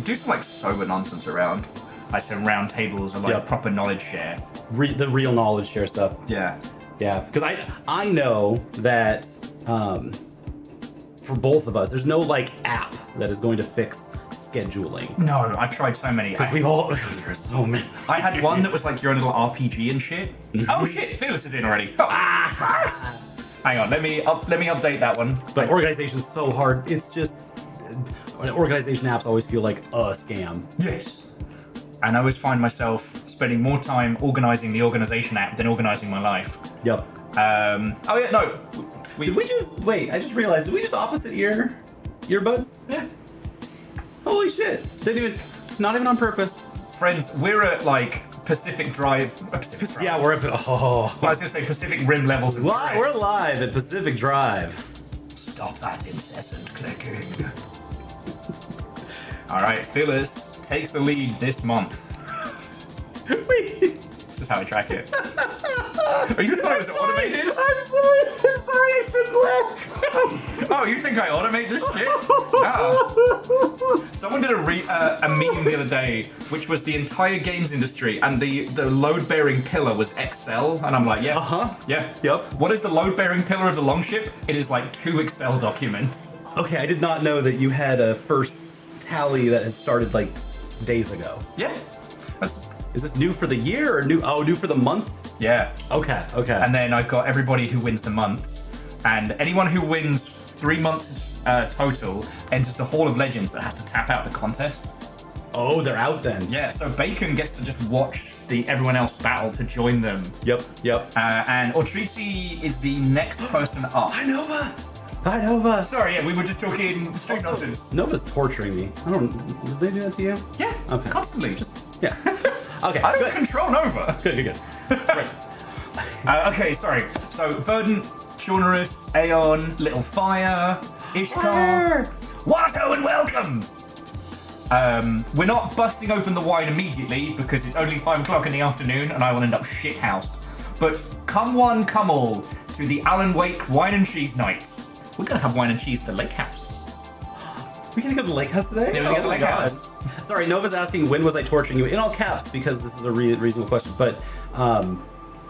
do some like sober nonsense around. Like some round tables or like proper knowledge share. The real knowledge share stuff. Yeah. Yeah, because I know that for both of us, there's no like app that is going to fix scheduling. No, I've tried so many. Because we've all there's so many. I had one that was like your own little RPG and shit. Oh shit, Fearless is in already. Oh, fast. Hang on, let me update that one. But organization's so hard. It's just organization apps always feel like a scam. Yes. And I always find myself spending more time organizing the organization app than organizing my life. Yep. Oh yeah, no. Did we just wait? I just realized. Did we just opposite earbuds? Yeah. Holy shit! They didn't even. Not even on purpose. Friends, we're at like Pacific Drive. Yeah, we're at. Oh. I was gonna say Pacific Rim levels. Of We're live at Pacific Drive. Stop that incessant clicking. All right, Phyllis takes the lead this month. Wait. This is how I track it. Oh, you just thought it was automated? I'm sorry, I shouldn't laugh. Oh, you think I automate this shit? No. Someone did a meme the other day, which was the entire games industry, and the load-bearing pillar was Excel, and I'm like, yeah, yeah, yep. What is the load-bearing pillar of the longship? It is like 2 Excel documents. Okay, I did not know that you had a firsts tally that has started like days ago. Yeah. Is this new for the year or new for the month? Yeah. Okay. And then I've got everybody who wins the months, and anyone who wins 3 months total enters the Hall of Legends but has to tap out the contest. Oh, they're out then. Yeah, so Bacon gets to just watch everyone else battle to join them. Yep. And Ortrizi is the next person up. Hi, Nova. Sorry, yeah, we were just talking street nonsense. Nova's torturing me. Did they do that to you? Yeah, okay. Constantly. Yeah. Okay. I don't control Nova. Good. Right. Okay, sorry. So, Verdant, Shaunerus, Aeon, Little Fire, Ishkar, Watto, and welcome! We're not busting open the wine immediately because it's only 5 o'clock in the afternoon and I will end up shithoused. But come one, come all to the Alan Wake Wine and Cheese Night. We're gonna have wine and cheese at the Lakehouse. We're gonna go to the Lakehouse today? Yeah, we're gonna go to the Lakehouse. Sorry, Nova's asking, when was I torturing you? In all caps, because this is a reasonable question. But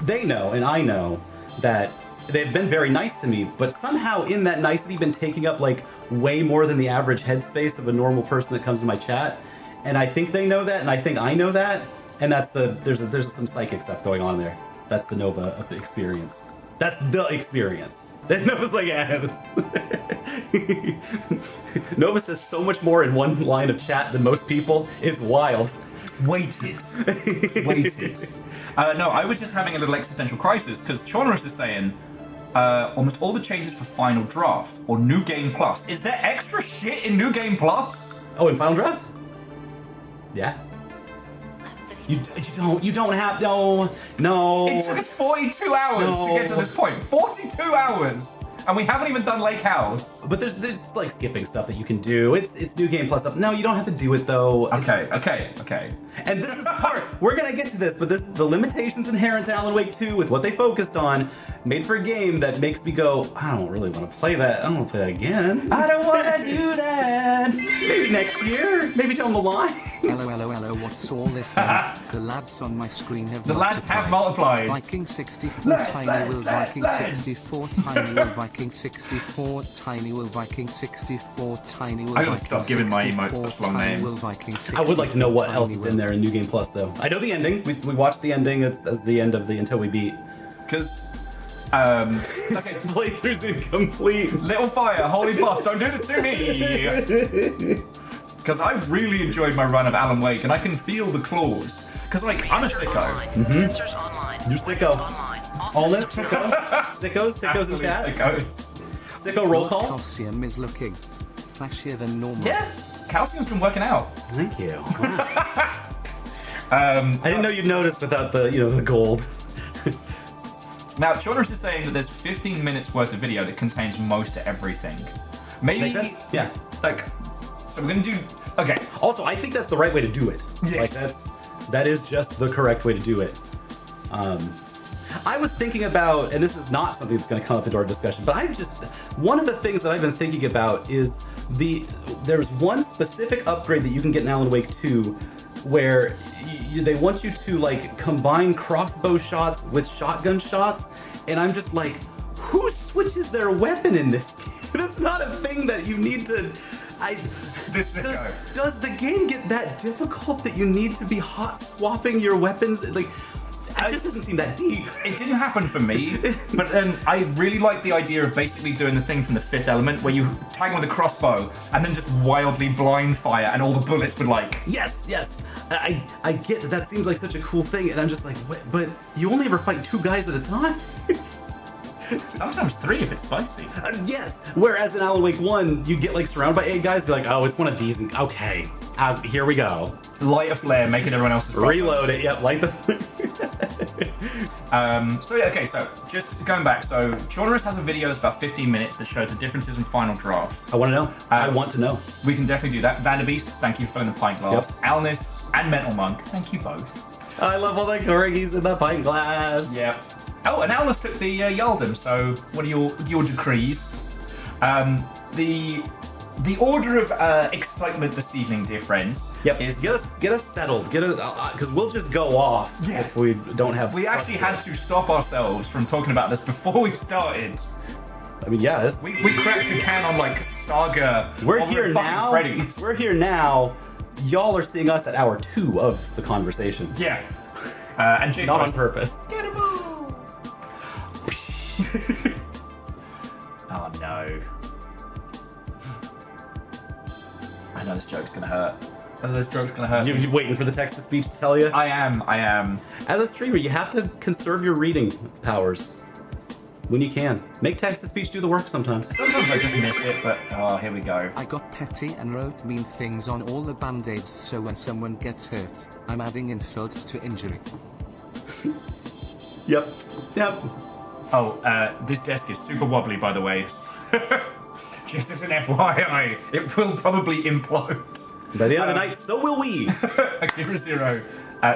they know, and I know, that they've been very nice to me, but somehow in that nicety been taking up like way more than the average headspace of a normal person that comes to my chat. And I think they know that, and I think I know that. And that's there's some psychic stuff going on there. That's the Nova experience. That's the experience. Then Nova's like, Nova says so much more in one line of chat than most people. It's wild. Waited. No, I was just having a little existential crisis because Chorby is saying almost all the changes for Final Draft or New Game Plus. Is there extra shit in New Game Plus? Oh, in Final Draft? Yeah. You don't have no. It took us 42 hours to get to this point. 42 hours, and we haven't even done Lakehouse. But there's like skipping stuff that you can do. It's New Game Plus stuff. No, you don't have to do it though. Okay. And this is the part we're gonna get to this, but the limitations inherent to Alan Wake 2 with what they focused on made for a game that makes me go, I don't really want to play that. I don't want to play that again. I don't want to do that. Maybe next year. Maybe down the line. Hello, what's all this then? The lads on my screen have multiplied. Viking 64, Tiny Will Viking 64, Tiny Will Viking 64, Tiny Will Viking 64, Tiny Will I gotta stop giving my emotes such long names. I would like to know what else is in there in New Game Plus though. I know the ending. We watched the ending as the end of the Until We Beat. Because playthrough's incomplete. Little Fire, holy boss, don't do this to me! Because I really enjoyed my run of Alan Wake, and I can feel the claws. Because, like, I'm a sicko. Sensors online. You're sicko. All this? Sickos in chat? Sickos. Sicko roll call? Calcium is looking flashier than normal. Yeah, Calcium's been working out. Thank you. I didn't know you'd notice without the gold. Now, Chorby is saying that there's 15 minutes worth of video that contains most of everything. Maybe, Makes sense? Yeah. So we're gonna do. Okay. Also, I think that's the right way to do it. Yes. That is just the correct way to do it. I was thinking about, and this is not something that's going to come up into our discussion, but one of the things that I've been thinking about is there's one specific upgrade that you can get in Alan Wake 2 where they want you to like combine crossbow shots with shotgun shots, and I'm just like, who switches their weapon in this game? That's not a thing that you need to. Does the game get that difficult that you need to be hot swapping your weapons? Like, it just doesn't seem that deep. It didn't happen for me, but I really like the idea of basically doing the thing from the Fifth Element where you tag them with a crossbow and then just wildly blind fire and all the bullets would like... Yes. I get that. That seems like such a cool thing, and I'm just like, what? But you only ever fight 2 guys at a time? Sometimes 3 if it's spicy. Yes. Whereas in Alan Wake 1, you get like surrounded by 8 guys, be like, oh, it's one of these. And, okay, here we go. Light a flare, making everyone else's problem. Reload it. Yep, light the. So just going back. So Chorby has a video that's about 15 minutes that shows the differences in Final Draft. I want to know. I want to know. We can definitely do that. Vanderbeast, thank you for filling the pint glass. Yep. Alnis and Mental Monk, thank you both. I love all the corgis in the pint glass. Yeah. Oh, and Alnis took the Yaldum, so what are your decrees? The order of excitement this evening, dear friends, is get us settled, because we'll just go off if we don't have. We actually had to stop ourselves from talking about this before we started. I mean, yes. We cracked the can on like Saga. We're here now. Freddy's. We're here now. Y'all are seeing us at hour 2 of the conversation. Yeah. And Jake not on purpose. Get him Oh no. I know this joke's gonna hurt. You're waiting for the text-to-speech to tell you? I am. As a streamer, you have to conserve your reading powers when you can. Make text-to-speech do the work sometimes. Sometimes I just miss it, but here we go. I got petty and wrote mean things on all the band-aids, so when someone gets hurt, I'm adding insults to injury. Yep. Oh, this desk is super wobbly, by the way. Just as an FYI, it will probably implode. By the end of the night, so will we. Akira Zero,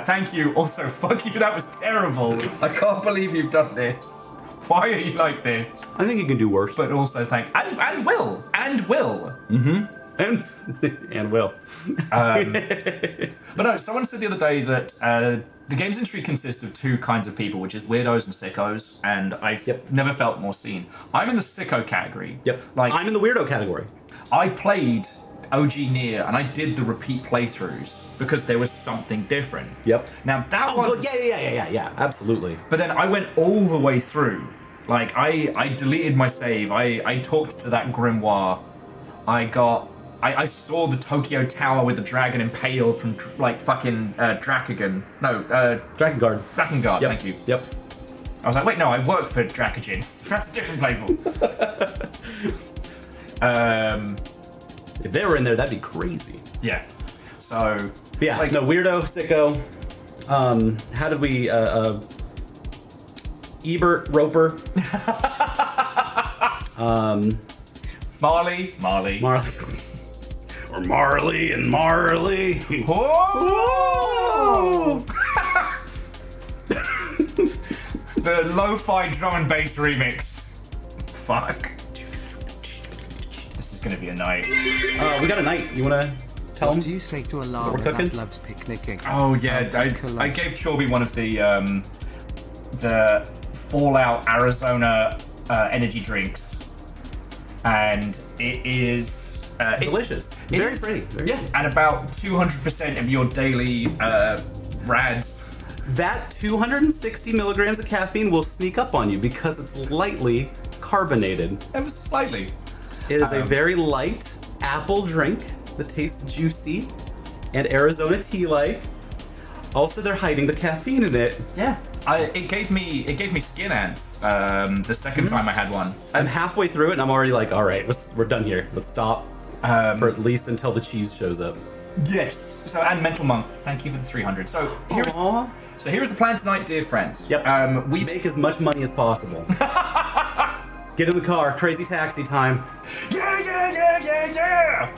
thank you. Also, fuck you, that was terrible. I can't believe you've done this. Why are you like this? I think you can do worse. But also and will. Mm-hmm. And will. But no, someone said the other day that the games industry consists of 2 kinds of people, which is weirdos and sickos, and I've never felt more seen. I'm in the sicko category. Yep. Like, I'm in the weirdo category. I played OG Nier and I did the repeat playthroughs because there was something different. Yep. Now that one. Well, yeah, absolutely. But then I went all the way through. Like I deleted my save. I talked to that grimoire. I saw the Tokyo Tower with the dragon impaled from like fucking Dracagon. No, Drakengard. Drakengard. Yep. Thank you. Yep. I was like, wait, no, I work for Dracagon. That's a different playful. If they were in there, that'd be crazy. Yeah. So. Yeah. Like no weirdo, sicko. How did we? Ebert, Roper. Marley. Or Marley and Marley. Whoa! The lo-fi drum and bass remix. Fuck. This is gonna be a night. We got a night. You wanna tell What them? do you say to a llama that loves picnicking? Oh yeah, I gave Chorby one of the Fallout Arizona energy drinks, and it is delicious. Very pretty. Yeah, and about 200% of your daily rads. That 260 milligrams of caffeine will sneak up on you because it's lightly carbonated. Ever so slightly. It is a very light apple drink that tastes juicy and Arizona tea-like. Also, they're hiding the caffeine in it. Yeah, it gave me skin ants the second time I had one. I'm halfway through it and I'm already like, all right, we're done here. Let's stop for at least until the cheese shows up. Yes. So, and Mental Monk, thank you for the 300. So here's the plan tonight, dear friends. Yep. We make as much money as possible. Get in the car, crazy taxi time. Yeah.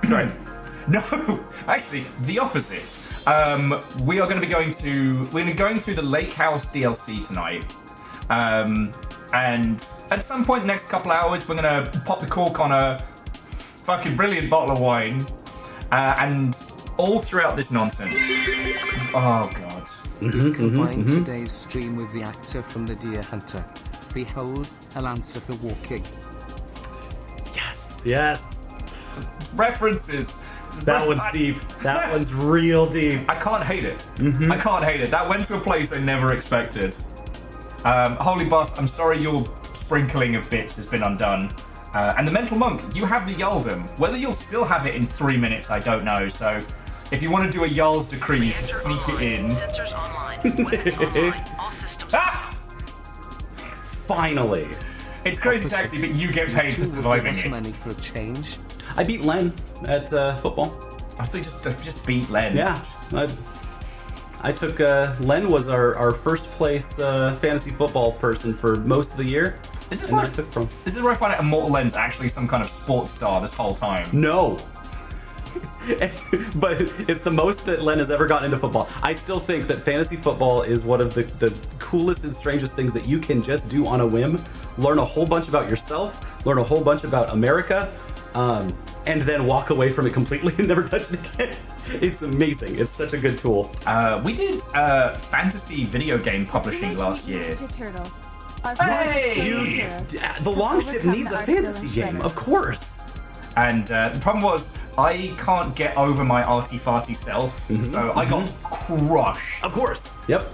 Sorry. No, actually, the opposite. We're going through the Lakehouse DLC tonight, And at some point in the next couple hours, we're gonna pop the cork on a fucking brilliant bottle of wine. And all throughout this nonsense. Oh, God. Combine today's stream with the actor from The Deer Hunter. Behold, a lancer for walking. Yes. References. That one's deep. That one's real deep. I can't hate it. I can't hate it. That went to a place I never expected. Holy Boss, I'm sorry your sprinkling of bits has been undone. And the Mental Monk, you have the Yaldum. Whether you'll still have it in 3 minutes, I don't know. So if you want to do a Jarl's Decree, you should sneak it in. Sensors online. Weapons online. All systems. Finally. It's Crazy Taxi, but you get paid for surviving it. Money for a change. I beat Len at football. I think just beat Len. Yeah. I took Len was our first place fantasy football person for most of the year. Is and I took from. This is where I find out Immortal Len's actually some kind of sports star this whole time. No. But it's the most that Len has ever gotten into football. I still think that fantasy football is one of the coolest and strangest things that you can just do on a whim. Learn a whole bunch about yourself, learn a whole bunch about America, and then walk away from it completely and never touch it again. It's amazing. It's such a good tool. We did fantasy video game publishing last year. Hey! The Longship needs a fantasy game, of course. And the problem was, I can't get over my arty-farty self, so I got crushed. Of course. Yep.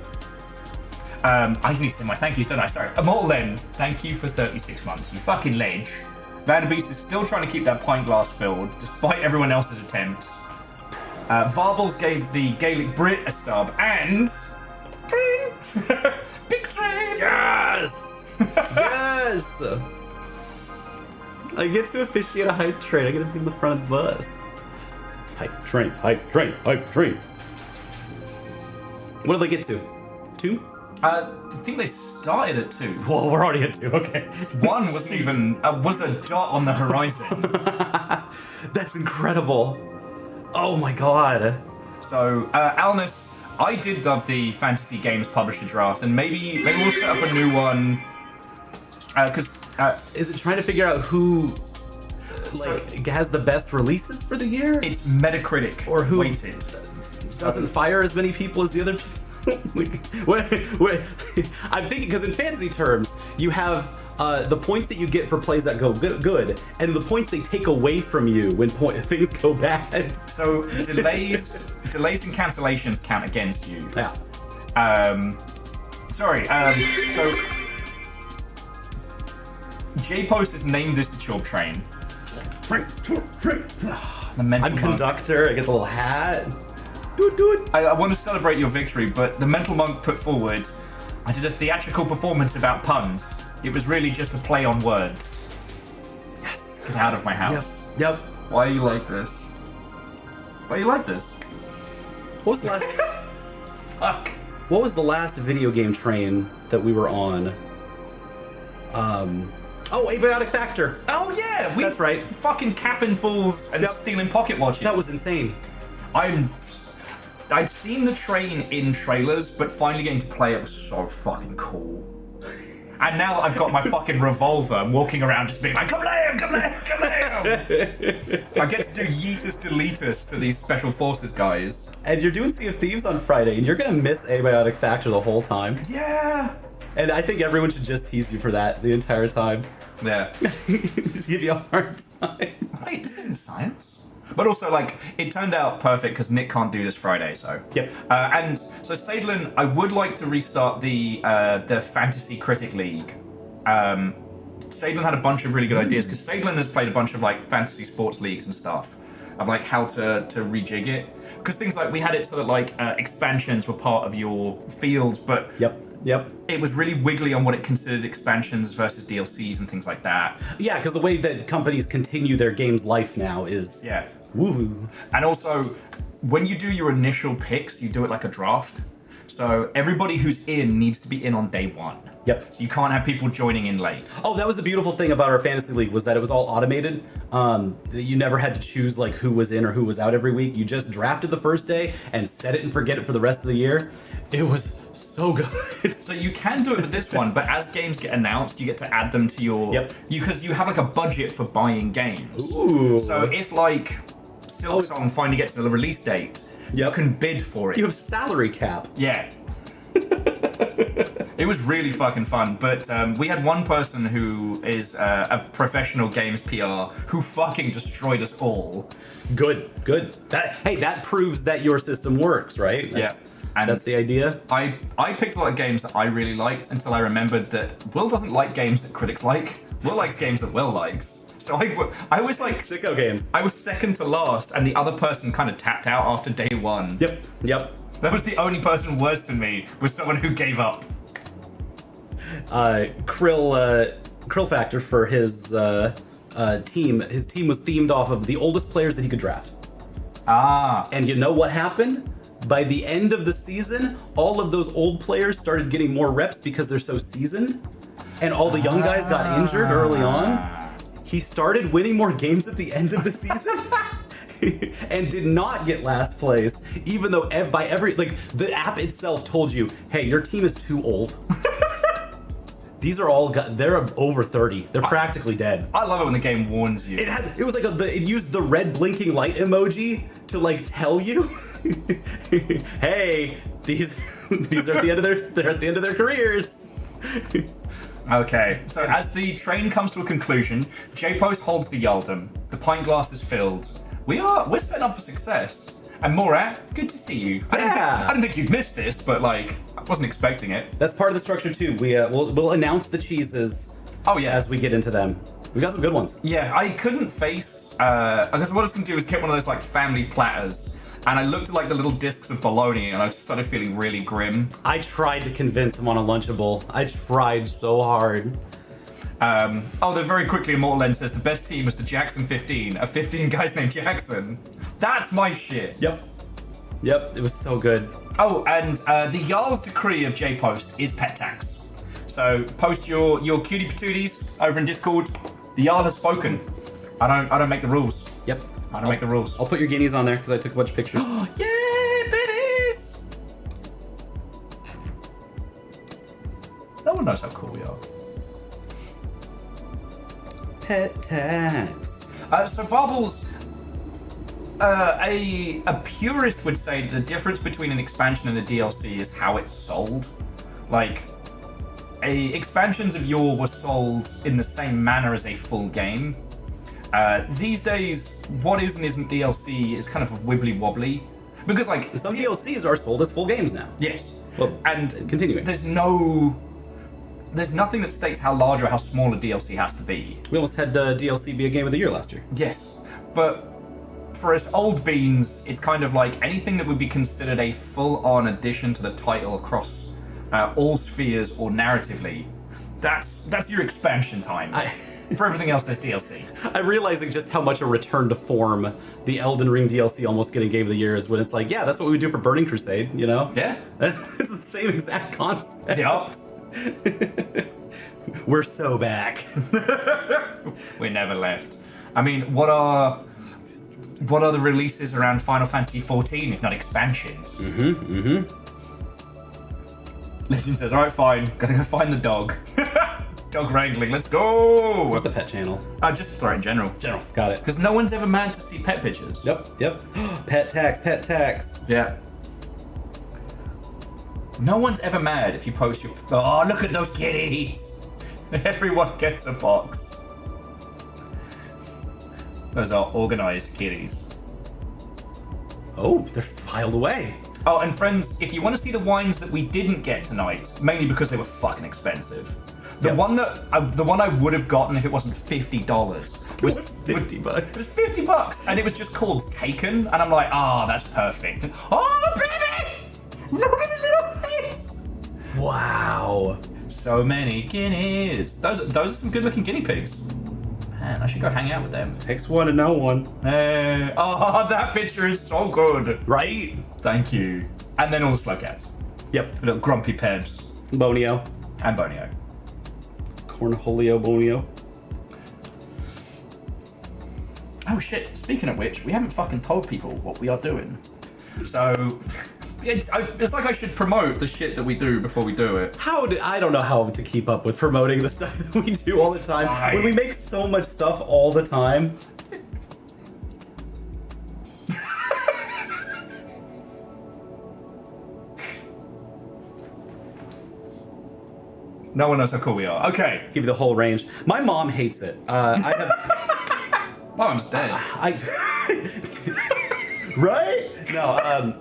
I need to say my thank yous, don't I? Sorry. Immortal Len, thank you for 36 months, you fucking ledge. Vanderbeest is still trying to keep that pint glass filled, despite everyone else's attempts. Varbles gave the Gaelic Brit a sub, and... Big trade! Yes! Yes! I get to officiate a hype train. I get to be in the front of the bus. Hype train, hype train, hype train. What did they get to? 2? I think they started at 2. Well, we're already at 2, okay. 1 was even, was a dot on the horizon. That's incredible. Oh my god. So, Alnus, I did love the Fantasy Games Publisher draft, and maybe we'll set up a new one. Because is it trying to figure out who has the best releases for the year? It's Metacritic or who weighted. Doesn't fire as many people as the other people. I'm thinking because in fantasy terms, you have the points that you get for plays that go good, and the points they take away from you when things go bad. So delays and cancellations count against you. Yeah. So J-Post has named this the Chorb Train. I'm conductor. I get the little hat. Do it. I want to celebrate your victory, but the Mental Monk put forward, I did a theatrical performance about puns. It was really just a play on words. Yes. Get out of my house. Yep. Why are you like this? Why are you like this? What was the last... Fuck. What was the last video game train that we were on? Abiotic Factor. Oh yeah, that's right. Fucking capping fools and stealing pocket watches. That was insane. I'd seen the train in trailers, but finally getting to play it was so fucking cool. And now I've got my fucking revolver walking around just being like, come lame, come lame, come lame. I get to do yeetus deletus to these special forces guys. And you're doing Sea of Thieves on Friday, and you're gonna miss Abiotic Factor the whole time. Yeah. And I think everyone should just tease you for that the entire time. Yeah. Just give you a hard time. Wait, this isn't science. But also, it turned out perfect because Nick can't do this Friday, so. Yep. And so, Sadlin, I would like to restart the Fantasy Critic League. Sadlin had a bunch of really good ideas because Sadlin has played a bunch of fantasy sports leagues and stuff of how to rejig it. Because things we had it so that expansions were part of your field, but Yep. It was really wiggly on what it considered expansions versus DLCs and things like that. Yeah, because the way that companies continue their game's life now is woohoo. And also, when you do your initial picks, you do it like a draft. So everybody who's in needs to be in on day one. Yep. So you can't have people joining in late. Oh, that was the beautiful thing about our fantasy league was that it was all automated. You never had to choose like who was in or who was out every week. You just drafted the first day and set it and forget it for the rest of the year. It was so good. So you can do it with this one, but as games get announced, you get to add them to your... Yep. Because you have like a budget for buying games. Ooh. So if like Silksong finally gets to the release date, you can bid for it. You have salary cap. Yeah. It was really fucking fun, but we had one person who is a professional games PR who fucking destroyed us all. Good. That proves that your system works, right? And that's the idea. I picked a lot of games that I really liked until I remembered that Will doesn't like games that critics like. Will likes games that Will likes. So I was like... Sicko games. I was second to last, and the other person kind of tapped out after day one. Yep. That was the only person worse than me, was someone who gave up. Krill Factor for his team. His team was themed off of the oldest players that he could draft. And you know what happened? By the end of the season, all of those old players started getting more reps because they're so seasoned, and all the young guys got injured early on. He started winning more games at the end of the season. And did not get last place, even though the app itself told you, hey, your team is too old. These are all they're over 30. They're practically dead. I love it when the game warns you. It was like it used the red blinking light emoji to like tell you, hey, these are at the end of they're at the end of their careers. Okay, so as the train comes to a conclusion, J-Post holds the Yaldum. The pint glass is filled. We're setting up for success. And Morat, good to see you. I didn't think you'd miss this, but like, I wasn't expecting it. That's part of the structure too. We'll announce the cheeses. Oh yeah, as we get into them. We got some good ones. Yeah, I couldn't face because what I was gonna do is get one of those like family platters, and I looked at like the little discs of bologna, and I started feeling really grim. I tried to convince him on a Lunchable. I tried so hard. Then very quickly, Immortal Lens says the best team is the Jackson 15, a 15 guys named Jackson. That's my shit. Yep, it was so good. Oh, and the Jarl's decree of J-Post is pet tax. So post your cutie patooties over in Discord. The Jarl has spoken. I don't make the rules. Yep. I don't make the rules. I'll put your guineas on there because I took a bunch of pictures. Yay, babies! No one knows how cool we are. Pet tax. So Varbles, a purist would say that the difference between an expansion and a DLC is how it's sold. Like, expansions of yore were sold in the same manner as a full game. These days, what is and isn't DLC is kind of wibbly wobbly. Because like some DLCs are sold as full games now. Yes. Well, and continuing. There's nothing that states how large or how small a DLC has to be. We almost had DLC be a game of the year last year. Yes, but for us old beans, it's kind of like anything that would be considered a full-on addition to the title across all spheres or narratively. That's your expansion time. For everything else, there's DLC. I'm realizing just how much a return to form the Elden Ring DLC almost getting Game of the Year is when it's like, yeah, that's what we do for Burning Crusade, you know? Yeah. It's the same exact concept. Yup. We're so back. We never left. I mean, what are the releases around Final Fantasy XIV if not expansions? Legend says, alright, fine, gotta go find the dog. Dog wrangling, let's go! What's the pet channel? Just throw it in general. Got it. Because no one's ever mad to see pet pictures. Yep. Pet tax. Yeah. No one's ever mad if you post your... Oh, look at those kitties! Everyone gets a box. Those are organized kitties. Oh, they're filed away. Oh, and friends, if you want to see the wines that we didn't get tonight, mainly because they were fucking expensive, the one I would have gotten if it wasn't $50 was $50. It was $50, and it was just called Taken, and I'm like, that's perfect. Oh, baby! Look at the little face! Wow. So many guineas. Those are some good-looking guinea pigs. Man, I should go hang out with them. Takes one to know one. That picture is so good. Right? Thank you. And then all the slug cats. Yep. Little grumpy Pebs. Bonio. And Bonio. Cornholio Bonio. Oh shit, speaking of which, we haven't fucking told people what we are doing. So, it's like I should promote the shit that we do before we do it. I don't know how to keep up with promoting the stuff that we do all the time. Fine. When we make so much stuff all the time. No one knows how cool we are. Okay. Give you the whole range. My mom hates it. I have... Mom's dead. Right? No,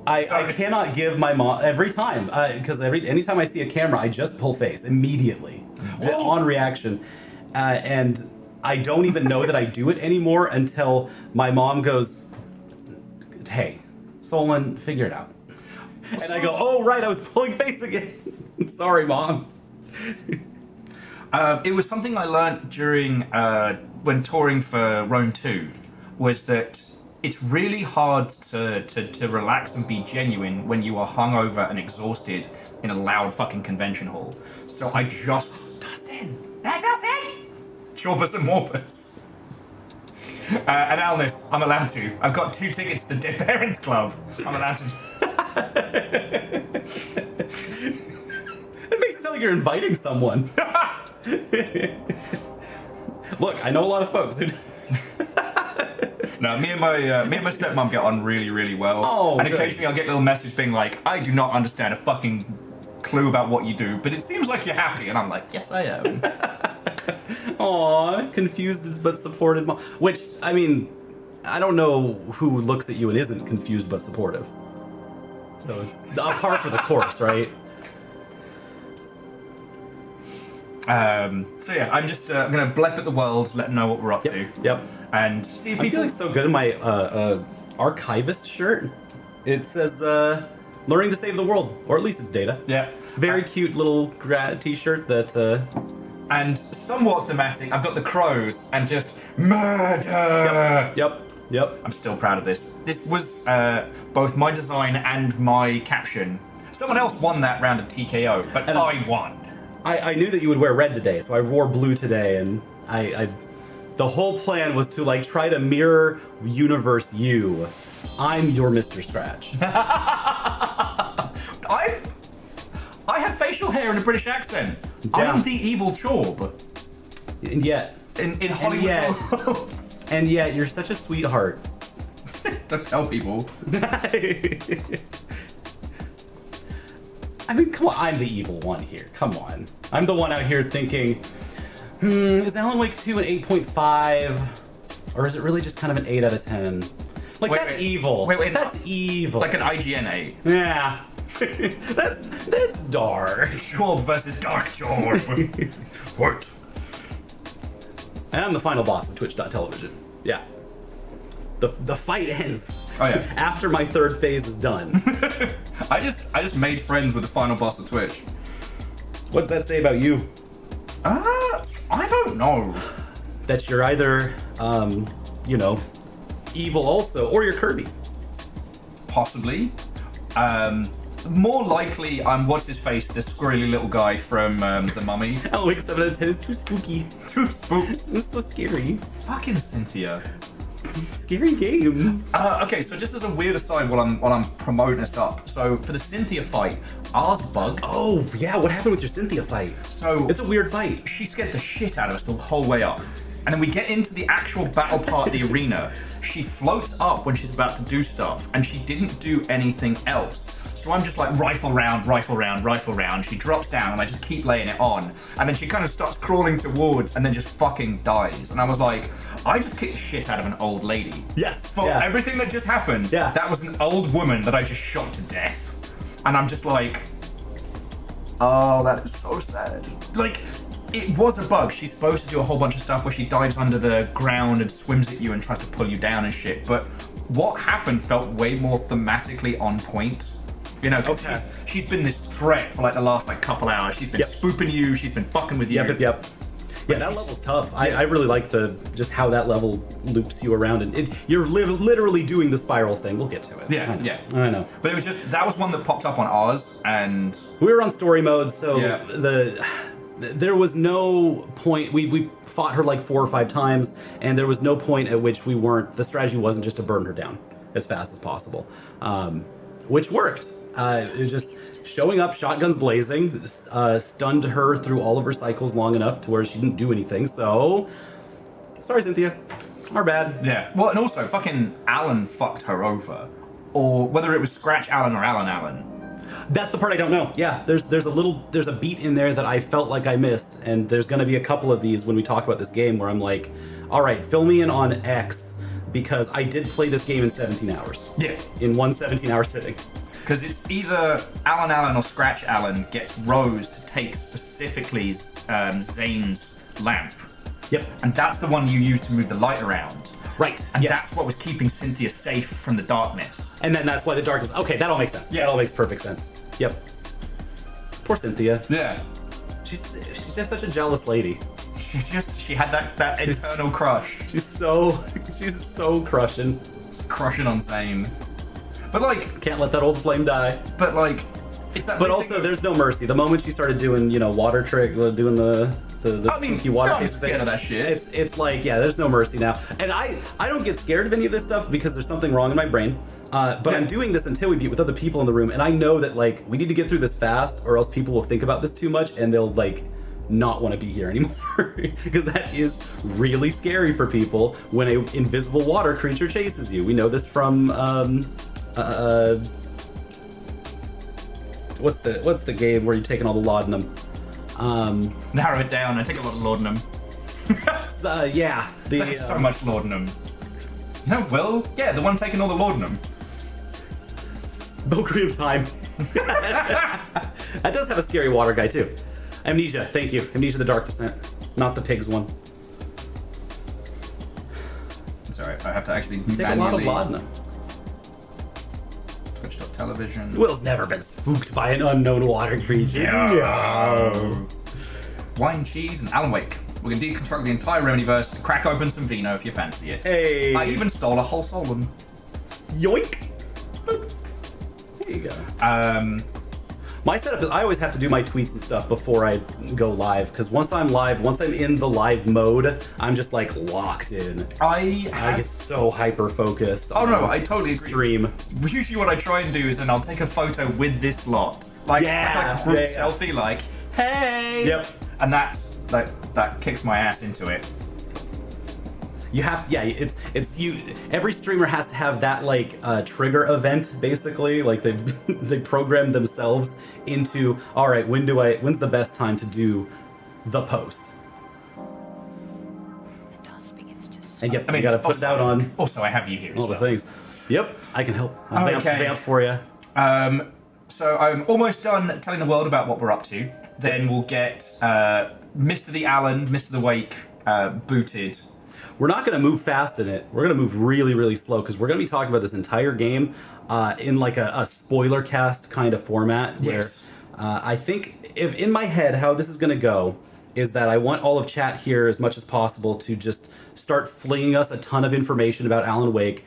I cannot give my mom every time because anytime I see a camera, I just pull face immediately on reaction, and I don't even know that I do it anymore until my mom goes, "Hey, Solon, figure it out," and I go, "Oh right, I was pulling face again. Sorry, Mom." It was something I learned during when touring for Rome 2, was that it's really hard to relax and be genuine when you are hungover and exhausted in a loud fucking convention hall. So I just Dustin! Chorbus and Morbus. And Alnis, I'm allowed to. I've got 2 tickets to the Dead Parents Club. I'm allowed to. It makes it sound like you're inviting someone. Look, I know a lot of folks who... No, me and my stepmom get on really, really well. Oh, and good. occasionally I'll get a little message being like, I do not understand a fucking clue about what you do, but it seems like you're happy. And I'm like, yes, I am. Aw, confused but supported mom. Which, I mean, I don't know who looks at you and isn't confused but supportive. So it's a par for the course, right? So yeah, I'm just I'm gonna blep at the world, let them know what we're up to. Yep. And see if I'm people... feeling so good in my archivist shirt. It says, learning to save the world. Or at least it's data. Yeah. Very cute little t-shirt that... And somewhat thematic, I've got the crows and just murder! Yep. I'm still proud of this. This was both my design and my caption. Someone else won that round of TKO, but And I won. I knew that you would wear red today, so I wore blue today, and I the whole plan was to like try to mirror universe you. I'm your Mr. Scratch. I have facial hair and a British accent. Yeah. I'm the evil Chorb And yet, in Hollywood yet- worlds. and yet, you're such a sweetheart. Don't tell people. I mean, come on, I'm the evil one here. Come on. I'm the one out here thinking, is Alan Wake 2 an 8.5? Or is it really just kind of an 8 out of 10? Like, Wait, that's wait. evil. Wait, That's evil. Like an IGN 8. Yeah. that's dark. Chorb versus Dark Chorb. What? And I'm the final boss of Twitch.television. Yeah. The fight ends. Oh yeah. After my third phase is done. I just made friends with the final boss of Twitch. What's that say about you? I don't know. That you're either, evil also, or you're Kirby. Possibly. More likely, I'm what's his face, the squirrely little guy from The Mummy. Alan Wake 7 out of 10 is too spooky. Two spooks. It's so scary. Fucking Cynthia. Scary game. Okay, so just as a weird aside, while I'm promoting us up. So for the Cynthia fight, ours bugged. Oh, yeah, what happened with your Cynthia fight? So It's a weird fight. she scared the shit out of us the whole way up. And then we get into the actual battle part of the arena. She floats up when she's about to do stuff, and she didn't do anything else. So I'm just like rifle round, rifle round, rifle round. She drops down, and I just keep laying it on. And then she kind of starts crawling towards, and then just fucking dies. And I was like, I just kicked the shit out of an old lady. Yes. For everything that just happened, Yeah. that was an old woman that I just shot to death. And I'm just like, oh, that is so sad. Like, it was a bug. She's supposed to do a whole bunch of stuff where she dives under the ground and swims at you and tries to pull you down and shit. But what happened felt way more thematically on point. You know, because she's been this threat for like the last like couple hours. She's been spooping you. She's been fucking with you. Yep. Yeah, that level's tough. I really like just how that level loops you around, and you're literally doing the spiral thing. We'll get to it. Yeah, I know. But it was that was one that popped up on ours, and we were on story mode, so there was no point. We fought her like 4 or 5 times, and there was no point at which we weren't. The strategy wasn't just to burn her down as fast as possible, which worked. It was just showing up, shotguns blazing, stunned her through all of her cycles long enough to where she didn't do anything. So, sorry, Cynthia, our bad. Yeah. Well, and also fucking Alan fucked her over, or whether it was Scratch Alan or Alan. That's the part I don't know. Yeah, there's a beat in there that I felt like I missed, and there's going to be a couple of these when we talk about this game where I'm like, all right, fill me in on X, because I did play this game in 17 hours. Yeah. In one 17-hour sitting. Because it's either Alan or Scratch Alan gets Rose to take specifically Zane's lamp. Yep. And that's the one you use to move the light around. Right. And yes. that's what was keeping Cynthia safe from the darkness. And then that's why the darkness. Okay, that all makes sense. Yeah, that all makes perfect sense. Yep. Poor Cynthia. Yeah. She's just such a jealous lady. She had that internal crush. She's so crushing on Zane. But like, can't let that old flame die. But like, it's that. But also, there's no mercy. The moment she started doing, water trick, doing the spooky water. I'm scared of that shit. It's like, yeah, there's no mercy now. And I don't get scared of any of this stuff because there's something wrong in my brain. But I'm doing this until we beat with other people in the room, and I know that like we need to get through this fast, or else people will think about this too much, and they'll like not want to be here anymore because that is really scary for people when an invisible water creature chases you. We know this from what's the game where you're taking all the laudanum? Narrow it down. I take a lot of laudanum. Yeah, there's so much laudanum. No, well, yeah, the one taking all the laudanum. Valkyrie of Time. That does have a scary water guy too. Amnesia, thank you. Amnesia: The Dark Descent, not the pigs one. Sorry, I have to actually take a lot of laudanum. Television. Will's never been spooked by an unknown water creature. No. Wine, cheese, and Alan Wake. We can deconstruct the entire Remedyverse and crack open some vino if you fancy it. Hey. I even stole a whole Solon. Yoink. There you go. My setup is I always have to do my tweets and stuff before I go live, because once I'm in the live mode, I'm just like locked in. I get so hyper focused. Oh no, I totally agree. Stream. Usually what I try and do is then I'll take a photo with this lot. Like a group selfie, like, hey! Yep. And that kicks my ass into it. You have, it's you. Every streamer has to have that like trigger event, basically. Like they programmed themselves into, all right, when's the best time to do the post? And yep, you gotta put it out on. Also, I have you here. All the things. Yep, I can help. I'll vamp for you. So I'm almost done telling the world about what we're up to. Then we'll get Mr. the Alan, Mr. the Wake booted. We're not going to move fast in it. We're going to move really, really slow because we're going to be talking about this entire game in like a spoiler cast kind of format. Yes. Where I think if in my head how this is going to go is that I want all of chat here as much as possible to just start flinging us a ton of information about Alan Wake,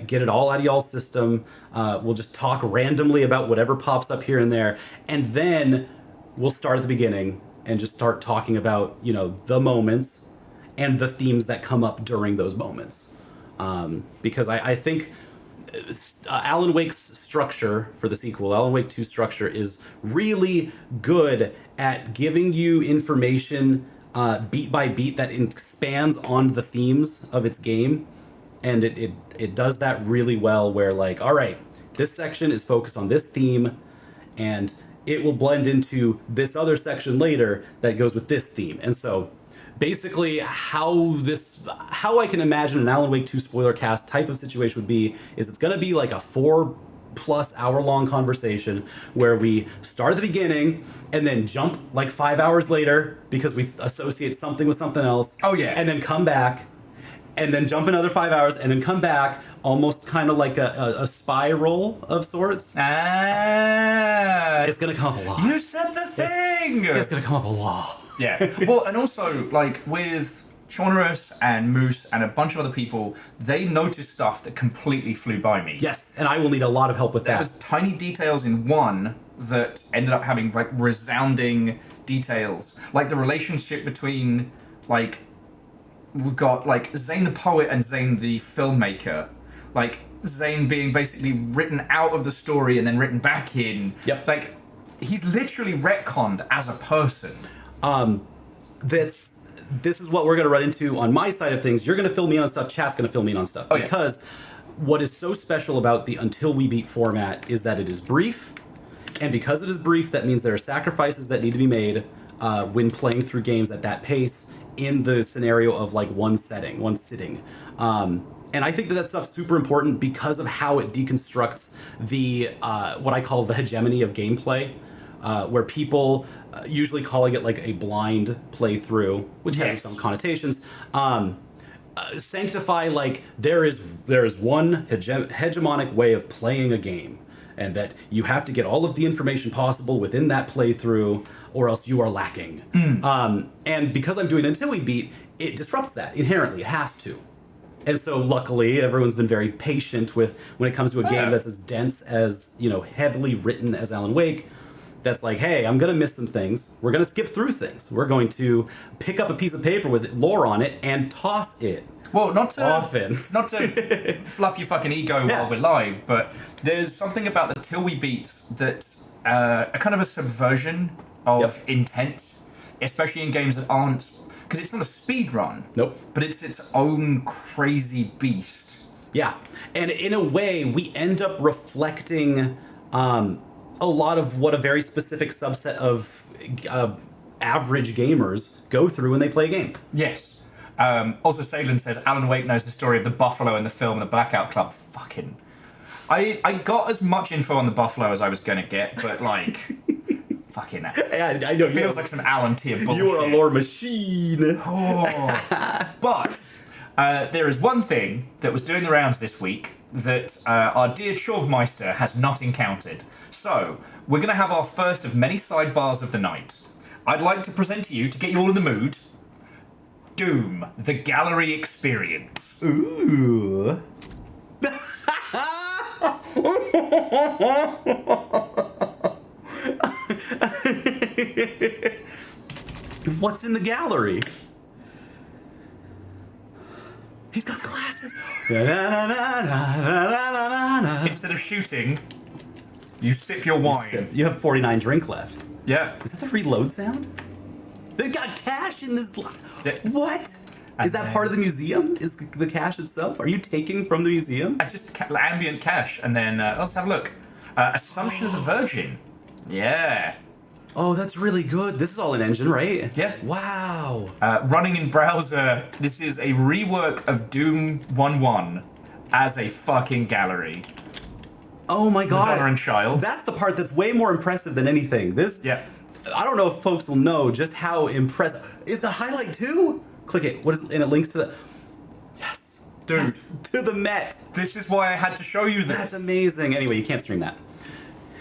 get it all out of y'all's system. We'll just talk randomly about whatever pops up here and there. And then we'll start at the beginning and just start talking about, the moments and the themes that come up during those moments. Because I think Alan Wake's structure for the sequel, Alan Wake 2's structure, is really good at giving you information beat by beat that expands on the themes of its game. And it does that really well where like, all right, this section is focused on this theme and it will blend into this other section later that goes with this theme. And so basically how I can imagine an Alan Wake 2 spoiler cast type of situation would be is it's going to be like a 4+ hour long conversation where we start at the beginning and then jump like 5 hours later because we associate something with something else. Oh yeah. And then come back and then jump another 5 hours and then come back, almost kind of like a spiral of sorts. It's going to come up a lot. You said the thing! It's going to come up a lot. Yeah. Well, and also, like, with Chornerus and Moose and a bunch of other people, they noticed stuff that completely flew by me. Yes, and I will need a lot of help with There that. was tiny details in one that ended up having, like, resounding details. Like, the relationship between, like, we've got, like, Zane the poet and Zane the filmmaker. Like, Zane being basically written out of the story and then written back in. Yep. Like, he's literally retconned as a person. This is what we're going to run into on my side of things. You're going to fill me in on stuff. Chat's going to fill me in on stuff. Oh, yeah. Because what is so special about the Until We Beat format is that it is brief. And because it is brief, that means there are sacrifices that need to be made when playing through games at that pace in the scenario of like one sitting. And I think that stuff's super important because of how it deconstructs the what I call the hegemony of gameplay, where people usually calling it like a blind playthrough, which has its own connotations. Sanctify like there is one hegemonic way of playing a game, and that you have to get all of the information possible within that playthrough, or else you are lacking. And because I'm doing Until We Beat, it disrupts that inherently. It has to. And so luckily, everyone's been very patient with when it comes to a game that's as dense as, you know, heavily written as Alan Wake. That's like, hey, I'm going to miss some things. We're going to skip through things. We're going to pick up a piece of paper with lore on it and toss it. Well, not to Often. not to fluff your fucking ego while we're live, but there's something about the Till We Beats that's a kind of a subversion of intent, especially in games that aren't, because it's not a speed run. Nope. But it's its own crazy beast. Yeah. And in a way, we end up reflecting a lot of what a very specific subset of average gamers go through when they play a game. Yes. Also, Salen says Alan Wake knows the story of the buffalo in the film and the Blackout Club. Fucking. I got as much info on the buffalo as I was going to get, but like, fucking. Yeah, I know. Feels like some Alan tier bullshit. You are a lore machine. But there is one thing that was doing the rounds this week that our dear Chorbmeister has not encountered. So, we're going to have our first of many sidebars of the night. I'd like to present to you, to get you all in the mood, Doom, the Gallery Experience. Ooh. What's in the gallery? He's got glasses. Instead of shooting, you sip your wine. You have 49 drink left. Yeah. Is that the reload sound? They got cash in this. What? And Is that part of the museum? Is the cash itself? Are you taking from the museum? It's just ambient cash, and then let's have a look. Assumption of the Virgin. Yeah. Oh, that's really good. This is all in engine, right? Yeah. Wow. Running in browser, this is a rework of Doom 1.1 as a fucking gallery. Oh my god. Madonna and Child. That's the part that's way more impressive than anything. This. Yeah. I don't know if folks will know just how impressive. Is the highlight too? Click it. What is? And it links to the. Yes. Dude. Yes, to the Met. This is why I had to show you this. That's amazing. Anyway, you can't stream that.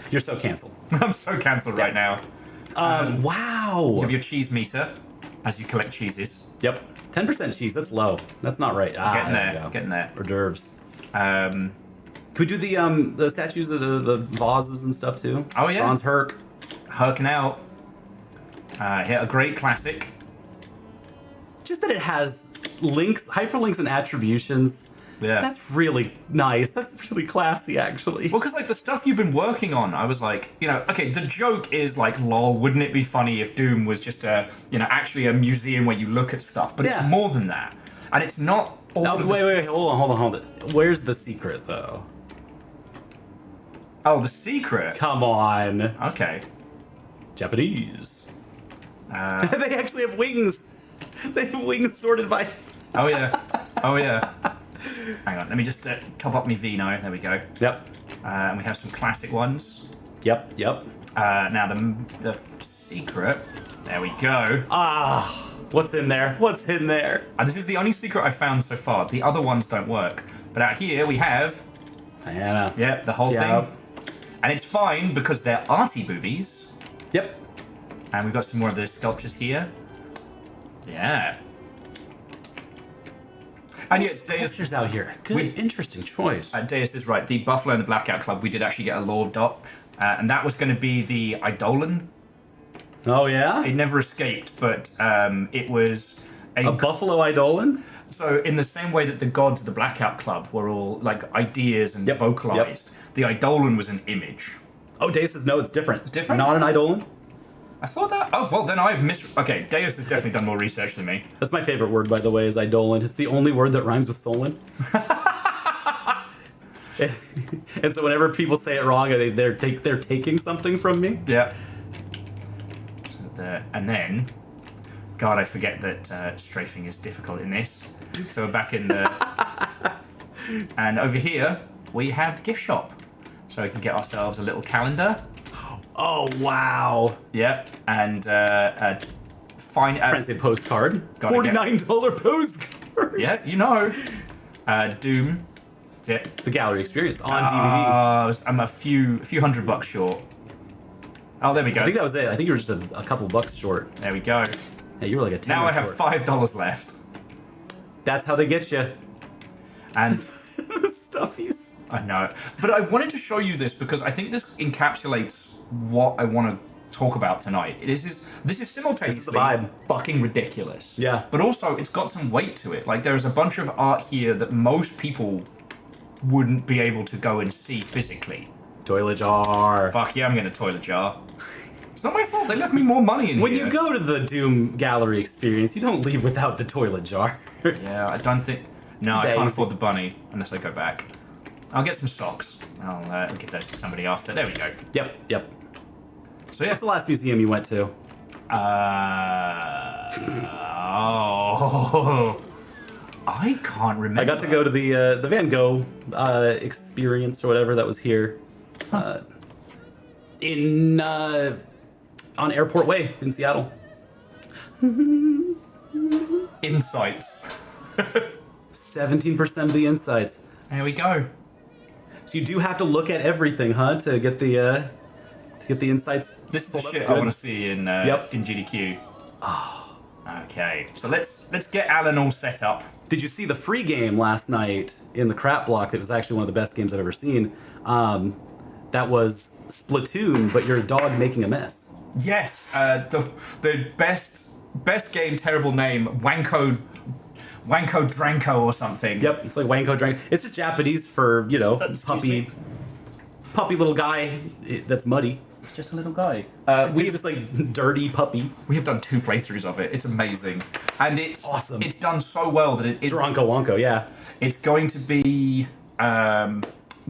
You're so canceled. I'm so cancelled right now. Wow. You have your cheese meter as you collect cheeses. Yep. 10% cheese. That's low. That's not right. Getting there we there. go. Getting there. Hors d'oeuvres. Um, Could we do the statues of the vases and stuff too? Oh, yeah. Bronze Herc. Herking out. Here, a great classic. Just that it has links, hyperlinks, and attributions. Yeah. That's really nice. That's really classy, actually. Well, because, like, the stuff you've been working on, I was like, you know, okay, the joke is, like, lol, wouldn't it be funny if Doom was just actually a museum where you look at stuff? But it's more than that. And it's not all of Wait, hold on. Where's the secret, though? Oh, the secret? Come on. Okay. Japanese. They actually have wings. They have wings sorted by... Oh, yeah. Oh, yeah. Hang on, let me just top up my vino. There we go. Yep. And we have some classic ones. Yep. Now, the secret... There we go. What's in there? This is the only secret I've found so far. The other ones don't work. But out here we have... Diana. Yep, the whole thing. And it's fine because they're arty boobies. Yep. And we've got some more of those sculptures here. Yeah. And yet, Deus, Monsters out here. Good, interesting choice. Deus is right. The Buffalo and the Blackout Club, we did actually get a lore dot, and that was going to be the Eidolon. Oh yeah. It never escaped, but it was A buffalo Eidolon? So in the same way that the gods of the Blackout Club were all like ideas and vocalized, the Eidolon was an image. Oh, Deus says no, it's different. It's different? Not an Eidolon? I thought that. Oh well, then I've missed. Okay, Deus has definitely done more research than me. That's my favorite word, by the way, is Eidolon. It's the only word that rhymes with Solon. And so whenever people say it wrong, they're taking something from me. Yeah. So and then, God, I forget that strafing is difficult in this. So we're back in the, and over here we have the gift shop, so we can get ourselves a little calendar. Oh wow! Yep, and find Fancy postcard. Gotta $49 postcard. Yeah, you know. Doom. That's it. The gallery experience on DVD. I'm a few $100 short. Oh, there we go. I think that was it. I think you were just a couple bucks short. There we go. Hey, you were like a 10 Now I have short. $5 left. That's how they get you. And The stuffies. I know. But I wanted to show you this because I think this encapsulates what I want to talk about tonight. This is simultaneously This is the vibe. fucking ridiculous. Yeah. But also it's got some weight to it. Like there's a bunch of art here that most people wouldn't be able to go and see physically. Toilet jar. Fuck yeah, I'm getting a toilet jar. It's not my fault. They left me more money in When here. you go to the Doom gallery experience, you don't leave without the toilet jar. Yeah, I don't think... No, I Daisy. can't afford the bunny unless I go back. I'll get some socks. I'll give those to somebody after. There we go. Yep. So yeah. What's the last museum you went to? I can't remember. I got to go to the Van Gogh experience or whatever that was here, on Airport Way in Seattle. Insights. 17% of the insights. There we go. So you do have to look at everything, huh, to get the insights. This is the pulled up shit I good. want to see in Yep. in GDQ. Okay, so let's get Alan all set up. Did you see the free game last night in the crap block? It was actually one of the best games I've ever seen. That was Splatoon, but you're a dog making a mess. Yes, the best game, terrible name, Wanko Dranko or something. Yep, it's like Wanko Drink. It's just Japanese for, Excuse puppy little guy that's muddy. It's just a little guy. We just like dirty puppy. We have done 2 playthroughs of it. It's amazing, and it's Awesome. It's done so well that it is. Dronko Wonko, yeah. It's going to be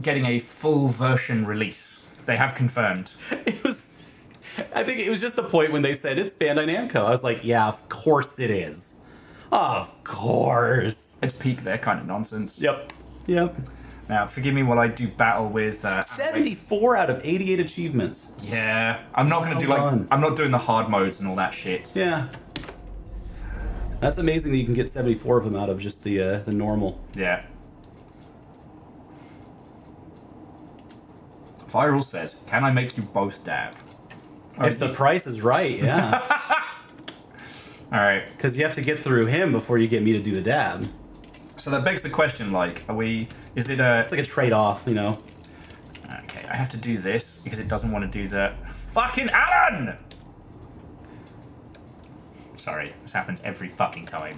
getting a full version release. They have confirmed. I think it was just the point when they said it's Bandai Namco. I was like, yeah, of course it is. Of course. It's peak their kind of nonsense. Yep. Now, forgive me while I do battle with 74 out of 88 achievements. Yeah, I'm not gonna Well done. I'm not doing the hard modes and all that shit. Yeah. That's amazing that you can get 74 of them out of just the normal. Yeah. Viral says, "Can I make you both dab?" If the price is right, yeah. All right. Because you have to get through him before you get me to do the dab. So that begs the question, like, is it It's like a trade-off, Okay, I have to do this because it doesn't want to do the fucking Alan! Sorry, this happens every fucking time.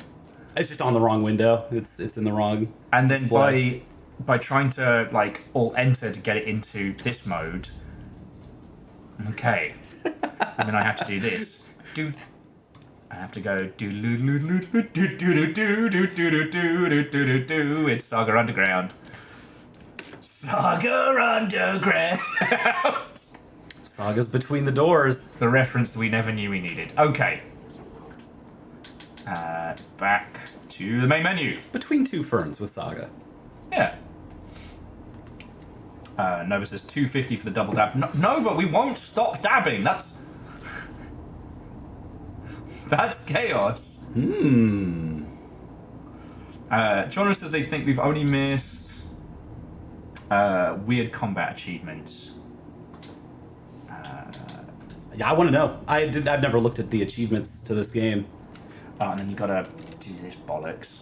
It's just on the wrong window. It's in the wrong And then display. by trying to, like, alt-enter to get it into this mode... Okay. And then I have to do this. I have to go do. It's Saga Underground. Saga Underground. Saga's between the doors. The reference we never knew we needed. Okay. Back to the main menu. Between two ferns with Saga. Yeah. Nova says 250 for the double dab. Nova, we won't stop dabbing. That's chaos. Genre says they think we've only missed weird combat achievements. Yeah, I want to know. I've never looked at the achievements to this game. Oh, and then you gotta do this bollocks.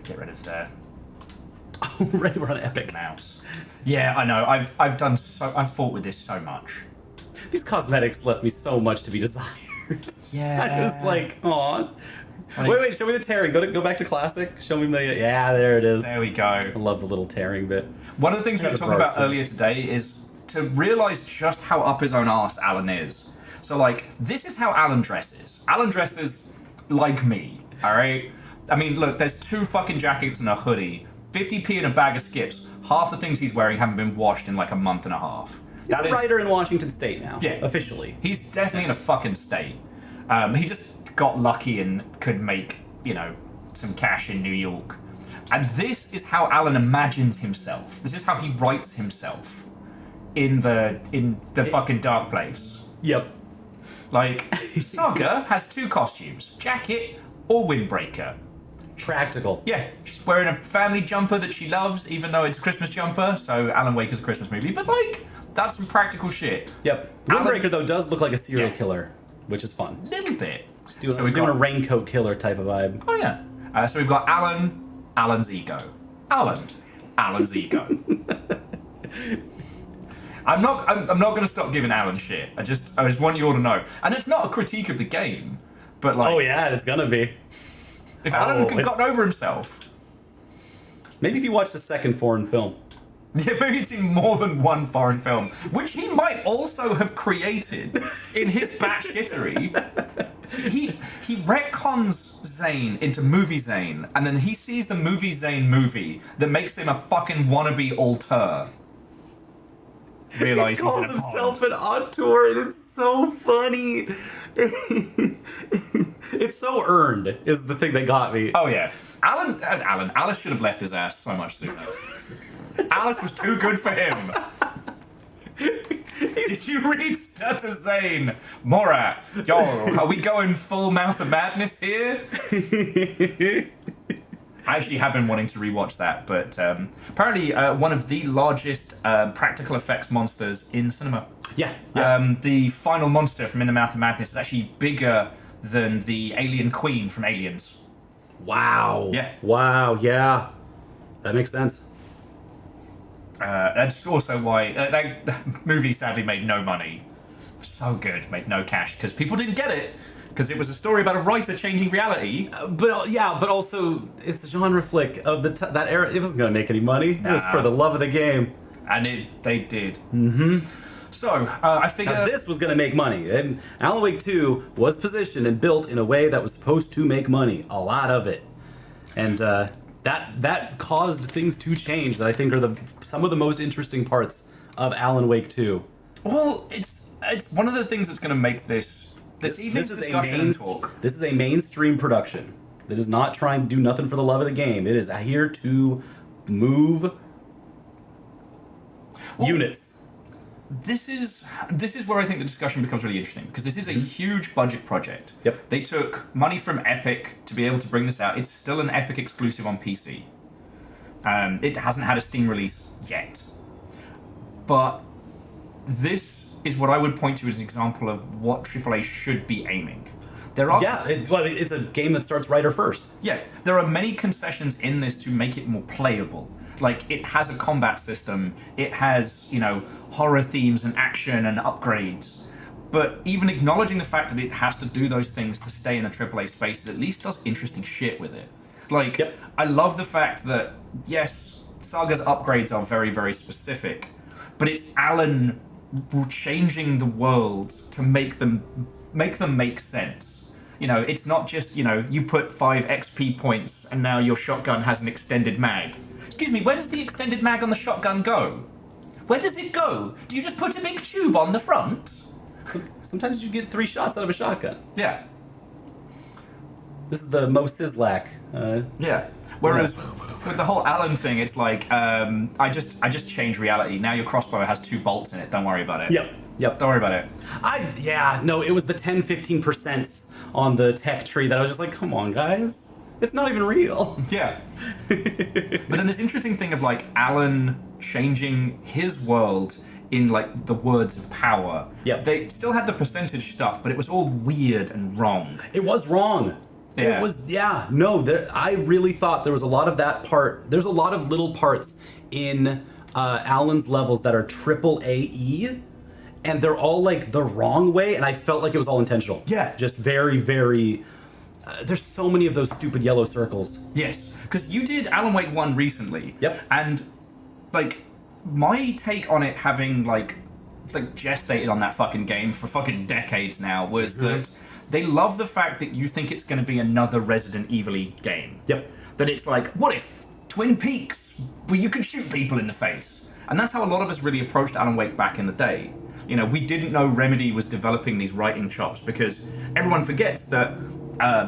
Get rid of the Right, we're on Epic. mouse. Yeah, I know. I've fought with this so much. These cosmetics left me so much to be desired. Yeah. I was like, aw. Like- Wait, show me the tearing. Go back to classic. Show me the. Yeah, there it is. There we go. I love the little tearing bit. One of the things we were Kinda talking about gross, too. earlier today is to realize just how up his own arse Alan is. So, like, this is how Alan dresses. Alan dresses like me, alright? I mean, look, there's 2 fucking jackets and a hoodie, 50p and a bag of skips. Half the things he's wearing haven't been washed in like a month and a half. He's a writer in Washington State now. Yeah. Officially. He's definitely in a fucking state. He just got lucky and could make, some cash in New York. And this is how Alan imagines himself. This is how he writes himself in the fucking dark place. Yep. Like, Saga has 2 costumes, jacket or windbreaker. Practical. Yeah, she's wearing a family jumper that she loves, even though it's a Christmas jumper, so Alan Wake is a Christmas movie. But, like, that's some practical shit. Yep. Alan- Windbreaker, though, does look like a serial Yeah. killer, which is fun. Little bit. So we're doing a raincoat killer type of vibe. Oh, yeah. So we've got Alan's ego. Alan's ego. I'm not going to stop giving Alan shit. I just want you all to know. And it's not a critique of the game, but like... Oh, yeah, it's gonna be. If Alan Oh, had gotten over himself... Maybe if you watched a second foreign film. Yeah, maybe it's in more than one foreign film, which he might also have created in his batshittery. He retcons Zane into movie Zane, and then he sees the movie Zane movie that makes him a fucking wannabe auteur. Realize He he's calls in a himself pond. an auteur, and it's so funny. It's so earned, is the thing that got me. Oh yeah, Alice should have left his ass so much sooner. Alice was too good for him. Did you read Stutter Zane? Morat, yo, are we going full Mouth of Madness here? I actually have been wanting to rewatch that, but apparently one of the largest practical effects monsters in cinema. Yeah. The final monster from In the Mouth of Madness is actually bigger than the alien queen from Aliens. Wow. Yeah. Wow, yeah. That makes sense. That's also why that movie sadly made no money. So good, made no cash because people didn't get it because it was a story about a writer changing reality. But also it's a genre flick of that era. It wasn't gonna make any money. It was for the love of the game. And they did. Mm-hmm. So I figure Now, this was gonna make money. And Alan Wake 2 was positioned and built in a way that was supposed to make money. A lot of it. And that caused things to change that I think are some of the most interesting parts of Alan Wake 2. Well, it's one of the things that's going to make this evening's discussion and talk. This is a mainstream production that is not trying to do nothing for the love of the game. It is here to move units. This is where I think the discussion becomes really interesting because this is a huge budget project. Yep. They took money from Epic to be able to bring this out. It's still an Epic exclusive on PC. It hasn't had a Steam release yet. But this is what I would point to as an example of what AAA should be aiming. There are It's a game that starts writer first. Yeah, there are many concessions in this to make it more playable. Like, it has a combat system, it has, horror themes and action and upgrades. But even acknowledging the fact that it has to do those things to stay in the AAA space, it at least does interesting shit with it. Like, Yep. I love the fact that, yes, Saga's upgrades are very, very specific, but it's Alan changing the worlds to make them make sense. It's not just, you put 5 XP points and now your shotgun has an extended mag. Excuse me, where does the extended mag on the shotgun go? Where does it go? Do you just put a big tube on the front? Sometimes you get 3 shots out of a shotgun. Yeah. This is the Mo Sislak. Yeah. Whereas with the whole Alan thing, it's like, I just changed reality. Now your crossbow has 2 bolts in it. Don't worry about it. Yep. Don't worry about it. It was the 10-15% on the tech tree that I was just like, come on, guys. It's not even real. Yeah. But then this interesting thing of like Alan changing his world in like the words of power. Yep. They still had the percentage stuff, but it was all weird and wrong. It was wrong. Yeah. It was, no, I really thought there was a lot of that part. There's a lot of little parts in Alan's levels that are triple AE, and they're all like the wrong way, and I felt like it was all intentional. Yeah. Just very, very, there's so many of those stupid yellow circles. Yes, because you did Alan Wake 1 recently. Yep. And, like, my take on it having, like gestated on that fucking game for fucking decades now was that they love the fact that you think it's going to be another Resident Evil-y game. Yep. That it's like, what if Twin Peaks, where you could shoot people in the face? And that's how a lot of us really approached Alan Wake back in the day. You know, we didn't know Remedy was developing these writing chops because everyone forgets that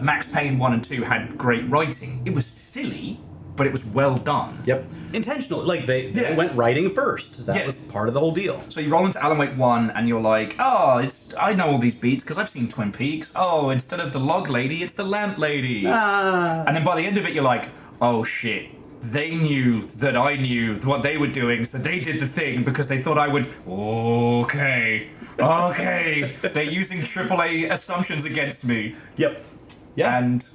Max Payne 1 and 2 had great writing. It was silly, but it was well done. Yep. Intentional. Like, they went writing first. That was part of the whole deal. So you roll into Alan Wake 1 and you're like, oh, I know all these beats because I've seen Twin Peaks. Oh, instead of the log lady, it's the lamp lady. And then by the end of it, you're like, oh shit. They knew that I knew what they were doing, so they did the thing because they thought I would. Okay. They're using AAA assumptions against me. Yep. Yeah. And,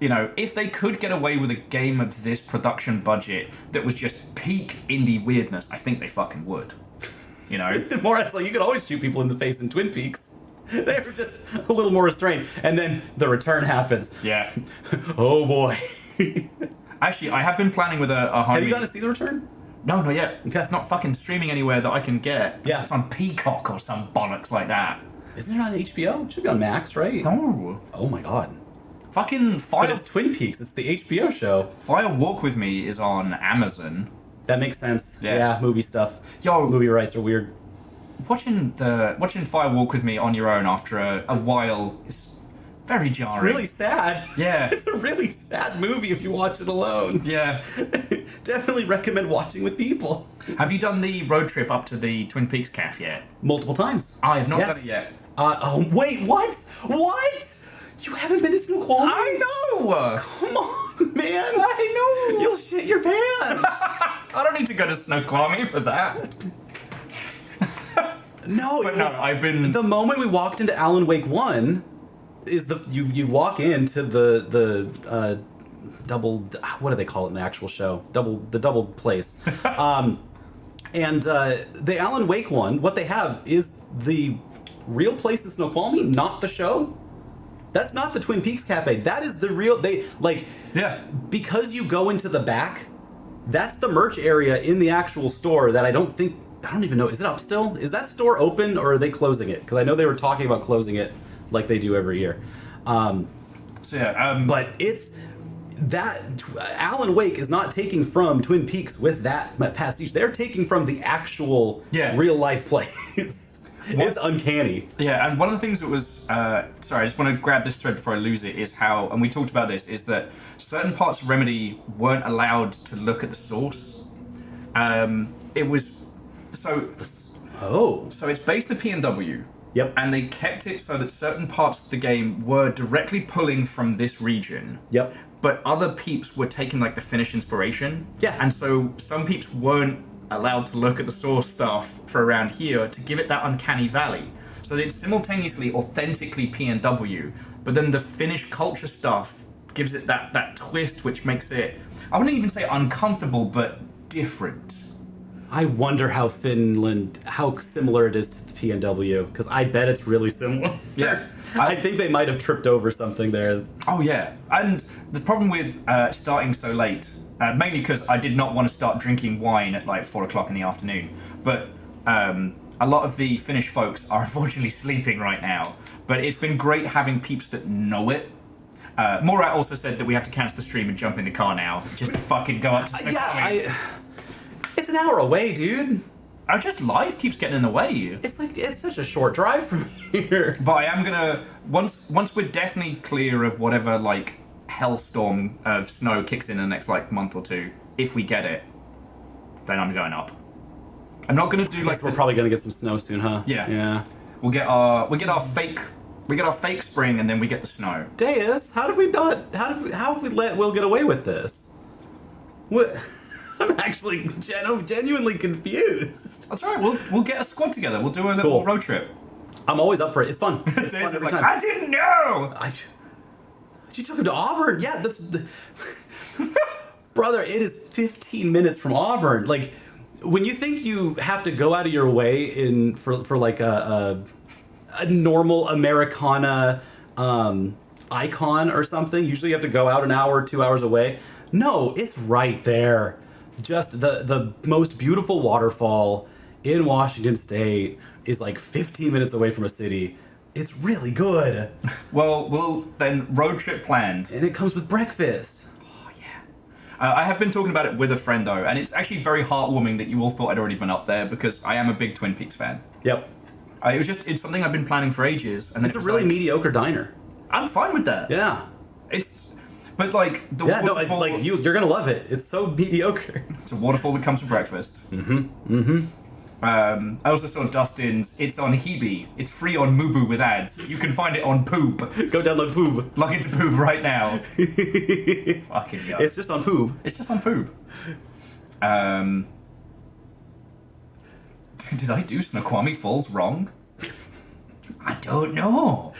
you know, if they could get away with a game of this production budget that was just peak indie weirdness, I think they fucking would. You know? More, it's like you could always shoot people in the face in Twin Peaks. They were just a little more restrained. And then the return happens. Yeah. Oh boy. Actually, I have been planning with a homie. Have you gone to see the return? No, not yet. Okay. It's not fucking streaming anywhere that I can get. Yeah. It's on Peacock or some bollocks like that. Isn't it on HBO? It should be on Max, right? No. Oh my god. Fucking But Fire, it's Twin Peaks. It's the HBO show. Fire Walk With Me is on Amazon. That makes sense. Yeah. Movie stuff. Yo, Movie rights are weird. watching Fire Walk With Me on your own after a while is very jarring. It's really sad. Yeah. It's a really sad movie if you watch it alone. Yeah. Definitely recommend watching with people. Have you done the road trip up to the Twin Peaks Cafe yet? Multiple times. I have not Yes. done it yet. Oh, wait, what? What? You haven't been to Snoqualmie? I know! Come on, man. I know! You'll shit your pants. I don't need to go to Snoqualmie for that. No, But no, I've been... The moment we walked into Alan Wake 1 is you walk into the double, what do they call it in the actual show? The double place. And the Alan Wake one, what they have is the real place in Snoqualmie, not the show. That's not the Twin Peaks Cafe. That is the real, Yeah. because you go into the back, that's the merch area in the actual store that I don't even know, is it up still? Is that store open or are they closing it? Because I know they were talking about closing it like they do every year. But it's that Alan Wake is not taking from Twin Peaks with that pastiche. They're taking from the actual real life place. It's uncanny. Yeah, and one of the things that was, sorry, I just want to grab this thread before I lose it, is how, and we talked about this, is that certain parts of Remedy weren't allowed to look at the source. It was, so it's based in the PNW. Yep. And they kept it so that certain parts of the game were directly pulling from this region. Yep. But other peeps were taking like the Finnish inspiration. Yeah. And so some peeps weren't allowed to look at the source stuff for around here to give it that uncanny valley. So it's simultaneously authentically PNW, but then the Finnish culture stuff gives it that twist which makes it, I wouldn't even say uncomfortable, but different. I wonder how similar it is to the PNW, because I bet it's really similar. Yeah. I think they might have tripped over something there. Oh yeah, and the problem with starting so late, mainly because I did not want to start drinking wine at like 4 o'clock in the afternoon, but a lot of the Finnish folks are unfortunately sleeping right now, but it's been great having peeps that know it. Morat also said that we have to cancel the stream and jump in the car now, just to fucking go up to Snoqualmie. It's an hour away, dude. Just life keeps getting in the way. It's such a short drive from here. But I am gonna, once we're definitely clear of whatever like hellstorm of snow kicks in the next like month or two, if we get it, then I'm going up. I'm not gonna do like we're probably gonna get some snow soon, huh? Yeah. We'll get our fake spring and then we get the snow. Deus, how have we let Will get away with this? What? I'm actually genuinely confused. That's right. We'll get a squad together. We'll do a little road trip. I'm always up for it. It's fun. It's fun every time. I didn't know. You took him to Auburn? Yeah, that's... Brother, it is 15 minutes from Auburn. Like, when you think you have to go out of your way for like a normal Americana icon or something, usually you have to go out an hour, 2 hours away. No, it's right there. Just the most beautiful waterfall in Washington State is like 15 minutes away from a city. It's really good. Well, we'll then road trip planned. And it comes with breakfast. Oh, yeah. I have been talking about it with a friend, though, and it's actually very heartwarming that you all thought I'd already been up there, because I am a big Twin Peaks fan. Yep. It's something I've been planning for ages. And it's a really mediocre diner. I'm fine with that. Yeah. But like, the waterfall... you're gonna love it. It's so mediocre. It's a waterfall that comes for breakfast. I also saw Dustin's. It's on Hebe. It's free on Mubu with ads. You can find it on Poob. Go download Poob. Log into Poob right now. Fucking yuck. It's just on Poob. It's just on Poob. Did I do Snoqualmie Falls wrong? I don't know.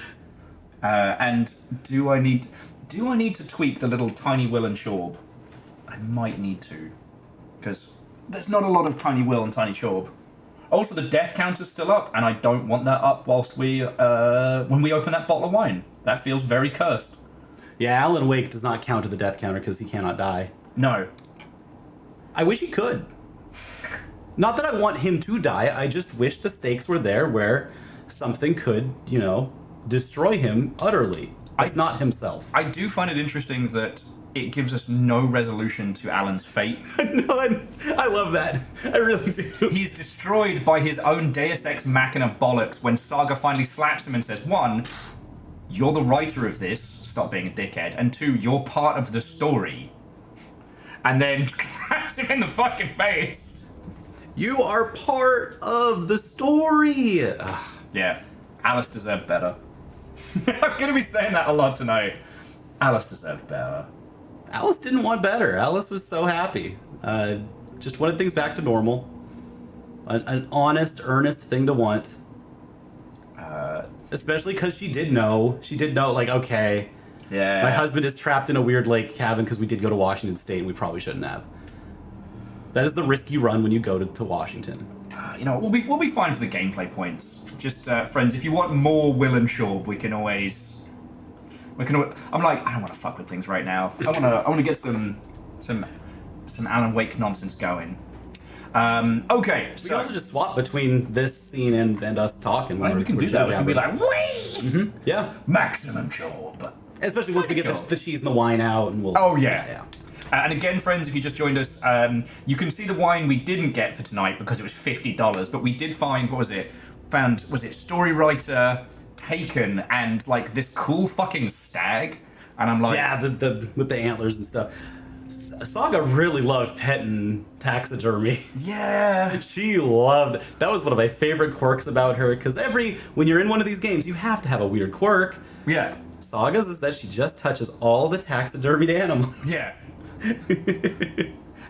And do I need to tweak the little Tiny Will and Chorb? I might need to, because there's not a lot of Tiny Will and Tiny Chorb. Also, the death counter's still up, and I don't want that up whilst when we open that bottle of wine. That feels very cursed. Yeah, Alan Wake does not count to the death counter because he cannot die. No. I wish he could. Not that I want him to die, I just wish the stakes were there where something could, destroy him utterly. It's not himself. I do find it interesting that it gives us no resolution to Alan's fate. No, I love that. I really do. He's destroyed by his own Deus Ex Machina bollocks when Saga finally slaps him and says, 1, you're the writer of this, stop being a dickhead, and 2, you're part of the story. And then claps him in the fucking face. You are part of the story. Yeah, Alice deserved better. I'm gonna be saying that a lot tonight. Alice deserved better. Alice didn't want better. Alice was so happy. Just wanted things back to normal. An honest, earnest thing to want. Especially because she did know. She did know, like, okay, yeah, my husband is trapped in a weird lake cabin because we did go to Washington State and we probably shouldn't have. That is the risk you run when you go to Washington. We'll be fine for the gameplay points. Just friends, if you want more Will and Chorb, we can always. I'm like, I don't want to fuck with things right now. I want to get some Alan Wake nonsense going. Okay, we can also just swap between this scene and us talking. We can do that. We can be like, wee! Yeah. Maximum Chorb. Especially once we get the cheese and the wine out, and we'll. Oh yeah. And again, friends, if you just joined us, you can see the wine we didn't get for tonight because it was $50. But we did find, was it Storywriter, Taken, and like this cool fucking stag? And I'm like, yeah, the with the antlers and stuff. Saga really loved petting taxidermy. Yeah, she loved it. That was one of my favorite quirks about her, because when you're in one of these games, you have to have a weird quirk. Yeah. Saga's is that she just touches all the taxidermied animals. Yeah.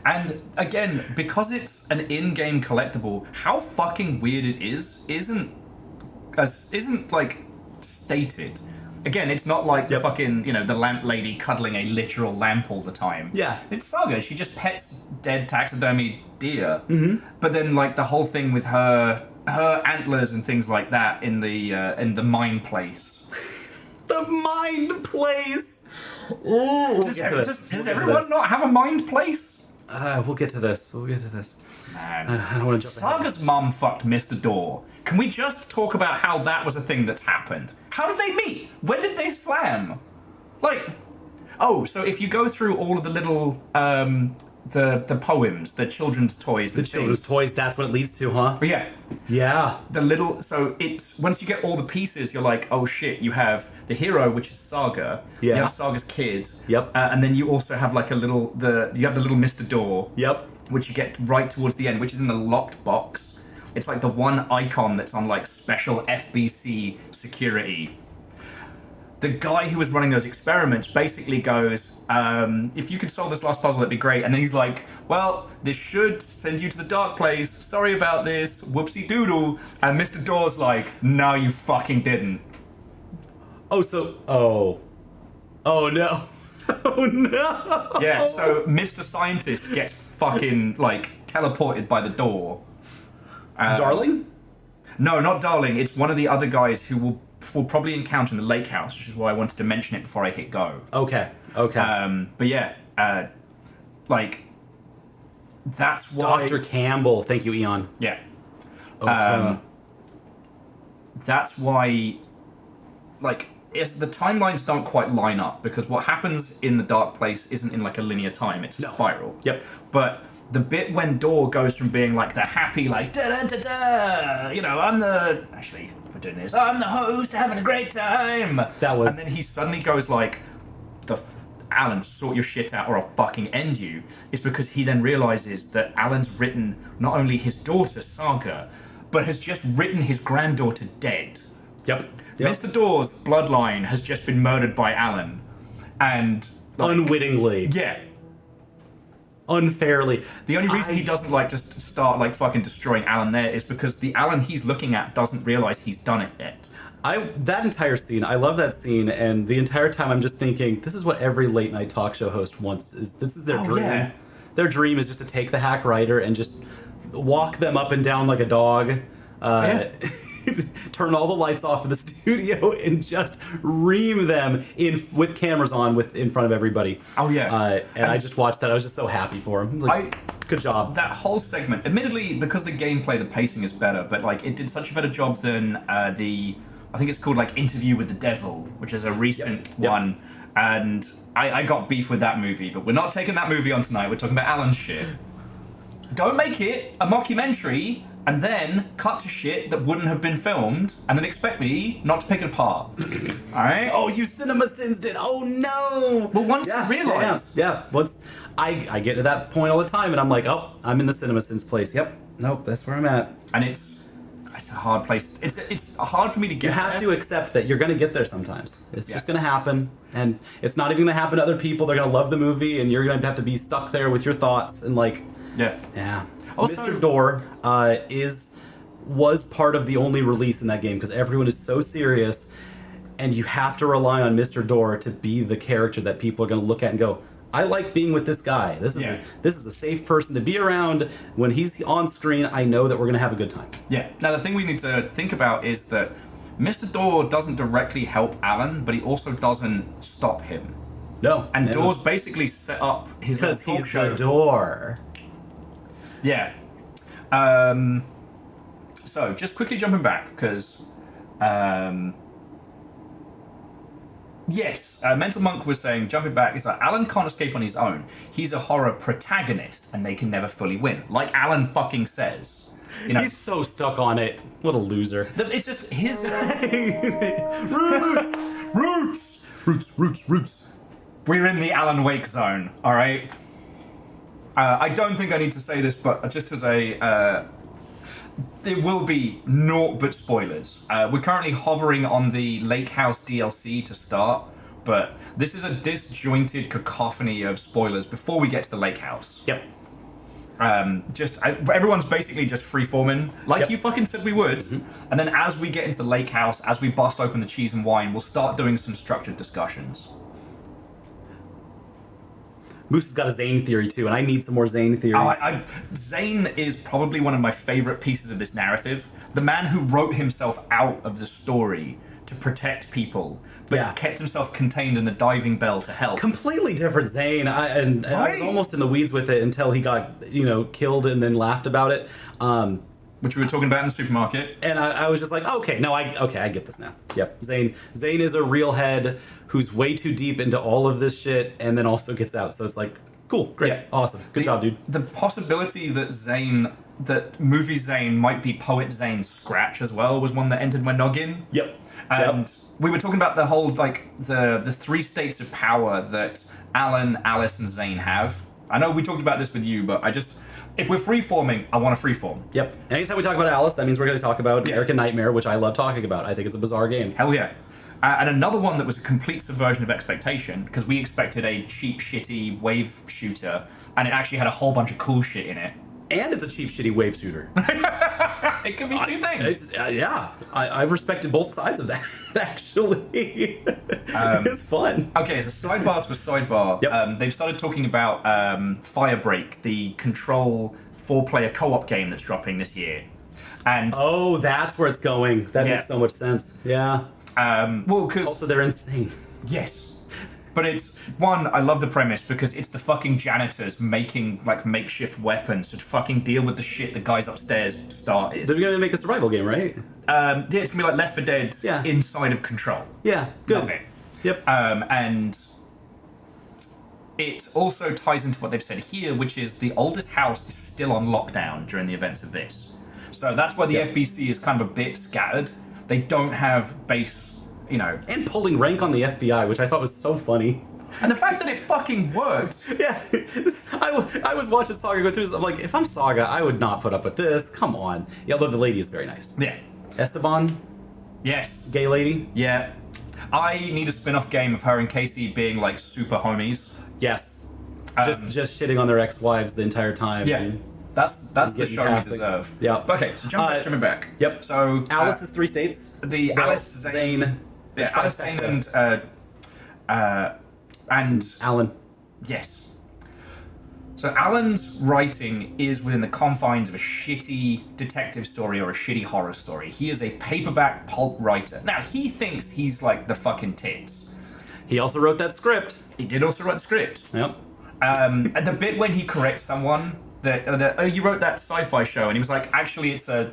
And again, because it's an in-game collectible, how fucking weird it isn't like stated. Again, it's not like the fucking, the lamp lady cuddling a literal lamp all the time. Yeah. It's Saga. She just pets dead taxidermy deer. Mm-hmm. But then, like, the whole thing with her antlers and things like that in the mine place. The mind place! Does everyone not have a mind place? We'll get to this. Man. I don't want to jump Saga's mum fucked Mr. Door. Can we just talk about how that was a thing that's happened? How did they meet? When did they slam? So if you go through all of the little, the poems, the children's toys. The children's toys, that's what it leads to, huh? Yeah. Yeah. It's, once you get all the pieces, you're like, oh shit, you have the hero, which is Saga. Yeah. You have Saga's kid. Yep. And then you also have like you have the little Mr. Door. Yep. Which you get right towards the end, which is in the locked box. It's like the one icon that's on like special FBC security. the guy who was running those experiments basically goes, if you could solve this last puzzle, that'd be great. And then he's like, well, this should send you to the dark place. Sorry about this. Whoopsie doodle. And Mr. Door's like, no, you fucking didn't. Oh, so... Oh. Oh, no. Oh, no. Yeah, so Mr. Scientist gets fucking, like, teleported by the door. Darling? No, not Darling. It's one of the other guys who we'll probably encounter in the Lakehouse, which is why I wanted to mention it before I hit go. Okay. But yeah, like, that's why... Dr. Campbell. Thank you, Eon. Yeah. Okay. That's why, like, the timelines don't quite line up, because what happens in the dark place isn't in, like, a linear time. It's a spiral. Yep. But the bit when Door goes from being, like, the happy, like, da-da-da-da, you know, I'm the... Actually, if we're doing this, I'm the host, having a great time. That was... And then he suddenly goes, like, Alan, sort your shit out or I'll fucking end you. It's because he then realizes that Alan's written not only his daughter, Saga, but has just written his granddaughter dead. Yep. Mr. Door's bloodline has just been murdered by Alan. And... like, unwittingly. Yeah. Unfairly. The only reason he doesn't, like, just start, like, fucking destroying Alan there is because the Alan he's looking at doesn't realize he's done it yet. That entire scene, I love that scene, and the entire time I'm just thinking, this is what every late night talk show host wants. This is their dream. Yeah. Their dream is just to take the hack writer and just walk them up and down like a dog. Turn all the lights off in the studio and just ream them with cameras on in front of everybody. Oh yeah. And I just watched that. I was just so happy for him. Like, good job. That whole segment, admittedly, because the gameplay, the pacing is better, but like it did such a better job than I think it's called like Interview with the Devil, which is a recent one. And I got beef with that movie, but we're not taking that movie on tonight. We're talking about Alan's shit. Don't make it a mockumentary and then cut to shit that wouldn't have been filmed and then expect me not to pick it apart. Alright? Oh, you cinema sins it. Oh no! But once I realize... Yeah. Once I get to that point all the time and I'm like, oh, I'm in the cinema sins place. Yep. Nope, that's where I'm at. And it's a hard place. It's hard for me to get You have to accept that you're going to get there sometimes. It's just going to happen. And it's not even going to happen to other people. They're going to love the movie and you're going to have to be stuck there with your thoughts and like... Yeah. Also, Mr. Door was part of the only release in that game because everyone is so serious and you have to rely on Mr. Door to be the character that people are going to look at and go, I like being with this guy. This is a safe person to be around. When he's on screen, I know that we're going to have a good time. Yeah. Now, the thing we need to think about is that Mr. Door doesn't directly help Alan, but he also doesn't stop him. No. And Door's basically set up his because little talk he's show. the Door. Yeah. So, just quickly jumping back, because... Yes, Mental Monk was saying, jumping back, is like, Alan can't escape on his own. He's a horror protagonist, and they can never fully win. Like Alan fucking says. You know, he's so stuck on it. What a loser. It's just his... Roots. We're in the Alan Wake zone, alright? I don't think I need to say this, but just as a... there will be naught but spoilers. We're currently hovering on the Lakehouse DLC to start, but this is a disjointed cacophony of spoilers before we get to the Lakehouse. Yep. Everyone's basically just free-forming, like you fucking said we would. Mm-hmm. And then as we get into the Lakehouse, as we bust open the cheese and wine, we'll start doing some structured discussions. Moose has got a Zane theory too, and I need some more Zane theories. Zane is probably one of my favorite pieces of this narrative. The man who wrote himself out of the story to protect people, but kept himself contained in the diving bell to help. Completely different Zane. I was almost in the weeds with it until he got, killed and then laughed about it. Which we were talking about in the supermarket. And I was just like, I get this now. Yep. Zane is a real head who's way too deep into all of this shit and then also gets out. So it's like, cool, great, awesome. Good job, dude. The possibility that movie Zane might be Poet Zane Scratch as well was one that entered my noggin. Yep. And we were talking about the whole, the three states of power that Alan, Alice, and Zane have. I know we talked about this with you, but if we're freeforming, I want to freeform. Yep. Anytime we talk about Alice, that means we're going to talk about American Nightmare, which I love talking about. I think it's a bizarre game. Hell yeah. And another one that was a complete subversion of expectation, because we expected a cheap, shitty wave shooter, and it actually had a whole bunch of cool shit in it. And it's a cheap, shitty wave shooter. It could be two things. I respected both sides of that, actually. It's fun. Okay, as a sidebar to a sidebar, Yep. They've started talking about Firebreak, the Control 4-player co-op game that's dropping this year. And Oh, that's where it's going. That Yeah. makes so much sense. Yeah. well, because Also, they're insane. yes, but it's one. I love the premise because it's the fucking janitors making like makeshift weapons to fucking deal with the shit the guys upstairs started. They're going to make a survival game, right? Yeah, it's gonna be like Left 4 Dead Yeah. inside of Control. Yeah, good. Love it. Yep. And it also ties into what they've said here, which is the oldest house is still on lockdown during the events of this. So that's why the Yep. FBC is kind of a bit scattered. They don't have base, And pulling rank on the FBI, which I thought was so funny. and the fact that it fucking works. Yeah, I was watching Saga go through this. I'm like, if I'm Saga, I would not put up with this. Come on. Yeah, although the lady is very nice. Yeah. Esteban, Yes. gay lady. Yeah. I need a spin-off game of her and Casey being like super homies. Yes. Just shitting on their ex-wives the entire time. Yeah. and- That's the getting show we past it. deserve. Yeah. Okay, so jumping back. Yep. So Alice's three states. the Alice Zane, the yeah, Alice Zane trifecta. and Alan. yes. So Alan's writing is within the confines of a shitty detective story or a shitty horror story. He is a paperback pulp writer. Now he thinks he's like the fucking tits. He also wrote that script. He did also write the script. Yep. At the bit when he corrects someone that oh, you wrote that sci-fi show, and he was like, actually it's a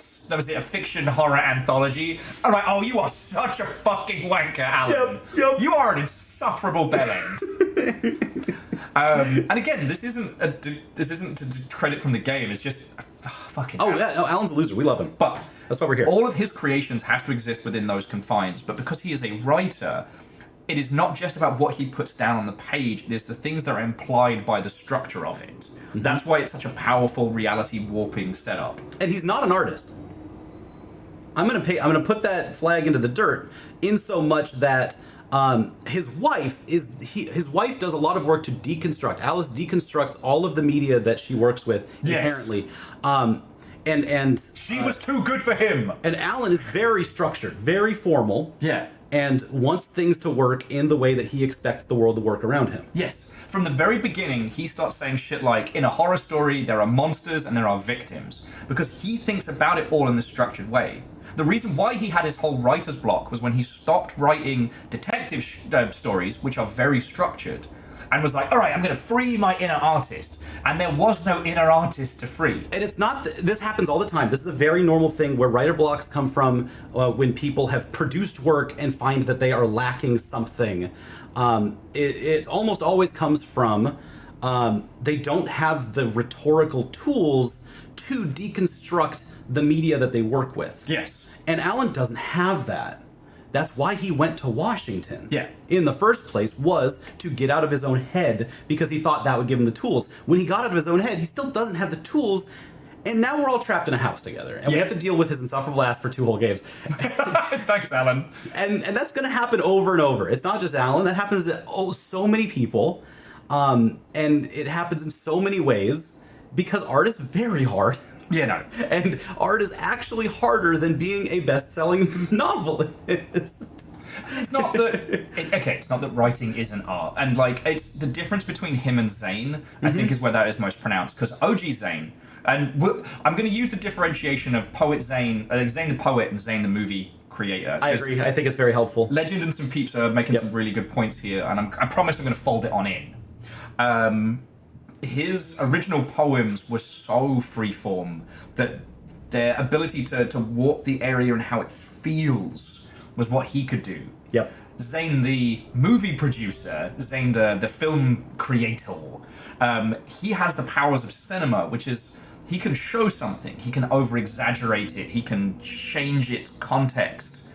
fiction horror anthology. I'm like, oh, you are such a fucking wanker, Alan. Yep. You are an insufferable bellend. And again, this isn't to credit from the game. It's just fucking. Oh Alan. yeah, no, Alan's a loser. We love him. But That's why we're here. all of his creations have to exist within those confines. But because he is a writer, it is not just about what he puts down on the page. It is the things that are implied by the structure of it. Mm-hmm. That's why it's such a powerful reality warping setup. And he's not an artist. I'm gonna put that flag into the dirt, in so much that his wife does a lot of work to deconstruct. Alice deconstructs all of the media that she works with Yes. inherently. And She was too good for him. and Alan is very structured, very formal. Yeah. And wants things to work in the way that he expects the world to work around him. Yes. From the very beginning, he starts saying shit like, in a horror story, there are monsters and there are victims. Because he thinks about it all in this structured way. The reason why he had his whole writer's block was when he stopped writing detective stories, which are very structured, and was like, all right, I'm going to free my inner artist. And there was no inner artist to free. And it's not, this happens all the time. This is a very normal thing where writer blocks come from when people have produced work and find that they are lacking something. It almost always comes from they don't have the rhetorical tools to deconstruct the media that they work with. Yes. And Alan doesn't have that. That's why he went to Washington. Yeah. In the first place, was to get out of his own head because he thought that would give him the tools. When he got out of his own head, he still doesn't have the tools. And now we're all trapped in a house together. And we Yeah. have to deal with his insufferable ass for 2 whole games. Thanks, Alan. And that's going to happen over and over. It's not just Alan. That happens to so many people. And it happens in so many ways because art is very hard. Yeah, no. And art is actually harder than being a best-selling novelist. It's not that. It's not that writing isn't art, and like it's the difference between him and Zane. I think is where that is most pronounced because OG Zane, and I'm going to use the differentiation of poet Zane, Zane the poet, and Zane the movie creator. I agree. I think it's very helpful. Legend and some peeps are making some really good points here, and I promise I'm going to fold it on in. His original poems were so freeform that their ability to warp the area and how it feels was what he could do. Yep. Zane, the movie producer, Zane, the film creator, he has the powers of cinema, which is he can show something, he can over-exaggerate it, he can change its context,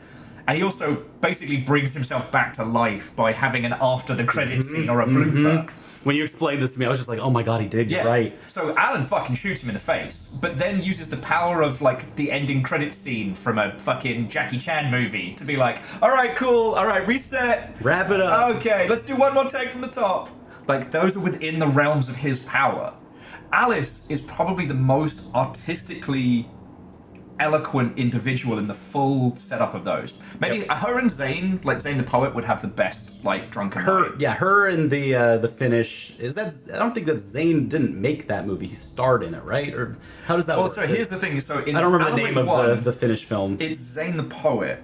And he also basically brings himself back to life by having an after the credits scene or a blooper. When you explained this to me, I was just like, oh my god, he did, you're right. So Alan fucking shoots him in the face, but then uses the power of, like, the ending credits scene from a fucking Jackie Chan movie to be like, alright, cool, alright, reset. Wrap it up. Okay, let's do one more take from the top. Like, those are within the realms of his power. Alice is probably the most artistically eloquent individual in the full setup of those. Maybe her and Zane, like Zane the Poet, would have the best like drunken night. Yeah, her and the finish is that. I don't think that Zane didn't make that movie. He starred in it, right? Or how does that work? Well, so here's the thing. So in I don't remember the Alan name Wake of 1, the finish film. It's Zane the Poet,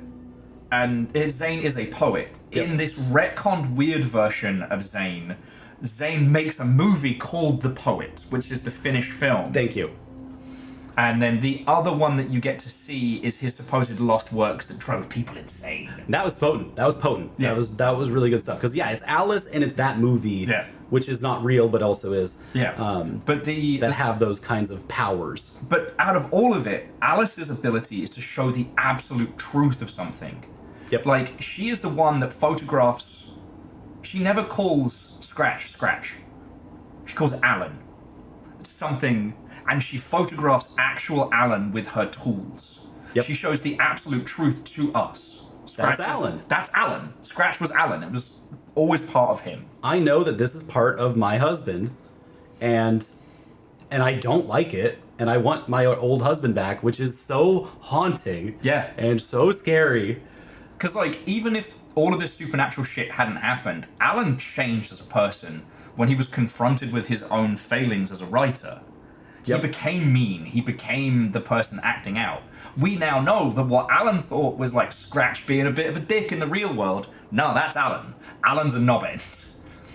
and Zane is a poet. Yep. In this retconned weird version of Zane, Zane makes a movie called The Poet, which is the finished film. Thank you. And then the other one that you get to see is his supposed lost works that drove people insane. That was potent. Yeah. That was really good stuff. Because yeah, it's Alice and it's that movie, Yeah. which is not real but also is. Yeah. But that have those kinds of powers. But out of all of it, Alice's ability is to show the absolute truth of something. Yep. Like, she is the one that photographs. She never calls Scratch. She calls Alan. It's something. And she photographs actual Alan with her tools. Yep. She shows the absolute truth to us. That's Alan. That's Alan. Scratch was Alan. It was always part of him. I know that this is part of my husband, and I don't like it, and I want my old husband back, which is so haunting. Yeah. And so scary. Because, like, even if all of this supernatural shit hadn't happened, Alan changed as a person when he was confronted with his own failings as a writer. Yep. He became mean. He became the person acting out. We now know that what Alan thought was like Scratch being a bit of a dick in the real world, no, that's Alan. Alan's a knobhead.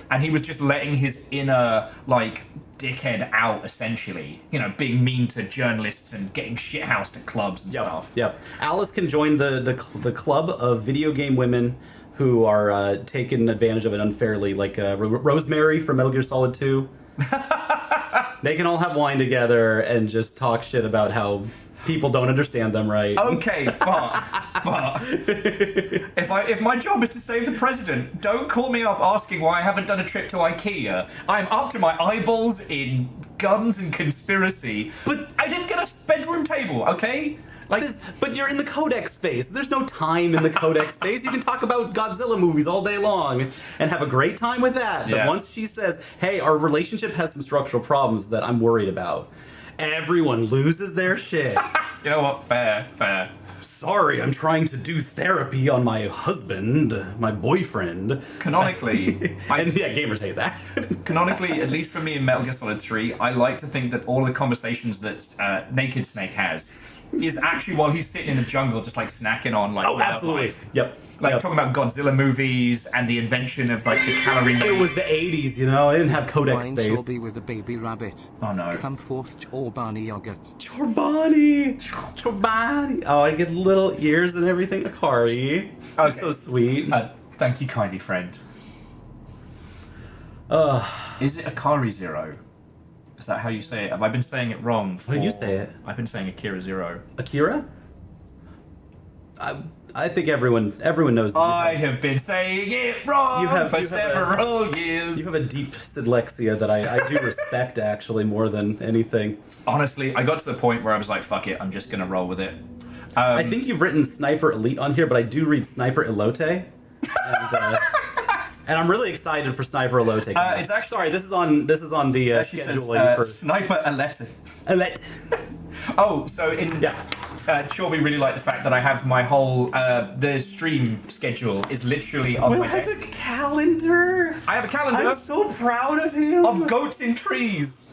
And he was just letting his inner, like, dickhead out, essentially. You know, being mean to journalists and getting shithoused at clubs and stuff. Yep. Alice can join the club of video game women who are taken advantage of it unfairly, like Rosemary from Metal Gear Solid 2. They can all have wine together and just talk shit about how people don't understand them right. Okay, but if my job is to save the president, don't call me up asking why I haven't done a trip to IKEA. I'm up to my eyeballs in guns and conspiracy, but I didn't get a bedroom table, okay? Like, but you're in the codex space. There's no time in the codex space. You can talk about Godzilla movies all day long and have a great time with that. Yeah. But once she says, hey, our relationship has some structural problems that I'm worried about, everyone loses their shit. You know what? Fair. Sorry, I'm trying to do therapy on my husband, my boyfriend. Canonically, and yeah, gamers hate that. Canonically, at least for me in Metal Gear Solid 3, I like to think that all the conversations that Naked Snake has is actually while he's sitting in the jungle just like snacking on like absolutely. wildlife. Yep. Like talking about Godzilla movies and the invention of like the calorie. It was the 80s, you know. I didn't have codex Wine space. Chorby with a baby rabbit. Oh no. Come forth, Chorby yogurt. Chorby. Oh, I get little ears and everything. Akari. Okay. So sweet. Thank you kindly, friend. Is it Akari Zero? Is that how you say it? Have I been saying it wrong? How do you say it? I've been saying Akira Zero. Akira? I think everyone knows that. I have been saying it wrong for several years. You have a deep dyslexia that I do respect, actually, more than anything. Honestly, I got to the point where I was like, fuck it, I'm just going to roll with it. I think you've written Sniper Elite on here, but I do read Sniper Elote. And I'm really excited for Sniper Elote. It's actually sorry. This is on the scheduling for Sniper Elette. Elette. Oh, so in Chorby really liked the fact that I have my whole the stream schedule is literally on Will my has desk. a calendar. I have a calendar. I'm so proud of him. Of goats in trees.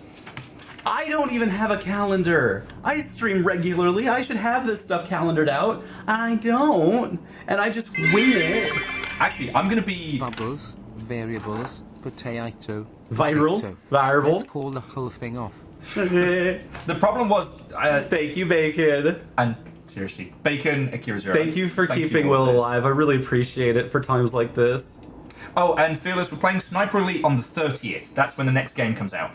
I don't even have a calendar. I stream regularly. I should have this stuff calendared out. I don't, and I just wing it. Actually, I'm gonna be Bubbles, variables, potato. Virals. Let's call the whole thing off. The problem was Thank you, Bacon. and seriously, Bacon, Akira Zero. Thank you for keeping all Will this. alive. I really appreciate it for times like this. Oh, and Fearless, we're playing Sniper Elite on the 30th. That's when the next game comes out.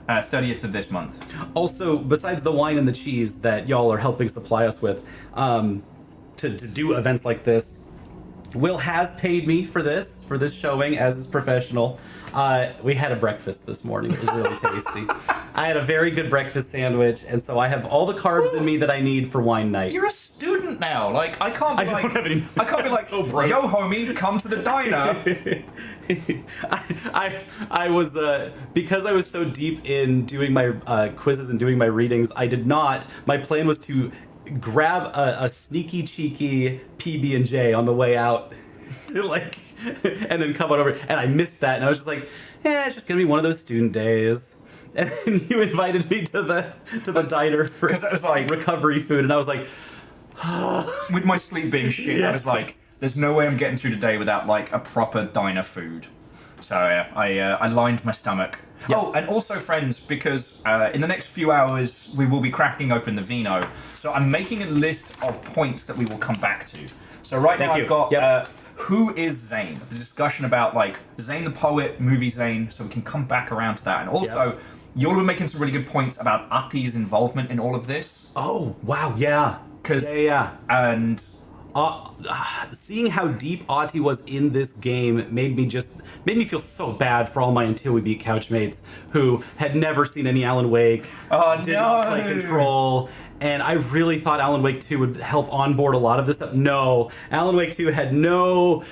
30th of this month. Also, besides the wine and the cheese that y'all are helping supply us with, to do events like this. Will has paid me for this showing as his professional. We had a breakfast this morning. It was really tasty. I had a very good breakfast sandwich, and so I have all the carbs in me that I need for wine night. You're a student now. Like, I can't be I don't have any. I can't be like, So broke. yo, homie, come to the diner. I was because I was so deep in doing my quizzes and doing my readings. I did not. My plan was to grab a sneaky cheeky PB&J on the way out to like, and then come on over. And I missed that, and I was just like, it's just gonna be one of those student days. And then you invited me to the diner for 'Cause it was like recovery food, and I was like, with my sleep being shit, I was like, Yes. there's no way I'm getting through today without like a proper diner food. So yeah, I lined my stomach. Yep. Oh, and also friends, because in the next few hours we will be cracking open the vino. So I'm making a list of points that we will come back to. So right now Thank I've you. got Yep. who is Zane? The discussion about like Zane the poet, movie Zane, so we can come back around to that. And also, you'll be making some really good points about Ati's involvement in all of this. oh wow, yeah, 'Cause- yeah. And Seeing how deep Ati was in this game made me feel so bad for all my Until We Beat couchmates who had never seen any Alan Wake, Oh, did not play no. Control, and I really thought Alan Wake 2 would help onboard a lot of this stuff. No, Alan Wake 2 had no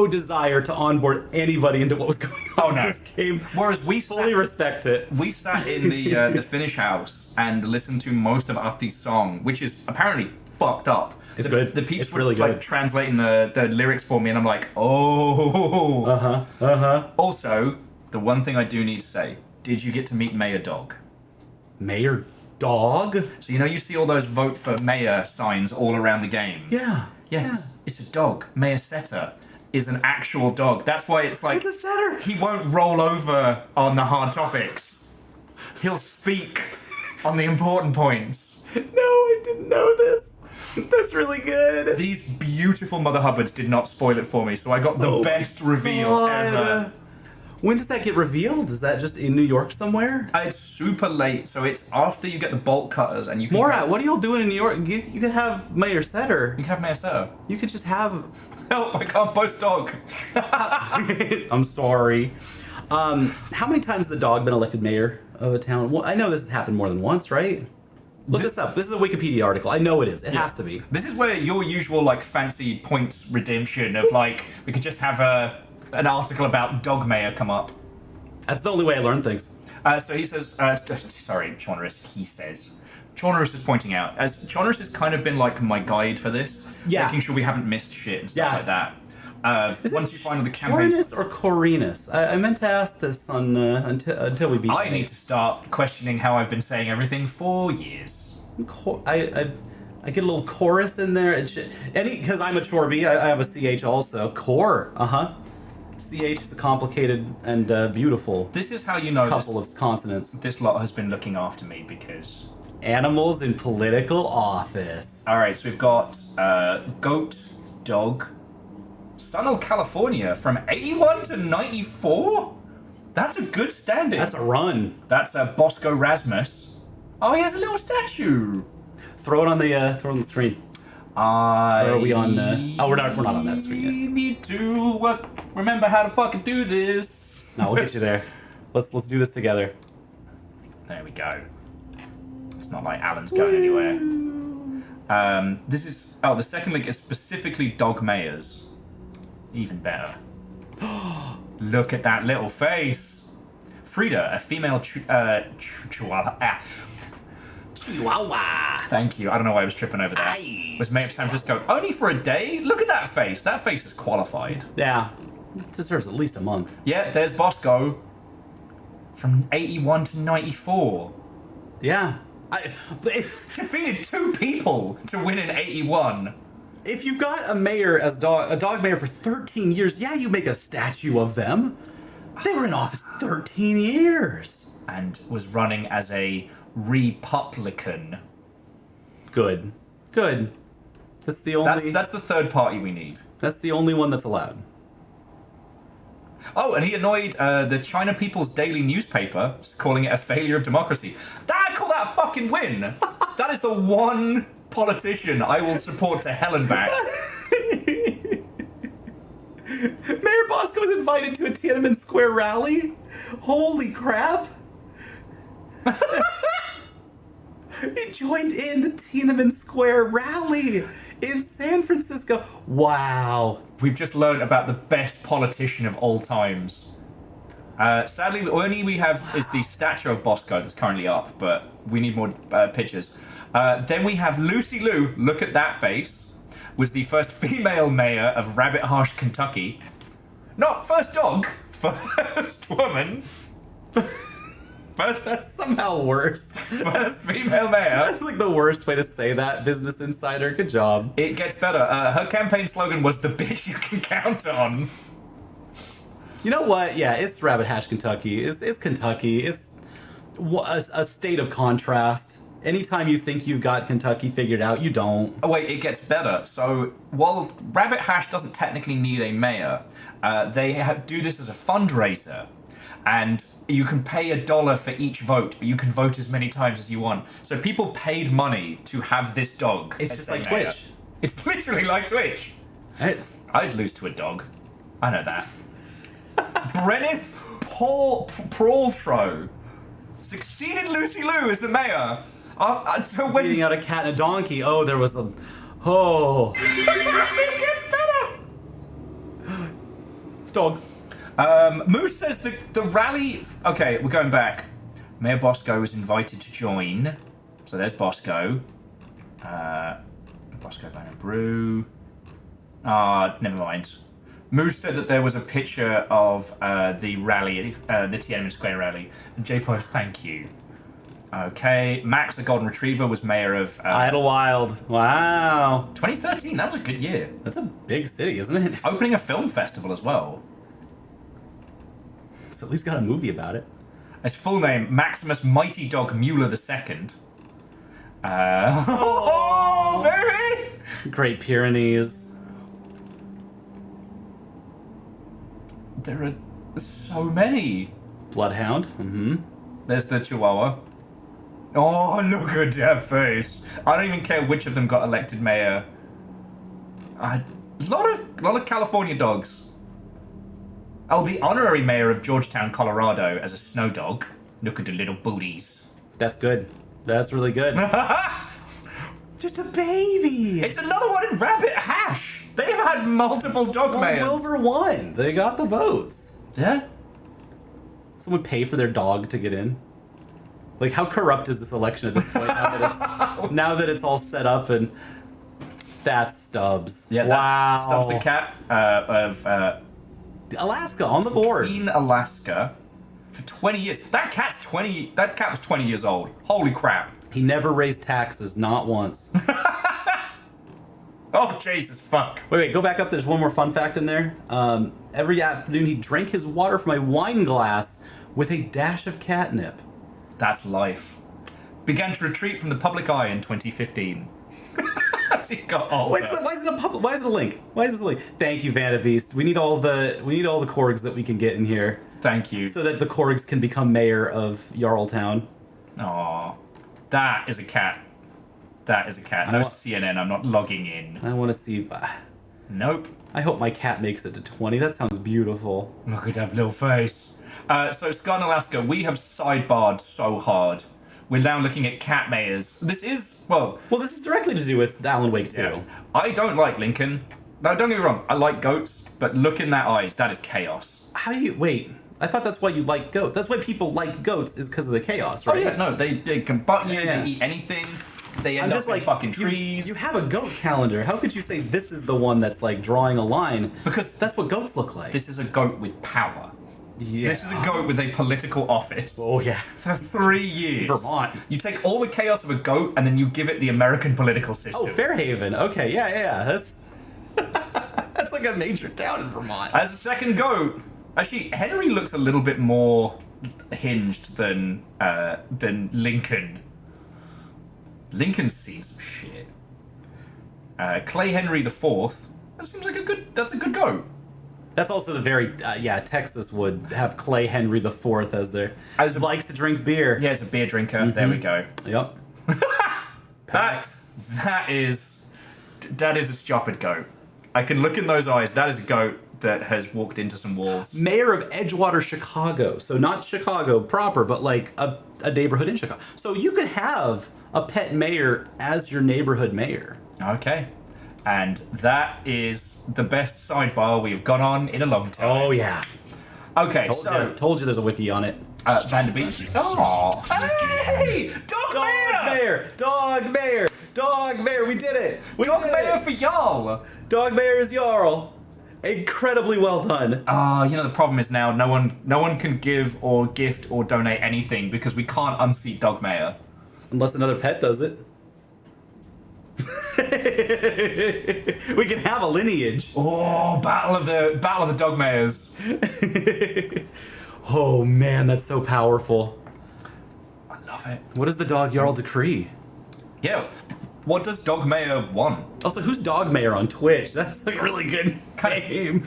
desire to onboard anybody into what was going on no. in this game. whereas we Fully respect it. we sat in the finish house and listened to most of Ati's song, which is apparently fucked up. It's good. The peeps It's were really like good. translating the lyrics for me, and I'm like, oh. Also, the one thing I do need to say: did you get to meet Mayor Dog? Mayor Dog? So you know you see all those vote for mayor signs all around the game. Yeah. Yes, it's a dog. Mayor Setter is an actual dog. That's why it's like It's a setter. he won't roll over on the hard topics. He'll speak on the important points. No, I didn't know this. That's really good. These beautiful Mother Hubbards did not spoil it for me, so I got the best reveal God. ever. When does that get revealed? Is that just in New York somewhere? It's super late, so it's after you get the bolt cutters and you can Morat, what are y'all doing in New York? You could have Mayor Setter. You can have Mayor Setter. You could just have. Help! I can't post dog. I'm sorry. How many times has a dog been elected mayor of a town? Well, I know this has happened more than once, right? Look this up. This is a Wikipedia article. I know it is. It has to be. This is where your usual like fancy points redemption of like we could just have an article about dog mayor come up. That's the only way I learn things. So he says, sorry, Chornerus, he says. Chornerus is pointing out, as Chornerus has kind of been like my guide for this, Yeah. making sure we haven't missed shit and stuff Yeah. like that. Once you find the campaign, Corinus or Corinus? I meant to ask this on until we beat. I need to start questioning how I've been saying everything for years. I get a little chorus in there. Because I'm a Chorby, I have a CH also. Core, CH is a complicated and beautiful This is how you know couple of consonants. this lot has been looking after me because. Animals in political office. All right, so we've got goat, dog, Sunil, California from 81 to 94. That's a good standing. That's a run. That's Bosco Rasmus. Oh, he has a little statue. Throw it on the screen. Are we on? We're not on that screen yet. I need to remember how to fucking do this. No, we'll get you there. Let's do this together. There we go. It's not like Alan's going anywhere. This is the second link is specifically dog mayors. Even better. Look at that little face. Frida, a female chihuahua. Chihuahua. Thank you. I don't know why I was tripping over that. Was mayor of San Francisco only for a day? Look at that face. That face is qualified. Yeah, deserves at least a month. Yeah, there's Bosco. From 81 to 94. Yeah. Defeated 2 people to win in 81. If you've got a mayor as a dog mayor for 13 years, yeah, you make a statue of them. They were in office 13 years. And was running as a Republican. Good. That's the only. That's the third party we need. That's the only one that's allowed. Oh, and he annoyed the China People's Daily newspaper, calling it a failure of democracy. I call that a fucking win. That is the one politician I will support to hell and back. Mayor Bosco was invited to a Tiananmen Square rally? Holy crap! He joined in the Tiananmen Square rally in San Francisco. Wow. We've just learned about the best politician of all times. Sadly, the only we have is the statue of Bosco that's currently up, but we need more pictures. Then we have Lucy Liu, look at that face, was the first female mayor of Rabbit Hash, Kentucky. Not first dog, first woman. That's somehow worse. First female mayor. That's like the worst way to say that, Business Insider. Good job. It gets better. Her campaign slogan was "The bitch you can count on." You know what? Yeah, it's Rabbit Hash, Kentucky. It's Kentucky. It's a state of contrast. Anytime you think you've got Kentucky figured out, you don't. Oh wait, it gets better. So while Rabbit Hash doesn't technically need a mayor, they do this as a fundraiser. And you can pay $1 for each vote, but you can vote as many times as you want. So people paid money to have this dog. It's just like Twitch. It's literally like Twitch. I'd lose to a dog. I know that. Brenneth Paltrow succeeded Lucy Liu as the mayor. So when Beating out a cat and a donkey. Oh, there was a... Oh. it gets better. Dog. Moose says the rally... Okay, we're going back. Mayor Bosco was invited to join. So there's Bosco. Bosco going to brew. Never mind. Moose said that there was a picture of the rally, the Tiananmen Square rally. And J-Post, thank you. Okay, Max, the Golden Retriever, was mayor of... Idlewild. Wow. 2013, that was a good year. That's a big city, isn't it? Opening a film festival as well. It's at least got a movie about it. His full name, Maximus Mighty Dog Mueller II. Oh, baby! Great Pyrenees. There are so many. Bloodhound. Mm-hmm. There's the Chihuahua. Oh, look at that face. I don't even care which of them got elected mayor. A lot of California dogs. Oh, the honorary mayor of Georgetown, Colorado, as a snow dog. Look at the little booties. That's good. That's really good. Just a baby. It's another one in Rabbit Hash. They've had multiple dog mayors. Wilbur won. They got the votes. Yeah. Someone pay for their dog to get in. Like, how corrupt is this election at this point? Now that it's all set up and that's Stubbs. Yeah. Wow. Stubbs the cat of Alaska on the board. Queen Alaska for 20 years. That cat was 20 years old. Holy crap. He never raised taxes, not once. Oh, Jesus, fuck. Wait, go back up. There's one more fun fact in there. Every afternoon, he drank his water from a wine glass with a dash of catnip. That's life. Began to retreat from the public eye in 2015. As he got older. Why is it a public? Why is it a link? Why is this a link? Thank you, Vanderbeest. We need all the Korgs that we can get in here. Thank you. So that the Korgs can become mayor of Jarltown. Aw. That is a cat. That is a cat. No CNN, I'm not logging in. I want to see... Nope. I hope my cat makes it to 20. That sounds beautiful. Look at that little face. So, Sky in Alaska, we have sidebarred so hard. We're now looking at cat mayors. This is, well... Well, this is directly to do with Alan Wake 2. Yeah. I don't like Lincoln. Now, don't get me wrong, I like goats, but look in that eyes, that is chaos. How do you... Wait, I thought that's why you like goats. That's why people like goats, is because of the chaos, right? Oh yeah, no, they can butt you, Yeah. they eat anything, they I'm end just up in like fucking trees. You have a goat calendar. How could you say this is the one that's like drawing a line? Because that's what goats look like. This is a goat with power. Yeah. This is a goat with a political office. Oh yeah. For 3 years. Vermont. You take all the chaos of a goat and then you give it the American political system. Oh, Fairhaven. Okay, yeah. That's that's like a major town in Vermont. As a second goat, actually, Henry looks a little bit more hinged than Lincoln. Lincoln's seen some shit. Clay Henry IV. That seems like that's a good goat. That's also the very Texas would have Clay Henry IV as their likes to drink beer. Yeah, he's a beer drinker. There we go. Yep. That is a stupid goat. I can look in those eyes. That is a goat that has walked into some walls. Mayor of Edgewater, Chicago. So not Chicago proper, but like a neighborhood in Chicago. So you could have a pet mayor as your neighborhood mayor. Okay. And that is the best sidebar we've gone on in a long time. Oh yeah. Okay, Told you there's a wiki on it. Vanderbeek. Oh, hey! Dog mayor, we did it! Dog mayor for y'all! Dog mayor is Jarl. Incredibly well done. The problem is now no one can give or gift or donate anything because we can't unseat Dog Mayor. Unless another pet does it. We can have a lineage. Oh, battle of the Dog Mayors. Oh man, that's so powerful. I love it. What does the Dog Jarl decree? Yeah. What does Dog Mayor want? Also, who's Dog Mayor on Twitch? That's like a really good name.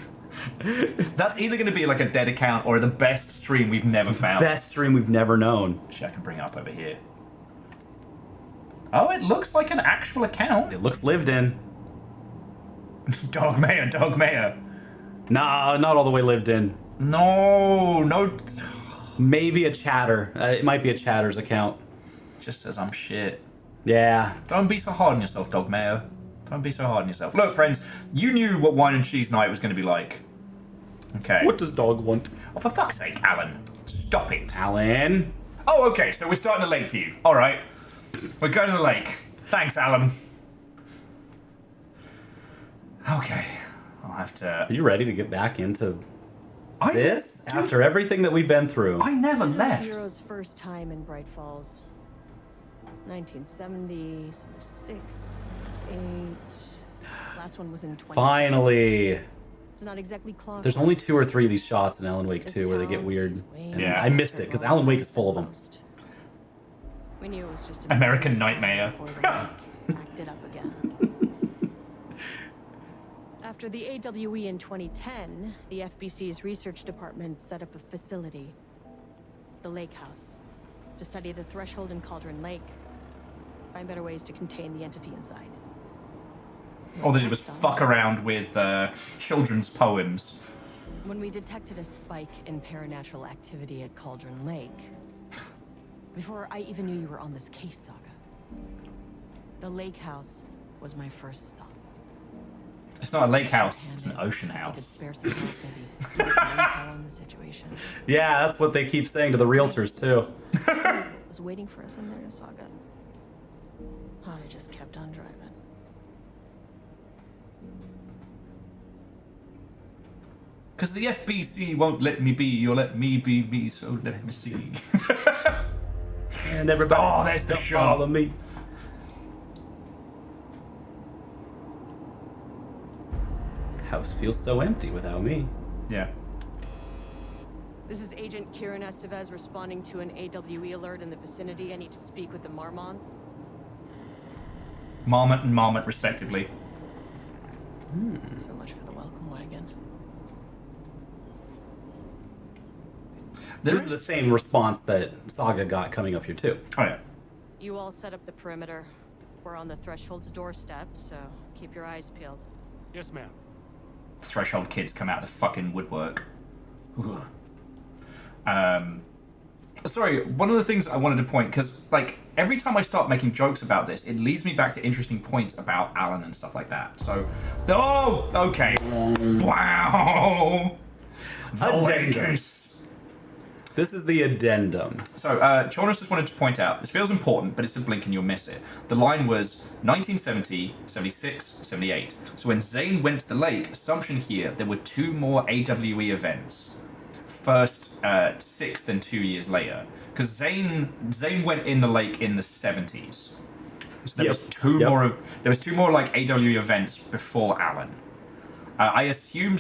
That's either going to be like a dead account or the best stream we've never found. Best stream we've never known. Actually, I can bring it up over here. Oh, it looks like an actual account. It looks lived in. Dog Mayor. Nah, not all the way lived in. No. Maybe a chatter. It might be a chatter's account. Just says I'm shit. Yeah. Don't be so hard on yourself, Dog Mayor. Don't be so hard on yourself. Look, friends, you knew what Wine and Cheese Night was going to be like. Okay. What does Dog want? Oh, for fuck's sake, Alan. Stop it. Alan. Oh, okay, so we're starting at Lakeview. All right. We're going to the lake. Thanks, Alan. Okay. I'll have to... Are you ready to get back into this? After everything that we've been through. I never This is left. the hero's first time in Bright Falls. 1970, 76, 8. Last one was in 20. Finally. It's not exactly clockwork. There's only 2 or 3 of these shots in Alan Wake 2 where they get weird. Yeah. I missed it because Alan Wake is full of them. We knew it was just a American matter of time Nightmare. before the lake acted up again. After the AWE in 2010, the FBC's research department set up a facility, the Lakehouse, to study the threshold in Cauldron Lake, find better ways to contain the entity inside. All they did was fuck around with children's poems. When we detected a spike in paranatural activity at Cauldron Lake, before I even knew you were on this case, Saga, the Lake House was my first stop. It's not a lake house, it's an ocean I could house. spare some help, maybe. Give us some intel on the situation. Yeah, that's what they keep saying to the realtors too. Was waiting for us in there, Saga. Oh, I just kept on driving. Because the FBC won't let me be, or let me be me, so let me see. And everybody, Oh, there's the don't shot. follow me. House feels so empty without me. Yeah. This is Agent Kieran Estevez responding to an AWE alert in the vicinity. I need to speak with the Marmonts. Marmot and Marmot, respectively. So much for the welcome wagon. This is the same response that Saga got coming up here too. Oh, yeah. You all set up the perimeter. We're on the Threshold's doorstep, so keep your eyes peeled. Yes, ma'am. Threshold kids come out of the fucking woodwork. Sorry, one of the things I wanted to point, because, like, every time I start making jokes about this, it leads me back to interesting points about Alan and stuff like that. So, oh, okay. Wow. The Lakers. This is the addendum. So, Chornos just wanted to point out, this feels important, but it's a blink and you'll miss it. The line was 1970, 76, 78. So when Zane went to the lake, assumption here, there were 2 more AWE events. First 6, then 2 years later. Because Zane went in the lake in the 70s. So there was 2 more. There was 2 more like AWE events before Alan. I assume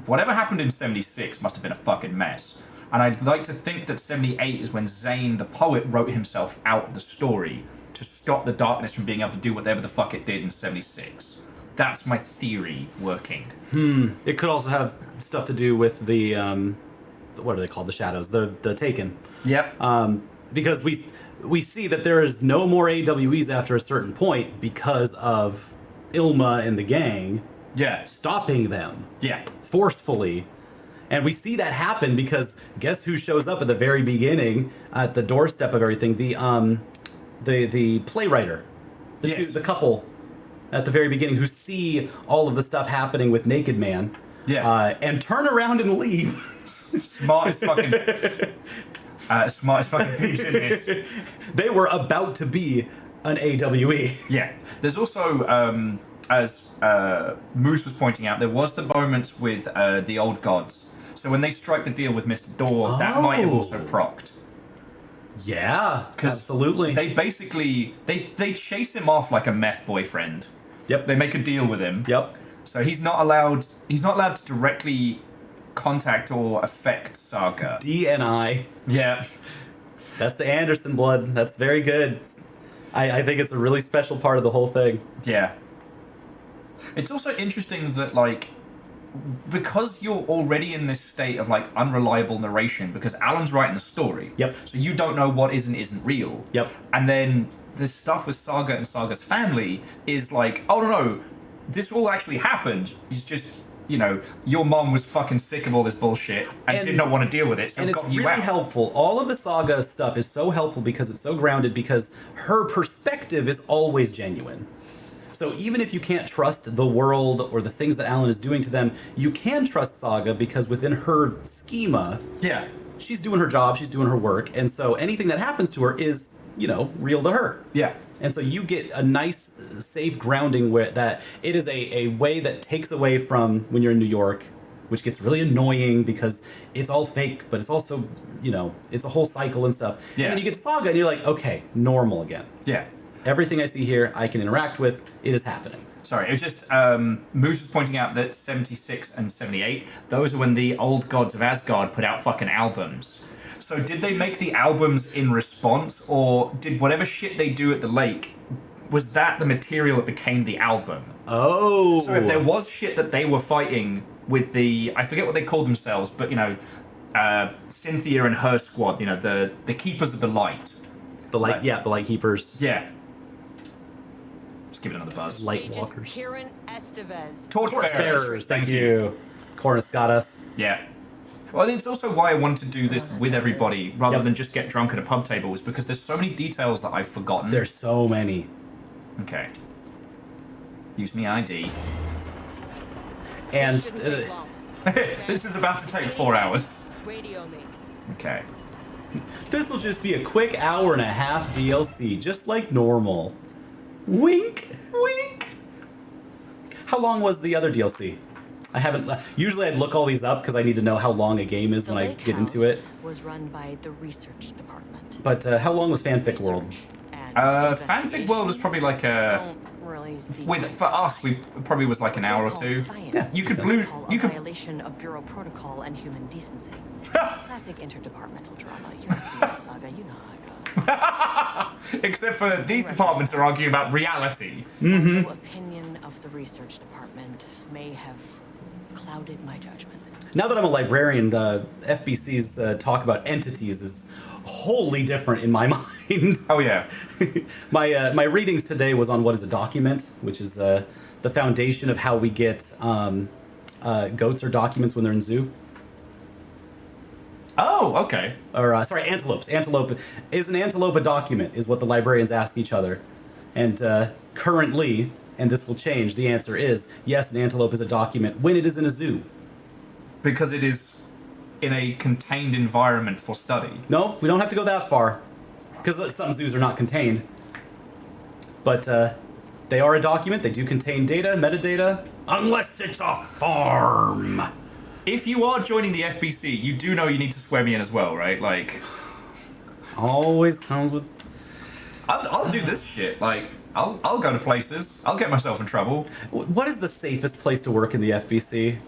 whatever happened in 76 must have been a fucking mess. And I'd like to think that 78 is when Zane, the poet, wrote himself out of the story to stop the darkness from being able to do whatever the fuck it did in 76. That's my theory working. It could also have stuff to do with the what are they called? The shadows, the Taken. Yep. Because we see that there is no more AWEs after a certain point because of Ilma and the gang Yeah. stopping them Yeah. forcefully. And we see that happen because guess who shows up at the very beginning at the doorstep of everything? The playwriter, Yes. the couple at the very beginning who see all of the stuff happening with Naked Man, Yeah. and turn around and leave. Smartest fucking piece in this. They were about to be an AWE. Yeah. There's also, as Moose was pointing out, there was the moments with the old gods. So when they strike the deal with Mr. Door, that might have also procced. Yeah, absolutely. They basically they chase him off like a meth boyfriend. Yep. They make a deal with him. Yep. So he's not allowed to directly contact or affect Saga. DNI. Yeah. That's the Anderson blood. That's very good. I think it's a really special part of the whole thing. Yeah. It's also interesting that, like, because you're already in this state of, like, unreliable narration, because Alan's writing the story. Yep. So you don't know what is and isn't real. Yep. And then the stuff with Saga and Saga's family is like, oh, no, this all actually happened. It's just, you know, your mom was fucking sick of all this bullshit and did not want to deal with it, so and got it's you really out. helpful. All of the Saga stuff is so helpful because it's so grounded, because her perspective is always genuine. So even if you can't trust the world or the things that Alan is doing to them, you can trust Saga because within her schema, Yeah. she's doing her job, she's doing her work, and so anything that happens to her is, you know, real to her. Yeah. And so you get a nice, safe grounding where that it is a way that takes away from when you're in New York, which gets really annoying because it's all fake, but it's also, you know, it's a whole cycle and stuff. Yeah. And then you get to Saga and you're like, okay, normal again. Yeah. Everything I see here, I can interact with, it is happening. Sorry, it was just, Moose was pointing out that 76 and 78, those are when the old gods of Asgard put out fucking albums. So did they make the albums in response, or did whatever shit they do at the lake, was that the material that became the album? Oh. So if there was shit that they were fighting with the, I forget what they called themselves, but, you know, Cynthia and her squad, you know, the Keepers of the Light. the light, yeah, the light keepers, Yeah. Just give it another buzz. light Agent walkers. Kieran Estevez. Torchbearers, thank you. Cornuscatus. Yeah. Well, I think it's also why I wanted to do this with everybody rather Yep. than just get drunk at a pub table, is because there's so many details that I've forgotten. There's so many. Okay. Use me ID. And Shouldn't take long. This is about to take 4 hours. Radio me. Okay. this will just be a quick hour and a half DLC, just like normal. Wink, wink. How long was the other DLC? I haven't. Usually, I'd look all these up because I need to know how long a game is when I get into it. Was run by the research department. But how long was Fanfic World? Research and Fanfic World was probably like a. don't really see For us, we probably was like an hour or two. Yeah, You could exactly. blue. Call You a could. violation of bureau protocol and human decency. Classic interdepartmental drama. You're a FBI saga. You know how it goes. Except for these departments are arguing about reality. The opinion of the research department may have clouded my judgment. Now that I'm a librarian, FBC's talk about entities is wholly different in my mind. Oh yeah. My readings today was on what is a document, which is the foundation of how we get goats or documents when they're in zoo. Oh, okay. Or sorry, antelopes. Antelope is an antelope a document? Is what the librarians ask each other. And currently, and this will change, the answer is yes, an antelope is a document when it is in a zoo. Because it is in a contained environment for study. No, we don't have to go that far, because some zoos are not contained. But they are a document. They do contain data, metadata, unless it's a farm. If you are joining the FBC, you do know you need to swear me in as well, right? Like, Always comes with. I'll do this shit. Like, I'll go to places. I'll get myself in trouble. What is the safest place to work in the FBC?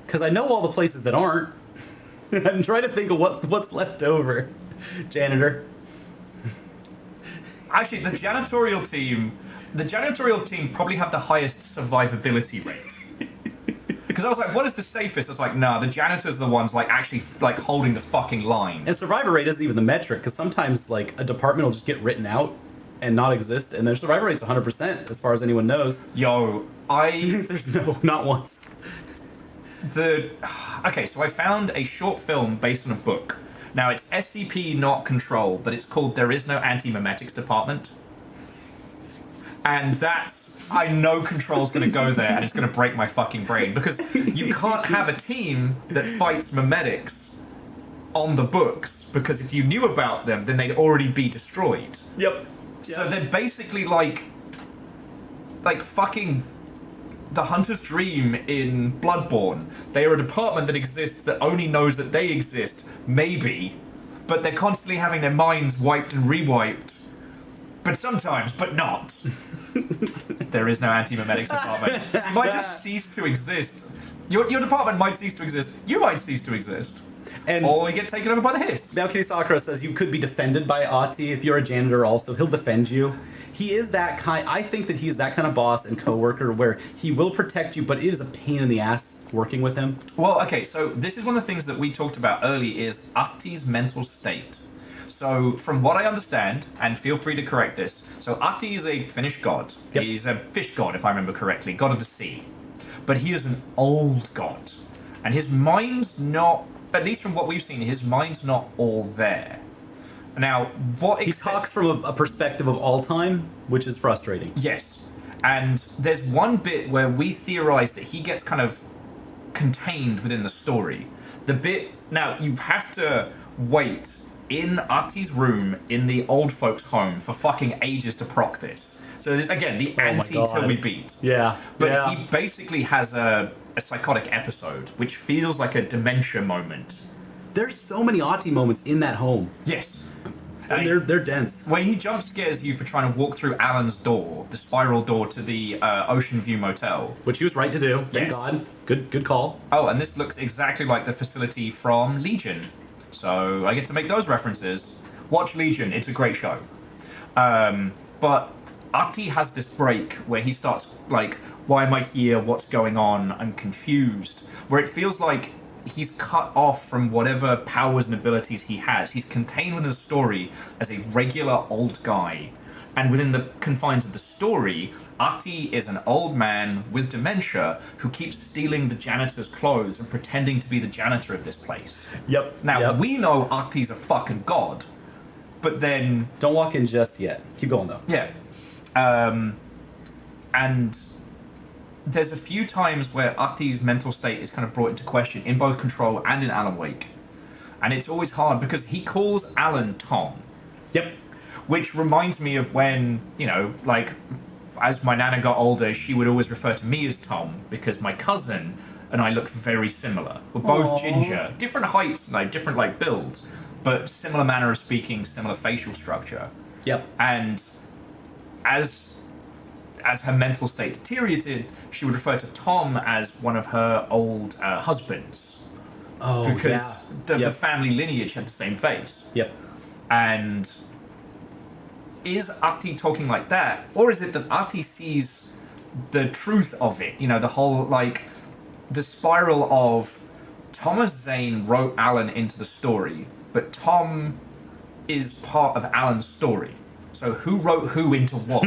Because I know all the places that aren't. I'm trying to think of what's left over. Janitor. Actually, the janitorial team probably have the highest survivability rate. Because I was like, what is the safest? It's like, nah, the janitors are the ones like actually like holding the fucking line. And survivor rate isn't even the metric, because sometimes like a department will just get written out and not exist, and their survivor rate's 100% as far as anyone knows. Yo, There's no, not once. Okay, so I found a short film based on a book. Now it's SCP, not Control, but it's called There Is No Anti-Memetics Department. And I know Control's going to go there and it's going to break my fucking brain, because you can't have a team that fights memetics on the books, because if you knew about them, then they'd already be destroyed. Yep. So they're basically like fucking the Hunter's Dream in Bloodborne. They are a department that exists that only knows that they exist, maybe, but they're constantly having their minds wiped and rewiped. But sometimes, but not. There is no anti-memetics department. So you might just cease to exist. Your department might cease to exist. You might cease to exist. Or you get taken over by the hiss. Now, Kitty Sakura says you could be defended by Ati if you're a janitor also. He'll defend you. He is that kind. I think that he is that kind of boss and coworker where he will protect you, but it is a pain in the ass working with him. Well, okay, so this is one of the things that we talked about early is Ati's mental state. So, from what I understand, and feel free to correct this, so Ati is a Finnish god. Yep. He's a fish god, if I remember correctly, god of the sea. But he is an old god. And his mind's not, at least from what we've seen, his mind's not all there. Now, He talks from a perspective of all time, which is frustrating. Yes. And there's one bit where we theorize that he gets kind of contained within the story. The bit, now, you have to wait in Ati's room in the old folks' home for fucking ages to proc this. So there's, again, the till we beat. Yeah. But he basically has a psychotic episode, which feels like a dementia moment. There's so many Ati moments in that home. Yes. And they're dense. Where he jump scares you for trying to walk through Alan's door, the spiral door to the Ocean View Motel. Which he was right to do. Thank Yes. God. Good call. Oh, and this looks exactly like the facility from Legion. So I get to make those references. Watch Legion, it's a great show. But Ati has this break where he starts like, why am I here? What's going on? I'm confused. Where it feels like he's cut off from whatever powers and abilities he has. He's contained within the story as a regular old guy. And within the confines of the story, Ati is an old man with dementia who keeps stealing the janitor's clothes and pretending to be the janitor of this place. Yep. Now, we know Ati's a fucking god, but then... Don't walk in just yet. Keep going, though. Yeah. And there's a few times where Ati's mental state is kind of brought into question in both Control and in Alan Wake. And it's always hard because he calls Alan Tom. Yep. Which reminds me of when, you know, like, as my nana got older, she would always refer to me as Tom because my cousin and I look very similar. We're both ginger. Different heights, like, different, like, builds, but similar manner of speaking, similar facial structure. Yep. And as her mental state deteriorated, she would refer to Tom as one of her old husbands. Oh, because yeah. the family lineage had the same face. Yep. And is Ati talking like that? Or is it that Ati sees the truth of it? You know, the whole, like, the spiral of Thomas Zane wrote Alan into the story, but Tom is part of Alan's story. So who wrote who into what?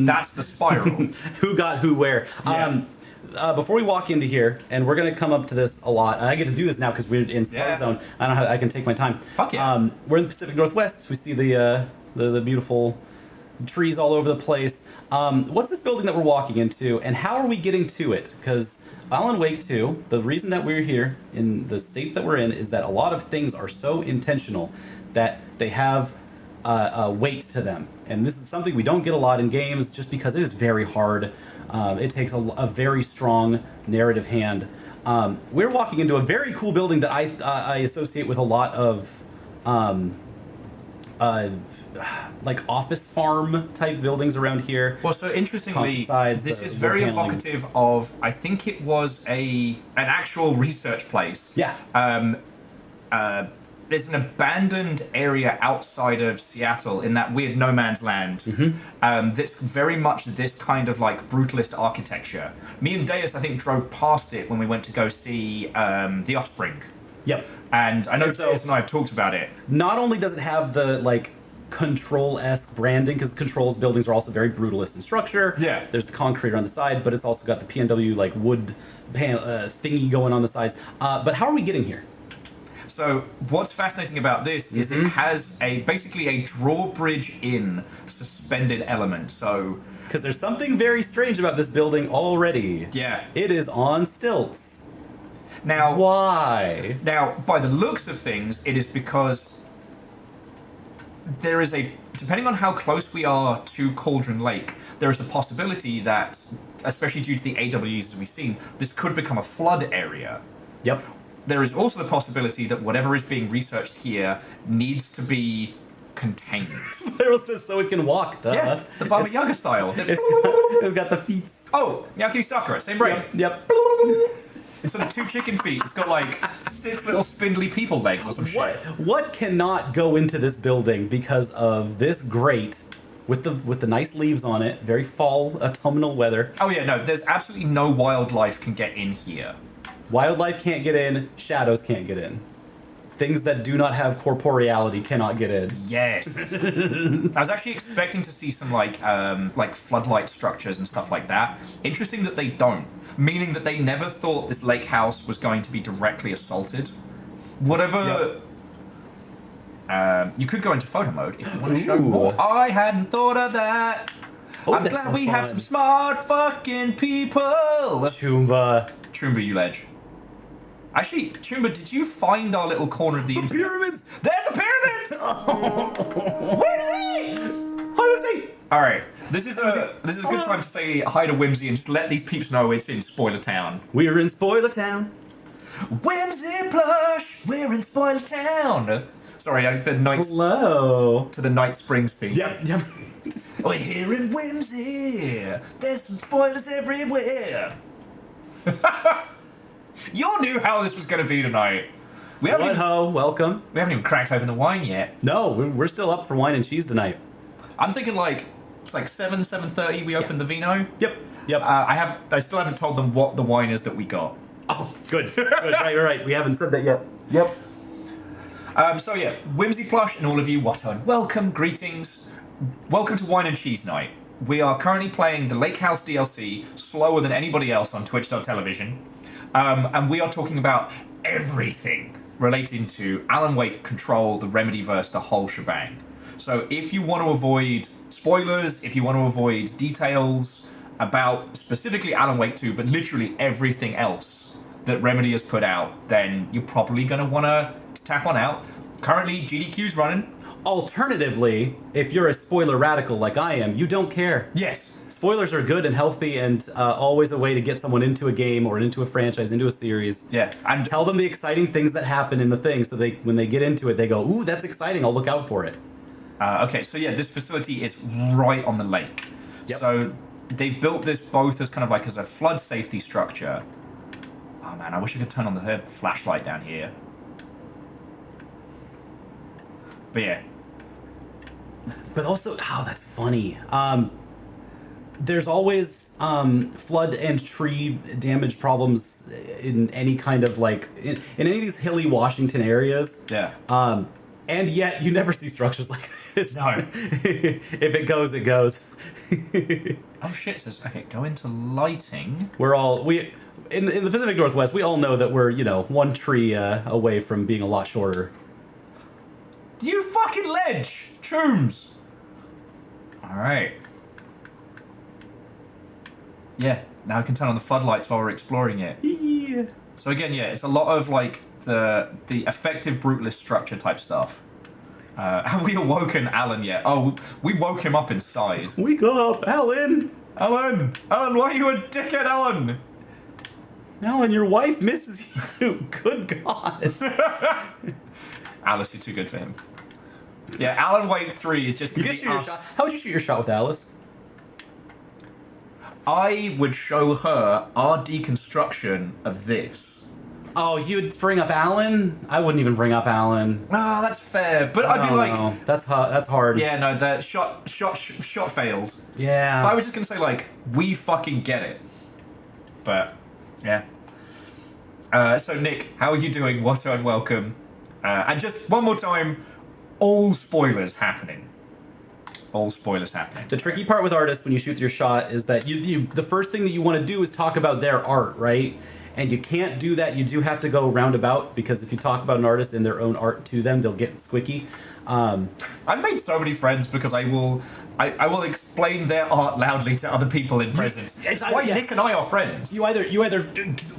That's the spiral. Who got who where? Yeah. Before we walk into here, and we're going to come up to this a lot, and I get to do this now because we're in Slow Zone. I don't know how I can take my time. Fuck yeah. We're in the Pacific Northwest. We see the beautiful trees all over the place. What's this building that we're walking into, and how are we getting to it? Because Alan Wake 2, the reason that we're here in the state that we're in is that a lot of things are so intentional that they have a weight to them. And this is something we don't get a lot in games just because it is very hard. It takes a very strong narrative hand. We're walking into a very cool building that I associate with a lot of like office farm type buildings around here. Well, so interestingly, Besides this the is very wood paneling. evocative of, I think it was an actual research place. Yeah. there's an abandoned area outside of Seattle in that weird no man's land that's very much this kind of like brutalist architecture. Me and Deus, I think, drove past it when we went to go see The Offspring. Yep. And I know so- Deus and I have talked about it. Not only does it have the like Control-esque branding, because Control's buildings are also very brutalist in structure. Yeah. There's the concrete on the side, but it's also got the PNW like wood thingy going on the sides. But how are we getting here? So what's fascinating about this is it has basically a drawbridge in suspended element. So Because there's something very strange about this building already. yeah. It is on stilts. Now Why? Now, by the looks of things, it is because there is depending on how close we are to Cauldron Lake, there is the possibility that, especially due to the AWEs as we've seen, this could become a flood area. Yep. There is also the possibility that whatever is being researched here needs to be contained. It says so it can walk, duh. Yeah, the Baba Yaga style. It's got the feet. Oh, Nyaki Sakura, same brain. Yep. Instead of 2 chicken feet, it's got like 6 little spindly people legs or some shit. What cannot go into this building because of this grate with the nice leaves on it, very fall autumnal weather. Oh yeah, no, there's absolutely no wildlife can get in here. Wildlife can't get in, shadows can't get in. Things that do not have corporeality cannot get in. Yes. I was actually expecting to see some like floodlight structures and stuff like that. Interesting that they don't. Meaning that they never thought this lake house was going to be directly assaulted. Whatever. You could go into photo mode if you want to show more. I hadn't thought of that. Oh, I'm that's glad so we fun. have some smart fucking people. Chumba. Trumba, you ledge. Actually, Chumba, did you find our little corner of the internet? Pyramids! There's the pyramids! Whimsy! Hi, Whimsy! All right, this is a good time to say hi to Whimsy and just let these peeps know it's in Spoiler Town. We're in Spoiler Town. Whimsy plush, we're in Spoiler Town. Sorry, the night Hello. to the Night Springs theme. Yep. We're here in Whimsy. There's some spoilers everywhere. You all knew how this was going to be tonight. We haven't, What even, ho? Welcome. we haven't even cracked open the wine yet. No, we're still up for wine and cheese tonight. I'm thinking it's like 7:30 we open the vino. Yep. I still haven't told them what the wine is that we got. Oh, good. Right. We haven't said that yet. Yep. So yeah, Whimsy Plush and all of you, what on? Welcome, greetings. Welcome to Wine and Cheese Night. We are currently playing the Lakehouse DLC slower than anybody else on Twitch.television. And we are talking about everything relating to Alan Wake, Control, the Remedyverse, the whole shebang. So if you want to avoid spoilers, if you want to avoid details about specifically Alan Wake 2, but literally everything else that Remedy has put out, then you're probably going to want to tap on out. Currently, GDQ's running. Alternatively, if you're a spoiler radical like I am, you don't care. Yes. Spoilers are good and healthy and always a way to get someone into a game or into a franchise, into a series. Yeah. And Tell them the exciting things that happen in the thing so when they get into it, they go, ooh, that's exciting, I'll look out for it. okay, so yeah, this facility is right on the lake. Yep. So they've built this both as kind of like as a flood safety structure. Oh man, I wish I could turn on the flashlight down here. But yeah. But also, that's funny. There's always flood and tree damage problems in any kind of in any of these hilly Washington areas. Yeah. And yet you never see structures like this. No. If it goes, it goes. Oh shit, it says, okay, go into lighting. In the Pacific Northwest, we all know that we're, one tree away from being a lot shorter. You fucking ledge! Shrooms! Alright. Yeah, now I can turn on the floodlights while we're exploring it. Yeah. So again, yeah, it's a lot of the effective brutalist structure type stuff. Have we awoken Alan yet? Oh, we woke him up inside. Wake up, Alan! Alan, why are you a dickhead, Alan? Alan, your wife misses you. Good God. Alice, you're too good for him. Yeah, Alan Wake 3 is just You gonna can be shoot your us. shot. How would you shoot your shot with Alice? I would show her our deconstruction of this. Oh, you'd bring up Alan? I wouldn't even bring up Alan. Ah, that's fair. But I'd be like, no. That's hard. yeah, no, the shot failed. Yeah. But I was just gonna say like, we fucking get it. But yeah. So Nick, how are you doing? What and welcome. And just one more time, all spoilers happening. All spoilers happening. The tricky part with artists when you shoot your shot is that the first thing that you want to do is talk about their art, right? And you can't do that. You do have to go roundabout, because if you talk about an artist and their own art to them, they'll get squicky. I've made so many friends because I will explain their art loudly to other people in presence. It's why Nick and I are friends. You either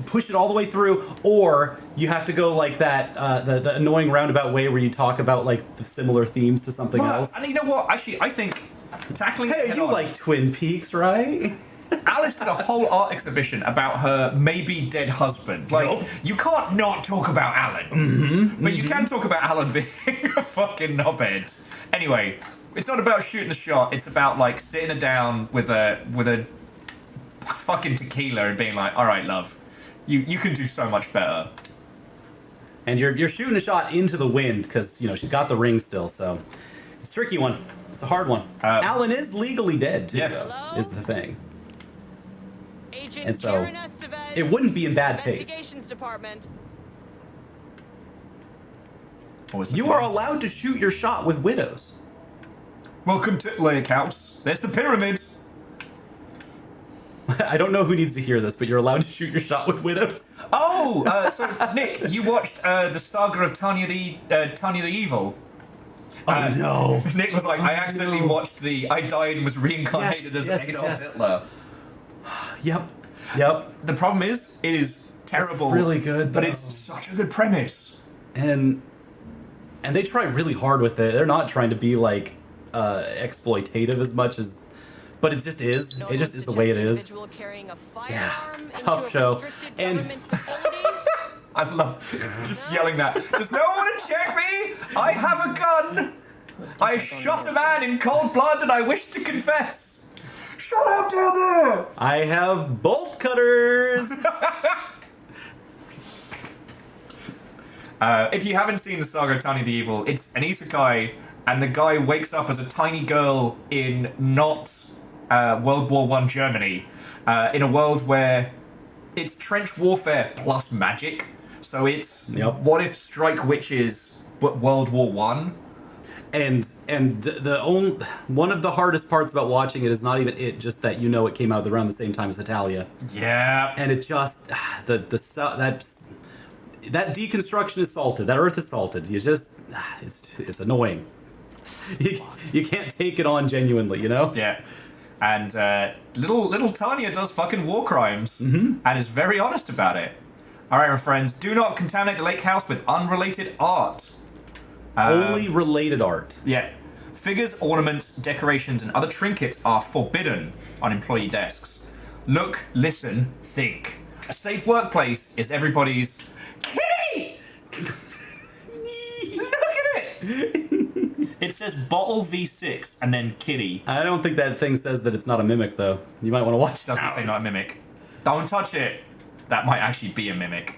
push it all the way through, or you have to go like that the annoying roundabout way where you talk about like the similar themes to something else. And you know what? Actually, I think tackling. Hey, you like Twin Peaks, right? Alice did a whole art exhibition about her maybe dead husband. Like, you can't not talk about Alan. But you can talk about Alan being a fucking knobhead. Anyway, it's not about shooting the shot. It's about, like, sitting her down with a fucking tequila and being like, all right, love, you can do so much better. And you're shooting a shot into the wind because, you know, she's got the ring still, so it's a tricky one. It's a hard one. Alan is legally dead, too, though, is the thing. And so it wouldn't be in bad taste. Department. You are allowed to shoot your shot with widows. Welcome to Lakehouse. There's the pyramid. I don't know who needs to hear this, but you're allowed to shoot your shot with widows. Oh, so Nick, you watched the saga of Tanya the Evil. Oh no! Nick was like, I accidentally watched I died and was reincarnated as Adolf Hitler. Yep. The problem is, it is terrible. It's really good, but it's such a good premise. And they try really hard with it. They're not trying to be like exploitative as much as, but it just is. It just is the way it is. Yeah, tough show. And I love just yelling that. Does no one want to check me? I have a gun. I shot a man in cold blood, and I wish to confess. Shut up down there! I have bolt cutters! If you haven't seen the saga of Tanya the Evil, it's an isekai, and the guy wakes up as a tiny girl in not World War I Germany, in a world where it's trench warfare plus magic. So it's what if strike witches, but World War I? And one of the hardest parts about watching it is not even it, just that you know it came out around the same time as Italia. Yeah. And it just that deconstruction is salted. That earth is salted. You just it's annoying. You can't take it on genuinely, you know? Yeah. And little Tanya does fucking war crimes and is very honest about it. All right, my friends, do not contaminate the lake house with unrelated art. Only related art. Yeah. Figures, ornaments, decorations, and other trinkets are forbidden on employee desks. Look, listen, think. A safe workplace is everybody's kitty! Look at it! It says bottle V6 and then kitty. I don't think that thing says that it's not a mimic, though. You might want to watch it. Doesn't say not a mimic. Don't touch it. That might actually be a mimic.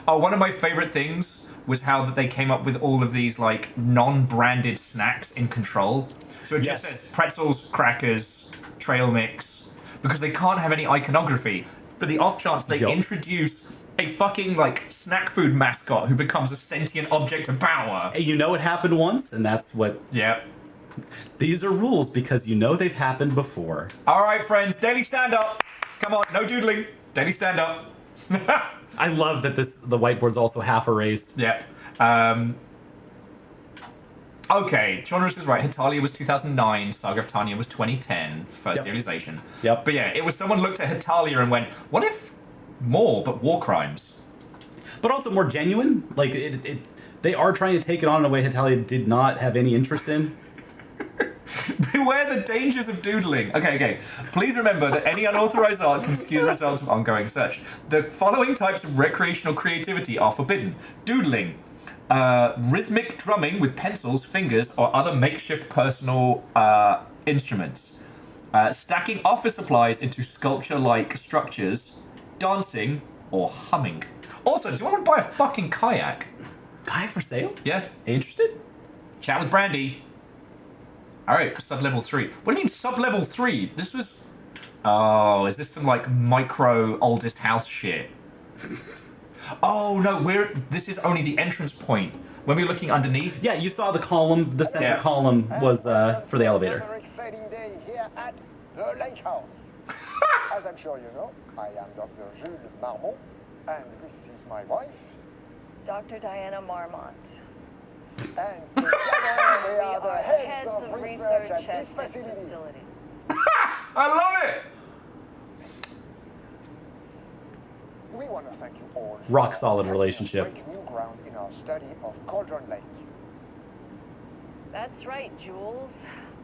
Oh, one of my favorite things was how that they came up with all of these like non-branded snacks in Control. So it just says pretzels, crackers, trail mix, because they can't have any iconography. For the off chance they introduce a fucking like snack food mascot who becomes a sentient object of power. Hey, you know it happened once, and that's what. Yeah. These are rules because you know they've happened before. All right, friends, daily stand up. Come on, no doodling. Daily stand up. I love that the whiteboard's also half erased. Yeah. Okay, Chorby is right. Hitalia was 2009. Saga of Tanya was 2010. First serialization. Yep. But yeah, it was someone looked at Hitalia and went, what if more, but war crimes? But also more genuine. Like, they are trying to take it on in a way Hitalia did not have any interest in. Beware the dangers of doodling. Okay. Please remember that any unauthorized art can skew the results of ongoing search. The following types of recreational creativity are forbidden. Doodling. Rhythmic drumming with pencils, fingers, or other makeshift personal instruments. Stacking office supplies into sculpture-like structures. Dancing or humming. Also, do you want to buy a fucking kayak? Kayak for sale? Yeah. Interested? Chat with Brandy. Alright, sub-level 3. What do you mean sub-level 3? This was... Oh, is this some, like, micro oldest house shit? Oh, no, this is only the entrance point. When we're looking underneath... Yeah, you saw the column, the center Yeah. column was for the elevator. Another exciting day here at the Lakehouse. As I'm sure you know, I am Dr. Jules Marmont, and this is my wife. Dr. Diana Marmont. And together we We are the are heads of research at this facility. I love it! We want to thank you all. for Rock solid helping us relationship. break new ground in our study of Cauldron Lake. That's right, Jules.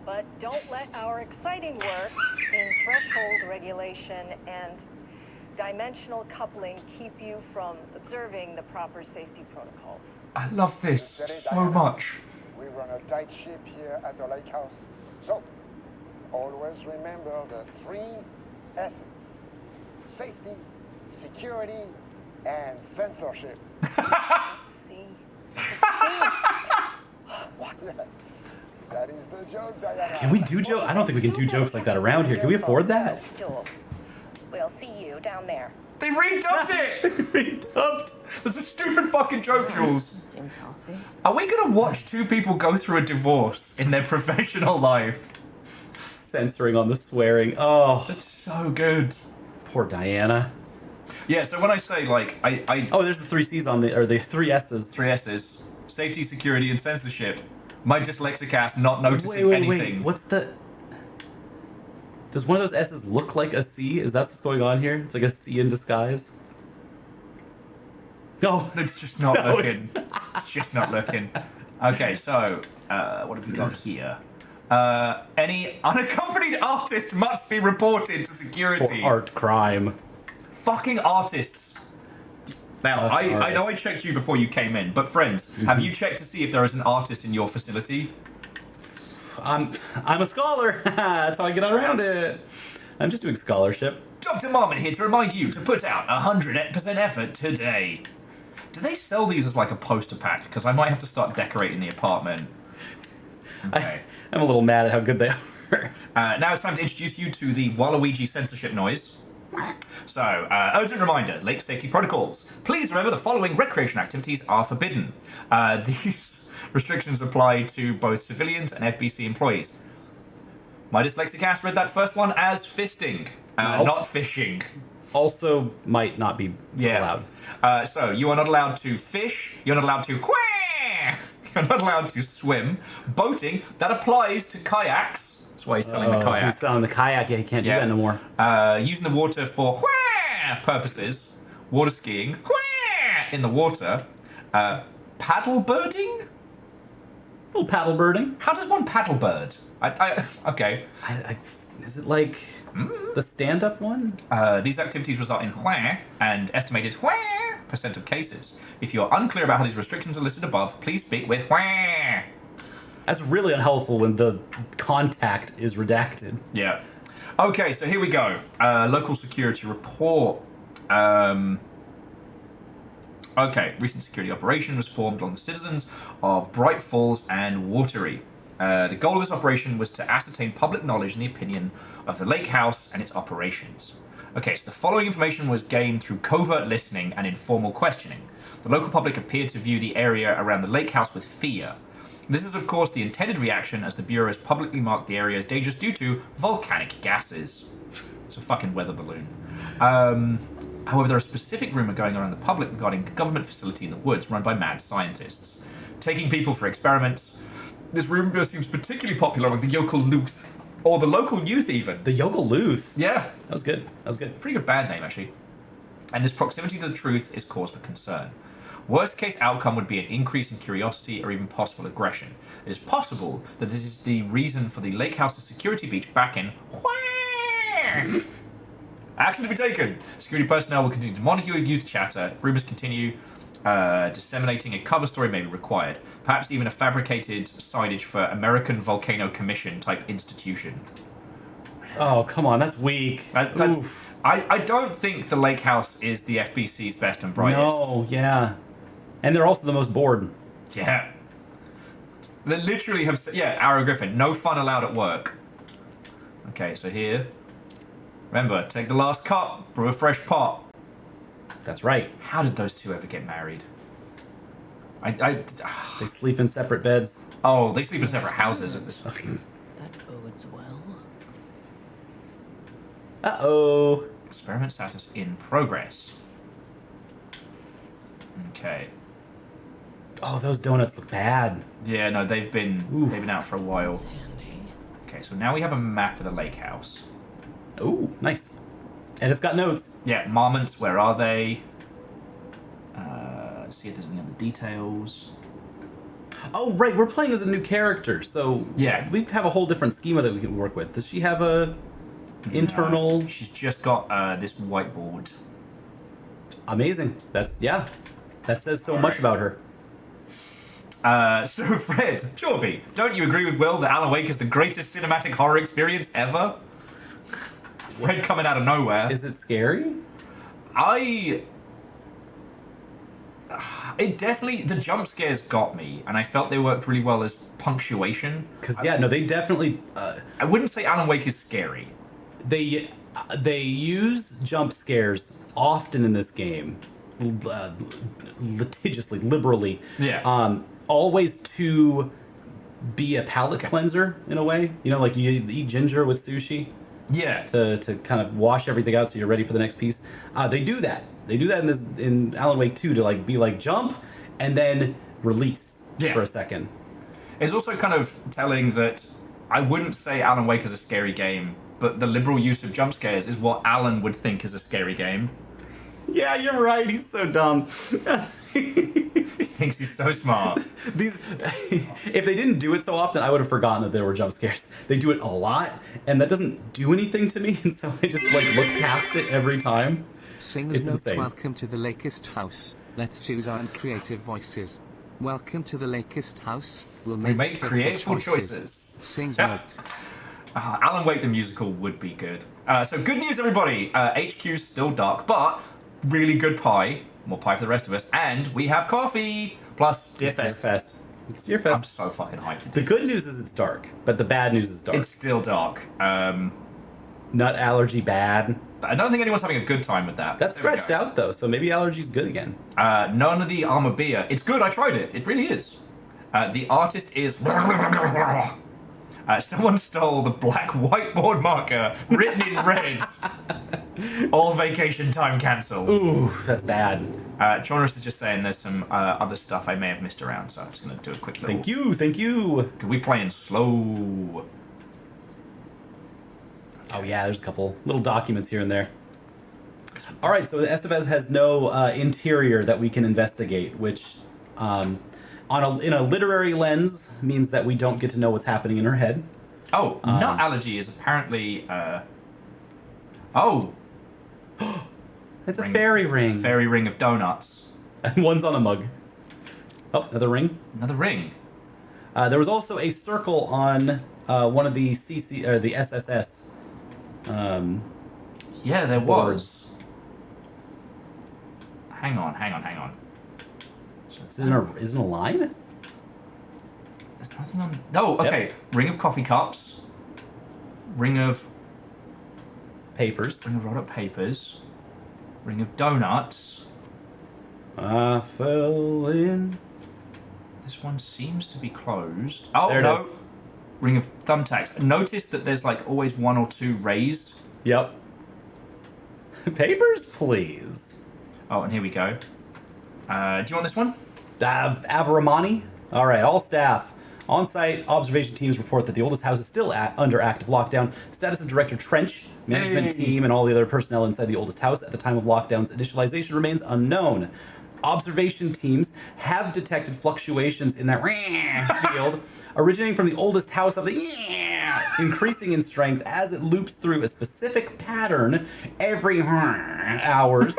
But don't let our exciting work in threshold regulation and dimensional coupling keep you from observing the proper safety protocols. I love this so much. We run a tight ship here at the Lakehouse. So, always remember the 3 S's. Safety, security, and censorship. See? What? That is the joke, Diana. Can we do jokes? I don't think we can do jokes like that around here. Can we afford that? Jules, we'll see you down there. They redubbed it! Redubbed. That's a stupid fucking joke, Jules. That seems healthy. Are we gonna watch 2 people go through a divorce in their professional life? Censoring on the swearing. Oh, That's so good. poor Diana. Yeah, so when I say, like, I Oh, there's the 3 C's on the, or the 3 S's. 3 S's, safety, security, and censorship, my dyslexic ass not noticing anything. Wait. What's the... Does one of those S's look like a C? Is that what's going on here? It's like a C in disguise? No. It's just not No, looking. It's just not looking. Okay, so, what have we got here? Any unaccompanied artist must be reported to For security. art crime. Fucking artists. Now, I know I Artists. checked you before you came in, but friends, have you checked to see if there is an artist in your facility? I'm a scholar. That's how I get around it. I'm just doing scholarship. Dr. Marmon here to remind you to put out 100% effort today. Do they sell these as like a poster pack? Because I might have to start decorating the apartment. Okay. I'm a little mad at how good they are. Now it's time to introduce you to the Waluigi censorship noise. So, urgent reminder, lake safety protocols. Please remember the following recreation activities are forbidden. These restrictions apply to both civilians and FBC employees. My dyslexic ass read that first one as fisting, No. not fishing. Also might not be allowed. So, you are not allowed to fish, you're not allowed to you're not allowed to swim. Boating, that applies to kayaks. That's why he's selling the kayak. He's selling the kayak. Yeah, he can't do that no more. Using the water for purposes. Water skiing in the water. Paddle birding? Little paddle birding. How does one paddle bird? Okay. Is it like the stand-up one? These activities result in and estimated % of cases. If you're unclear about how these restrictions are listed above, please speak with That's really unhelpful when the contact is redacted. Yeah. Okay, so here we go. Local security report. Okay, recent security operation was formed along the citizens of Bright Falls and Watery. The goal of this operation was to ascertain public knowledge and the opinion of the Lakehouse and its operations. Okay, so the following information was gained through covert listening and informal questioning. The local public appeared to view the area around the Lakehouse with fear. This is, of course, the intended reaction as the Bureau has publicly marked the area as dangerous due to volcanic gases. It's a fucking weather balloon. However, there is a specific rumor going around the public regarding a government facility in the woods run by mad scientists, taking people for experiments. This rumor seems particularly popular among the local youth, or the local youth even. The Yogoluth. Yeah, That was good. That was good. pretty good band name, actually. And this proximity to the truth is cause for concern. Worst case outcome would be an increase in curiosity or even possible aggression. It is possible that this is the reason for the Lakehouse's security breach back in Action to be taken. Security personnel will continue to monitor your youth chatter. If rumors continue, disseminating a cover story may be required. Perhaps even a fabricated signage for American Volcano Commission type institution. Oh, come on. That's weak. That's Oof. I don't think the Lake House is the FBC's best and brightest. No, yeah. And they're also the most bored. Yeah. They literally have... Yeah, Arrow Griffin. No fun allowed at work. Okay, so here... Remember, take the last cup, brew a fresh pot. That's right. How did those two ever get married? They sleep in separate beds. Oh, they sleep in separate houses. That bodes well. Uh-oh. Experiment status in progress. Okay. Oh, those donuts look bad. Yeah, no, they've been out for a while. That's handy. Okay, so now we have a map of the lake house. Ooh, nice. And it's got notes. Yeah, marmots, where are they? Let's see if there's any other details. Oh, right, we're playing as a new character, so Yeah. we have a whole different schema that we can work with. Does she have a internal? She's just got this whiteboard. Amazing. That says so much about her. So Fred, Chorby, don't you agree with Will that Alan Wake is the greatest cinematic horror experience ever? Fred coming out of nowhere. Is it scary? It definitely, the jump scares got me, and I felt they worked really well as punctuation. Because they definitely. I wouldn't say Alan Wake is scary. They use jump scares often in this game, litigiously, liberally. Yeah. Always to be a palate cleanser in a way. You know, like you eat ginger with sushi. Yeah. To kind of wash everything out so you're ready for the next piece. They do that. They do that in Alan Wake 2 to be like jump and then release for a second. It's also kind of telling that I wouldn't say Alan Wake is a scary game, but the liberal use of jump scares is what Alan would think is a scary game. Yeah, you're right. He's so dumb. He thinks he's so smart. If they didn't do it so often, I would have forgotten that there were jump scares. They do it a lot, and that doesn't do anything to me, and so I just look past it every time. Sings It's notes, insane. welcome to the Lakehouse house. Let's use our creative voices. Welcome to the Lakehouse house. We'll make creative choices. Sings note. Alan Wake the musical would be good. So good news, everybody. HQ's still dark, but really good pie. More pie for the rest of us. And we have coffee. Plus Deer Fest. It's Deer Fest. I'm so fucking hyped. The good news is it's dark, but the bad news is dark. It's still dark. Nut allergy bad. I don't think anyone's having a good time with that. That's scratched out, though, so maybe allergy's good again. None of the armor beer. It's good, I tried it. It really is. The artist is... someone stole the black whiteboard marker written in red. All vacation time cancelled. Ooh, that's bad. Chorus is just saying there's some other stuff I may have missed around, so I'm just going to do a quick little... Thank you. Could we play in slow? Oh yeah, there's a couple little documents here and there. All right, so Estevez has no interior that we can investigate, which, in a literary lens, means that we don't get to know what's happening in her head. Oh, nut allergy is apparently. Oh, it's a fairy ring. Fairy ring of donuts. And one's on a mug. Oh, another ring. Another ring. There was also a circle on one of the CC or the SSS. Yeah, there boards. was. Hang on. Isn't a line? There's nothing on. Oh, okay. Yep. Ring of coffee cups. Ring of papers. Ring of rolled up papers. Ring of donuts. I fell in. This one seems to be closed. Oh, there it no. is. Ring of thumbtacks. Notice that there's always one or two raised. Yep. Papers, please. Oh, and here we go. Do you want this one? Avaramani? All right, all staff. On-site observation teams report that the oldest house is still under active lockdown. Status of Director Trench, management team, and all the other personnel inside the oldest house at the time of lockdown's initialization remains unknown. Observation teams have detected fluctuations in that field originating from the oldest house of the increasing in strength as it loops through a specific pattern every hours.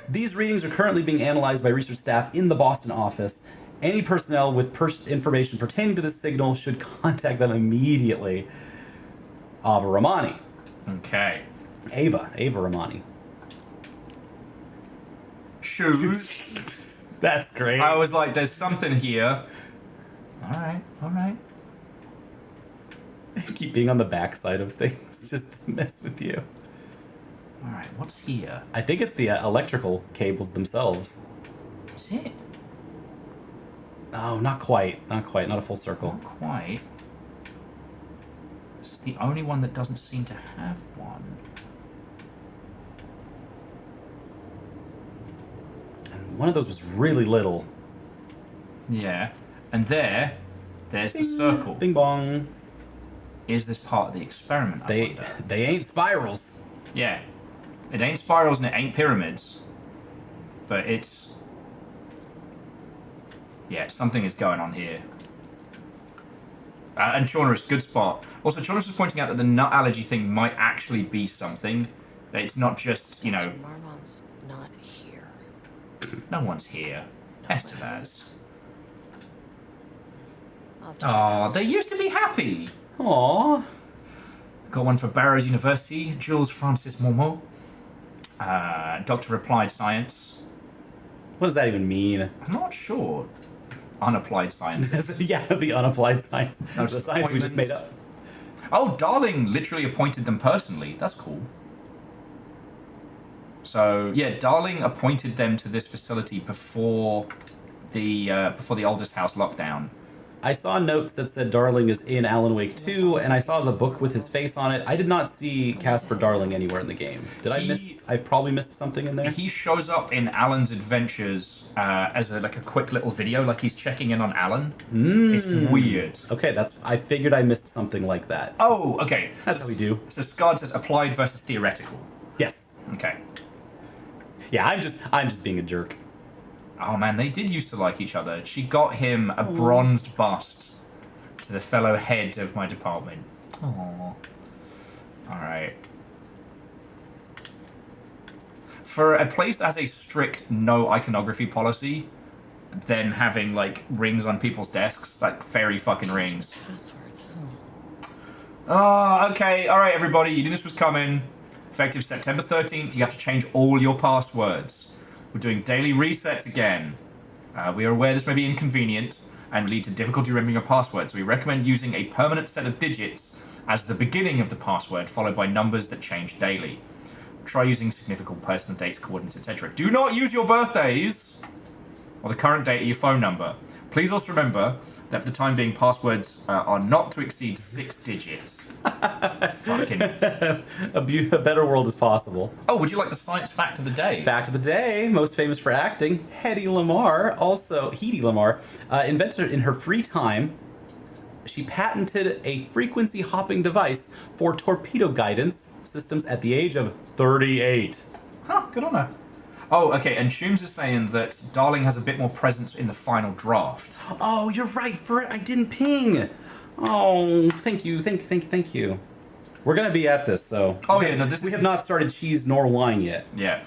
These readings are currently being analyzed by research staff in the Boston office. Any personnel with information pertaining to this signal should contact them immediately. Avaramani. Okay. Ava Romani. Shoes. That's great. I was like, there's something here. All right. Keep being on the backside of things just to mess with you. All right, what's here? I think it's the electrical cables themselves. Is it? Oh, not quite. Not a full circle. Not quite. This is the only one that doesn't seem to have one. And one of those was really little. Yeah. And there's the circle. Bing bong. Is this part of the experiment? They ain't spirals. Yeah. It ain't spirals and it ain't pyramids. But it's... Yeah, something is going on here. And Chornerus, good spot. Also, Chornerus was pointing out that the nut allergy thing might actually be something. That it's not just, you know... Marmon's not here. No one's here. Estevaz. I'll have to check Aw, downstairs. they used to be happy. Aww. Got one for Barrows University, Jules Francis Momo. Doctor of Applied Science. What does that even mean? I'm not sure. Unapplied Sciences. Yeah, the unapplied science. No, The science we just made up. Oh, Darling literally appointed them personally. That's cool. So, yeah, Darling appointed them to this facility before the oldest house lockdown. I saw notes that said Darling is in Alan Wake 2, and I saw the book with his face on it. I did not see Casper Darling anywhere in the game. Did I miss? I probably missed something in there. He shows up in Alan's adventures as a quick little video, like he's checking in on Alan. It's weird. Okay, I figured I missed something like that. Oh, okay. That's how we do. So Scard says applied versus theoretical. Yes. Okay. Yeah, I'm just being a jerk. Oh man, they did used to like each other. She got him a bronzed bust to the fellow head of my department. Aww. Alright. For a place that has a strict no iconography policy, then having like rings on people's desks, like fairy fucking rings. Passwords, Oh, okay. Alright, everybody, you knew this was coming. Effective September 13th, you have to change all your passwords. We're doing daily resets again. We are aware this may be inconvenient and lead to difficulty remembering your password, so we recommend using a permanent set of digits as the beginning of the password, followed by numbers that change daily. Try using significant personal dates, coordinates, etc. Do not use your birthdays or the current date of your phone number. Please also remember that for the time being, passwords are not to exceed 6 digits. Fucking... A better world is possible. Oh, would you like the science fact of the day? Fact of the day, most famous for acting, Hedy Lamarr, invented in her free time. She patented a frequency hopping device for torpedo guidance systems at the age of 38. Huh, good on her. Oh, okay, and Shooms is saying that Darling has a bit more presence in the final draft. Oh, you're right. I didn't ping. Oh, thank you. We're gonna be at this, so. Oh yeah, no, we have not started cheese nor wine yet. Yeah.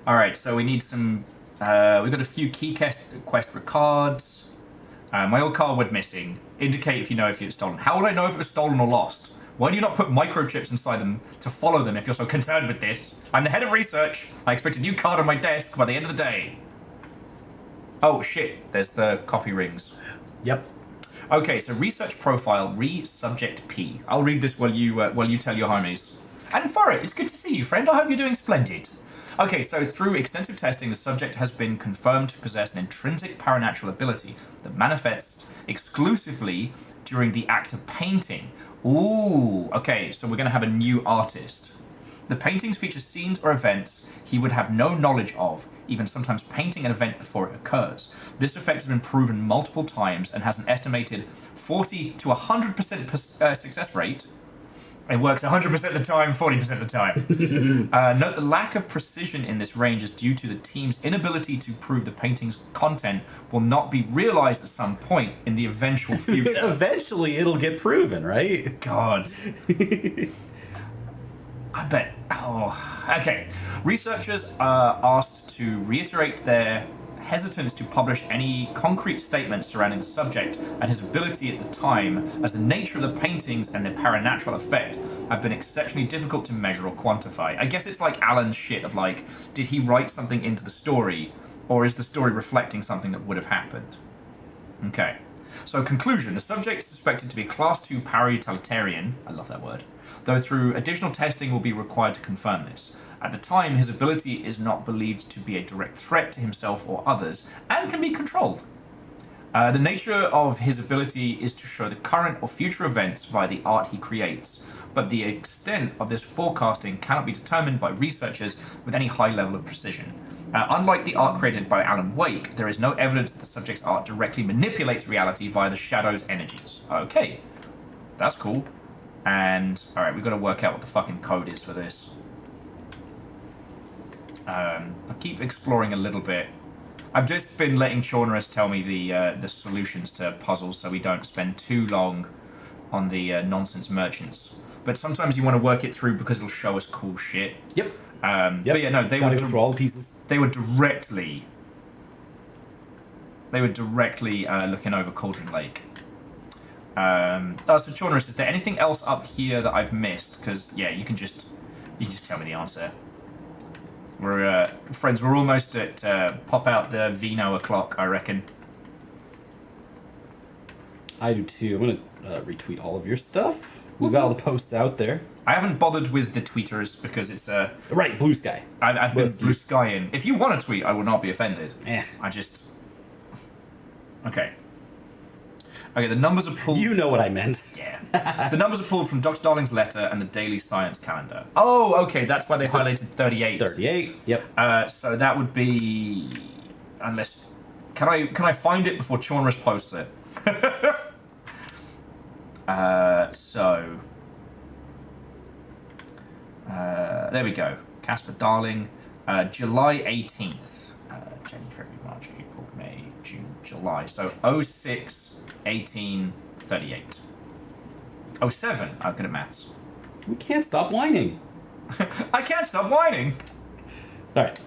All right, so we need some. We've got a few key quest cards. My old card went missing. Indicate if you know if it's stolen. How would I know if it was stolen or lost? Why do you not put microchips inside them to follow them if you're so concerned with this? I'm the head of research. I expect a new card on my desk by the end of the day. Oh shit, there's the coffee rings. Yep. Okay, so research profile, subject P. I'll read this while you tell your homies. And for it, it's good to see you, friend. I hope you're doing splendid. Okay, so through extensive testing, the subject has been confirmed to possess an intrinsic paranatural ability that manifests exclusively during the act of painting. Ooh, okay, so we're going to have a new artist. The paintings feature scenes or events he would have no knowledge of, even sometimes painting an event before it occurs. This effect has been proven multiple times and has an estimated 40 to 100% success rate. It works 100% of the time, 40% of the time. Note the lack of precision in this range is due to the team's inability to prove the painting's content will not be realized at some point in the eventual future. Eventually, it'll get proven, right? God. I bet. Oh, okay. Researchers are asked to reiterate their hesitance to publish any concrete statements surrounding the subject and his ability at the time, as the nature of the paintings and their paranatural effect have been exceptionally difficult to measure or quantify. I guess it's like Alan's shit of like, did he write something into the story, or is the story reflecting something that would have happened? Okay. So conclusion, the subject is suspected to be class 2 paratotalitarian, I love that word, though through additional testing will be required to confirm this. At the time, his ability is not believed to be a direct threat to himself or others, and can be controlled. The nature of his ability is to show the current or future events via the art he creates, but the extent of this forecasting cannot be determined by researchers with any high level of precision. Unlike the art created by Alan Wake, there is no evidence that the subject's art directly manipulates reality via the shadow's energies. Okay, that's cool. And, alright, we've got to work out what the fucking code is for this. I keep exploring a little bit. I've just been letting Chornerus tell me the solutions to puzzles so we don't spend too long on the nonsense merchants. But sometimes you want to work it through because it'll show us cool shit. Yep. But yeah, no, they Gotta were go through all the pieces. They were directly looking over Cauldron Lake. So Chornerus, is there anything else up here that I've missed? Because yeah, you can just tell me the answer. We're friends. We're almost at pop out the Vino o'clock, I reckon. I do too. I'm gonna retweet all of your stuff. We've got all the posts out there. I haven't bothered with the tweeters because it's right, blue sky. I've been blue skying. If you want to tweet, I will not be offended. I just okay. Okay, the numbers are pulled. You know what I meant. Yeah. The numbers are pulled from Dr. Darling's letter and the daily science calendar. Oh, okay, that's why they highlighted 38. 38. Yep. So that would be, unless, can I find it before Chornerus posts it? There we go. Casper Darling, July 18th. January, February, March, April, May, June, July. So 06, 18, 38. 07. I'm good at maths. We can't stop whining. I can't stop whining. All right.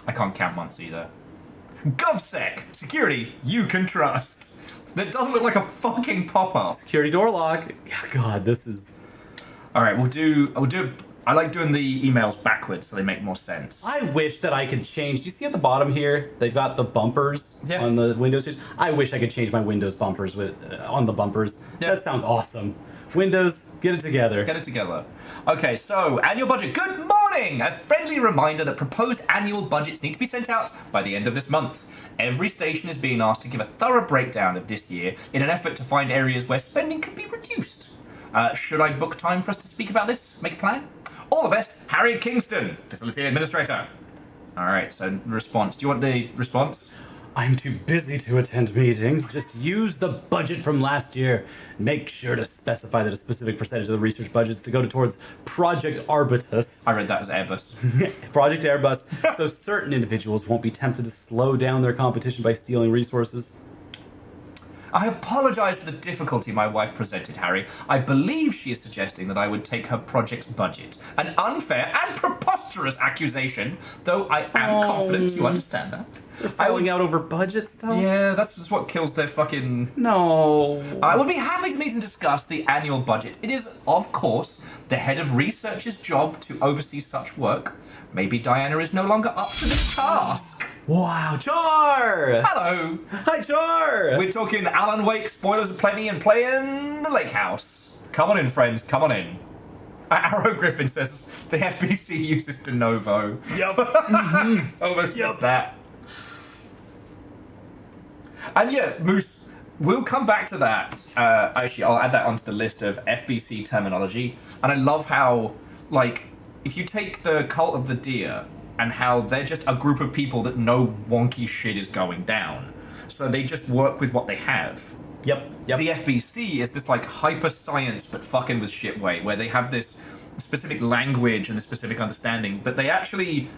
I can't count months either. GovSec! Security you can trust. That doesn't look like a fucking pop-up. Security door lock. God, this is... Alright, we'll do... I like doing the emails backwards so they make more sense. I wish that I could change. Do you see at the bottom here? They've got the bumpers on the Windows. I wish I could change my Windows bumpers with on the bumpers. Yeah. That sounds awesome. Windows, get it together. Get it together. Okay, so annual budget. Good morning! A friendly reminder that proposed annual budgets need to be sent out by the end of this month. Every station is being asked to give a thorough breakdown of this year in an effort to find areas where spending can be reduced. Should I book time for us to speak about this? Make a plan? All the best, Harry Kingston, Facility Administrator. Alright, so response. Do you want the response? I'm too busy to attend meetings. Just use the budget from last year. Make sure to specify that a specific percentage of the research budget is to go towards Project Arbutus. I read that as Airbus. Project Airbus, so certain individuals won't be tempted to slow down their competition by stealing resources. I apologize for the difficulty my wife presented, Harry. I believe she is suggesting that I would take her project's budget. An unfair and preposterous accusation, though I am confident you understand that. They're falling out over budget stuff? Yeah, that's just what kills their fucking... No. I would be happy to meet and discuss the annual budget. It is, of course, the head of research's job to oversee such work. Maybe Diana is no longer up to the task. Wow, Char! Hello. Hi, Char! We're talking Alan Wake, spoilers aplenty, and playing the Lakehouse. Come on in, friends, come on in. Arrow Griffin says the FBC uses de novo. Yep. Almost missed that. And yeah, Moose, we'll come back to that. Actually, I'll add that onto the list of FBC terminology. And I love how, like, if you take the Cult of the Deer and how they're just a group of people that know wonky shit is going down. So they just work with what they have. Yep. The FBC is this, like, hyper science but fucking with shit way, where they have this specific language and a specific understanding, but they actually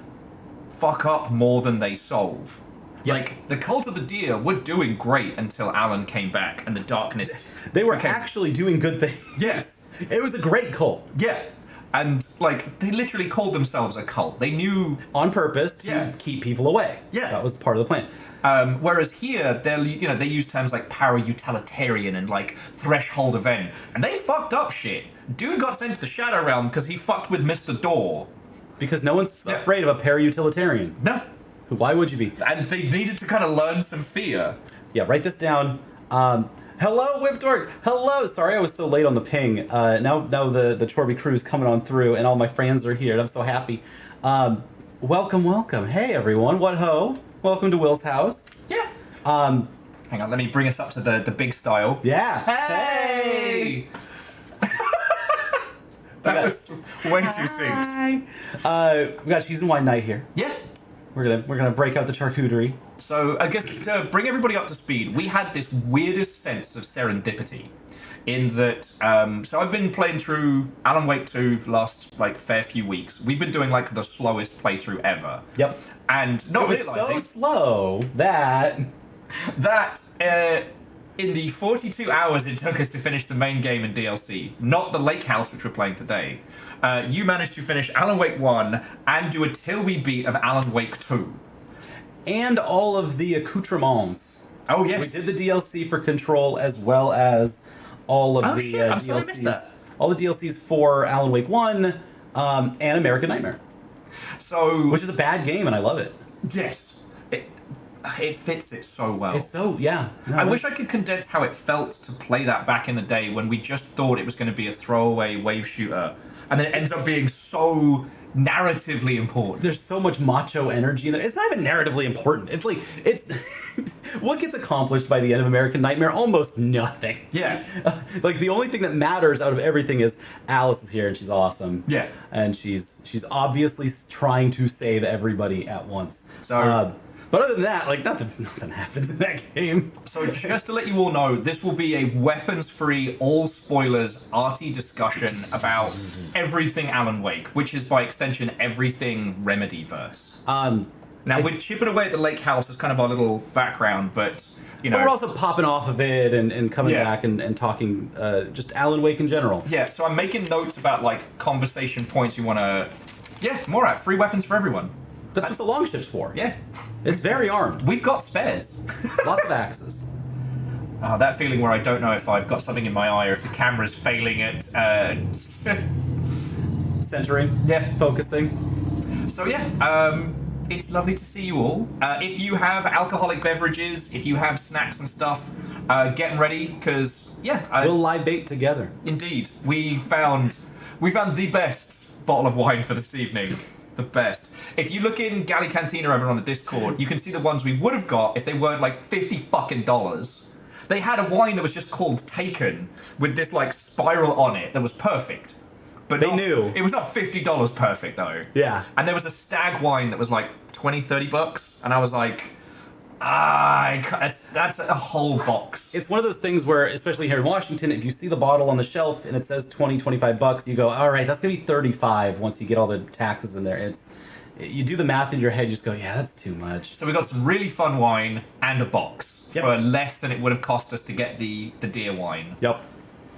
fuck up more than they solve. Yep. Like, the Cult of the Deer were doing great until Alan came back and the darkness... They were actually doing good things. Yes. It was a great cult. Yeah. And, like, they literally called themselves a cult. They knew... On purpose to keep people away. Yeah. That was part of the plan. Whereas here, they use terms like para-utilitarian and, like, threshold event. And they fucked up shit. Dude got sent to the Shadow Realm because he fucked with Mr. Door. Because no one's afraid of a para-utilitarian. No. Why would you be? And they needed to kind of learn some fear. Yeah, write this down. Hello, Whipdork. Hello. Sorry I was so late on the ping. Now the Chorby crew's coming on through, and all my fans are here, and I'm so happy. Welcome. Hey, everyone. What ho? Welcome to Will's house. Yeah. Hang on, let me bring us up to the big style. Yeah. Hey! That was way too synced. We got cheese and wine night here. Yeah. We're gonna break out the charcuterie. So I guess to bring everybody up to speed, we had this weirdest sense of serendipity in that, so I've been playing through Alan Wake 2 last, like, fair few weeks. We've been doing, like, the slowest playthrough ever. Yep. And not It was realizing... so slow that in the 42 hours it took us to finish the main game and DLC, not the Lakehouse, which we're playing today, you managed to finish Alan Wake 1 and do a till we beat of Alan Wake 2. And all of the accoutrements. Oh, yes. We did the DLC for Control as well as all of the shit, I'm sorry I DLCs. missed that. All the DLCs for Alan Wake 1 and American Nightmare. So... Which is a bad game, and I love it. Yes. It fits it so well. It's so, yeah. No, I wish I could condense how it felt to play that back in the day when we just thought it was going to be a throwaway wave shooter, and then it ends up being so narratively important. There's so much macho energy in there. It's not even narratively important. It's like, it's... what gets accomplished by the end of American Nightmare? Almost nothing. Yeah. Like, the only thing that matters out of everything is Alice is here and she's awesome. Yeah. And she's obviously trying to save everybody at once. So... but other than that, like, nothing happens in that game. So just to let you all know, this will be a weapons-free, all spoilers, arty discussion about everything Alan Wake, which is by extension everything Remedyverse. Now we're chipping away at the Lakehouse as kind of our little background, but you know, But we're also popping off of it and coming back and talking just Alan Wake in general. Yeah. So I'm making notes about like conversation points we want to, more at free weapons for everyone. That's what the longship's for. Yeah. It's very armed. We've got spares. Lots of axes. Oh, that feeling where I don't know if I've got something in my eye or if the camera's failing at... Centering. Yeah. Focusing. So it's lovely to see you all. If you have alcoholic beverages, if you have snacks and stuff, getting ready, because, we'll libate together. Indeed. We found the best bottle of wine for this evening. The best. If you look in Galley Cantina over on the Discord, you can see the ones we would have got if they weren't like $50 fucking. They had a wine that was just called Taken with this like spiral on it that was perfect. But they knew. It was not $50 perfect though. Yeah. And there was a stag wine that was like $20-$30, and I was like, that's a whole box. It's one of those things where, especially here in Washington, if you see the bottle on the shelf and it says $20-$25, you go, all right, that's gonna be $35 once you get all the taxes in there. You do the math in your head, you just go, yeah, that's too much. So we got some really fun wine and a box for less than it would have cost us to get the deer wine. Yep.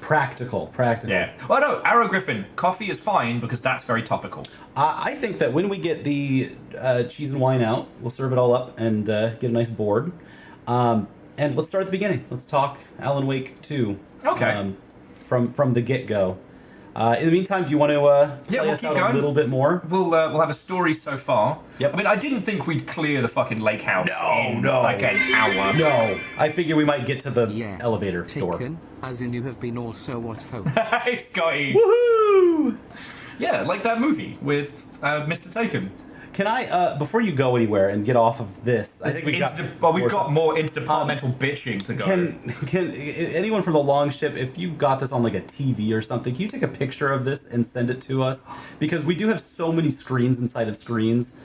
Practical. Yeah. Well, no, Arrow Griffin, coffee is fine because that's very topical. I think that when we get the cheese and wine out, we'll serve it all up and get a nice board. And let's start at the beginning. Let's talk Alan Wake 2. Okay. From the get-go. In the meantime, do you want to play us out a little bit more? We'll have a story so far. Yep. I mean, I didn't think we'd clear the fucking lake house in like an hour. No. I figure we might get to the elevator door. Taken, as in you have been also what hope. Hey, Scotty. Woohoo! Yeah, like that movie with Mr. Taken. Can I, before you go anywhere and get off of this, I think we've got more interdepartmental bitching to go. Can anyone from the Longship, if you've got this on like a TV or something, can you take a picture of this and send it to us? Because we do have so many screens inside of screens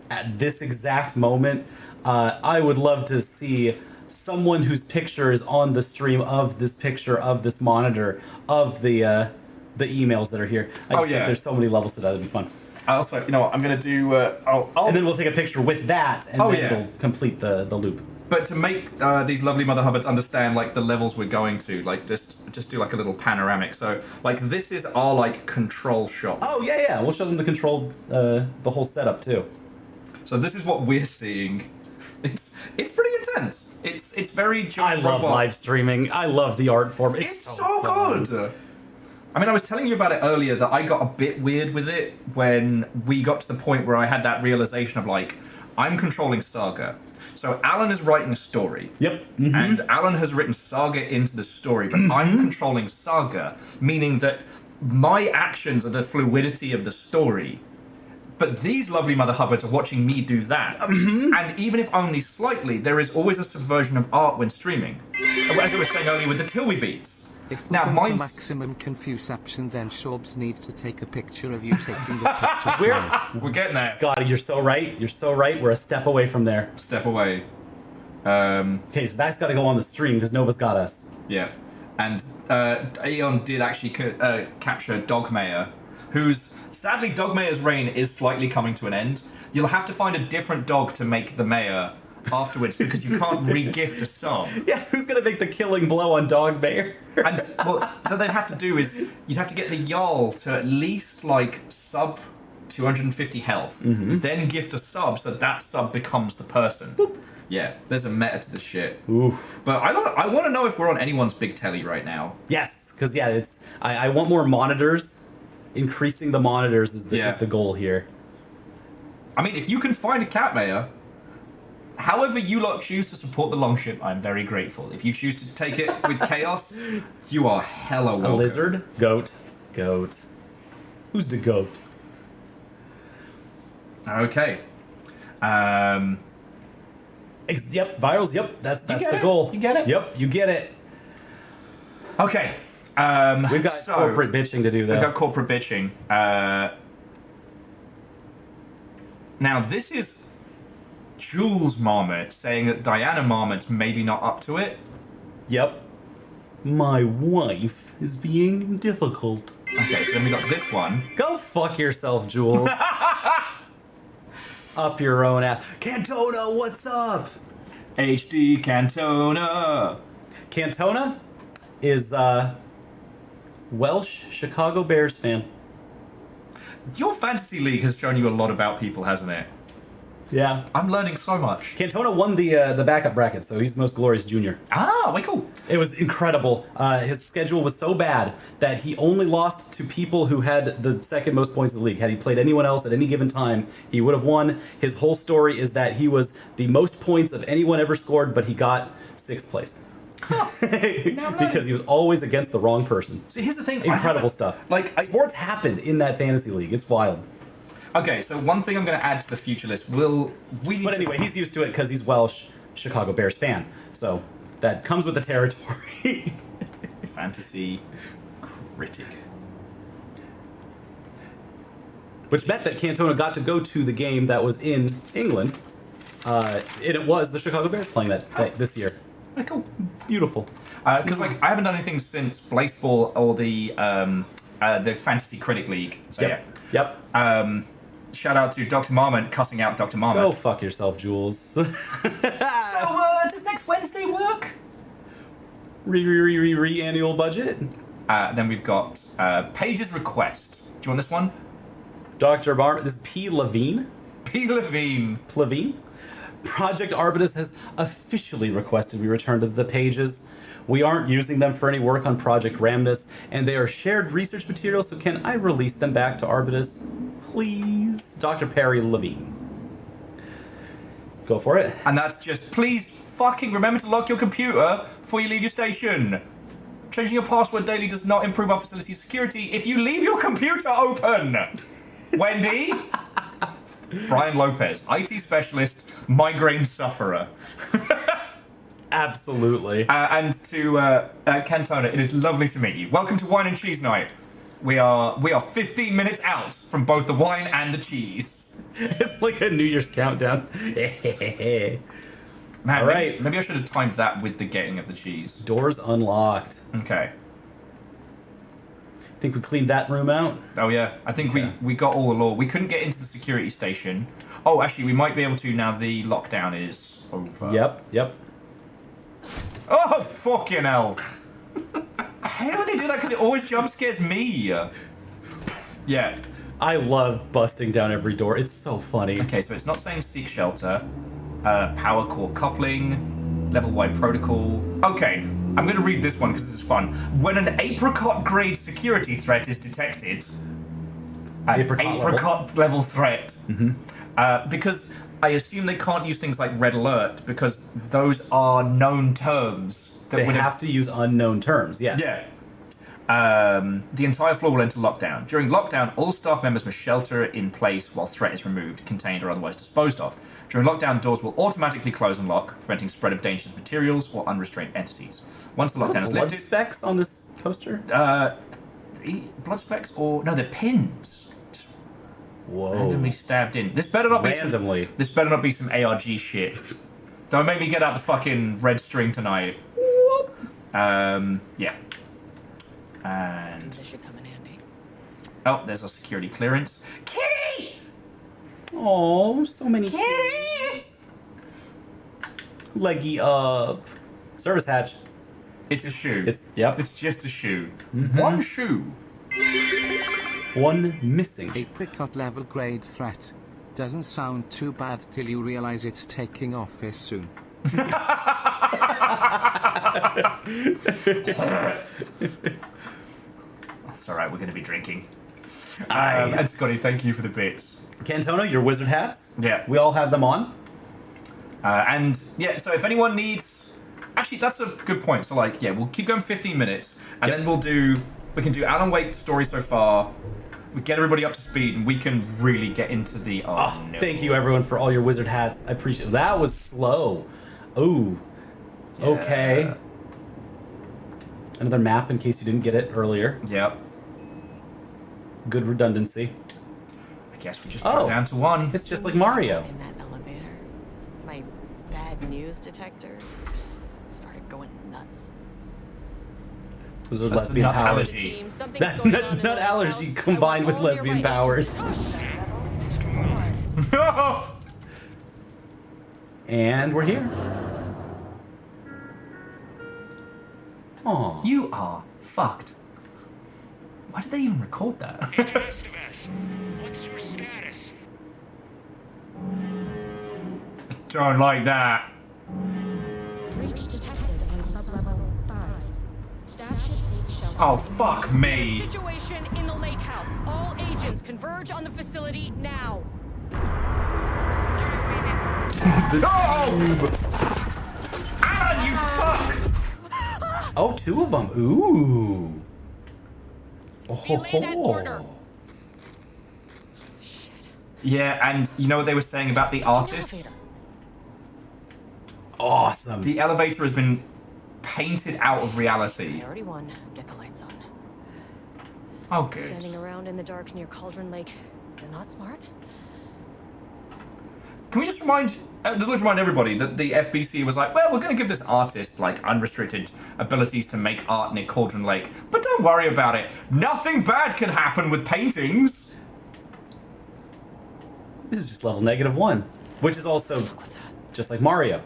at this exact moment. I would love to see someone whose picture is on the stream of this picture of this monitor of the emails that are here. I just think there's so many levels to that. That'd be fun. I also, you know what, I'm going to do... And then we'll take a picture with that, and then we'll complete the loop. But to make these lovely Mother Hubbards understand like the levels we're going to, like just do like a little panoramic. So like this is our like control shop. Oh yeah. We'll show them the control, the whole setup too. So this is what we're seeing. It's pretty intense. It's very. I love live streaming. I love the art form. It's so good. I mean, I was telling you about it earlier that I got a bit weird with it when we got to the point where I had that realization of like, I'm controlling Saga. So Alan is writing a story. Yep. And Alan has written Saga into the story, but I'm controlling Saga, meaning that my actions are the fluidity of the story. But these lovely Mother Hubbards are watching me do that. And even if only slightly, there is always a subversion of art when streaming. As I was saying earlier with the Tilwy beats. If we go for maximum confuseception, then Shorbs needs to take a picture of you taking the picture. We're getting there. Scotty, you're so right. You're so right. We're a step away from there. Step away. Okay, so that's got to go on the stream because Nova's got us. Yeah. And Aeon did actually capture Dogmayor, whose, sadly, Dogmayor's reign is slightly coming to an end. You'll have to find a different dog to make the mayor afterwards because you can't re-gift a sub. Yeah, who's going to make the killing blow on Dogmayor? And what they'd have to do is you'd have to get the Jarl to at least like sub 250 health, then gift a sub so that sub becomes the person. Boop. Yeah, there's a meta to the shit. Oof. But I want to know if we're on anyone's big telly right now. Yes, because yeah, it's I want more monitors. Increasing the monitors is the goal here. I mean, if you can find a cat mayor, however you lot choose to support the Longship, I'm very grateful. If you choose to take it with chaos, you are hella welcome. A lizard? Goat. Who's the goat? Okay. Yep, virals, yep, that's the goal. You get it? Yep, you get it. Okay. We've got corporate bitching to do, though. We've got corporate bitching. Now, this is Jules Marmot saying that Diana Marmot's maybe not up to it. Yep. My wife is being difficult. Okay, so then we got this one. Go fuck yourself, Jules. Up your own ass. Cantona, what's up? HD Cantona. Cantona is Welsh Chicago Bears fan. Your fantasy league has shown you a lot about people, hasn't it? Yeah. I'm learning so much. Cantona won the backup bracket, so he's the most glorious junior. Ah, way cool. It was incredible. His schedule was so bad that he only lost to people who had the second most points in the league. Had he played anyone else at any given time, he would have won. His whole story is that he was the most points of anyone ever scored, but he got 6th place. Because he was always against the wrong person. See, here's the thing. Incredible stuff. Sports happened in that fantasy league. It's wild. Okay, so one thing I'm going to add to the future list But anyway, he's used to it because he's Welsh Chicago Bears fan. So that comes with the territory. Fantasy critic. Which meant that Cantona got to go to the game that was in England. And it was the Chicago Bears playing that this year. Oh, cool. Beautiful. Because I haven't done anything since Blazeball or the Fantasy Critic League. So Yep. Shout out to Dr. Marmot cussing out Dr. Marmot. Go fuck yourself, Jules. So does next Wednesday work? Annual budget. Then we've got Paige's request. Do you want this one? Dr. Marmot. This is P. Levine. P. Levine. Project Arbitus has officially requested we return to the pages. We aren't using them for any work on Project Ramnus, and they are shared research materials, so can I release them back to Arbitus? Please? Dr. Perry Levine. Go for it. And that's just, please fucking remember to lock your computer before you leave your station. Changing your password daily does not improve our facility's security if you leave your computer open. Wendy? Brian Lopez, IT specialist, migraine sufferer. Absolutely. And to Cantona, it is lovely to meet you. Welcome to Wine and Cheese Night. We are 15 minutes out from both the wine and the cheese. It's like a New Year's countdown. Man, all right. Maybe I should have timed that with the getting of the cheese. Doors unlocked. Okay. Think we cleaned that room out? Oh yeah, I think we got all the lore. We couldn't get into the security station. Oh, actually, we might be able to now the lockdown is over. Yep. Oh, fucking hell. I hate when they do that because it always jump scares me. Yeah. I love busting down every door. It's so funny. Okay, so it's not saying seek shelter, power core coupling, level wide protocol. Okay, I'm going to read this one because this is fun. When an apricot grade security threat is detected, an apricot level threat, because I assume they can't use things like red alert because those are known terms. That They have to use unknown terms, yes. Yeah. The entire floor will enter lockdown. During lockdown, all staff members must shelter in place while threat is removed, contained, or otherwise disposed of. During lockdown, doors will automatically close and lock, preventing spread of dangerous materials or unrestrained entities. Once the lockdown is blood lifted... specks on this poster? Blood specks or... No, they're pins. Just Whoa. randomly stabbed in. This better not be Randomly. This better not be some ARG shit. Don't make me get out the fucking red string tonight. Yeah. And... This should come in handy. Oh, there's a security clearance. Kitty! Oh, so many Kitties! Leggy up. Service hatch. It's a shoe. Yep. It's just a shoe. One shoe. One missing. Apricot level grade threat. Doesn't sound too bad till you realize it's taking off very soon. It's alright, we're going to be drinking. And Scotty, thank you for the bits. Cantono, your wizard hats. Yeah. We all have them on. And yeah, so if anyone needs... Actually, that's a good point. So like, yeah, we'll keep going 15 minutes. And then we can do Alan Wake's story so far. We get everybody up to speed and we can really get into the... Thank you everyone for all your wizard hats. I appreciate it. That was slow. Ooh. Yeah. Okay. Another map in case you didn't get it earlier. Yep. Good redundancy. I guess we just go down to one. It's just like Mario. In that elevator, my bad news detector started going nuts. Those are That's lesbian the nut powers. allergy. Team, something's That going on in nut the allergy Lakehouse. combined I with want all lesbian nearby powers. agents. And we're here. Aw. You are fucked. Why did they even record that? Hey, the rest of us. What's your status? Don't like that. Breach detected on sublevel 5. Staff should seek shelter. Oh, fuck me. Situation in the Lakehouse. All agents converge on the facility now. Oh! Alan, you fuck! Oh, two of them. Ooh. Relay that order. Yeah, and you know what they were saying about the artist? Awesome. The elevator has been painted out of reality. Priority 1, get the lights on. Oh, good. Standing around in the dark near Cauldron Lake. They're not smart. Can we just remind everybody that the FBC was like, well, we're going to give this artist like unrestricted abilities to make art near Cauldron Lake, but don't worry about it. Nothing bad can happen with paintings. This is just level -1, which is also just like Mario.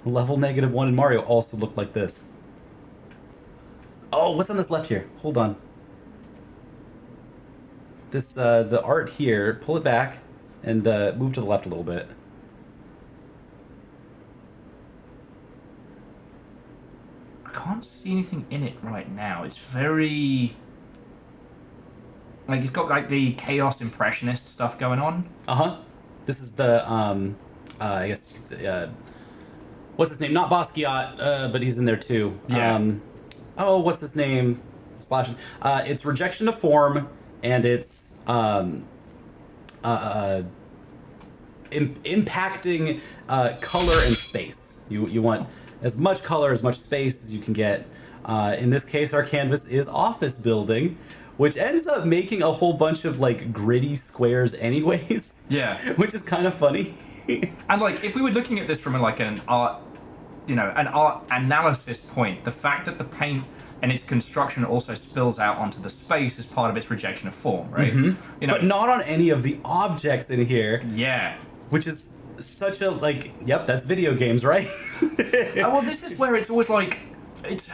Level -1 in Mario also looked like this. Oh, what's on this left here? Hold on. This, the art here, pull it back and move to the left a little bit. I can't see anything in it right now. It's very... Like, it's got like the Chaos Impressionist stuff going on. Uh-huh. This is the, I guess, what's his name? Not Basquiat, but he's in there too. Yeah. Oh, what's his name? Splashing. It's Rejection of Form, and it's impacting color and space. You want as much color, as much space as you can get. In this case, our canvas is office building, which ends up making a whole bunch of like gritty squares anyways. Yeah. Which is kind of funny. And like, if we were looking at this from like an art, an art analysis point, the fact that the paint and its construction also spills out onto the space as part of its rejection of form, right? You know, But not on any of the objects in here. Yeah. Which is such a, like, yep, that's video games, right? Well, this is where it's always like, it's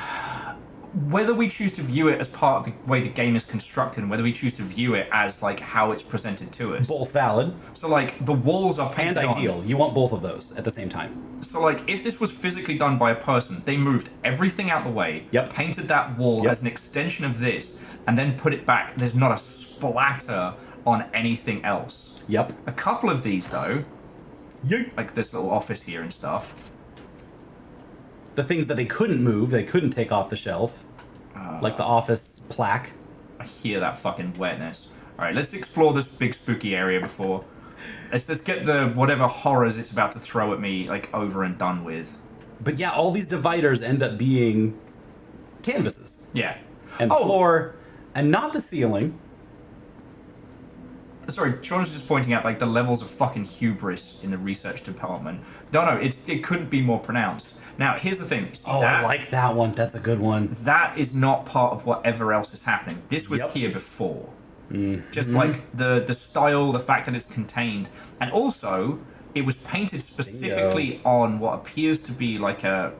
whether we choose to view it as part of the way the game is constructed and whether we choose to view it as like how it's presented to us. Both valid. So like the walls are painted And ideal. on. You want both of those at the same time. So like if this was physically done by a person, they moved everything out the way, painted that wall as an extension of this, and then put it back. There's not a splatter on anything else. Yep. A couple of these though, like this little office here and stuff. The things that they couldn't move, they couldn't take off the shelf. Like the office plaque. I hear that fucking wetness. Alright, let's explore this big spooky area before. Let's get the whatever horrors it's about to throw at me, like, over and done with. But yeah, all these dividers end up being canvases. Yeah. And the floor, and not the ceiling. Sorry, Sean was just pointing out, like, the levels of fucking hubris in the research department. No, it couldn't be more pronounced. Now, here's the thing. See, I like that one. That's a good one. That is not part of whatever else is happening. This was here before. Just like the style, the fact that it's contained. And also, it was painted specifically on what appears to be like a...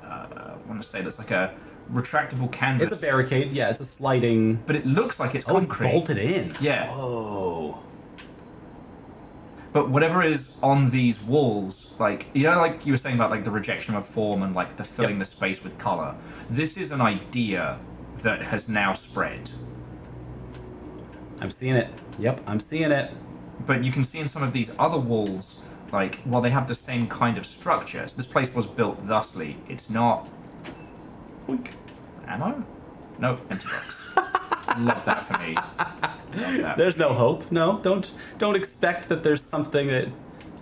I want to say that's like a retractable canvas. It's a barricade. Yeah, it's a sliding... But it looks like it's concrete. concrete. It's bolted in. Yeah. Oh. But whatever is on these walls, like, you know, like you were saying about like the rejection of form and like the filling the space with color. This is an idea that has now spread. I'm seeing it. Yep, I'm seeing it. But you can see in some of these other walls, like, while they have the same kind of structure, so this place was built thusly. It's not... Boink. Ammo? No, empty box. Love that for me. Love that. There's no hope. No, don't expect that there's something that...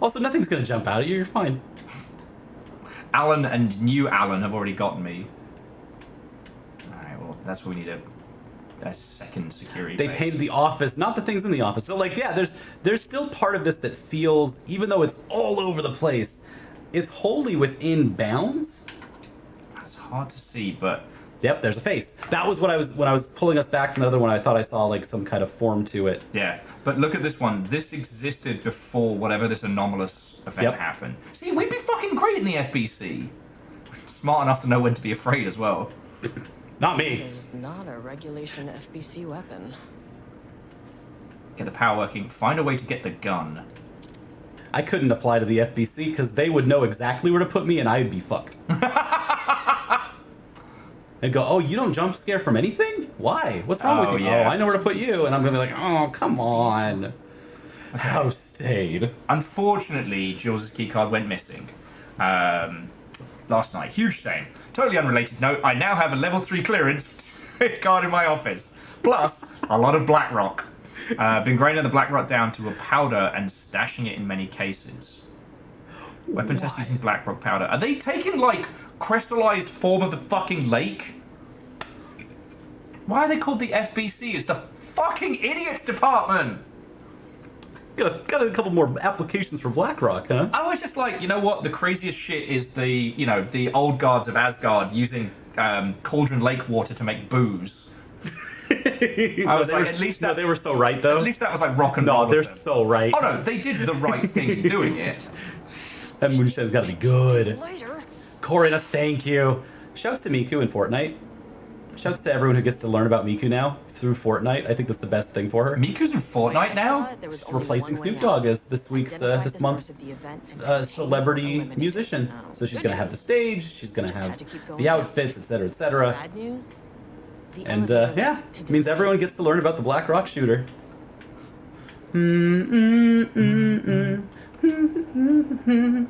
Also, nothing's going to jump out at you. You're fine. Alan and new Alan have already gotten me. Alright, well, that's what we need a second security They base. painted the office, not the things in the office. So, like, yeah, there's still part of this that feels, even though it's all over the place, it's wholly within bounds. It's hard to see, but... Yep, there's a face. That was what I was, when I was pulling us back from the other one, I thought I saw, like, some kind of form to it. Yeah, but look at this one. This existed before whatever this anomalous event happened. See, we'd be fucking great in the FBC. Smart enough to know when to be afraid as well. Not me. It is not a regulation FBC weapon. Get the power working. Find a way to get the gun. I couldn't apply to the FBC because they would know exactly where to put me and I'd be fucked. And go, oh, you don't jump scare from anything? Why? What's wrong with you? Yeah. Oh, I know where to put you. And I'm going to be like, oh, come on. Okay. House stayed. Unfortunately, Jules' keycard went missing last night. Huge shame. Totally unrelated note, I now have a level 3 clearance card in my office. Plus, a lot of Blackrock. Been grinding the Blackrock down to a powder and stashing it in many cases. Weapon test using Blackrock powder. Are they taking, like, crystallized form of the fucking lake? Why are they called the FBC? It's the fucking idiots department! Got a couple more applications for Blackrock, huh? I was just like, you know what? The craziest shit is the old guards of Asgard using Cauldron Lake water to make booze. I was like, at least that they were so right, though. At least that was like rock and roll. No, they're so right. Oh no, they did the right thing in doing it. That moonshine's got to be good. Corinus, thank you. Shouts to Miku in Fortnite. Shouts to everyone who gets to learn about Miku now through Fortnite. I think that's the best thing for her. Miku's in Fortnite now? She's replacing Snoop Dogg as this month's celebrity musician. So she's gonna have the stage, she's gonna have the outfits, etc., etc. And yeah, it means everyone gets to learn about the Black Rock shooter.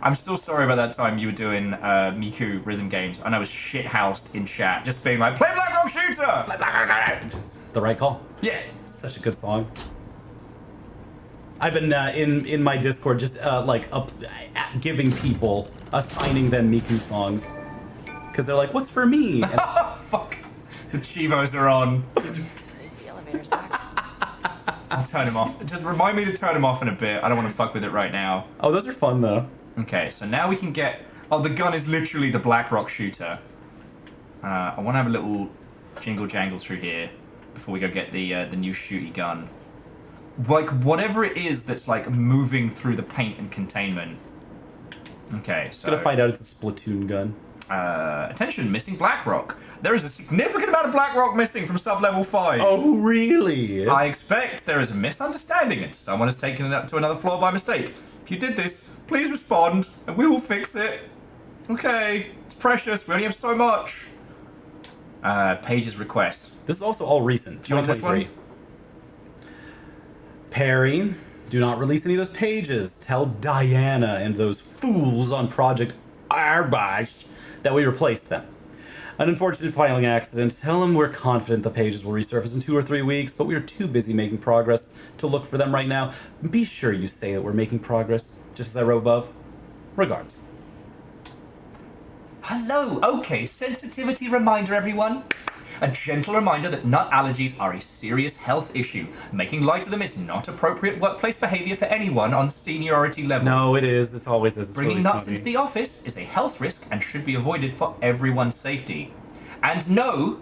I'm still sorry about that time you were doing Miku rhythm games and I was shithoused in chat, just being like, play Black Rock Shooter! The right call. Yeah. Such a good song. I've been in my Discord just giving people, assigning them Miku songs. Because they're like, what's for me? And fuck. The Chivos are on. The elevator's back. I'll turn him off. Just remind me to turn him off in a bit. I don't want to fuck with it right now. Oh, those are fun, though. Okay, so now we can get... Oh, the gun is literally the Black Rock shooter. I want to have a little jingle jangle through here before we go get the new shooty gun. Like, whatever it is that's, like, moving through the paint and containment. Okay, so... Gonna find out it's a Splatoon gun. Attention, missing Blackrock. There is a significant amount of Blackrock missing from sub-level 5. Oh, really? I expect there is a misunderstanding and someone has taken it up to another floor by mistake. If you did this, please respond and we will fix it. Okay, it's precious. We only have so much. Page's request. This is also all recent. Do you want this one? Perry, do not release any of those pages. Tell Diana and those fools on Project Arbash that we replaced them. An unfortunate filing accident. Tell them we're confident the pages will resurface in 2 or 3 weeks, but we are too busy making progress to look for them right now. Be sure you say that we're making progress, just as I wrote above. Regards. Hello, okay, sensitivity reminder everyone. A gentle reminder that nut allergies are a serious health issue. Making light of them is not appropriate workplace behavior for anyone on seniority level. No, it is. It's always is. It's Bringing really nuts funny. into the office is a health risk and should be avoided for everyone's safety. And no,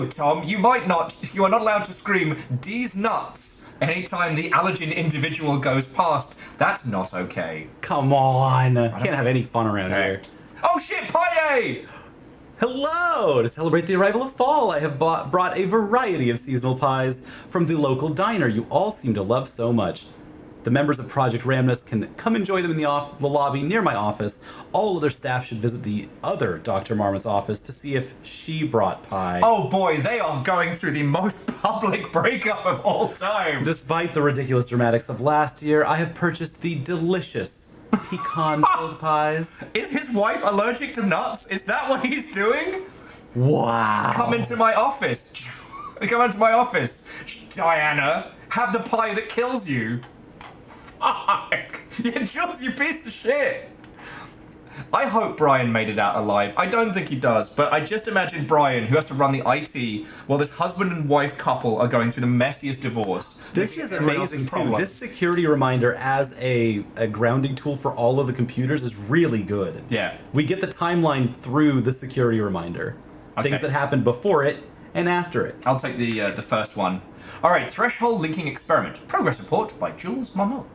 Tom, you are not allowed to scream, "D's nuts," anytime the allergen individual goes past. That's not okay. Come on. Can't have any fun around here. Oh shit, Pie Day! Hello! To celebrate the arrival of fall, I have brought a variety of seasonal pies from the local diner you all seem to love so much. The members of Project Ramnus can come enjoy them in the lobby near my office. All other staff should visit the other Dr. Marmot's office to see if she brought pie. Oh boy, they are going through the most public breakup of all time. Despite the ridiculous dramatics of last year, I have purchased the delicious pecan-filled pies. Is his wife allergic to nuts? Is that what he's doing? Wow. Come into my office. Come into my office. Diana, have the pie that kills you. Fuck. Yeah, Jules, you piece of shit. I hope Brian made it out alive. I don't think he does, but I just imagine Brian, who has to run the IT, while this husband and wife couple are going through the messiest divorce. This is amazing, too. This security reminder as a grounding tool for all of the computers is really good. Yeah. We get the timeline through the security reminder. Okay. Things that happened before it and after it. I'll take the first one. All right, Threshold Linking Experiment. Progress report by Jules Marmot.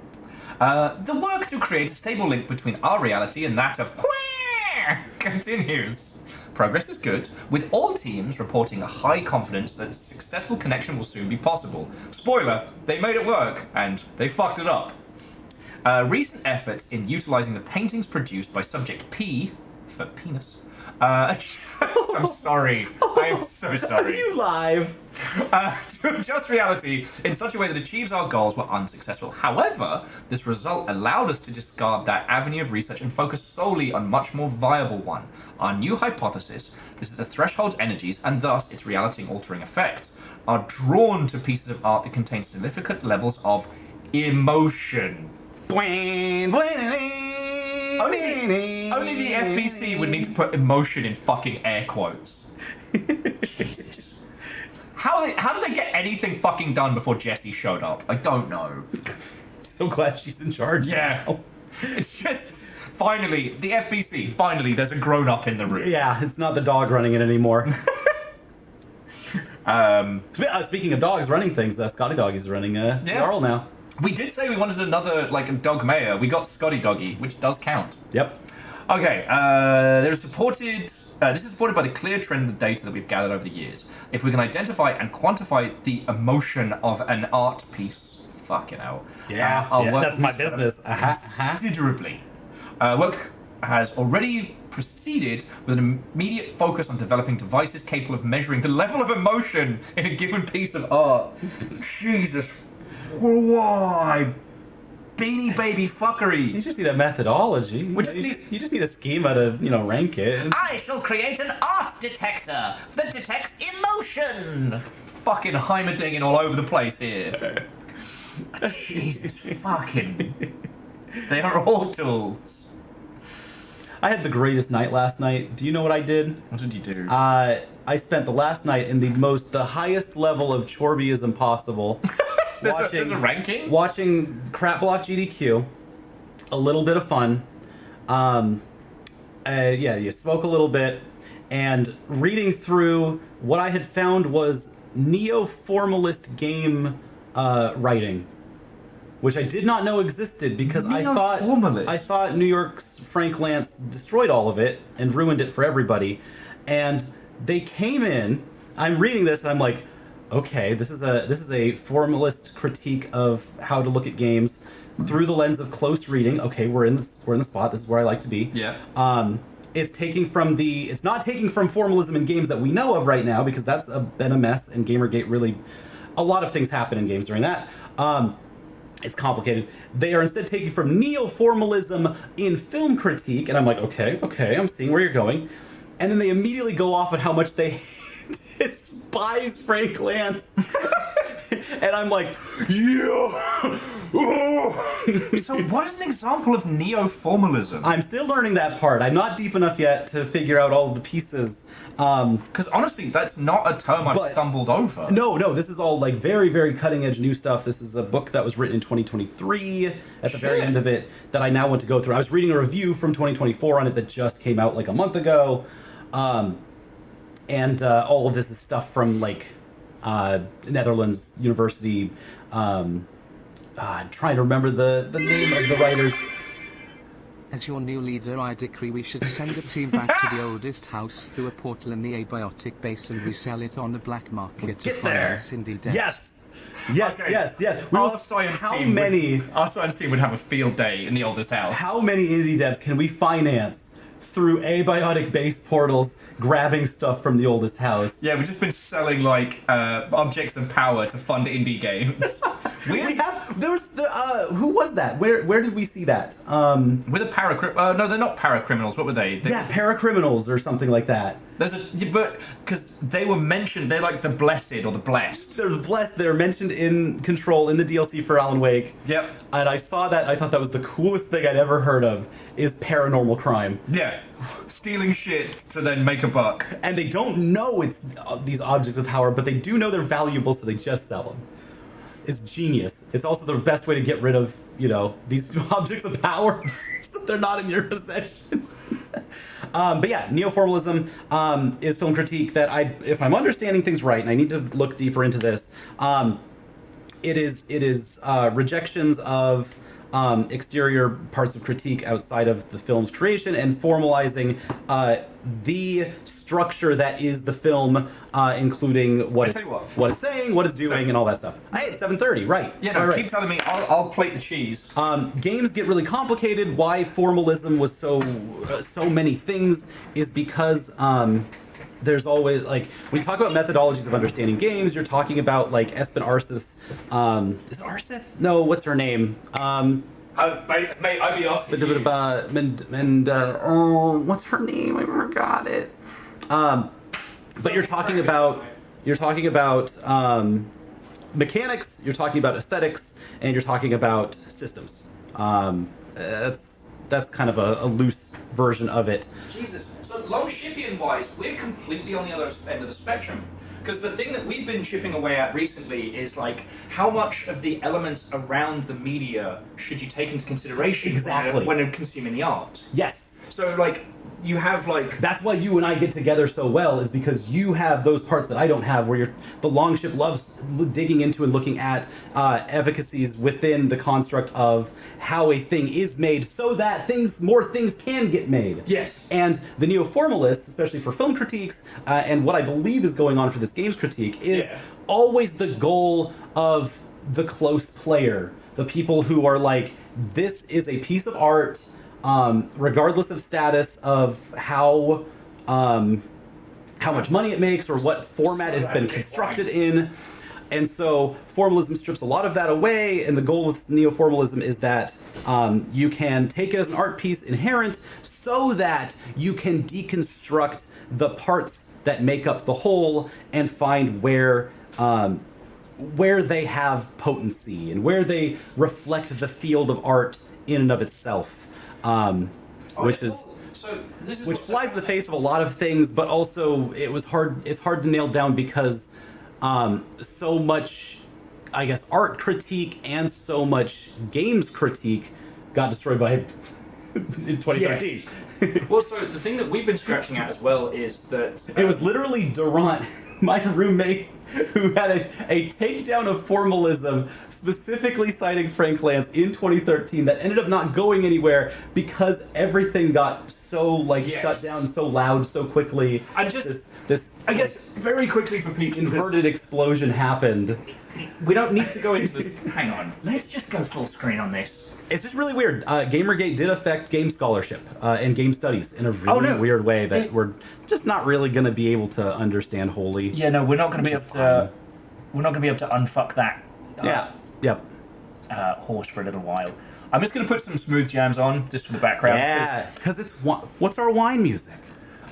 The work to create a stable link between our reality and that of continues. Progress is good, with all teams reporting a high confidence that a successful connection will soon be possible. Spoiler, they made it work, and they fucked it up. Recent efforts in utilizing the paintings produced by Subject P, for penis. I'm sorry. I'm so sorry. Are you live? To adjust reality in such a way that achieves our goals were unsuccessful. However, this result allowed us to discard that avenue of research and focus solely on a much more viable one. Our new hypothesis is that the threshold's energies, and thus its reality-altering effects, are drawn to pieces of art that contain significant levels of emotion. Only the FBC would need to put emotion in fucking air quotes. Jesus. How did they get anything fucking done before Jessie showed up? I don't know. So glad she's in charge. Yeah. Now. It's just, finally, the FBC, finally, there's a grown-up in the room. Yeah, it's not the dog running it anymore. Speaking of dogs running things, Scotty Doggy's running Jarl now. We did say we wanted another, like, a dog mayor. We got Scotty Doggy, which does count. Yep. Okay, this is supported by the clear trend of the data that we've gathered over the years. If we can identify and quantify the emotion of an art piece, fucking hell. Yeah, that's my business. Considerably. Work has already proceeded with an immediate focus on developing devices capable of measuring the level of emotion in a given piece of art. Jesus. Why? Beanie Baby fuckery. You just need a methodology. You just need a schema to, rank it. I shall create an art detector that detects emotion. Fucking Heimerdingen all over the place here. Jesus fucking. They are all tools. I had the greatest night last night. Do you know what I did? What did you do? I spent the last night in the highest level of Chorbyism possible. There's a ranking? Watching Crap Block GDQ, a little bit of fun. You smoke a little bit, and reading through what I had found was neo-formalist game writing, which I did not know existed because I thought New York's Frank Lance destroyed all of it and ruined it for everybody. And they came in. I'm reading this and I'm like, okay, this is a formalist critique of how to look at games through the lens of close reading. Okay, we're in the spot. This is where I like to be. Yeah. It's not taking from formalism in games that we know of right now, because that's been a mess, and Gamergate really, a lot of things happen in games during that. It's complicated. They are instead taking from neo-formalism in film critique, and I'm like, okay, I'm seeing where you're going. And then they immediately go off on how much they despise Frank Lance. And I'm like, yeah. So what is an example of neo-formalism? I'm still learning that part. I'm not deep enough yet to figure out all of the pieces. Because honestly, that's not a term I've stumbled over. No, this is all like very, very cutting edge new stuff. This is a book that was written in 2023 at the very end of it that I now want to go through. I was reading a review from 2024 on it that just came out like a month ago. And all of this is stuff from like Netherlands University. I'm trying to remember the name of the writers. As your new leader, I decree we should send a team back to the oldest house through a portal in the abiotic base and resell it on the black market to finance indie devs. Yes. Our science team would have a field day in the oldest house. How many indie devs can we finance through abiotic base portals, grabbing stuff from the oldest house? Yeah, we've just been selling like objects of power to fund indie games. Who was that? Where did we see that? With a no, they're not paracriminals. What were they? Paracriminals or something like that. But because they were mentioned, they're like the blessed or the blessed. They're the blessed. They're mentioned in Control in the DLC for Alan Wake. Yep. And I saw that. I thought that was the coolest thing I'd ever heard of. Is paranormal crime. Yeah. Stealing shit to then make a buck. And they don't know it's these objects of power, but they do know they're valuable, so they just sell them. It's genius. It's also the best way to get rid of, these objects of power so they're not in your possession. But yeah, neo-formalism is film critique that if I'm understanding things right, and I need to look deeper into this, it is rejections of exterior parts of critique outside of the film's creation and formalizing the structure that is the film, including what it's saying, what it's doing, and all that stuff. It's 7:30, right? Yeah, no, keep telling me. I'll plate the cheese. Games get really complicated. Why formalism was so many things is because there's always, like, when you talk about methodologies of understanding games, you're talking about, like, Espen Arseth's, is Arseth? No, what's her name? Mate, I'd be asking you. What's her name? I forgot it. But you're talking about mechanics, you're talking about aesthetics, and you're talking about systems. That's kind of a loose version of it. Jesus. So low shipping wise, we're completely on the other end of the spectrum. Because the thing that we've been chipping away at recently is like, how much of the elements around the media should you take into consideration when consuming the art? Yes. So like, you have like... That's why you and I get together so well, is because you have those parts that I don't have, where the Longship loves digging into and looking at efficacies within the construct of how a thing is made so that more things can get made. Yes. And the neo-formalists, especially for film critiques, and what I believe is going on for this games critique, is always the goal of the close player. The people who are like, this is a piece of art, regardless of status, of how much money it makes or what format it has been constructed in. And so formalism strips a lot of that away, and the goal with neo-formalism is that you can take it as an art piece inherent so that you can deconstruct the parts that make up the whole and find where they have potency and where they reflect the field of art in and of itself. Which flies in the face of a lot of things, but also it's hard to nail down because so much, I guess, art critique and so much games critique got destroyed by in 2013. Well, so the thing that we've been scratching at as well is that It was literally Durant, my roommate, who had a takedown of formalism, specifically citing Frank Lance in 2013, that ended up not going anywhere because everything got so shut down, so loud, so quickly. I just this I guess very quickly for people, inverted explosion happened. we don't need to go into this. Hang on, let's just go full screen on this. It's just really weird. Gamergate did affect game scholarship and game studies in a really weird way that we're just not really going to be able to understand wholly. Yeah, no, we're not going to be able to. We're not going to be able to unfuck that. Horse for a little while. I'm just going to put some smooth jams on just for the background. Yeah, because it's what's our wine music?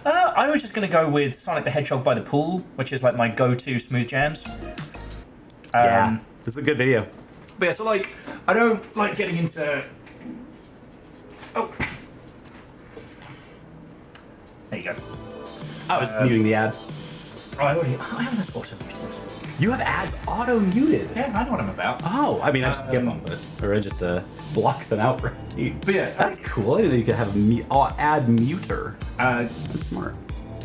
I was just going to go with Sonic the Hedgehog by the Pool, which is like my go-to smooth jams. Yeah, this is a good video. But yeah, so like, I don't like getting into. Oh, there you go. I was muting the ad. Oh, I have this auto muted. You have ads auto muted. Yeah, I know what I'm about. Oh, I mean, I just skip them, or I just block them outright. But yeah, that's cool. I didn't know you could have ad muter. That's smart.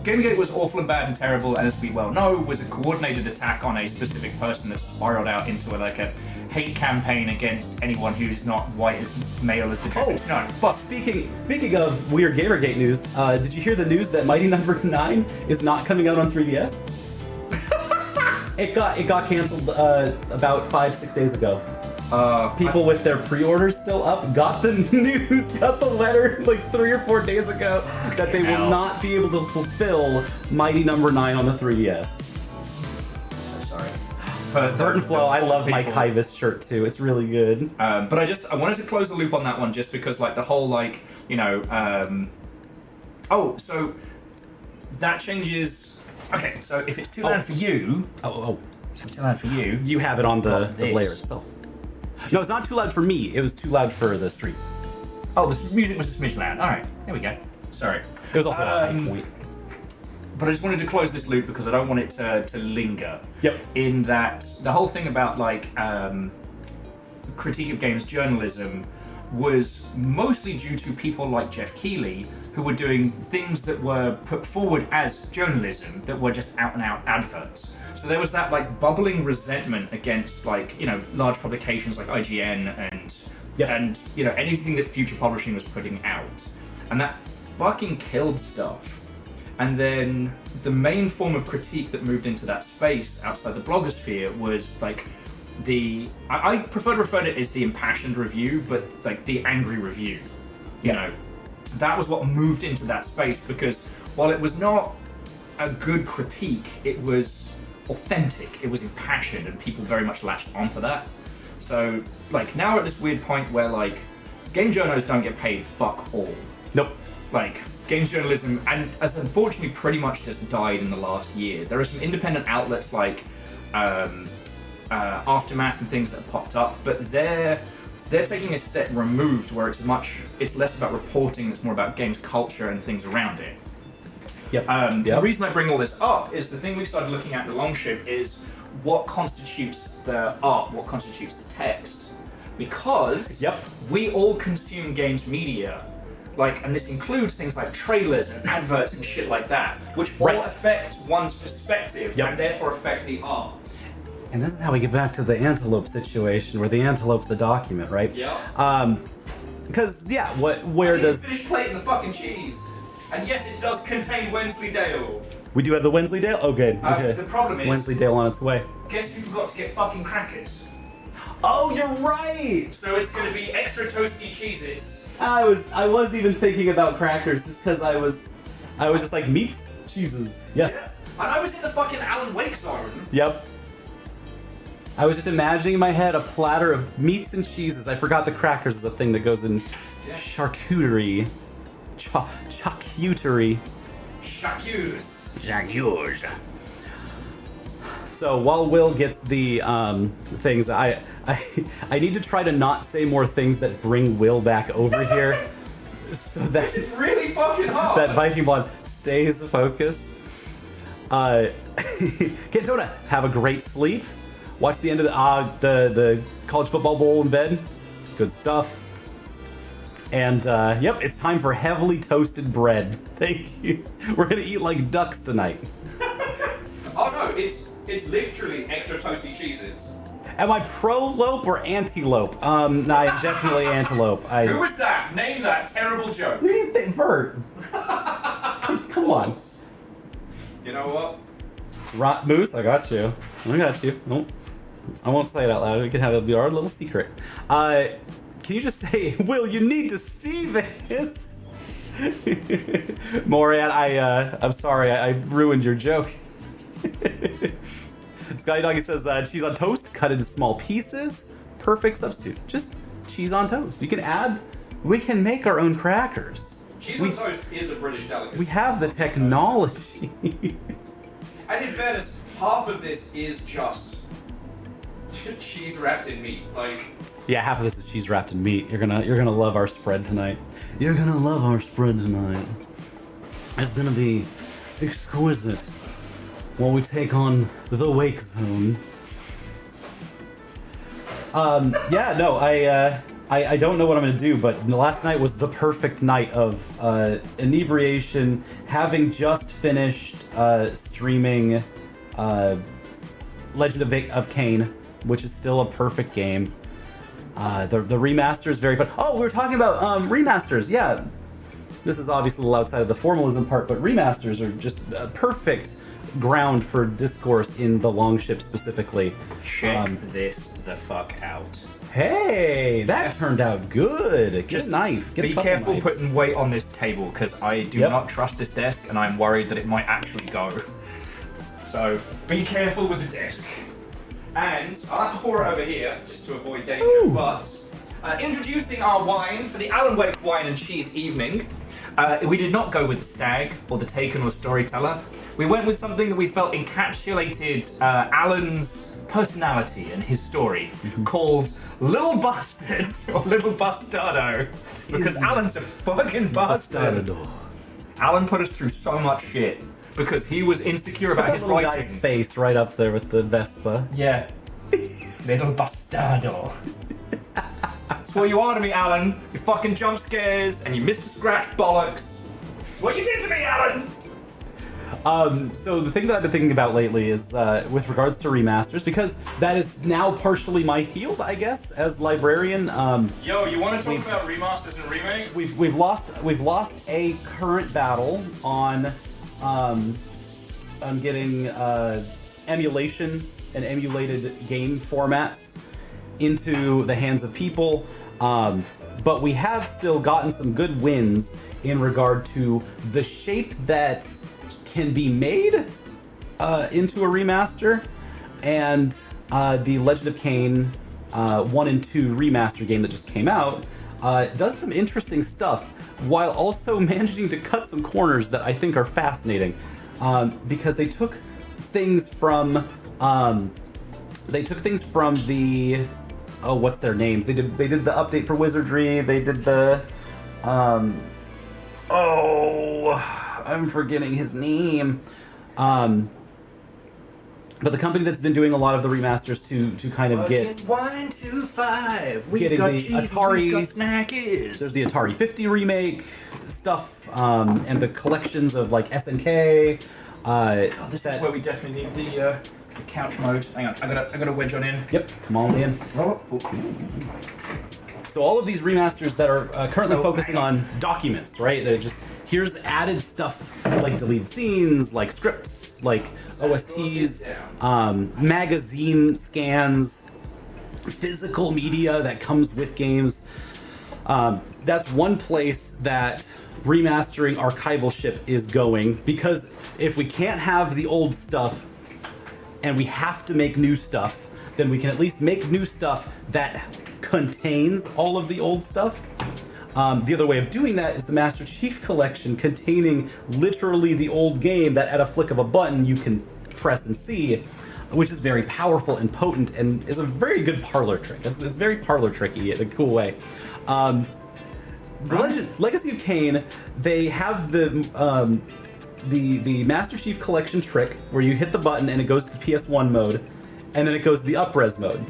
Gamergate was awful and bad and terrible, and as we well know, was a coordinated attack on a specific person that spiraled out into a hate campaign against anyone who's not white as male as the difference. No, but speaking of weird Gamergate news, did you hear the news that Mighty Number 9 is not coming out on 3DS? It got canceled about 5-6 days ago. People with their pre-orders still up got the news, got the letter 3 or 4 days ago that they will not be able to fulfill Mighty Number 9 on the 3DS. So sorry. Vert and Flow, I love Mike Hyvis shirt too. It's really good. But I wanted to close the loop on that one just because the whole so that changes. Okay, so if it's too loud for you, if it's too loud for you, you have it on the layer itself. No, it's not too loud for me. It was too loud for the stream. Oh, the music was a smidge loud. All right, there we go. Sorry. It was also a high point. But I just wanted to close this loop because I don't want it to linger. Yep. In that the whole thing about critique of games journalism was mostly due to people like Jeff Keighley, who were doing things that were put forward as journalism that were just out and out adverts. So there was that bubbling resentment against large publications like IGN and anything that Future Publishing was putting out, and that fucking killed stuff. And then the main form of critique that moved into that space outside the blogosphere was I prefer to refer to it as the impassioned review, but the angry review. You know, that was what moved into that space because while it was not a good critique, it was authentic, it was impassioned, and people very much latched onto that. So now we're at this weird point where game journalists don't get paid fuck all. Nope. Games journalism, and as unfortunately pretty much just died in the last year. There are some independent outlets Aftermath and things that have popped up, but they're taking a step removed where it's less about reporting, it's more about games culture and things around it. Yep. The reason I bring all this up is the thing we started looking at in the Longship is what constitutes the art, what constitutes the text. Because we all consume games media, and this includes things like trailers and adverts and shit like that, which all affect one's perspective and therefore affect the art. And this is how we get back to the antelope situation, where the antelope's the document, right? Yeah. Because where does finish plating the fucking cheese? And yes, it does contain Wensleydale. We do have the Wensleydale? Oh, good. Okay. The problem is Wensleydale on its way. Guess who forgot to get fucking crackers? Oh, you're right! So it's going to be extra toasty Cheez-Its. I wasn't even thinking about crackers, just because I was just meats, cheeses. Yes. Yeah. And I was in the fucking Alan Wake zone. Yep. I was just imagining in my head a platter of meats and cheeses. I forgot the crackers is a thing that goes in charcuterie. Charcuterie. Charcutes. So while Will gets the things, I need to try to not say more things that bring Will back over here, so that it's really fucking hard. That Viking Blonde stays focused. Cantona, have a great sleep. Watch the end of the college football bowl in bed. Good stuff. And yep, it's time for heavily toasted bread. Thank you. We're gonna eat like ducks tonight. Oh no, it's literally extra toasty cheeses. Am I pro-lope or anti-lope? No, definitely antelope. Who was that? Name that terrible joke. What do you think, Vert? Come on. You know what? Moose, I got you. Nope. I won't say it out loud. We can have it be our little secret. Can you just say, Will, you need to see this? Morian, I'm sorry, I ruined your joke. Scotty Doggy says, cheese on toast, cut into small pieces. Perfect substitute. Just cheese on toast. We can make our own crackers. Cheese on toast is a British delicacy. We have the technology. And in fairness, half of this is just cheese wrapped in meat. Like, yeah, half of this is cheese wrapped in meat. You're gonna love our spread tonight. You're gonna love our spread tonight. It's gonna be exquisite while we take on the wake zone. Yeah, no, I don't know what I'm gonna do, but last night was the perfect night of inebriation, having just finished streaming Legend of Kain, which is still a perfect game. The remaster is very fun. Oh, we were talking about remasters. Yeah, this is obviously a little outside of the formalism part, but remasters are just a perfect ground for discourse in the Longship specifically. Check this the fuck out. Hey, that turned out good. Get a knife. Get a be couple careful knives. putting weight on this table, because I do not trust this desk, and I'm worried that it might actually go. So be careful with the desk. And I'll have to pour it over here, just to avoid danger. Ooh. But introducing our wine for the Alan Wake Wine and Cheese Evening. We did not go with the Stag, or the Taken, or Storyteller. We went with something that we felt encapsulated Alan's personality and his story, called Little Bastard, or Little Bastardo, because Alan's a fucking bastard. Bastardo. Alan put us through so much shit, because he was insecure about his little writing. guy's face right up there with the Vespa. Yeah. Little Bastardo. That's what you are to me, Alan. You fucking jump scares and you Mr. Scratch bollocks. That's what you did to me, Alan! So the thing that I've been thinking about lately is with regards to remasters, because that is now partially my field, I guess, as librarian. Yo, you want to talk about remasters and remakes? We've lost a current battle on getting emulation and emulated game formats into the hands of people. But we have still gotten some good wins in regard to the shape that can be made into a remaster, and the Legend of Kain 1 and 2 remaster game that just came out does some interesting stuff, while also managing to cut some corners that I think are fascinating, because they took things from the what's their names? They did the update for Wizardry. They did the I'm forgetting his name. But the company that's been doing a lot of the remasters to kind of get 1, 2, 5. We've getting got the cheese, Atari. we've got Snackies. There's the Atari 50 remake stuff, and the collections of like SNK. God, this is where we definitely need the couch mode. Hang on, I got a wedge on in. Yep, come on in. So all of these remasters that are currently focusing on documents, right? They're just, here's added stuff like deleted scenes, like scripts, like OSTs, magazine scans, physical media that comes with games. That's one place that remastering archival ship is going, because if we can't have the old stuff and we have to make new stuff, then we can at least make new stuff that contains all of the old stuff. The other way of doing that is the Master Chief Collection, containing literally the old game that at a flick of a button you can press and see, which is very powerful and potent and is a very good parlor trick. It's very parlor tricky in a cool way. Legacy of Kain, they have the Master Chief Collection trick where you hit the button and it goes to the PS1 mode, and then it goes to the up-res mode.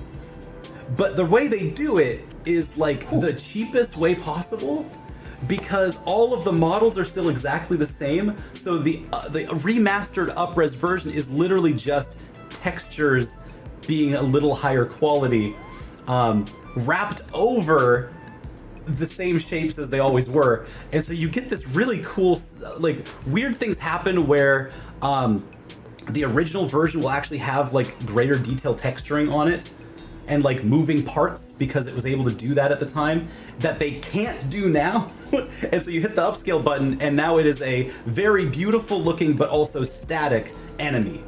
But the way they do it is like the cheapest way possible because all of the models are still exactly the same. So the remastered up-res version is literally just textures being a little higher quality, wrapped over the same shapes as they always were. And so you get this really cool, like, weird things happen where the original version will actually have like greater detail texturing on it and like moving parts because it was able to do that at the time that they can't do now. And so you hit the upscale button and now it is a very beautiful looking but also static enemy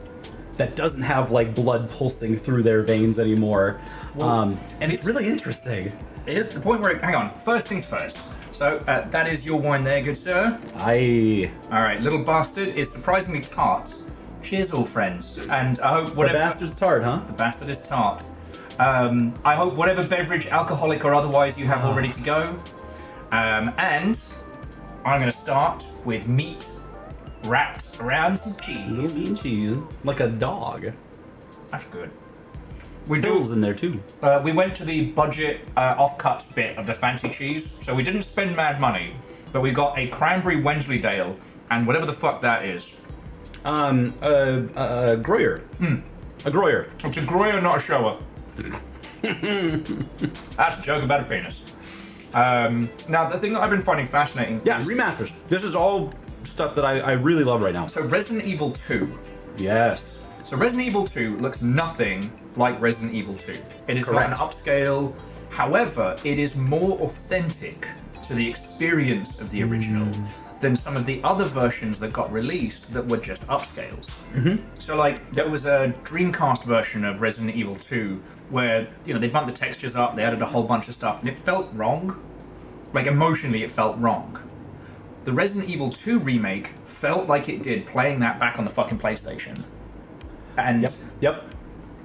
that doesn't have like blood pulsing through their veins anymore. And it's really interesting. Here's the point where, hang on, first things first. So that is your wine there, good sir. Aye. All right, little bastard is surprisingly tart. Cheers, all friends. And I hope whatever... The bastard's tart, huh? The bastard is tart. I hope whatever beverage, alcoholic or otherwise, you have all ready to go. And I'm going to start with meat wrapped around some cheese. Little meat and cheese, like a dog. That's good. Bill's in there too. We went to the budget offcuts bit of the fancy cheese, so we didn't spend mad money, but we got a cranberry Wensleydale and whatever the fuck that is. Gruyere. A Gruyere. It's a Gruyere, not a shower. That's a joke about a penis. Now, the thing that I've been finding fascinating... Yeah, remasters. This is all stuff that I really love right now. So Resident Evil 2. Yes. So Resident Evil 2 looks nothing like Resident Evil 2. It is Correct. not an upscale. However, it is more authentic to the experience of the original than some of the other versions that got released that were just upscales. So like, there was a Dreamcast version of Resident Evil 2 where, you know, they bumped the textures up, they added a whole bunch of stuff, and it felt wrong. Like, emotionally, it felt wrong. The Resident Evil 2 remake felt like it did playing that back on the fucking PlayStation. And Yep.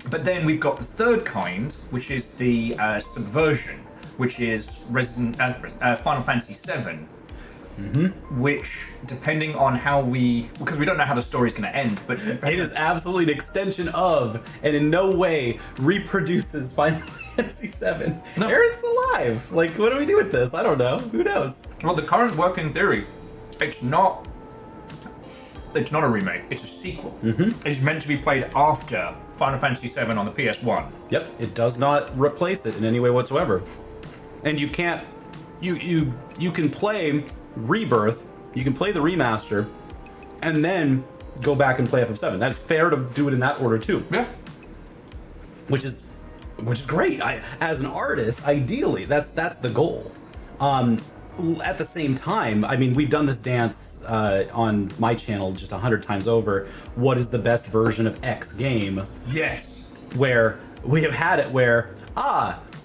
but then we've got the third kind, which is the subversion, which is Final Fantasy VII, which, depending on how because we don't know how the story's going to end, but It is absolutely an extension of, and in no way reproduces Final Fantasy VII. No. Aerith's alive. Like, what do we do with this? I don't know. Who knows? Well, the current working theory, it's not a remake, it's a sequel. It's meant to be played after Final Fantasy VII on the PS1. Yep. It does not replace it in any way whatsoever. And you can't. You can play Rebirth. You can play the remaster, and then go back and play FF7. That's fair to do it in that order too. Yeah. Which is great. As an artist, ideally, that's the goal. At the same time, I mean, we've done this dance on my channel just 100 times over. What is the best version of X game? Yes. Where we have had it where,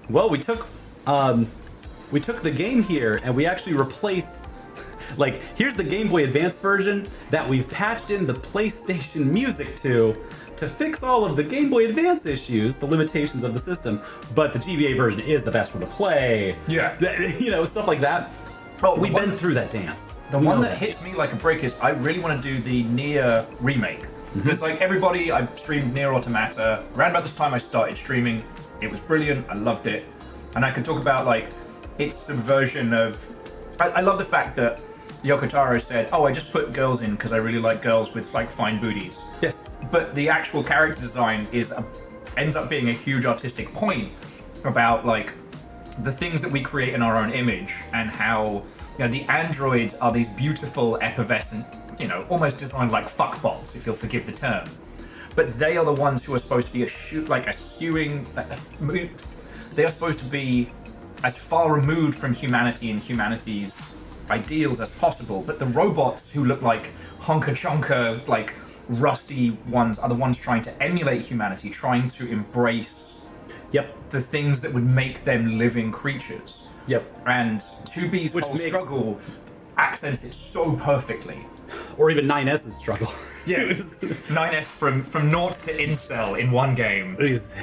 well, we took the game here and we actually replaced, like, here's the Game Boy Advance version that we've patched in the PlayStation music to fix all of the Game Boy Advance issues, the limitations of the system, but the GBA version is the best one to play. Yeah. You know, stuff like that. Oh, We've been through that dance. The one that hits me like a brick is I really want to do the Nier remake. Because like everybody, I streamed Nier Automata. Around about this time I started streaming. It was brilliant. I loved it. And I could talk about like its subversion of... I love the fact that Yoko Taro said, I just put girls in because I really like girls with like fine booties. Yes. But the actual character design ends up being a huge artistic point about like the things that we create in our own image and how, you know, the androids are these beautiful effervescent, you know, almost designed like fuckbots, if you'll forgive the term. But they are the ones who are supposed to be they are supposed to be as far removed from humanity and humanity's ideals as possible. But the robots who look like honka-chonka, like rusty ones, are the ones trying to emulate humanity, trying to embrace the things that would make them living creatures. And 2B's whole struggle accents it so perfectly. Or even 9S's struggle. Yeah, it was 9S from naught to incel in one game. He's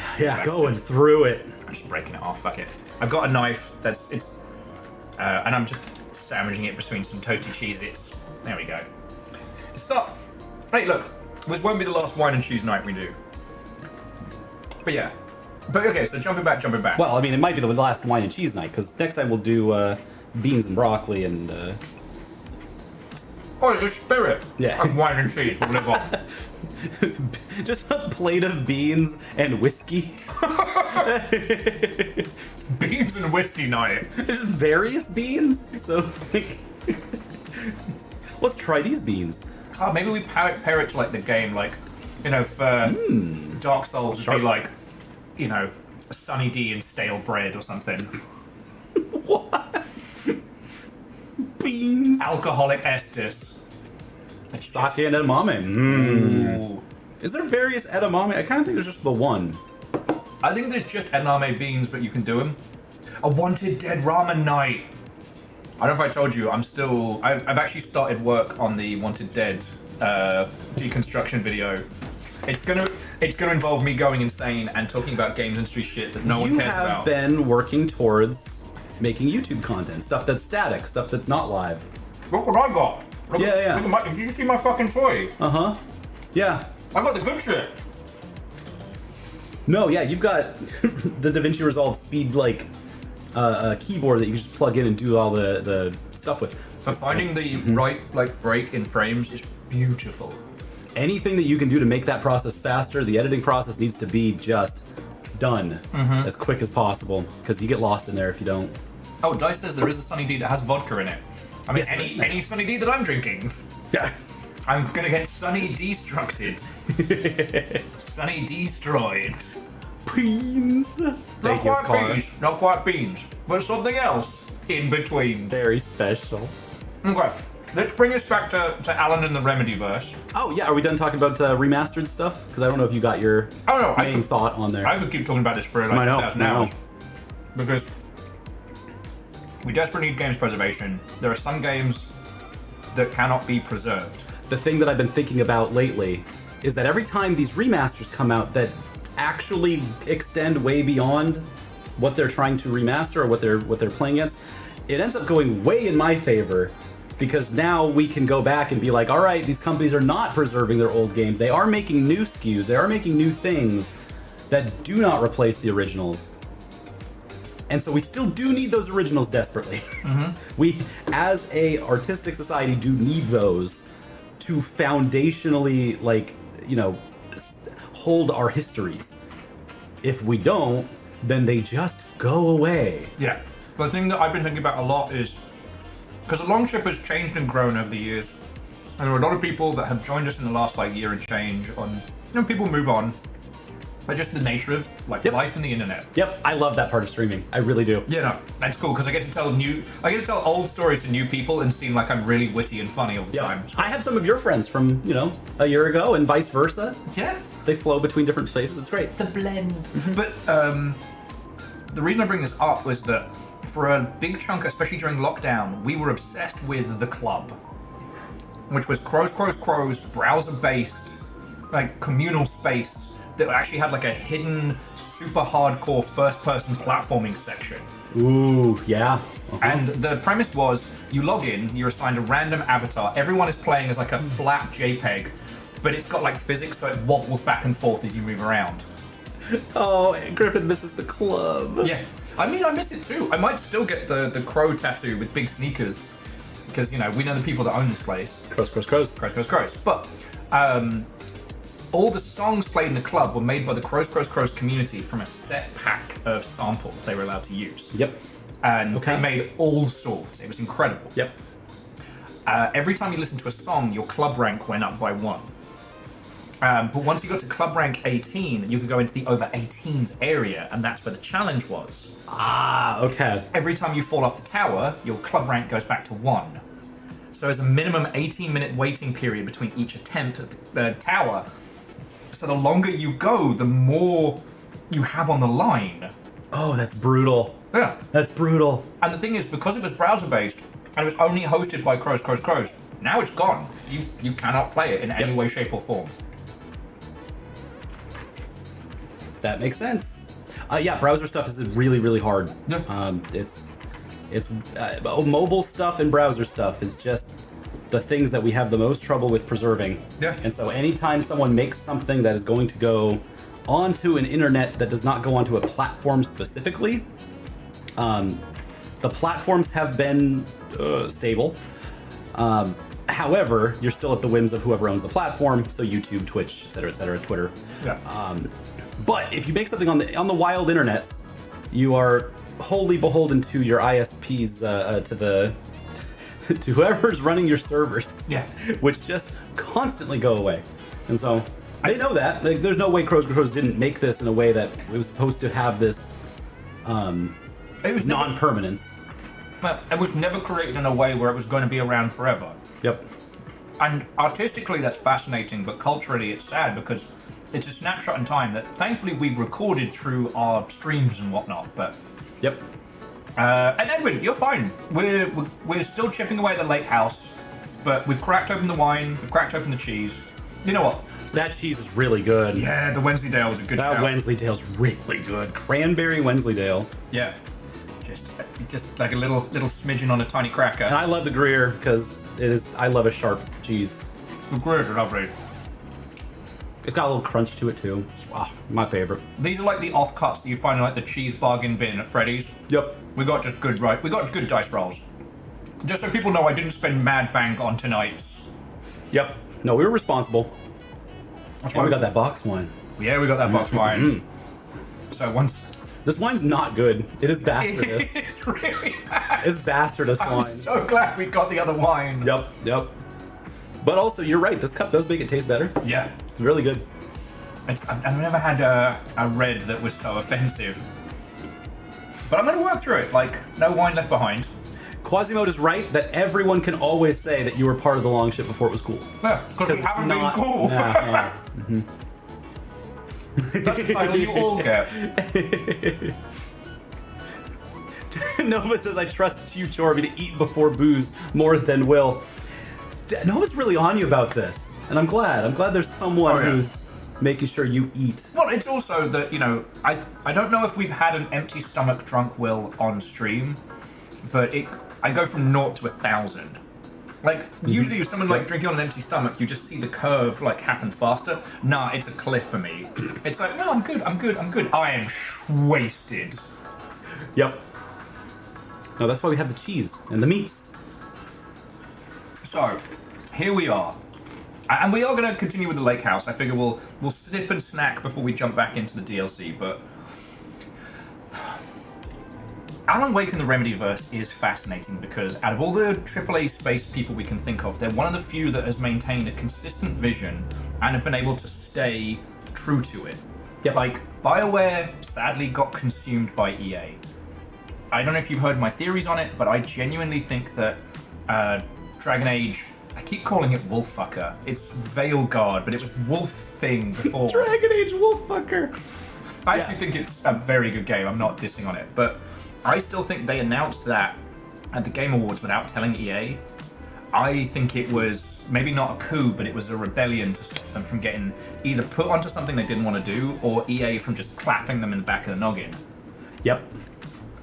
going through it. I'm just breaking it off, fuck it. I've got a knife and I'm just sandwiching it between some toasty Cheez-Its. There we go. It's not... Hey, look, this won't be the last wine and cheese night we do. But yeah, But okay, so jumping back. Well, I mean, it might be the last wine and cheese night, because next time we'll do beans and broccoli and... Oh, the spirit Yeah. of wine and cheese will live on. just a plate of beans and whiskey. Beans and whiskey night. There's various beans, so like, let's try these beans. Oh, maybe we pair it to like the game, like, you know, for Dark Souls, it'd be like, you know, a Sunny D and stale bread or something. What? Beans. Alcoholic Estus. Sake and edamame. Ooh. Is there various edamame? I kind of think there's just the one. I think there's just edamame beans, but you can do them. A Wanted Dead ramen night. I don't know if I told you, I've actually started work on the Wanted Dead deconstruction video. It's gonna involve me going insane and talking about games industry shit that no one cares about. You have been working towards making YouTube content, stuff that's static, stuff that's not live. Look what I got. Look at did you see my fucking toy? Uh-huh. Yeah. I got the good shit. No, yeah, you've got the DaVinci Resolve Speed, like, keyboard that you can just plug in and do all the stuff with. So finding the right, like, break in frames is beautiful. Anything that you can do to make that process faster, the editing process needs to be just done as quick as possible, because you get lost in there if you don't. Oh, Dice says there is a Sunny D that has vodka in it. I mean, Yes, any Sunny D that I'm drinking. Yeah. I'm gonna get Sunny destructed. Sunny destroyed. Beans. Thank you, Not quite Scar. beans, not quite beans, but something else in between. Very special. Okay, let's bring us back to Alan and the Remedyverse. Oh yeah, are we done talking about remastered stuff? Because I don't know if you got your main thought on there. I could keep talking about this for like I know, 1,000 I know. hours. Because we desperately need games preservation. There are some games that cannot be preserved. The thing that I've been thinking about lately is that every time these remasters come out that actually extend way beyond what they're trying to remaster or what they're playing against, it ends up going way in my favor, because now we can go back and be like, all right, these companies are not preserving their old games. They are making new SKUs. They are making new things that do not replace the originals. And so we still do need those originals desperately. We, as a artistic society, do need those to foundationally, like, you know, hold our histories. If we don't, then they just go away. Yeah. But the thing that I've been thinking about a lot is, because the Longship has changed and grown over the years, and there are a lot of people that have joined us in the last like year and change on, you know, people move on. But just the nature of like life and the internet. Yep, I love that part of streaming. I really do. Yeah, no, that's cool because I get to tell old stories to new people and seem like I'm really witty and funny all the time. I have some of your friends from, you know, a year ago and vice versa. Yeah. They flow between different places. It's great. The blend. But the reason I bring this up was that for a big chunk, especially during lockdown, we were obsessed with The Club, which was crows, browser-based, like communal space that actually had like a hidden, super hardcore first-person platforming section. Ooh, yeah. And the premise was, you log in, you're assigned a random avatar. Everyone is playing as like a flat JPEG, but it's got like physics, so it wobbles back and forth as you move around. Oh, Griffin misses The Club. Yeah. I mean, I miss it too. I might still get the crow tattoo with big sneakers, because, you know, we know the people that own this place. Crows. But, all the songs played in The Club were made by the Crows community from a set pack of samples they were allowed to use. Yep. And they made all sorts. It was incredible. Yep. Every time you listened to a song, your club rank went up by 1. But once you got to club rank 18, you could go into the over 18s area, and that's where the challenge was. Ah, okay. Every time you fall off the tower, your club rank goes back to 1. So there's a minimum 18-minute waiting period between each attempt at the tower. So the longer you go, the more you have on the line. Oh, that's brutal. Yeah. That's brutal. And the thing is, because it was browser-based, and it was only hosted by Crows, now it's gone. You cannot play it in any way, shape, or form. That makes sense. Yeah, browser stuff is really, really hard. Yeah. It's mobile stuff and browser stuff is just the things that we have the most trouble with preserving. Yeah. And so anytime someone makes something that is going to go onto an internet that does not go onto a platform specifically. The platforms have been stable. However, you're still at the whims of whoever owns the platform, so YouTube, Twitch, etc., Twitter. Yeah. But if you make something on the wild internets, you are wholly beholden to your ISPs, to whoever's running your servers. Yeah. Which just constantly go away. And so they know that. Like, there's no way Crows didn't make this in a way that it was supposed to have this It was non-permanence. It was never created in a way where it was going to be around forever. Yep. And artistically, that's fascinating, but culturally, it's sad because it's a snapshot in time that thankfully we've recorded through our streams and whatnot. But Yep. and Edwin, you're fine. We're still chipping away at the Lakehouse, but we've cracked open the wine, we've cracked open the cheese. You know what? That cheese is really good. Yeah, the Wensleydale was a good shout. That Wensleydale's really good. Cranberry Wensleydale. Yeah. Just like a little smidgen on a tiny cracker. And I love the Gruyere because I love a sharp cheese. The Gruyere are lovely. It's got a little crunch to it too. My favorite. These are like the offcuts that you find in like the cheese bargain bin at Freddy's. Yep. We got good dice rolls. Just so people know, I didn't spend mad bank on tonight's. Yep. No, we were responsible. That's why we got that box wine. Yeah, we got that box wine. So once... This wine's not good. It is bastardous. It's really bad. It's bastardous wine. I'm so glad we got the other wine. Yep. But also, you're right. This cup does make it taste better. Yeah. It's really good. I've never had a red that was so offensive. But I'm going to work through it. Like, no wine left behind. Quasimodo is right that everyone can always say that you were part of the long ship before it was cool. Yeah, because we haven't been cool. Mm-hmm. That's the title you all get. Nova says, I trust you, Chorby, to eat before booze more than Will. Nova's really on you about this, and I'm glad. I'm glad there's someone who's making sure you eat. Well, it's also that, you know, I don't know if we've had an empty stomach drunk Will on stream, but I go from 0 to 1,000. Like, usually if someone like drinking on an empty stomach, you just see the curve like happen faster. Nah, it's a cliff for me. It's like, no, I'm good. I am wasted. Yep. No, that's why we have the cheese and the meats. So, here we are. And we are going to continue with the Lakehouse. I figure we'll sip and snack before we jump back into the DLC, but... Alan Wake and the Remedyverse is fascinating because out of all the AAA space people we can think of, they're one of the few that has maintained a consistent vision and have been able to stay true to it. Yep. Like, BioWare sadly got consumed by EA. I don't know if you've heard my theories on it, but I genuinely think that Dragon Age, I keep calling it Wolffucker. It's Veilguard, but it was Wolf Thing before. Dragon Age Wolffucker. I actually think it's a very good game. I'm not dissing on it, but I still think they announced that at the Game Awards without telling EA. I think it was maybe not a coup, but it was a rebellion to stop them from getting either put onto something they didn't want to do, or EA from just clapping them in the back of the noggin. Yep.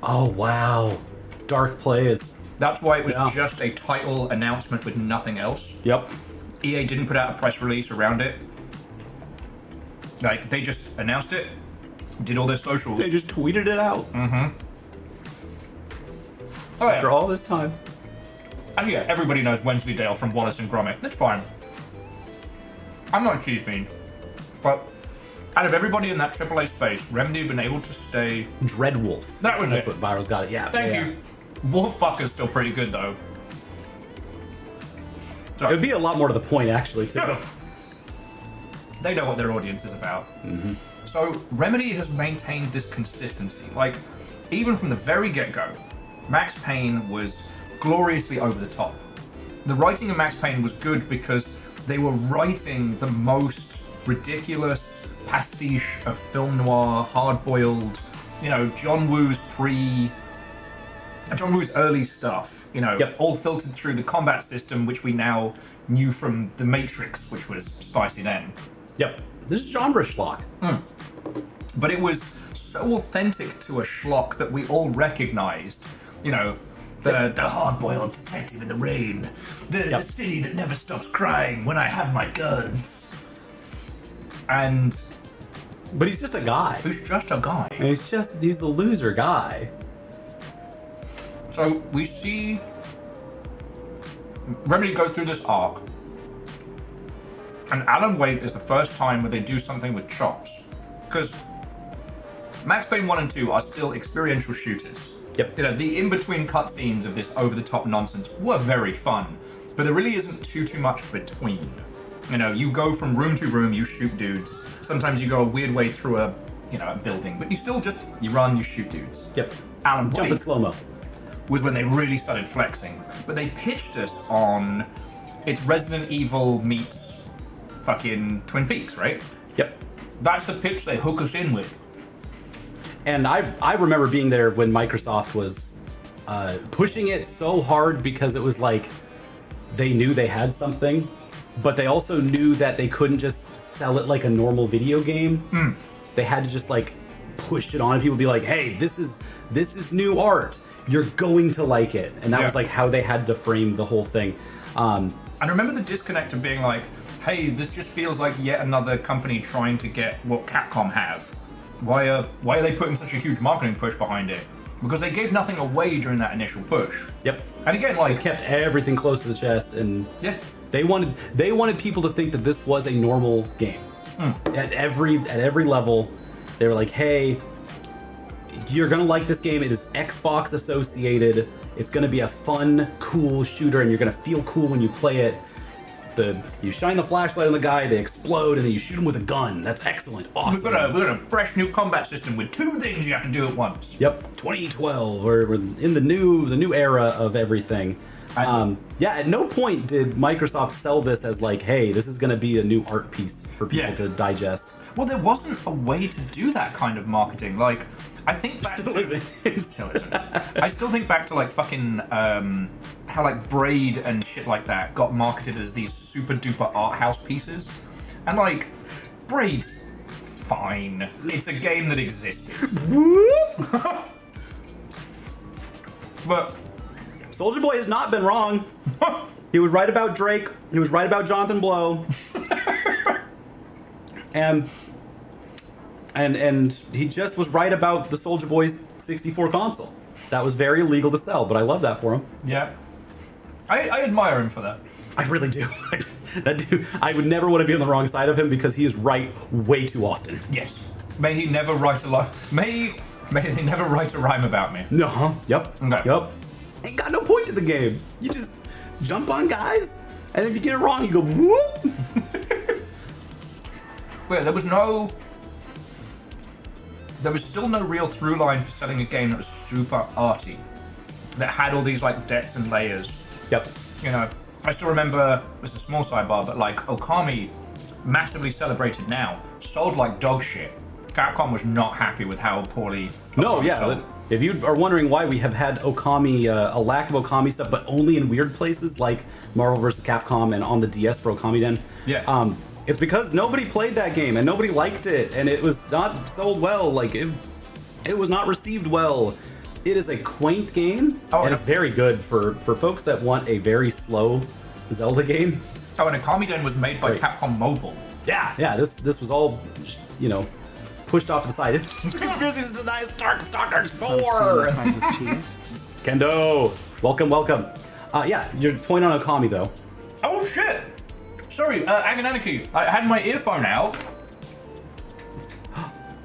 Oh, wow. Dark plays. That's why it was just a title announcement with nothing else. Yep. EA didn't put out a press release around it. Like, they just announced it, did all their socials. They just tweeted it out. Mm-hmm. After all this time. And yeah, everybody knows Wensleydale from Wallace and Gromit. That's fine. I'm not a cheese bean. But out of everybody in that AAA space, Remedy have been able to stay... Dreadwolf. That's what Viral's got it. Yeah. Thank you. Wolffucker's still pretty good, though. So, it would be a lot more to the point, actually, too. They know what their audience is about. Mm-hmm. So, Remedy has maintained this consistency. Like, even from the very get-go, Max Payne was gloriously over the top. The writing of Max Payne was good because they were writing the most ridiculous pastiche of film noir, hard-boiled, you know, John Woo's early stuff, you know, all filtered through the combat system, which we now knew from The Matrix, which was spicy then. Yep. This is genre schlock. But it was so authentic to a schlock that we all recognized, you know, the hard-boiled detective in the rain, the city that never stops crying when I have my guns. And But he's just a guy. Who's just a guy. And he's the loser guy. So we see Remedy go through this arc, and Alan Wake is the first time where they do something with chops. Because Max Payne 1 and 2 are still experiential shooters. Yep. You know, the in-between cutscenes of this over-the-top nonsense were very fun, but there really isn't too much between. You know, you go from room to room, you shoot dudes. Sometimes you go a weird way through a building, but you still you run, you shoot dudes. Yep. Alan Jump in Wake slow-mo. was when they really started flexing. But they pitched us on it's Resident Evil meets fucking Twin Peaks, right? Yep. That's the pitch they hook us in with. And I remember being there when Microsoft was pushing it so hard because it was like they knew they had something, but they also knew that they couldn't just sell it like a normal video game. They had to just like push it on and people be like, hey, this is new art. You're going to like it. And that was like how they had to frame the whole thing. And I remember the disconnect of being like, hey, this just feels like yet another company trying to get what Capcom have. Why are they putting such a huge marketing push behind it? Because they gave nothing away during that initial push. Yep. And again, like They kept everything close to the chest, and yeah, they wanted people to think that this was a normal game. At every level, they were like, hey, you're gonna like this game. It is Xbox associated. It's gonna be a fun, cool shooter, and you're gonna feel cool when you play it. You shine the flashlight on the guy, they explode, and then you shoot him with a gun. That's excellent, awesome. We've got a fresh new combat system with 2 things you have to do at once. Yep, 2012. We're in the new era of everything. At no point did Microsoft sell this as like, hey, this is going to be a new art piece for people to digest. Well, there wasn't a way to do that kind of marketing. Like, I think back Still to isn't. Still isn't. I still think back to like fucking how like Braid and shit like that got marketed as these super duper art house pieces, and like Braid's fine. It's a game that existed. But Soulja Boy has not been wrong. He was right about Drake. He was right about Jonathan Blow. And he just was right about the Soulja Boy 64 console. That was very illegal to sell, but I love that for him. yeah, I admire him for that. I really do. That dude, I would never want to be on the wrong side of him because he is right way too often. Yes. May he never write May they never write a rhyme about me. No. Yep. Okay. Yep. Ain't got no point to the game. You just jump on guys, and if you get it wrong, you go whoop. Well, there was still no real through line for selling a game that was super arty, that had all these like depths and layers. Yep. You know, I still remember, it's a small sidebar, but like Okami, massively celebrated now, sold like dog shit. Capcom was not happy with how poorly Okami sold. If you are wondering why we have had Okami, a lack of Okami stuff, but only in weird places like Marvel vs. Capcom and on the DS for Okami Den. Yeah. It's because nobody played that game and nobody liked it, and it was not sold well. Like it was not received well. It is a quaint game, and it's very good for folks that want a very slow Zelda game. Oh, and Okami Den was made by Capcom Mobile. Yeah. This was all, pushed off to the side. Conspiracies to deny Stalkers 4. Kinds of cheese. Kendo, welcome. Your point on Okami though. Oh shit! Sorry, Agananiki, I had my earphone out.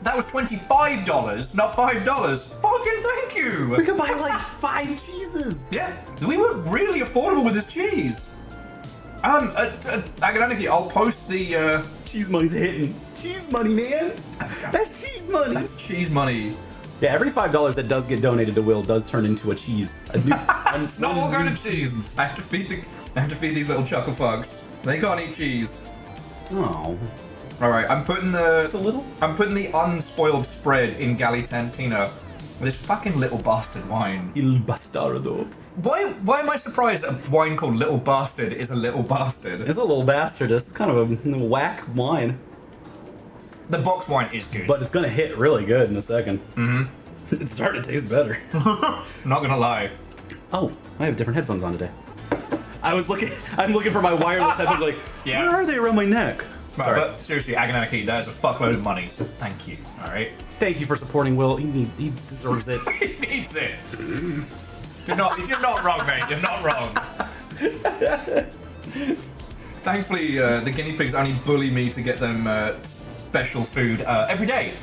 That was $25, not $5. Fucking thank you! We could buy like 5 cheeses. Yeah, we were really affordable with this cheese. Agananiki, I'll post the cheese money's hitting. Cheese money, man. That's cheese money. That's cheese money. Yeah, every $5 that does get donated to Will does turn into a cheese. It's not all going to cheese. I have to feed these little chuckle fucks. They can't eat cheese. Oh. All right, I'm putting Just a little? I'm putting the unspoiled spread in Gallitantina. This fucking little bastard wine. Il bastardo. Why am I surprised that a wine called Little Bastard is a little bastard? It's a little bastard. It's kind of a whack wine. The box wine is good. But it's gonna hit really good in a second. Mm-hmm. It's starting to taste better. Not gonna lie. Oh, I have different headphones on today. I'm looking for my wireless headphones like, Yeah. where are they around my neck? Right, Sorry. but seriously, Aganaki, there's a fuckload of money, so thank you. All right. Thank you for supporting Will. He deserves it. He needs it. You're not wrong, mate. You're not wrong. Thankfully, the guinea pigs only bully me to get them special food every day.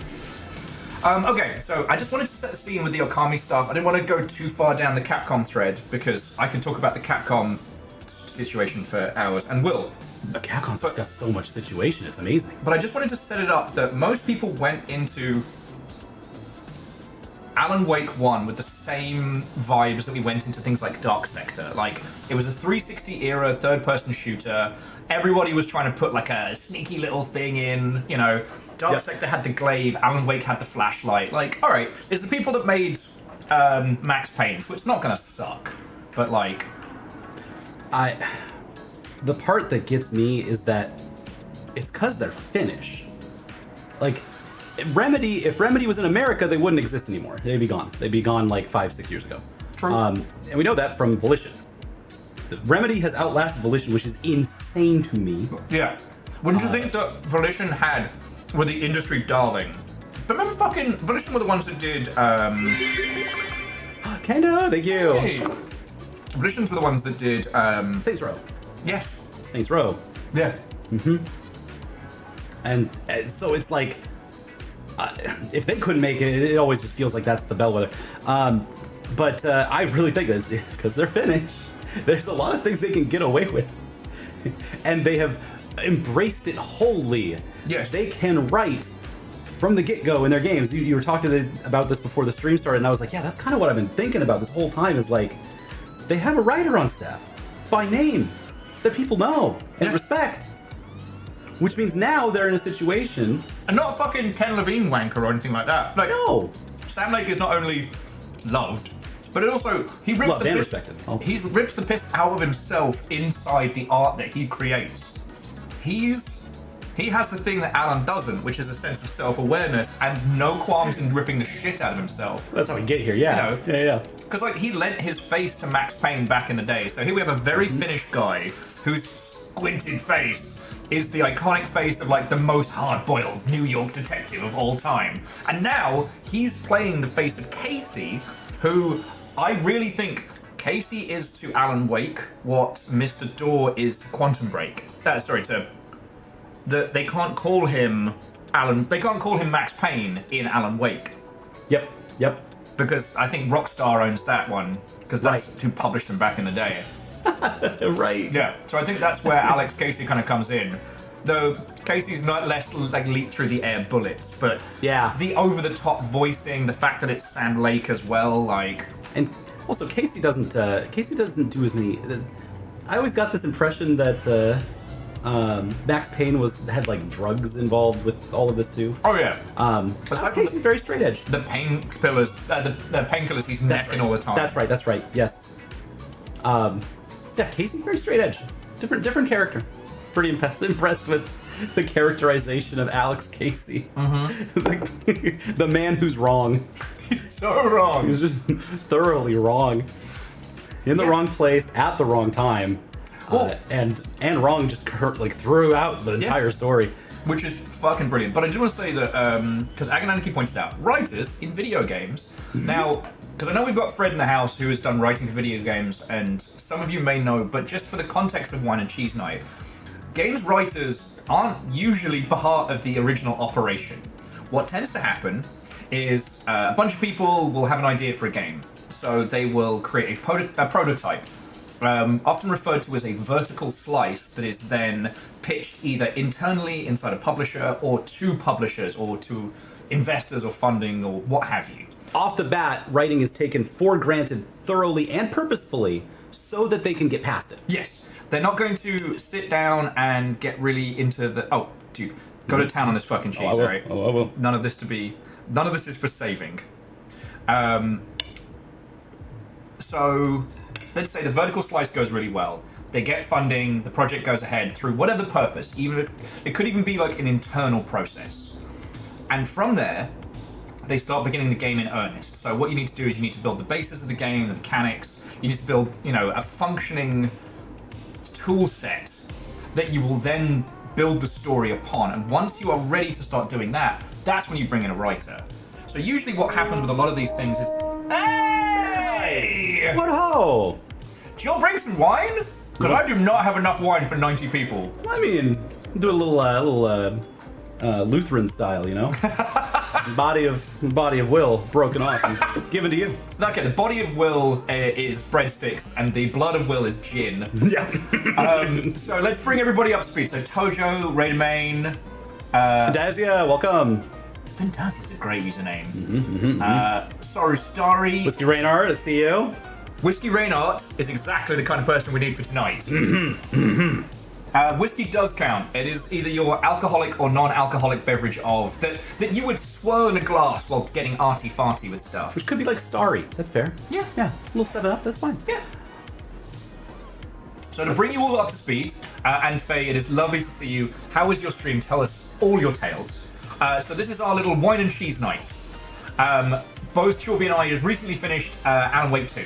Okay, so I just wanted to set the scene with the Okami stuff. I didn't want to go too far down the Capcom thread because I can talk about the Capcom situation for hours and will. But Capcom's just got so much situation. It's amazing. But I just wanted to set it up that most people went into Alan Wake 1 with the same vibes that we went into things like Dark Sector. Like, it was a 360 era third-person shooter. Everybody was trying to put like a sneaky little thing in, you know. Dark Sector had the glaive, Alan Wake had the flashlight. Like, alright, it's the people that made Max Payne, so it's not gonna suck. But like... The part that gets me is that it's because they're Finnish. Like, if Remedy was in America, they wouldn't exist anymore. They'd be gone. They'd be gone like 5-6 years ago. True. And we know that from Volition. Remedy has outlasted Volition, which is insane to me. Yeah. Wouldn't you think that Volition were the industry darling? But remember fucking Volition were the ones that did, Kendo, thank you. Hey. Volitions were the ones that did, Saints Row. Yes. Saints Row. Yeah. And so it's like, if they couldn't make it, it always just feels like that's the bellwether. But I really think that's because they're Finnish. There's a lot of things they can get away with. And they have embraced it wholly. Yes. They can write from the get-go in their games. You were talking about this before the stream started, and I was like, yeah, that's kind of what I've been thinking about this whole time is like, they have a writer on staff by name that people know and respect. Which means now they're in a situation... And not a fucking Ken Levine wanker or anything like that. Like, no. Sam Lake is not only loved, but it also... He rips Loved the and piss, respected. Oh. He rips the piss out of himself inside the art that he creates. He has the thing that Alan doesn't, which is a sense of self-awareness and no qualms in ripping the shit out of himself. That's how we get here, yeah. You know? Yeah. Because, like, he lent his face to Max Payne back in the day. So here we have a very Finnish guy whose squinted face is the iconic face of, like, the most hard-boiled New York detective of all time. And now he's playing the face of Casey, who I really think Casey is to Alan Wake what Mr. Door is to Quantum Break. They can't call him Alan. They can't call him Max Payne in Alan Wake. Yep. Because I think Rockstar owns that one, because that's who published him back in the day. Right. Yeah, so I think that's where Alex Casey kind of comes in. Though Casey's not less like leap through the air bullets, but yeah, the over-the-top voicing, the fact that it's Sam Lake as well, like... And also, Casey doesn't do as many... I always got this impression that Max Payne had like drugs involved with all of this too. Oh yeah. Casey's very straight edge. The painkillers, the painkillers he's necking all the time. That's right. Yes. Yeah, Casey's very straight edge. Different character. Pretty impressed with the characterization of Alex Casey. The man who's wrong. He's so wrong. He's just thoroughly wrong. In the wrong place at the wrong time. And wrong just like throughout the entire story. Which is fucking brilliant. But I do want to say that, because Agananiki pointed out, writers in video games, now, because I know we've got Fred in the house who has done writing for video games, and some of you may know, but just for the context of Wine and Cheese Night, games writers aren't usually part of the original operation. What tends to happen is a bunch of people will have an idea for a game. So they will create a prototype, often referred to as a vertical slice, that is then pitched either internally inside a publisher or to publishers or to investors or funding or what have you. Off the bat, writing is taken for granted thoroughly and purposefully so that they can get past it. Yes. They're not going to sit down and get really into the... Oh, dude, go to town on this fucking cheese, alright? I will. None of this is for saving. So, let's say the vertical slice goes really well. They get funding, the project goes ahead through whatever purpose. It could even be like an internal process. And from there, they start beginning the game in earnest. So what you need to do is you need to build the basis of the game, the mechanics. You need to build, a functioning tool set that you will then build the story upon. And once you are ready to start doing that, that's when you bring in a writer. So usually what happens with a lot of these things is, hey! What ho? Do you all bring some wine? Because I do not have enough wine for 90 people. I mean, do a little Lutheran style, you know? body of will broken off and given to you. Okay, the body of will is breadsticks, and the blood of will is gin. Yeah. So let's bring everybody up to speed. So Tojo, Raidmain, Dazia, welcome. Fantasy's a great username. Sorustari. Whiskey Raynard, I see you. Whiskey Raynard is exactly the kind of person we need for tonight. Whiskey does count. It is either your alcoholic or non-alcoholic beverage of that you would swirl in a glass while getting arty-farty with stuff. Which could be like Starry. That's fair. Yeah. Yeah. A little 7-Up, that's fine. Yeah. So to bring you all up to speed, and Faye, it is lovely to see you. How was your stream? Tell us all your tales. So this is our little wine and cheese night. Both Chorby and I have recently finished Alan Wake 2.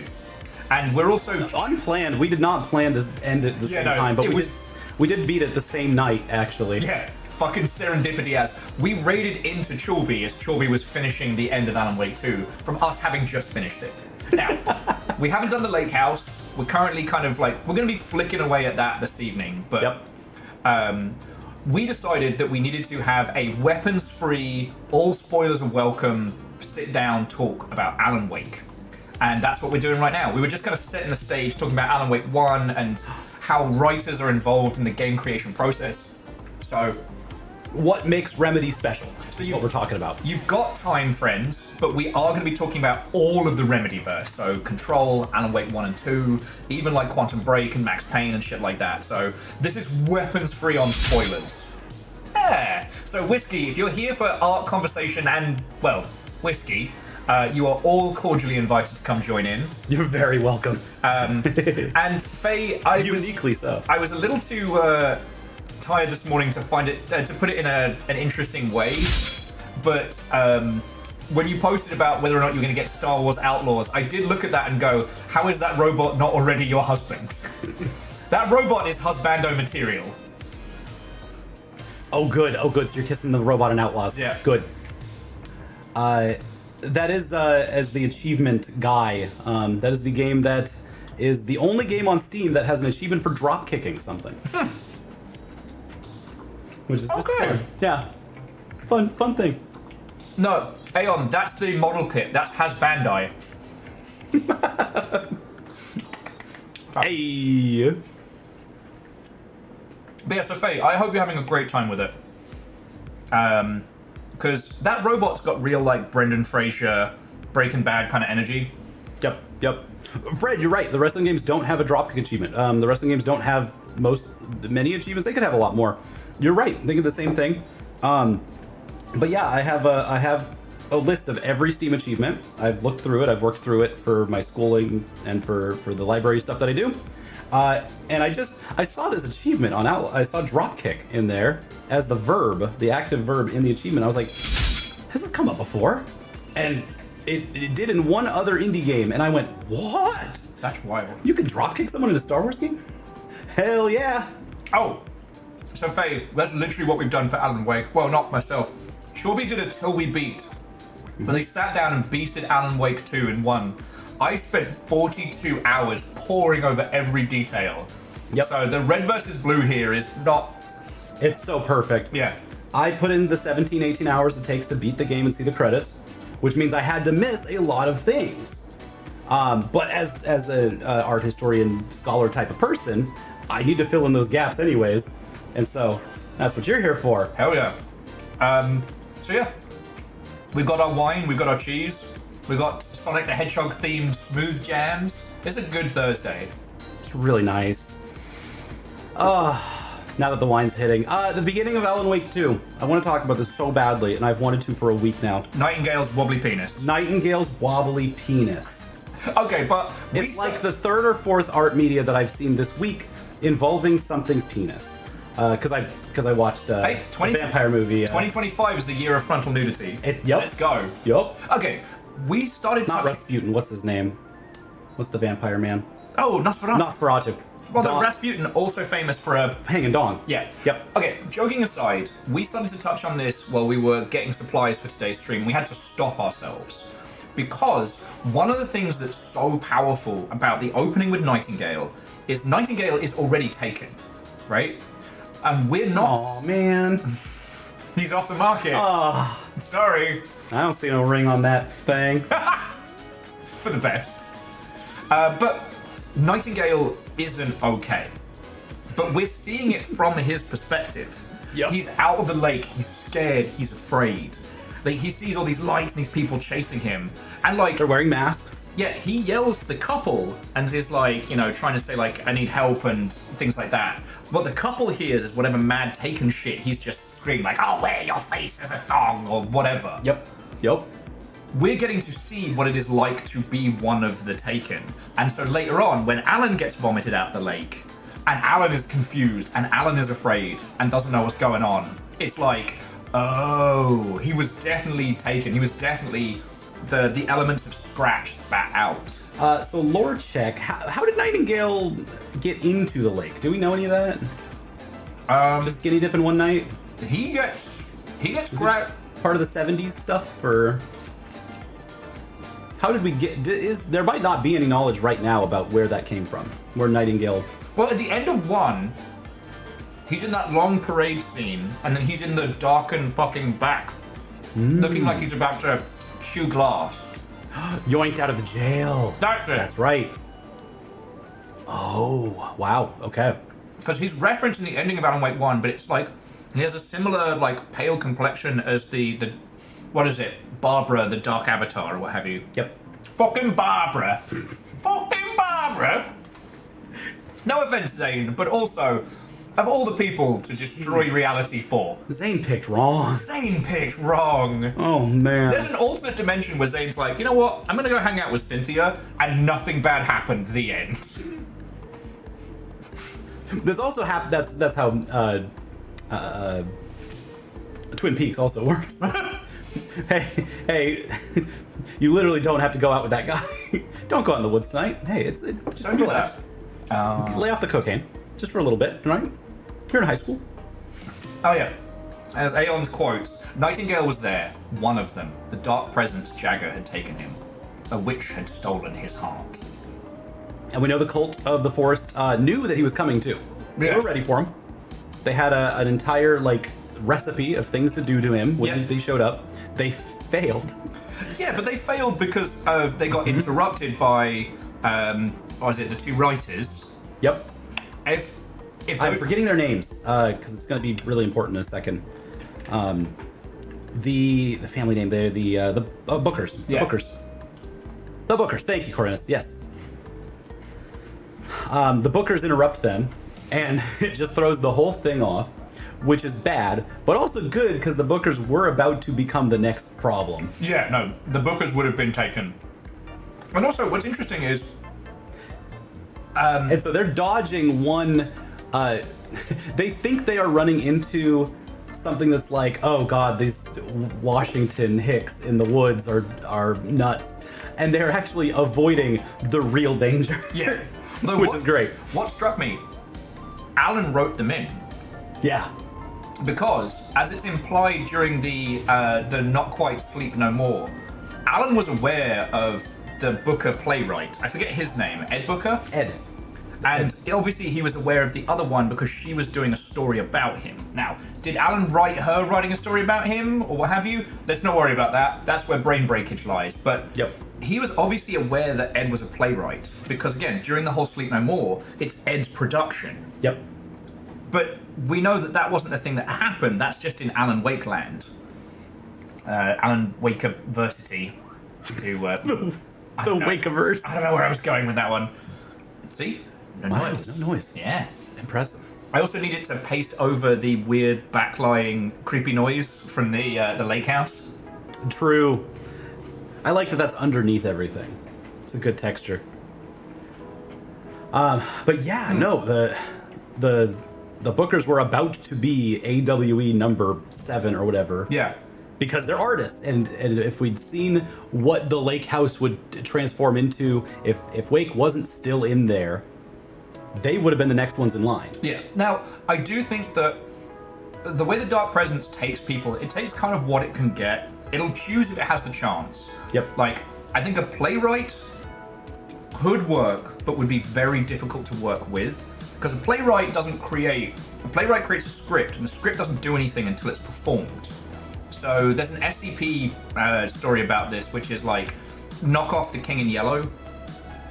And we're also... Unplanned. We did not plan to end it at the same time, but we did beat it the same night, actually. Yeah, fucking serendipity as we raided into Chorby as Chorby was finishing the end of Alan Wake 2 from us having just finished it. Now, we haven't done the Lakehouse. We're currently kind of like, we're going to be flicking away at that this evening, but we decided that we needed to have a weapons-free, all spoilers are welcome, sit-down talk about Alan Wake. And that's what we're doing right now. We were just kind of setting the stage, talking about Alan Wake 1 and how writers are involved in the game creation process. So, what makes Remedy special? So what we're talking about. You've got time, friends, but we are going to be talking about all of the Remedyverse. So, Control, Alan Wake 1 and 2, even like Quantum Break and Max Payne and shit like that. So, this is weapons-free on spoilers. Yeah. So, Whiskey, if you're here for art conversation and, well, Whiskey, you are all cordially invited to come join in. You're very welcome. And Faye, I was a little too tired this morning to find it to put it in an interesting way. But when you posted about whether or not you were going to get Star Wars Outlaws, I did look at that and go, "How is that robot not already your husband?" That robot is husbando material. Oh, good. Oh, good. So you're kissing the robot in Outlaws. Yeah. Good. That is, as the achievement guy, that is the game that is the only game on Steam that has an achievement for drop kicking something. Which is just fun. Yeah. Fun thing. No, Aeon, that's the model kit. That's Has Bandai. Hey. But yeah, so Faye, I hope you're having a great time with it. Because that robot's got real, like, Brendan Fraser, Breaking Bad kind of energy. Yep. Fred, you're right. The wrestling games don't have a dropkick achievement. The wrestling games don't have many achievements. They could have a lot more. You're right. Think of the same thing. But yeah, I have a list of every Steam achievement. I've looked through it. I've worked through it for my schooling and for the library stuff that I do. And I saw this achievement on Outlaw. I saw dropkick in there as the verb, the active verb in the achievement. I was like, has this come up before? And it did in one other indie game, and I went, what? That's wild. You can dropkick someone in a Star Wars game? Hell yeah. Oh, so Faye, that's literally what we've done for Alan Wake. Well, not myself. Chorby did it till we beat. But they sat down and beasted Alan Wake 2 in one. I spent 42 hours poring over every detail. Yep. So the red versus blue here is not... It's so perfect. Yeah. I put in the 17, 18 hours it takes to beat the game and see the credits, which means I had to miss a lot of things. But as an art historian, scholar type of person, I need to fill in those gaps anyways. And so that's what you're here for. Hell yeah. So yeah. We've got our wine, we've got our cheese. We've got Sonic the Hedgehog themed smooth jams. It's a good Thursday. It's really nice. Now that the wine's hitting. The beginning of Alan Wake 2. I want to talk about this so badly, and I've wanted to for a week now. Nightingale's wobbly penis. Nightingale's wobbly penis. Okay, but... It's like the third or fourth art media that I've seen this week involving something's penis. Because I watched a vampire movie. 2025 is the year of frontal nudity. Yep. Let's go. Yup. Okay, we started Not touching... Rasputin, what's his name? What's the vampire man? Oh, Nosferatu. Nosferatu. Well, the Rasputin also famous for a hanging dong. Yeah. Yep. Okay, joking aside, we started to touch on this while we were getting supplies for today's stream. We had to stop ourselves. Because one of the things that's so powerful about the opening with Nightingale is Nightingale is already taken, right? And we're not... Oh, man. He's off the market. Oh. Sorry. I don't see no ring on that thing. For the best. But Nightingale isn't okay. But we're seeing it from his perspective. Yep. He's out of the lake, he's scared, he's afraid. Like, he sees all these lights and these people chasing him. And like... They're wearing masks. Yeah, he yells to the couple and is like, you know, trying to say like, I need help and things like that. What the couple hears is whatever mad taken shit, he's just screaming like, I'll wear your face as a thong or whatever. Yep. We're getting to see what it is like to be one of the taken. And so later on, when Alan gets vomited out the lake, and Alan is confused, and Alan is afraid, and doesn't know what's going on, it's like, oh, he was definitely taken. He was definitely the elements of Scratch spat out. So lore check, how did Nightingale get into the lake? Do we know any of that? Just skinny dipping one night? He gets grabbed. Part of the 70s stuff, or how did we get? There might not be any knowledge right now about where that came from, where Nightingale. Well, at the end of 1, he's in that long parade scene, and then he's in the darkened fucking back, looking like he's about to chew glass. Yoinked out of the jail. That's right. Oh, wow. Okay. Because he's referencing the ending of Alan Wake 1, but it's like he has a similar like pale complexion as the what is it? Barbara, the Dark Avatar, or what have you. Yep. Fucking Barbara. Fucking Barbara. No offense, Zane, but also, of all the people to destroy reality for, Zane picked wrong. Zane picked wrong. Oh, man. There's an alternate dimension where Zane's like, you know what? I'm gonna go hang out with Cynthia, and nothing bad happened. The end. This also happened. That's how Twin Peaks also works. hey, you literally don't have to go out with that guy. Don't go out in the woods tonight. Hey, just don't do relax. that. Lay off the cocaine, just for a little bit, right? You're in high school. Oh yeah. As Aeon quotes, Nightingale was there, one of them. The dark presence Jagger had taken him. A witch had stolen his heart. And we know the cult of the forest knew that he was coming too. They were ready for him. They had an entire like recipe of things to do to him when they showed up. They failed. Yeah, but they failed because they got interrupted by what was it, the 2 writers. Yep. If I'm forgetting their names because it's going to be really important in a second. The family name, they're the Bookers. Yeah. The Bookers. Thank you, Corinus. Yes. The Bookers interrupt them, and it just throws the whole thing off, which is bad, but also good because the Bookers were about to become the next problem. Yeah, no, the Bookers would have been taken. And also, what's interesting is... and so they're dodging one... they think they are running into something that's like, oh god, these Washington Hicks in the woods are nuts. And they're actually avoiding the real danger. Yeah. Which is great. What struck me, Alan wrote them in. Yeah. Because, as it's implied during the Not Quite Sleep No More, Alan was aware of the Booker playwright. I forget his name. Ed Booker? Ed. And obviously he was aware of the other one because she was doing a story about him. Now, did Alan write her writing a story about him or what have you? Let's not worry about that. That's where brain breakage lies. But he was obviously aware that Ed was a playwright because, again, during the whole Sleep No More, it's Ed's production. Yep. But we know that that wasn't a thing that happened. That's just in Alan Wake land. Alan Wakeversity. The Wakeverse. I don't know where I was going with that one. See? No noise. No noise. Yeah. Impressive. I also needed to paste over the weird backlying creepy noise from the Lakehouse. True. I like that that's underneath everything. It's a good texture. But yeah, no, the Bookers were about to be AWE number 7 or whatever. Yeah. Because they're artists, and if we'd seen what the Lakehouse would transform into, if Wake wasn't still in there, they would have been the next ones in line. Yeah. Now, I do think that the way the Dark Presence takes people, it takes kind of what it can get. It'll choose if it has the chance. Yep. Like, I think a playwright could work, but would be very difficult to work with. Because a playwright creates a script, and the script doesn't do anything until it's performed. So there's an SCP story about this, which is like, knock off the King in Yellow.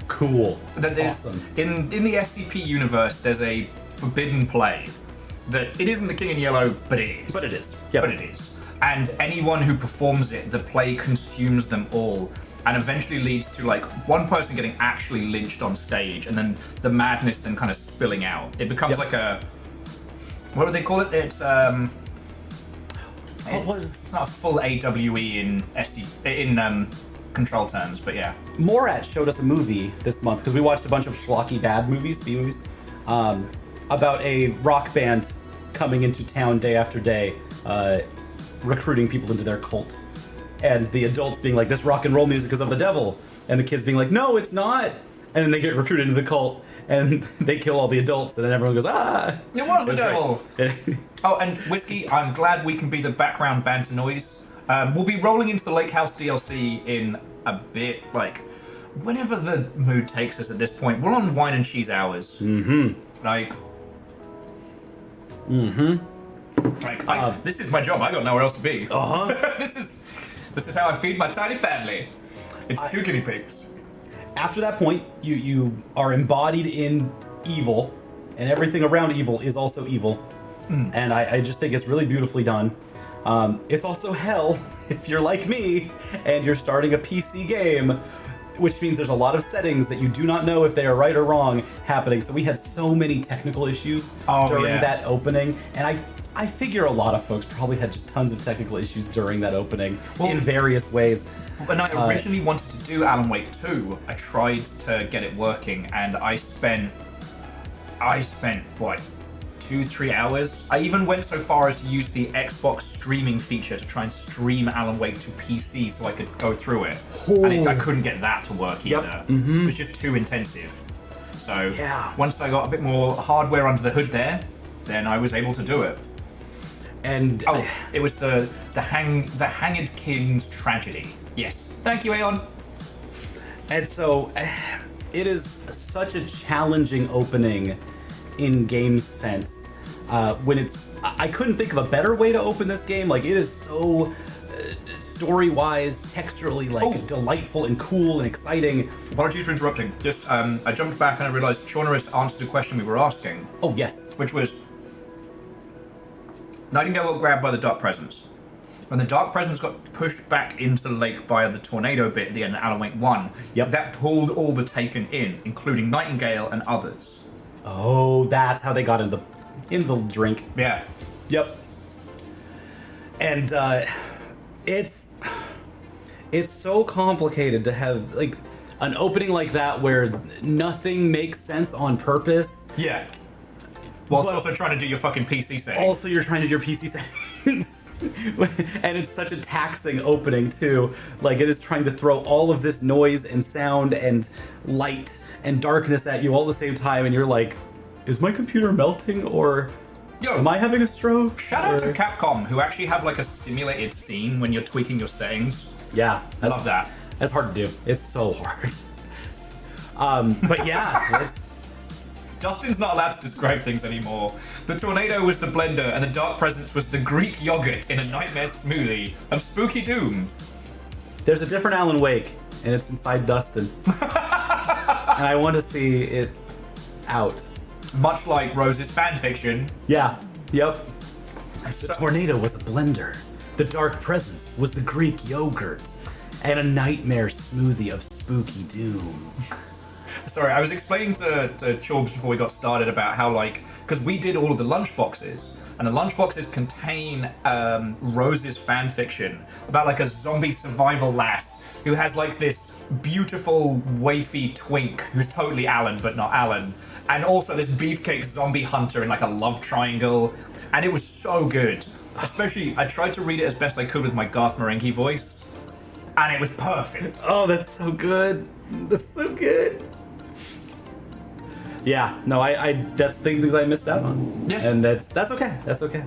Cool. Awesome. In the SCP universe, there's a forbidden play that it isn't the King in Yellow, but it is. But it is. Yep. But it is. And anyone who performs it, the play consumes them all, and eventually leads to like one person getting actually lynched on stage, and then the madness then kind of spilling out. It becomes like a, what do they call it? It's it's not a full AWE in control terms, but yeah. Morat showed us a movie this month because we watched a bunch of schlocky bad movies, B movies, about a rock band coming into town day after day, recruiting people into their cult. And the adults being like, this rock and roll music is of the devil. And the kids being like, no, it's not. And then they get recruited into the cult and they kill all the adults. And then everyone goes, ah. It was the devil. Oh, and Whiskey, I'm glad we can be the background banter noise. We'll be rolling into the Lakehouse DLC in a bit, like, whenever the mood takes us at this point. We're on wine and cheese hours. Mm-hmm. Like, this is my job. I got nowhere else to be. Uh-huh. This is how I feed my tiny family. It's 2 guinea pigs. After that point, you are embodied in evil, and everything around evil is also evil. And I just think it's really beautifully done. It's also hell if you're like me and you're starting a PC game, which means there's a lot of settings that you do not know if they are right or wrong happening. So we had so many technical issues during that opening, and I figure a lot of folks probably had just tons of technical issues during that opening in various ways. When I originally wanted to do Alan Wake 2, I tried to get it working, and I spent what, 2-3 hours? I even went so far as to use the Xbox streaming feature to try and stream Alan Wake to PC so I could go through it. And I couldn't get that to work either. It was just too intensive. So once I got a bit more hardware under the hood there, then I was able to do it. And it was the Hanged King's Tragedy. Yes. Thank you, Aeon. And so it is such a challenging opening in game sense. When I couldn't think of a better way to open this game. Like, it is so story-wise, texturally, like delightful and cool and exciting. Apologies for interrupting. Just I jumped back and I realized Chornerus answered a question we were asking. Oh yes. Which was, Nightingale got grabbed by the Dark Presence. When the Dark Presence got pushed back into the lake by the tornado bit at the end of Alan Wake 1, that pulled all the Taken in, including Nightingale and others. Oh, that's how they got in the drink. Yeah. Yep. And it's so complicated to have like an opening like that where nothing makes sense on purpose. Yeah. Whilst also trying to do your fucking PC settings. Also, you're trying to do your PC settings. And it's such a taxing opening, too. Like, it is trying to throw all of this noise and sound and light and darkness at you all at the same time, and you're like, is my computer melting, or am I having a stroke? Shout out to Capcom, who actually have, like, a simulated scene when you're tweaking your settings. Yeah. I love that. That's hard to do. It's so hard. But yeah, it's... Dustin's not allowed to describe things anymore. The tornado was the blender, and the Dark Presence was the Greek yogurt in a nightmare smoothie of spooky doom. There's a different Alan Wake, and it's inside Dustin. And I want to see it out. Much like Rose's fanfiction. Yeah. Yep. The tornado was a blender. The Dark Presence was the Greek yogurt, and a nightmare smoothie of spooky doom. Sorry, I was explaining to Chorbs before we got started about how, like, because we did all of the lunchboxes, and the lunchboxes contain Rose's fanfiction about, like, a zombie survival lass who has, like, this beautiful, wafy twink who's totally Alan, but not Alan, and also this beefcake zombie hunter in, like, a love triangle, and it was so good. Especially, I tried to read it as best I could with my Garth Marenghi voice, and it was perfect. Oh, that's so good. That's so good. Yeah, no, I that's things I missed out on. Yeah. And that's okay. That's okay.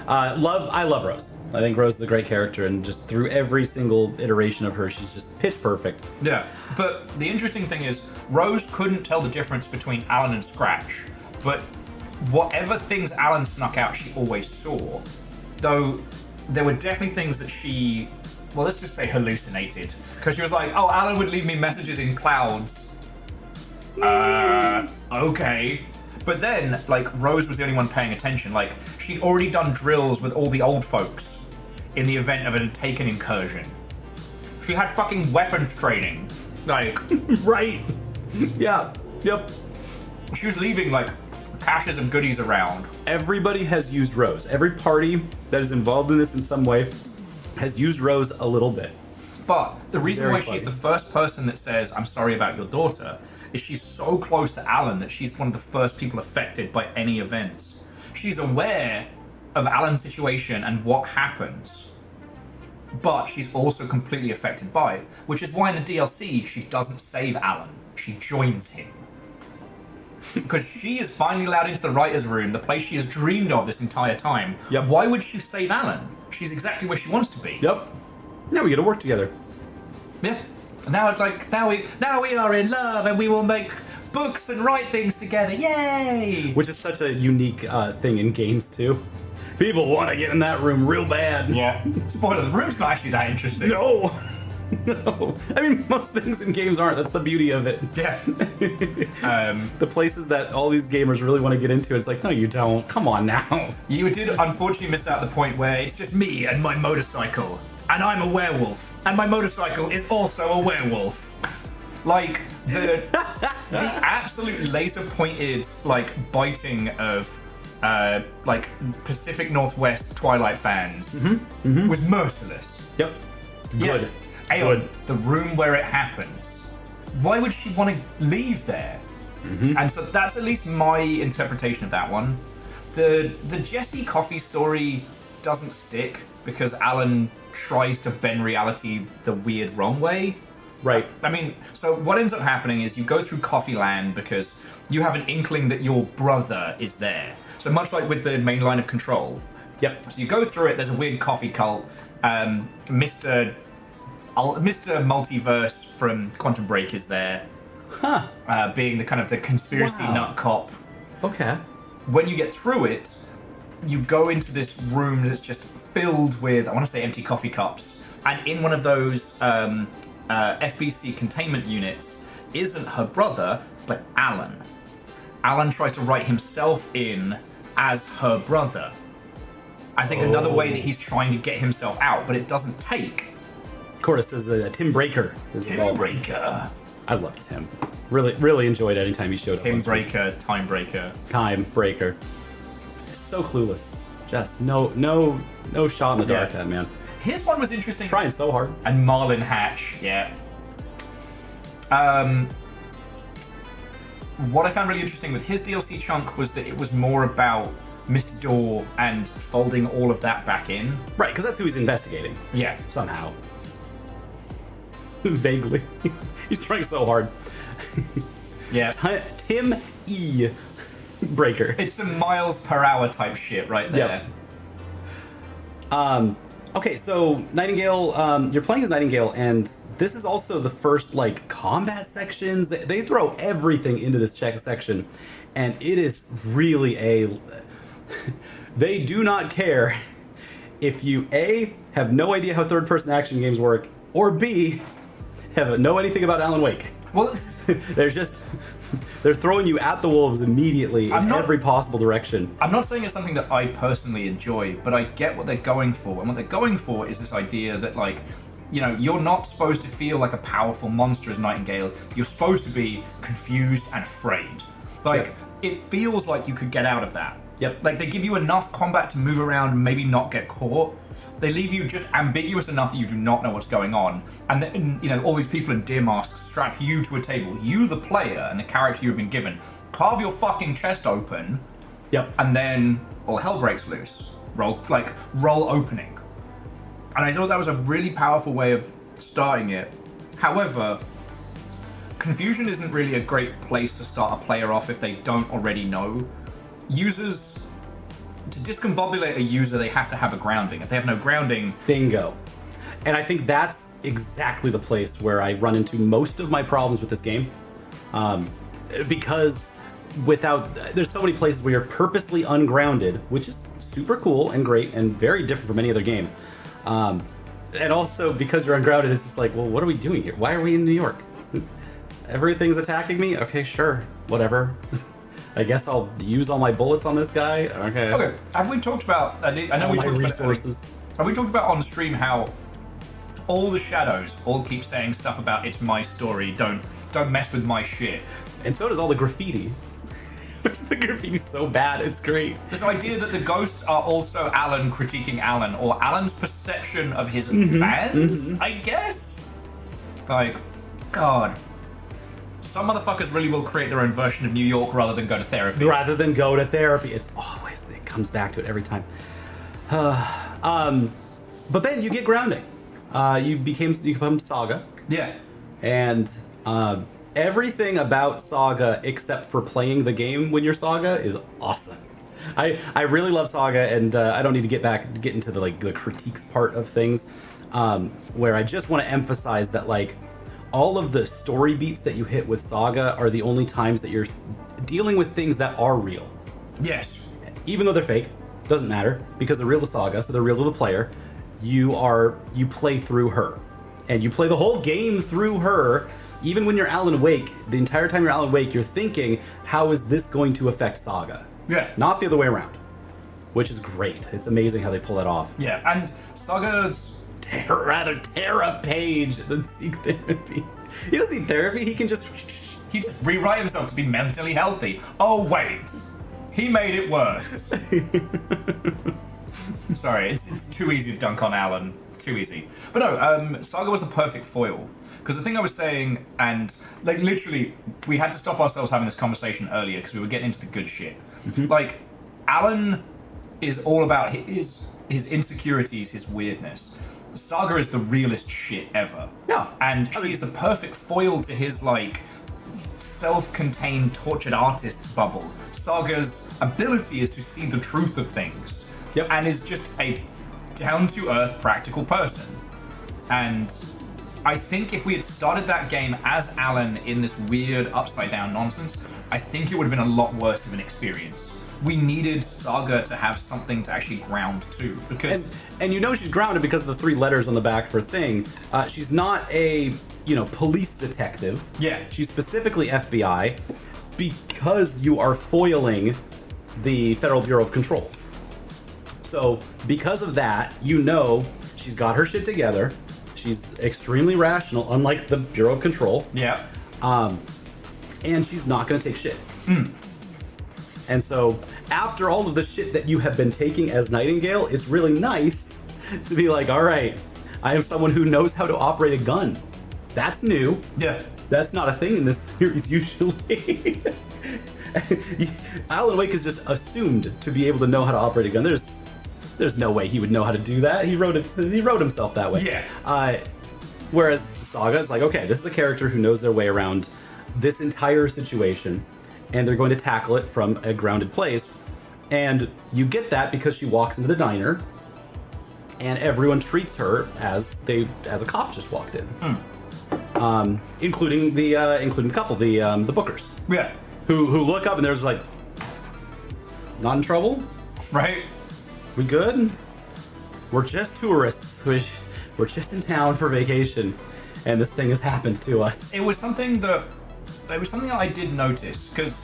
I love Rose. I think Rose is a great character, and just through every single iteration of her, she's just pitch perfect. Yeah, but the interesting thing is, Rose couldn't tell the difference between Alan and Scratch, but whatever things Alan snuck out, she always saw. Though there were definitely things that she, well, let's just say hallucinated. Because she was like, oh, Alan would leave me messages in clouds. Okay. But then, like, Rose was the only one paying attention. Like, she'd already done drills with all the old folks in the event of a Taken incursion. She had fucking weapons training. Like, Right. Yeah. Yep. she was leaving, like, caches of goodies around. Everybody has used Rose. Every party that is involved in this in some way has used Rose a little bit. But the reason Very why she's funny. the first person that says, I'm sorry about your daughter, is she's so close to Alan that she's one of the first people affected by any events. She's aware of Alan's situation and what happens, but she's also completely affected by it, which is why in the DLC she doesn't save Alan, she joins him. Because she is finally allowed into the writer's room, the place she has dreamed of this entire time. Yep. Why would she save Alan? She's exactly where she wants to be. Yep. Now we get to work together. Yeah. Now it's like now we are in love and we will make books and write things together. Yay! Which is such a unique thing in games too. People want to get in that room real bad. Yeah. Spoiler: the room's not actually that interesting. No. No. I mean, most things in games aren't. That's the beauty of it. Yeah. The places that all these gamers really want to get into, it's like, no, you don't. Come on now. You did unfortunately miss out the point where it's just me and my motorcycle, and I'm a werewolf, and my motorcycle is also a werewolf. Like the absolute laser-pointed like biting of like Pacific Northwest Twilight fans was merciless. Yep. Good. Yeah. Aeon, the room where it happens. Why would she want to leave there? And so that's at least my interpretation of that one. The Jesse Coffee story doesn't stick because Alan tries to bend reality the weird wrong way. Right. I mean, so what ends up happening is you go through Coffee Land because you have an inkling that your brother is there. So much like with the main line of Control. Yep. So you go through it, there's a weird coffee cult. Mr. Multiverse from Quantum Break is there. Huh. Being the kind of the conspiracy Wow. nut cop. Okay. When you get through it, you go into this room that's just filled with, I want to say, empty coffee cups. And in one of those FBC containment units isn't her brother, but Alan. Alan tries to write himself in as her brother. I think another way that he's trying to get himself out, but it doesn't take. Of course, there's Tim Breaker. Tim Breaker. I loved Tim. Really enjoyed any time he showed up. Tim on screen. Breaker, Time Breaker. Time Breaker. So clueless. Just no shot in the dark, Yeah. that man. His one was interesting. Trying so hard. And Marlin Hatch, yeah. What I found really interesting with his DLC chunk was that it was more about Mr. Door and folding all of that back in. Right, because that's who he's investigating. Yeah. Somehow. Vaguely. He's trying so hard. Yeah. Tim E. Breaker. It's some miles per hour type shit right there. Yep. Okay, so Nightingale, you're playing as Nightingale, and this is also the first, like, combat sections. They throw everything into this section, and it is really they do not care if you, A, have no idea how third-person action games work, or B, have know anything about Alan Wake. Well, they're throwing you at the wolves immediately in every possible direction. I'm not saying it's something that I personally enjoy, but I get what they're going for. And what they're going for is this idea that, like, you know, you're not supposed to feel like a powerful monster as Nightingale. You're supposed to be confused and afraid. Like, it feels like you could get out of that. Yep. Like, they give you enough combat to move around and maybe not get caught. They leave you just ambiguous enough that you do not know what's going on. And then, you know, all these people in deer masks strap you to a table. You, the player, and the character you've been given, carve your fucking chest open. Yep. And then all hell breaks loose. Roll opening. And I thought that was a really powerful way of starting it. However, confusion isn't really a great place to start a player off if they don't already know. Users, to discombobulate a user, they have to have a grounding. If they have no grounding... Bingo. And I think that's exactly the place where I run into most of my problems with this game. Because there's so many places where you're purposely ungrounded, which is super cool and great and very different from any other game. And also because you're ungrounded, it's just like, well, what are we doing here? Why are we in New York? Everything's attacking me? Okay, sure, whatever. I guess I'll use all my bullets on this guy. Okay. Have we talked about? I know we talked resources. Have we talked about on stream how all the shadows all keep saying stuff about it's my story? Don't mess with my shit. And so does all the graffiti. The graffiti's so bad, it's great. This idea that the ghosts are also Alan critiquing Alan, or Alan's perception of his fans, I guess? Like, God. Some motherfuckers really will create their own version of New York rather than go to therapy. It's always, it comes back to it every time. But then you get grounding. You become Saga. Yeah. And everything about Saga except for playing the game when you're Saga is awesome. I really love Saga, and I don't need to get into the critiques part of things, where I just want to emphasize that all of the story beats that you hit with Saga are the only times that you're dealing with things that are real. Yes. Even though they're fake, doesn't matter, because they're real to Saga, so they're real to the player. You play through her, and you play the whole game through her. Even when you're Alan Wake, the entire time you're Alan Wake, you're thinking, how is this going to affect Saga? Yeah. Not the other way around, which is great. It's amazing how they pull that off. Yeah, and Saga's... Terra Page than seek therapy. He doesn't need therapy, he just rewrite himself to be mentally healthy. Oh, wait. He made it worse. Sorry, it's too easy to dunk on Alan. It's too easy. But no, Saga was the perfect foil. Because the thing I was saying, and literally, we had to stop ourselves having this conversation earlier because we were getting into the good shit. Alan is all about his insecurities, his weirdness. Saga is the realest shit ever. Yeah. And she is the perfect foil to his, self-contained tortured artist's bubble. Saga's ability is to see the truth of things. Yep. And is just a down-to-earth, practical person. And I think if we had started that game as Alan in this weird upside-down nonsense, I think it would have been a lot worse of an experience. We needed Saga to have something to actually ground to, because... And she's grounded because of the 3 letters on the back of her thing. She's not a, police detective. Yeah. She's specifically FBI. It's because you are foiling the Federal Bureau of Control. So, because of that, she's got her shit together. She's extremely rational, unlike the Bureau of Control. Yeah. And she's not going to take shit. And so, after all of the shit that you have been taking as Nightingale, it's really nice to be like, all right, I am someone who knows how to operate a gun. That's new. Yeah. That's not a thing in this series usually. Alan Wake is just assumed to be able to know how to operate a gun. There's no way he would know how to do that. He wrote himself that way. Yeah. Whereas Saga is like, okay, this is a character who knows their way around this entire situation, and they're going to tackle it from a grounded place. And you get that because she walks into the diner, and everyone treats her as a cop just walked in, including the couple, the Bookers. Yeah. Who look up and they're just like, not in trouble, right? We good? We're just tourists. We're just in town for vacation, and this thing has happened to us. It was something that I did notice, because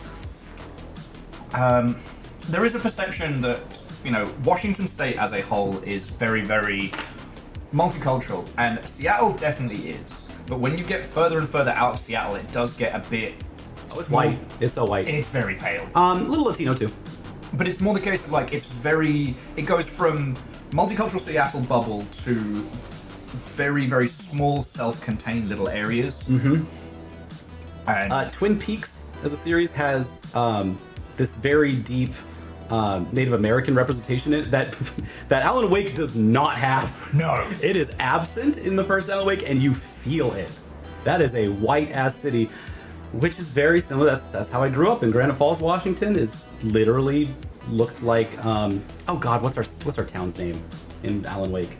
there is a perception that, Washington State as a whole is very, very multicultural, and Seattle definitely is. But when you get further and further out of Seattle, it does get a bit... Oh, it's white. It's so white. It's very pale. Little Latino too. But it's more the case of it goes from multicultural Seattle bubble to very, very small, self-contained little areas. Mm-hmm. And Twin Peaks as a series has this very deep Native American representation in it that Alan Wake does not have. No. It is absent in the first Alan Wake, and you feel it. That is a white ass city, which is very similar. That's how I grew up in Granite Falls, Washington. Is literally looked like oh god, what's our town's name in Alan Wake?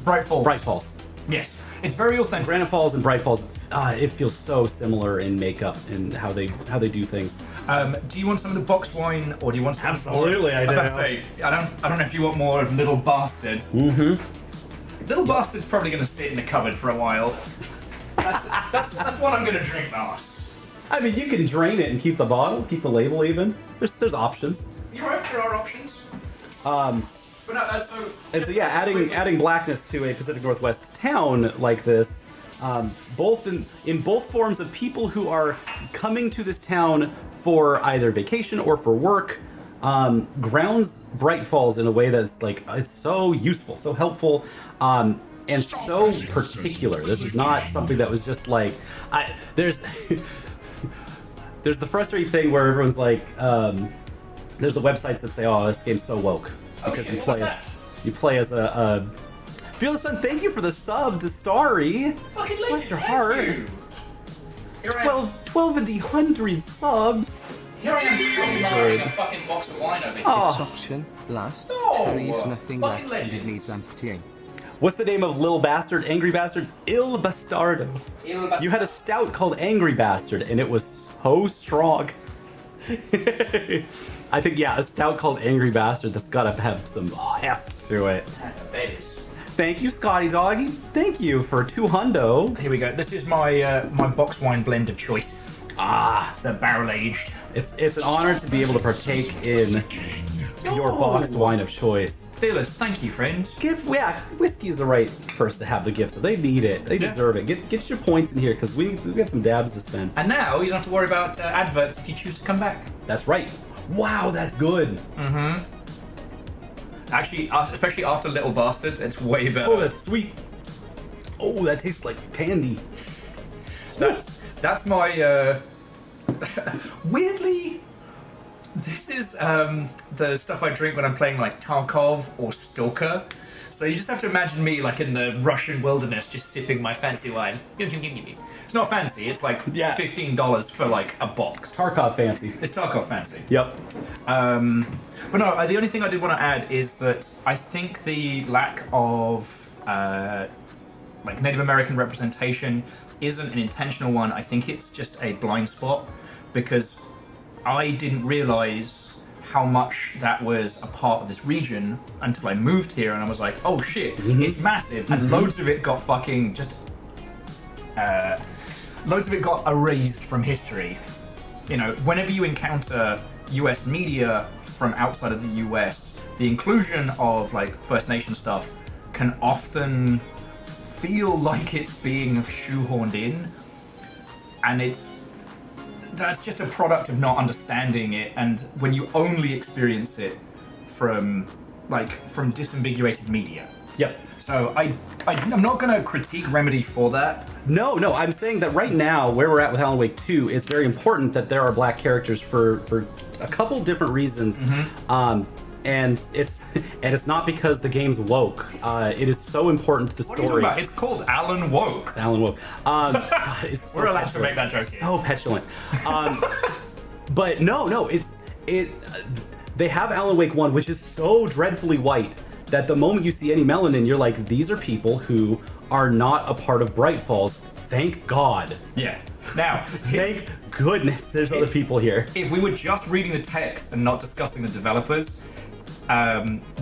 Bright Falls. Bright Falls. Yes, it's very authentic. Granite Falls and Bright Falls, it feels so similar in makeup and how they do things. Do you want some of the box wine, or do you want some? Absolutely, I do. I say, I don't know if you want more of Little Bastard. Little Bastard's probably going to sit in the cupboard for a while. That's what I'm going to drink last. I mean, you can drain it and keep the bottle, keep the label even. There's options. You're right, there are options. But no, so yeah, adding blackness to a Pacific Northwest town like this, both in both forms of people who are coming to this town for either vacation or for work, grounds Bright Falls in a way that's like it's so useful, so helpful, and so particular. This is not something that was just like there's there's the frustrating thing where everyone's like there's the websites that say, oh, this game's so woke because you play as a Fearless Sun. Thank you for the sub to Starry. Fucking bless your heart. 1200 subs. Here I am summaring a fucking box of wine over here. It's option last. No, Terry's nothing fucking left and it legends. needs emptying. What's the name of Lil Bastard? Angry Bastard? Il Bastardo. You had a stout called Angry Bastard, and it was so strong. I think, yeah, a stout called Angry Bastard that's gotta have some heft to it. Thank you, Scotty Doggy. Thank you for 2 hundo. Here we go. This is my my box wine blend of choice. It's the barrel aged. It's an honor to be able to partake in your boxed wine of choice. Fearless, thank you, friend. Whiskey is the right person to have the gift, so they need it. They deserve it. Get your points in here because we have some dabs to spend. And now you don't have to worry about adverts if you choose to come back. That's right. Wow, that's good. Mm-hmm. Actually, especially after Little Bastard, it's way better. Oh, that's sweet. Oh, that tastes like candy. That's my weirdly. This is the stuff I drink when I'm playing like Tarkov or Stalker. So you just have to imagine me like in the Russian wilderness just sipping my fancy wine. It's not fancy, it's like $15 for like a box. Tarkov fancy. It's Tarkov fancy. Yep. But no, the only thing I did want to add is that I think the lack of like Native American representation isn't an intentional one. I think it's just a blind spot because I didn't realize how much that was a part of this region until I moved here and I was like, oh shit, it's massive. And loads of it got fucking just loads of it got erased from history. You know, whenever you encounter US media from outside of the US, the inclusion of like First Nation stuff can often feel like it's being shoehorned in, and that's just a product of not understanding it. And when you only experience it from disambiguated media. Yep. So I'm not going to critique Remedy for that. No, I'm saying that right now, where we're at with Alan Wake 2, is very important that there are black characters for a couple different reasons. And it's not because the game's woke. It is so important to the story. What are you talking about? It's called Alan Woke. It's Alan Woke. God, it's so We're allowed petulant. to make that joke. So petulant. But no, they have Alan Wake 1, which is so dreadfully white that the moment you see any melanin, you're like, these are people who are not a part of Bright Falls. Thank God. Yeah. Now, thank goodness there's other people here. If we were just reading the text and not discussing the developers,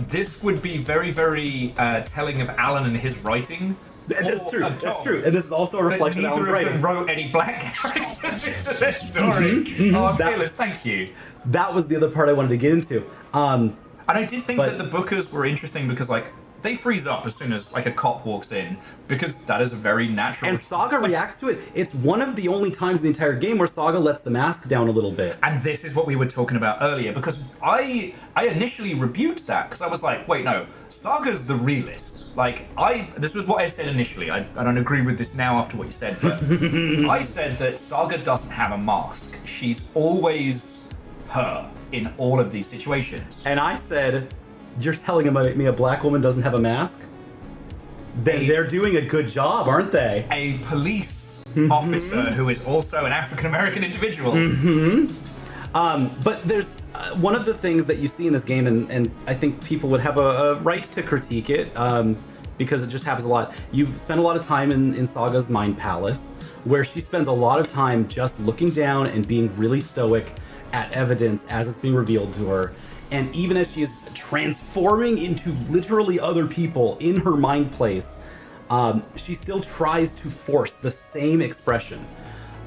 this would be very, very telling of Alan and his writing. That's true. That's true. And this is also a reflection of Alan's neither of writing. them wrote any black characters into their story. Oh, I'm fearless. Thank you. That was the other part I wanted to get into. And I did think that the bookers were interesting because, like, they freeze up as soon as, like, a cop walks in, because that is a very natural... And Saga reacts to it. It's one of the only times in the entire game where Saga lets the mask down a little bit. And this is what we were talking about earlier, because I initially rebuked that, because I was like, wait, no, Saga's the realist. Like, this was what I said initially. I don't agree with this now after what you said, but I said that Saga doesn't have a mask. She's always her in all of these situations. And I said... You're telling me a black woman doesn't have a mask? Then they're doing a good job, aren't they? A police officer who is also an African American individual. But there's one of the things that you see in this game, and I think people would have a right to critique it, because it just happens a lot. You spend a lot of time in Saga's Mind Palace, where she spends a lot of time just looking down and being really stoic at evidence as it's being revealed to her. And even as she is transforming into literally other people in her mind place, she still tries to force the same expression.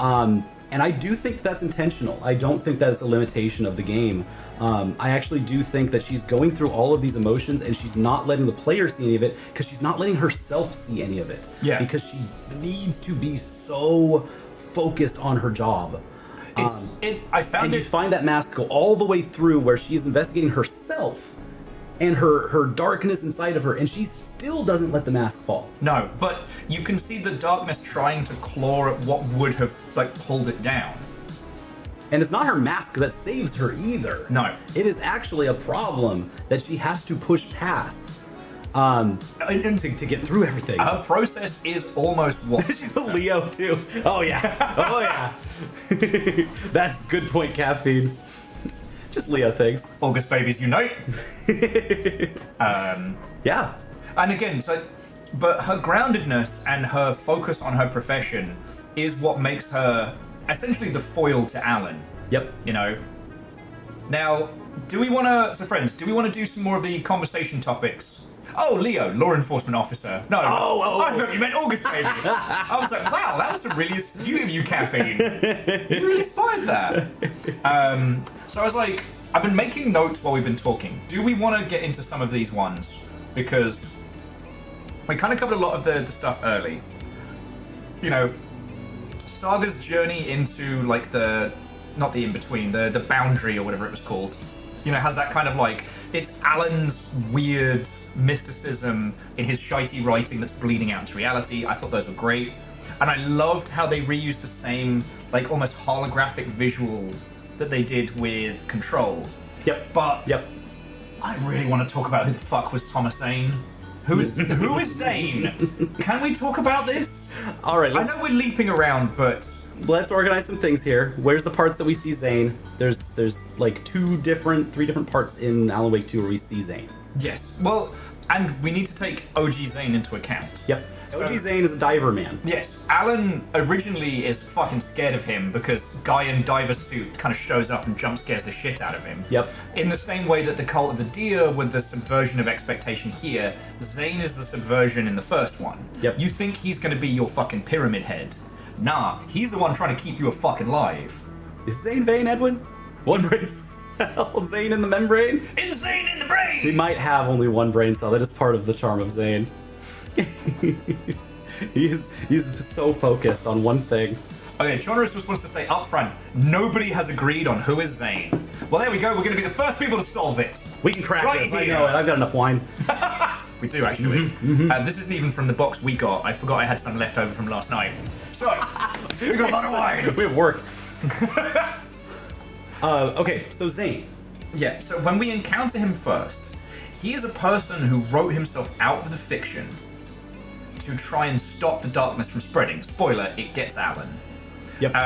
And I do think that's intentional. I don't think that it's a limitation of the game. I actually do think that she's going through all of these emotions and she's not letting the player see any of it because she's not letting herself see any of it. Yeah. Because she needs to be so focused on her job. You find that mask go all the way through where she is investigating herself and her darkness inside of her, and she still doesn't let the mask fall. No, but you can see the darkness trying to claw at what would have pulled it down. And it's not her mask that saves her either. No. It is actually a problem that she has to push past to get through everything. Her process is almost what she's a Leo too. Oh yeah. Oh yeah. That's a good point, Caffeine. Just Leo things. August babies unite. Yeah. And again, but her groundedness and her focus on her profession is what makes her essentially the foil to Alan. Yep. You know. Now, do we want to do some more of the conversation topics? Oh, Leo, law enforcement officer. No, I thought you meant August baby. I was like, wow, that was really astute of you, Caffeine. You really spied that. So I was like, I've been making notes while we've been talking. Do we want to get into some of these ones? Because we kind of covered a lot of the stuff early. You know, Saga's journey into not the in-between, the boundary or whatever it was called. You know, has that kind of it's Alan's weird mysticism in his shitey writing that's bleeding out into reality. I thought those were great. And I loved how they reused the same, almost holographic visual that they did with Control. Yep. But I really want to talk about who the fuck was Thomas Zane. Who is Zane? Can we talk about this? All right. I know we're leaping around, but let's organize some things here. Where's the parts that we see Zane? There's three different parts in Alan Wake 2 where we see Zane. Yes. Well, and we need to take OG Zane into account. Yep. OG Zane is a diver man. Yes. Alan originally is fucking scared of him because guy in diver suit kind of shows up and jump scares the shit out of him. Yep. In the same way that the Cult of the Deer with the subversion of expectation here, Zane is the subversion in the first one. Yep. You think he's going to be your fucking pyramid head. Nah, he's the one trying to keep you fucking alive. Is Zane Vane, Edwin? One brain cell. Zane in the membrane? Insane in the brain! He might have only one brain cell. That is part of the charm of Zane. He's so focused on one thing. Okay, Jonas was supposed to say up front, nobody has agreed on who is Zane. Well, there we go. We're going to be the first people to solve it. We can crack this. Here. I know it. I've got enough wine. We do, actually. This isn't even from the box we got. I forgot I had some left over from last night. So, we got a lot of wine. We have work. Okay, so Zane. Yeah, so when we encounter him first, he is a person who wrote himself out of the fiction to try and stop the darkness from spreading. Spoiler, it gets Alan. Yep.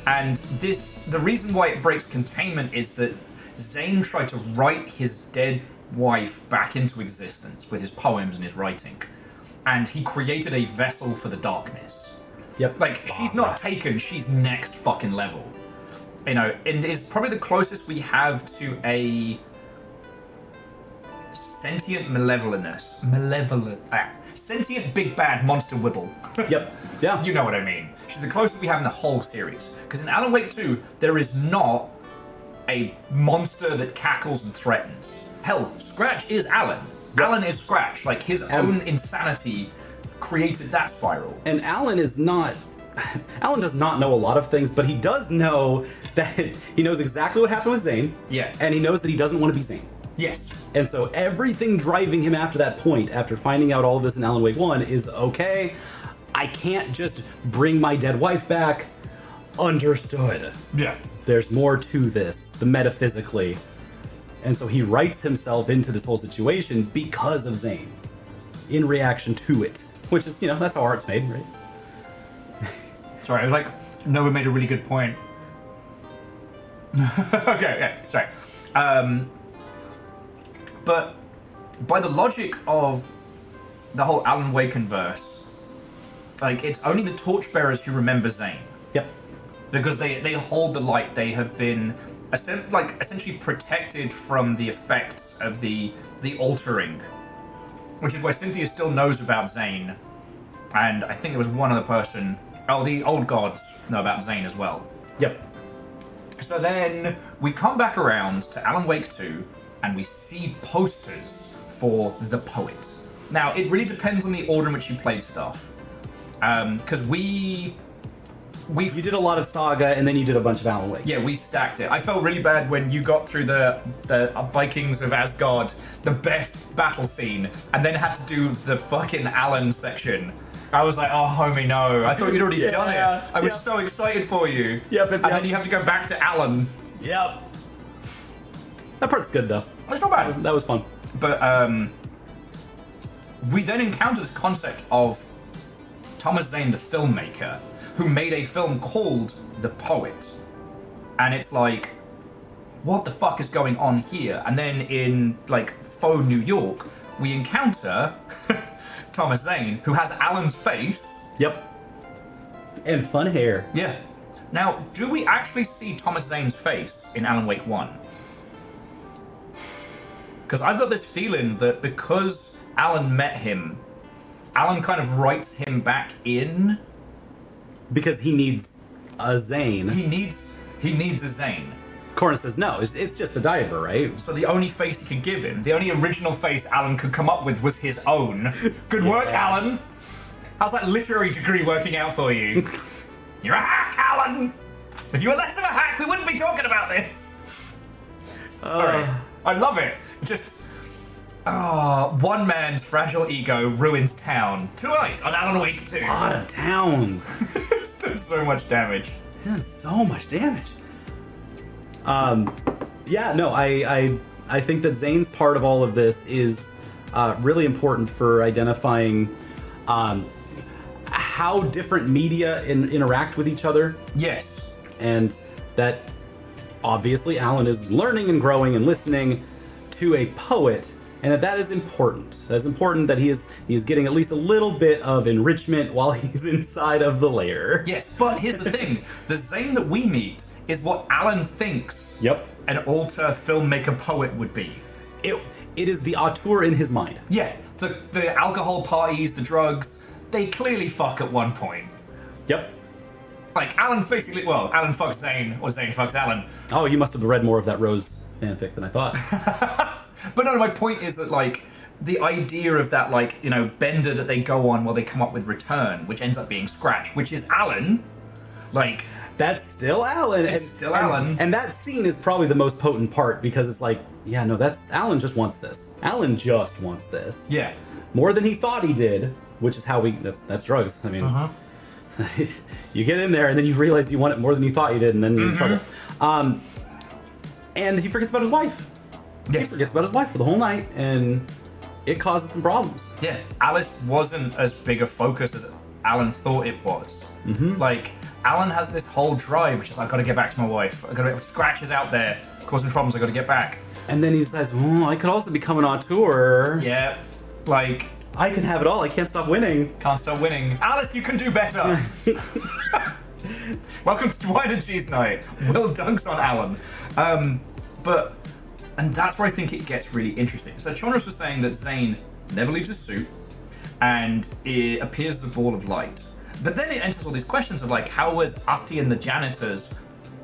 And the reason why it breaks containment is that Zane tried to write his dead wife back into existence with his poems and his writing. And he created a vessel for the darkness. Yep. She's not taken, she's next fucking level. You know, and is probably the closest we have to a sentient sentient big bad monster Wibble. Yep. Yeah. You know what I mean. She's the closest we have in the whole series. Because in Alan Wake 2, there is not a monster that cackles and threatens. Hell, Scratch is Alan. Yep. Alan is Scratch. His own insanity created that spiral. And Alan does not know a lot of things, but he does know that he knows exactly what happened with Zane. Yeah. And he knows that he doesn't want to be Zane. Yes. And so everything driving him after that point, after finding out all of this in Alan Wake 1, is okay, I can't just bring my dead wife back. Understood. Yeah. There's more to this, the metaphysically. And so he writes himself into this whole situation because of Zane. In reaction to it. Which is, that's how art's made, right? Sorry, like Noah made a really good point. Okay, sorry. But by the logic of the whole Alan Wake-verse, like it's only the torchbearers who remember Zane. Yep. Because they hold the light. They have been essentially protected from the effects of the altering, which is why Cynthia still knows about Zane, and I think there was one other person. Oh, the old gods know about Zane as well. Yep. So then we come back around to Alan Wake 2, and we see posters for the poet. Now it really depends on the order in which you play stuff, because you did a lot of Saga, and then you did a bunch of Alan Wake. Yeah, we stacked it. I felt really bad when you got through the Vikings of Asgard, the best battle scene, and then had to do the fucking Alan section. I was like, oh, homie, no. I thought you'd already done it. I was so excited for you. Yep. And then you have to go back to Alan. Yep. That part's good, though. It's not bad. That was fun. But we then encounter this concept of Thomas Zane, the filmmaker, who made a film called The Poet. And it's like, what the fuck is going on here? And then in, like, faux New York, we encounter Thomas Zane, who has Alan's face. Yep. And fun hair. Yeah. Now, do we actually see Thomas Zane's face in Alan Wake 1? Because I've got this feeling that because Alan met him, Alan kind of writes him back in. Because he needs a Zane. He needs a Zane. Corrin says no, it's just the diver, right? So the only face he could give him, the only original face Alan could come up with was his own. Good work, Alan! How's that literary degree working out for you? You're a hack, Alan! If you were less of a hack, we wouldn't be talking about this! Sorry. I love it. Just... one man's fragile ego ruins town. Tonight on Alan Wake 2. A lot of towns. It's done so much damage. It's done so much damage. Yeah, no, I think that Zane's part of all of this is really important for identifying how different media interact with each other. Yes. And that obviously Alan is learning and growing and listening to a poet, and that is important. That's important that he is getting at least a little bit of enrichment while he's inside of the lair. Yes, but here's the thing. The Zane that we meet is what Alan thinks an alter filmmaker poet would be. It is the auteur in his mind. Yeah, the alcohol parties, the drugs, they clearly fuck at one point. Yep. Like, Alan basically, well, Alan fucks Zane, or Zane fucks Alan. Oh, you must have read more of that Rose fanfic than I thought. But no, my point is that, like, the idea of that, like, you know, bender that they go on while they come up with Return, which ends up being Scratch, which is Alan, like... That's still Alan. It's still Alan. And that scene is probably the most potent part, because it's like, yeah, no, that's... Alan just wants this. Alan just wants this. Yeah. More than he thought he did, which is how we... That's drugs. I mean... You get in there, and then you realize you want it more than you thought you did, and then you're in trouble. And he forgets about his wife. Yes. He forgets about his wife for the whole night, and it causes some problems. Yeah, Alice wasn't as big a focus as Alan thought it was. Like, Alan has this whole drive, which is, I've got to get back to my wife. I've got to Scratches out there, causing problems, I've got to get back. And then he says, I could also become an auteur. Yeah, like... I can have it all, I can't stop winning. Can't stop winning. Alice, you can do better! Welcome to Wine and Cheese Night. Will dunks on Alan. And that's where I think it gets really interesting. So Chorby was saying that Zane never leaves his suit, and it appears as a ball of light. But then it enters all these questions of, like, how was Ati and the janitors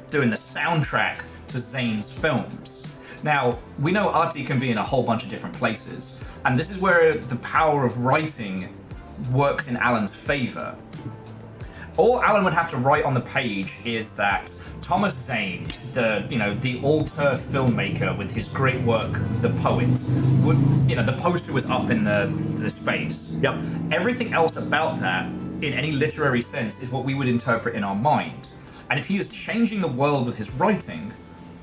doing the soundtrack to Zane's films? Now, we know Ati can be in a whole bunch of different places, and this is where the power of writing works in Alan's favor. All Alan would have to write on the page is that Thomas Zane, the alter filmmaker with his great work, The Poet, the poster was up in the space. Yep. Everything else about that, in any literary sense, is what we would interpret in our mind. And if he is changing the world with his writing,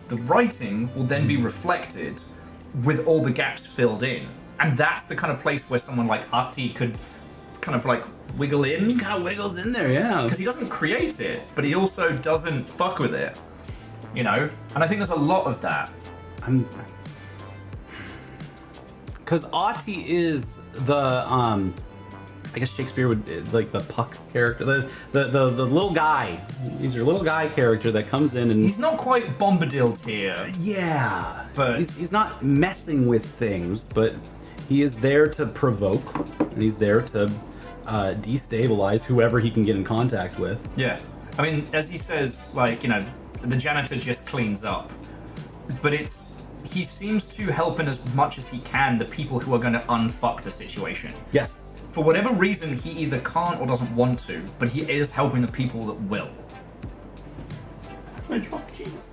the writing will then be reflected with all the gaps filled in. And that's the kind of place where someone like Ati could kind of like wiggle in. Kind of wiggles in there, yeah. Because he doesn't create it, but he also doesn't fuck with it. You know? And I think there's a lot of that. Because Ahti is the, I guess Shakespeare would, like the Puck character, the little guy. He's your little guy character that comes in and... He's not quite Bombadil tier. Yeah. But... He's not messing with things, but he is there to provoke, and he's there to destabilize whoever he can get in contact with. Yeah. I mean, as he says, like, you know, the janitor just cleans up. But he seems to help in as much as he can the people who are going to unfuck the situation. Yes. For whatever reason, he either can't or doesn't want to, but he is helping the people that will. I dropped cheese.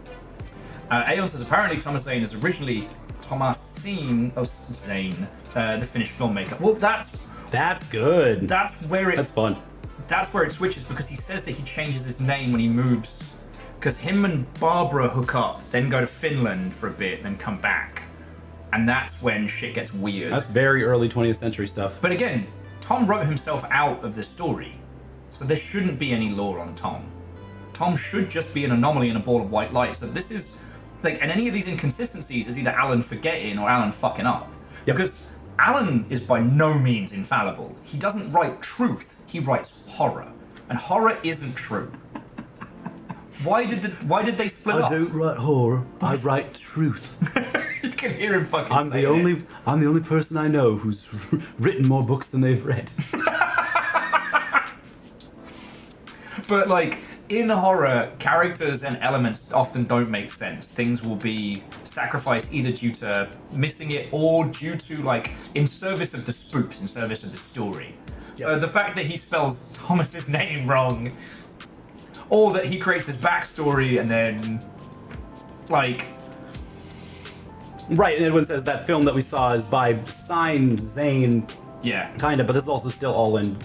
Aeon says apparently Thomas Zane is originally Thomasin of Zane, the Finnish filmmaker. Well, that's good. That's fun. That's where it switches, because he says that he changes his name when he moves. Because him and Barbara hook up, then go to Finland for a bit, then come back. And that's when shit gets weird. That's very early 20th century stuff. But again, Tom wrote himself out of this story. So there shouldn't be any lore on Tom. Tom should just be an anomaly in a ball of white light. So this is, like, and any of these inconsistencies is either Alan forgetting or Alan fucking up. Yep. Because Alan is by no means infallible. He doesn't write truth, he writes horror. And horror isn't true. Why did they split up? I don't write horror. I write truth. You can hear him fucking I'm the only person I know who's written more books than they've read. But like in horror, characters and elements often don't make sense. Things will be sacrificed either due to missing it or due to like in service of the spooks, in service of the story. Yep. So the fact that he spells Thomas's name wrong, or that he creates this backstory and then, like... Right, and everyone says that film that we saw is by Zane. Yeah. Kind of, but this is also still all in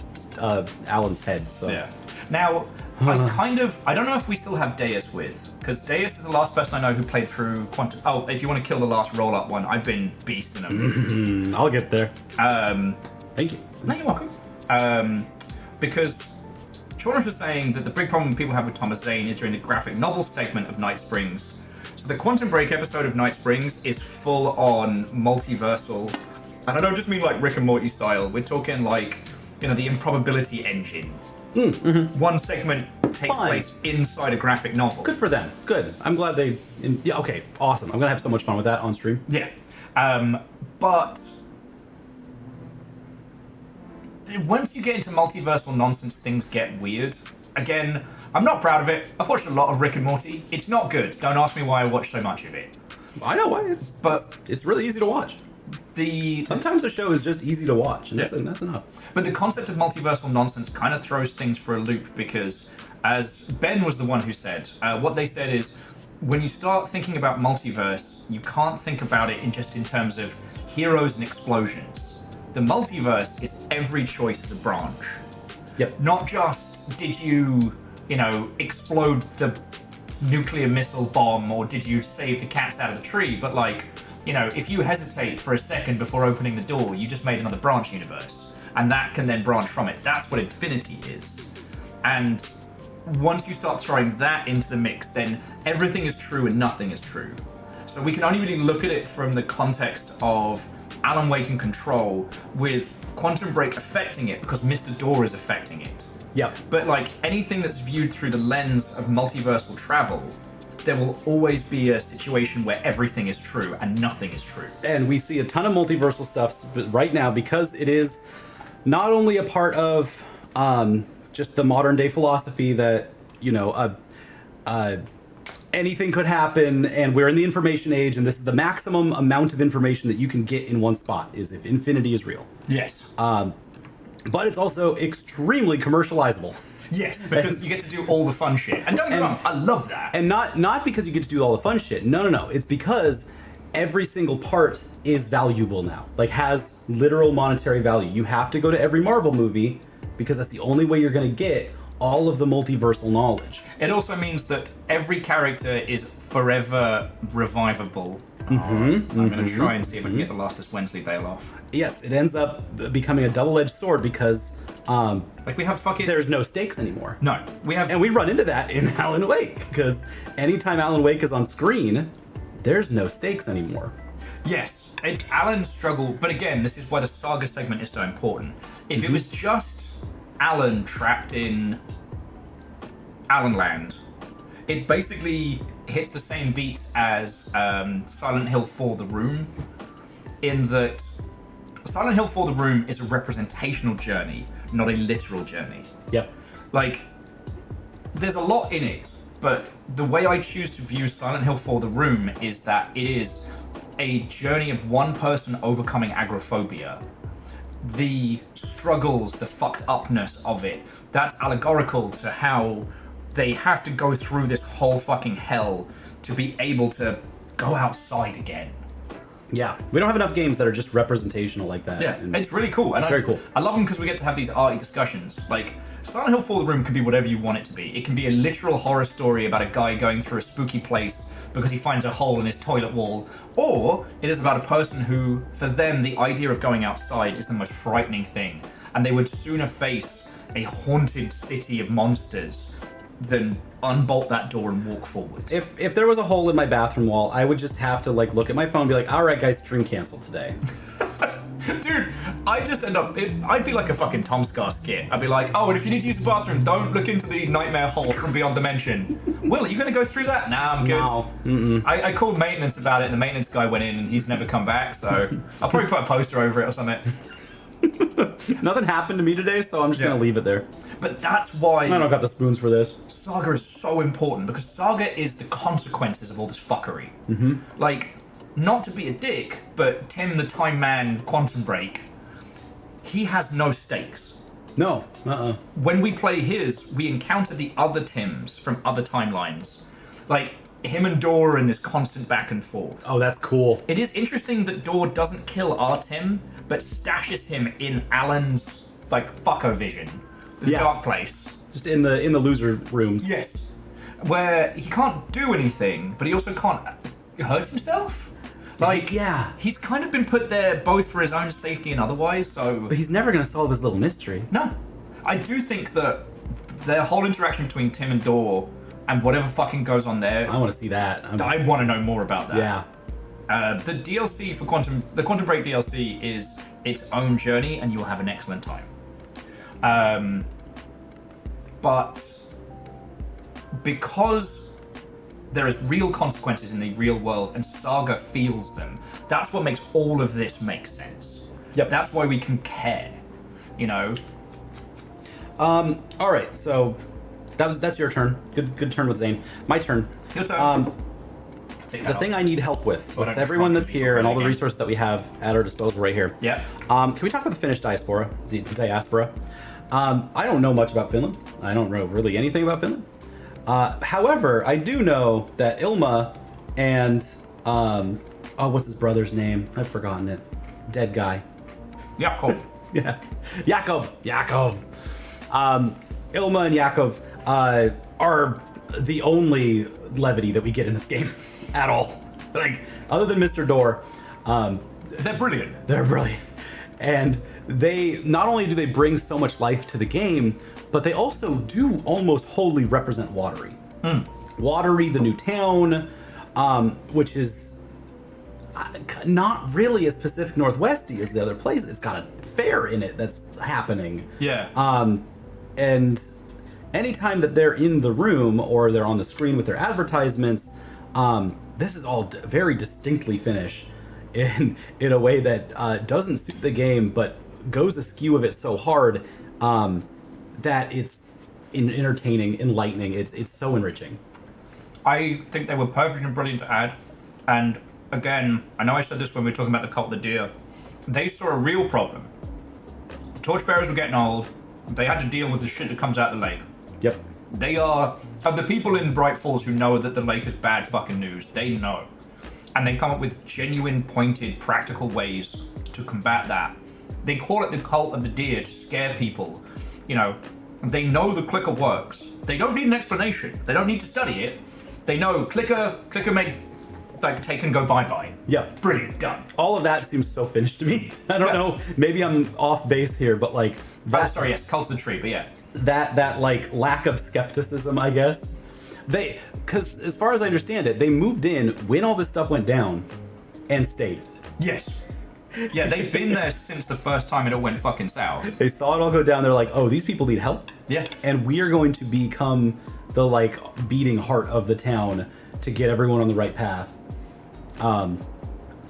Alan's head, so... Yeah. Now, I don't know if we still have Deus with, because Deus is the last person I know who played through Quantum... Oh, if you want to kill the last roll-up one, I've been beasting them. I'll get there. Thank you. No, you're welcome. Because... Shaunus was saying that the big problem people have with Thomas Zane is during the graphic novel segment of Night Springs. So the Quantum Break episode of Night Springs is full on multiversal. And I don't just mean like Rick and Morty style. We're talking like, you know, the improbability engine. One segment takes place inside a graphic novel. Good for them. Good. I'm glad they... Yeah, okay. Awesome. I'm going to have so much fun with that on stream. Yeah. But... once you get into multiversal nonsense, things get weird. Again, I'm not proud of it. I've watched a lot of Rick and Morty. It's not good. Don't ask me why I watch so much of it. I know why. It's really easy to watch. Sometimes a show is just easy to watch, and that's enough. But the concept of multiversal nonsense kind of throws things for a loop, because as Ben was the one who said, what they said is, when you start thinking about multiverse, you can't think about it in terms of heroes and explosions. The multiverse is every choice as a branch. Yep. Not just did you explode the nuclear missile bomb or did you save the cats out of the tree, but like, if you hesitate for a second before opening the door, you just made another branch universe. And that can then branch from it. That's what infinity is. And once you start throwing that into the mix, then everything is true and nothing is true. So we can only really look at it from the context of Alan Wake and Control, with Quantum Break affecting it because Mr. Door is affecting it. Yep. But like anything that's viewed through the lens of multiversal travel, there will always be a situation where everything is true and nothing is true. And we see a ton of multiversal stuff right now because it is not only a part of just the modern day philosophy that, anything could happen, and we're in the information age, and this is the maximum amount of information that you can get in one spot, is if infinity is real. Yes. But it's also extremely commercializable. Yes, because you get to do all the fun shit. And don't get me wrong, I love that. And not because you get to do all the fun shit. No. It's because every single part is valuable now. Like, has literal monetary value. You have to go to every Marvel movie because that's the only way you're going to get all of the multiversal knowledge. It also means that every character is forever revivable. I'm going to try and see if I can get the last this Wensleydale off. Yes, it ends up becoming a double-edged sword because Like, we have fucking... there's no stakes anymore. No, we have... And we run into that in Alan Wake, because anytime Alan Wake is on screen, there's no stakes anymore. Yes, it's Alan's struggle, but again, this is why the saga segment is so important. If it was just Alan trapped in Alan Land, it basically hits the same beats as Silent Hill 4 The Room, in that Silent Hill 4 The Room is a representational journey, not a literal journey. Yep. Like, there's a lot in it, but the way I choose to view Silent Hill 4 The Room is that it is a journey of one person overcoming agoraphobia. The struggles, the fucked upness of it, that's allegorical to how they have to go through this whole fucking hell to be able to go outside again. Yeah, we don't have enough games that are just representational like that. Yeah, it's really cool. It's very cool. I love them because we get to have these arty discussions. Like, Silent Hill 4 The Room can be whatever you want it to be. It can be a literal horror story about a guy going through a spooky place because he finds a hole in his toilet wall. Or it is about a person who, for them, the idea of going outside is the most frightening thing. And they would sooner face a haunted city of monsters than unbolt that door and walk forward. If there was a hole in my bathroom wall, I would just have to like look at my phone and be like, all right, guys, stream canceled today. Dude, I just end up, I'd be like a fucking Tom Scar skit. I'd be like, oh, and if you need to use the bathroom, don't look into the nightmare hole from beyond dimension. Will, are you going to go through that? Nah, I'm good. No. Mm-mm. I called maintenance about it, and the maintenance guy went in, and he's never come back, so I'll probably put a poster over it or something. Nothing happened to me today, so I'm just going to leave it there. But that's why I don't got the spoons for this. Saga is so important, because Saga is the consequences of all this fuckery. Mm-hmm. Like, not to be a dick, but Tim the Time Man Quantum Break, he has no stakes. No. When we play his, we encounter the other Tims from other timelines. Like, him and Dor are in this constant back and forth. Oh, that's cool. It is interesting that Dor doesn't kill our Tim, but stashes him in Alan's, like, fucko vision. The dark place. Just in the loser rooms. Yes. Where he can't do anything, but he also can't hurt himself. Like, yeah. He's kind of been put there both for his own safety and otherwise, so... But he's never going to solve his little mystery. No. I do think that their whole interaction between Tim and Dor and whatever fucking goes on there... I want to see that. I want to know more about that. Yeah. The DLC for the Quantum Break DLC is its own journey, and you will have an excellent time. But because there is real consequences in the real world, and Saga feels them, that's what makes all of this make sense. Yep. That's why we can care, you know? All right, so that's your turn. Good turn with Zane. My turn. Your turn. The thing I need help with everyone that's here and all the resources that we have at our disposal right here. Yeah. Can we talk about the Finnish diaspora? The diaspora. I don't know much about Finland. I don't know really anything about Finland. However, I do know that Ilma and what's his brother's name? I've forgotten it. Dead guy. Jakob. Yeah. Jakob. Ilma and Jakob are the only levity that we get in this game at all. Like, other than Mr. Door, they're brilliant. They're brilliant. And they not only do they bring so much life to the game, but they also do almost wholly represent Watery. Watery, the new town, which is not really as Pacific Northwesty as the other place. It's got a fair in it that's happening. Yeah. And anytime that they're in the room or they're on the screen with their advertisements, this is all very distinctly Finnish in a way that doesn't suit the game, but goes askew of it so hard that it's entertaining, enlightening. It's so enriching. I think they were perfect and brilliant to add. And again, I know I said this when we were talking about the Cult of the Deer. They saw a real problem. Torchbearers were getting old. They had to deal with the shit that comes out of the lake. Yep. They are, of the people in Bright Falls who know that the lake is bad fucking news, they know. And they come up with genuine, pointed, practical ways to combat that. They call it the Cult of the Deer to scare people. You know, They know the clicker works. They don't need an explanation. They don't need to study it. They know clicker make, like, take and go bye-bye. Yeah. Brilliant, done. All of that seems so finished to me. I don't know, maybe I'm off base here, but like... Sorry, yes, cult of the tree, but yeah. That like lack of skepticism, I guess. Because as far as I understand it, they moved in when all this stuff went down and stayed. Yes. Yeah, they've been there since the first time it all went fucking south. They saw it all go down. They're like, oh, these people need help. Yeah. And we are going to become the like beating heart of the town to get everyone on the right path. And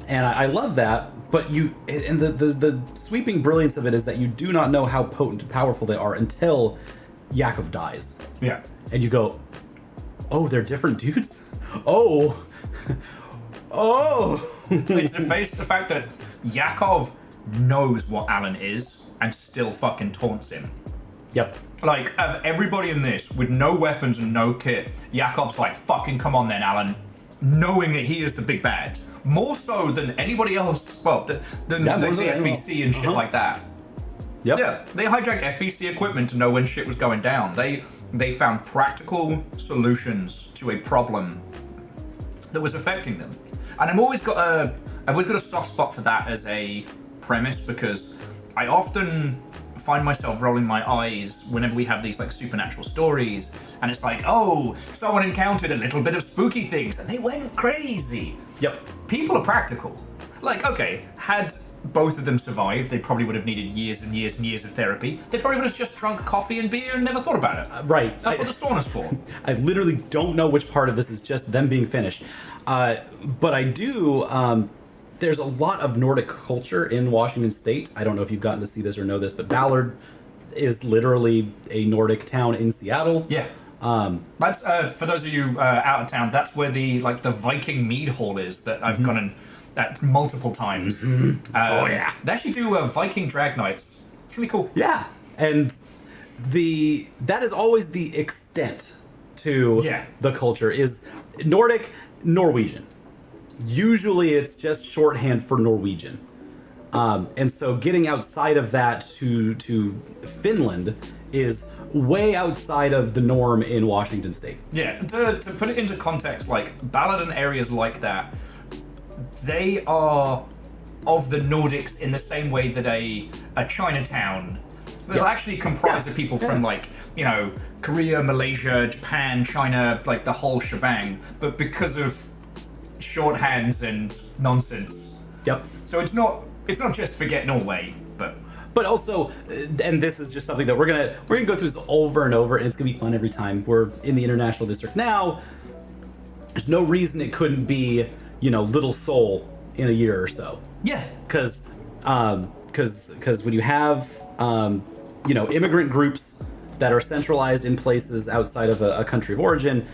I love that. But the sweeping brilliance of it is that you do not know how potent and powerful they are until Yakov dies. Yeah. And you go, oh, they're different dudes? Oh. Oh. It's to face the fact that Yakov knows what Alan is and still fucking taunts him. Yep. Like, of everybody in this, with no weapons and no kit, Yakov's like, fucking come on then, Alan. Knowing that he is the big bad. More so than anybody else, well, than the FBC and shit like that. Yep. Yeah, they hijacked FBC equipment to know when shit was going down. They found practical solutions to a problem that was affecting them. And I've always got a soft spot for that as a premise, because I often find myself rolling my eyes whenever we have these like supernatural stories, and it's like, oh, someone encountered a little bit of spooky things and they went crazy. Yep. People are practical. Like, okay, had both of them survived, they probably would have needed years and years and years of therapy. They probably would have just drunk coffee and beer and never thought about it. Right. That's what the sauna's for. I literally don't know which part of this is just them being finished. But I do, there's a lot of Nordic culture in Washington State. I don't know if you've gotten to see this or know this, but Ballard is literally a Nordic town in Seattle. Yeah. That's for those of you out of town. That's where the Viking mead hall is that I've gone in at multiple times. Oh yeah, they actually do Viking drag nights. It's really cool. Yeah, and that is always the extent to the culture is Nordic Norwegian. Usually, it's just shorthand for Norwegian. And so getting outside of that to Finland is way outside of the norm in Washington State. Yeah, to put it into context, like Ballard and areas like that, they are of the Nordics in the same way that a Chinatown will actually comprise of people from like, you know, Korea, Malaysia, Japan, China, like the whole shebang, but because of shorthands and nonsense. Yep. So it's not just forget Norway, but also, and this is just something that we're gonna go through this over and over, and it's gonna be fun every time. We're in the International District now. There's no reason it couldn't be, you know, Little Seoul in a year or so. Yeah. Because when you have you know, immigrant groups that are centralized in places outside of a country of origin,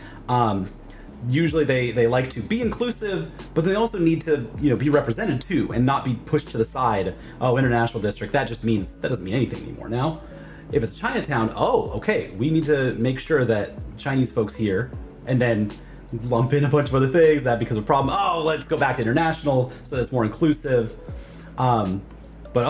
usually they like to be inclusive, but they also need to, you know, be represented too and not be pushed to the side. Oh, International District, that doesn't mean anything anymore now. If it's Chinatown, oh, okay, we need to make sure that Chinese folks here, and then lump in a bunch of other things that becomes a problem. Oh, let's go back to international so that's more inclusive. But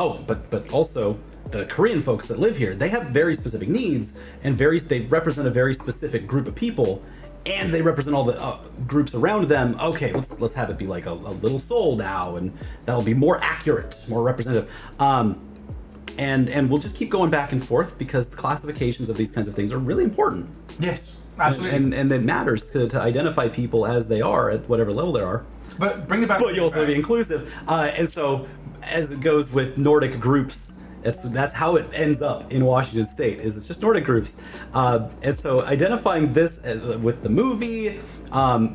also the Korean folks that live here, they have very specific needs and they represent a very specific group of people. And they represent all the groups around them. Okay, let's have it be like a Little Seoul now, and that'll be more accurate, more representative. And we'll just keep going back and forth because the classifications of these kinds of things are really important. Yes, absolutely. And it matters to identify people as they are at whatever level they are. But bring it back. But you also be inclusive. And so as it goes with Nordic groups, that's how it ends up in Washington State. It's just Nordic groups, and so identifying this with the movie,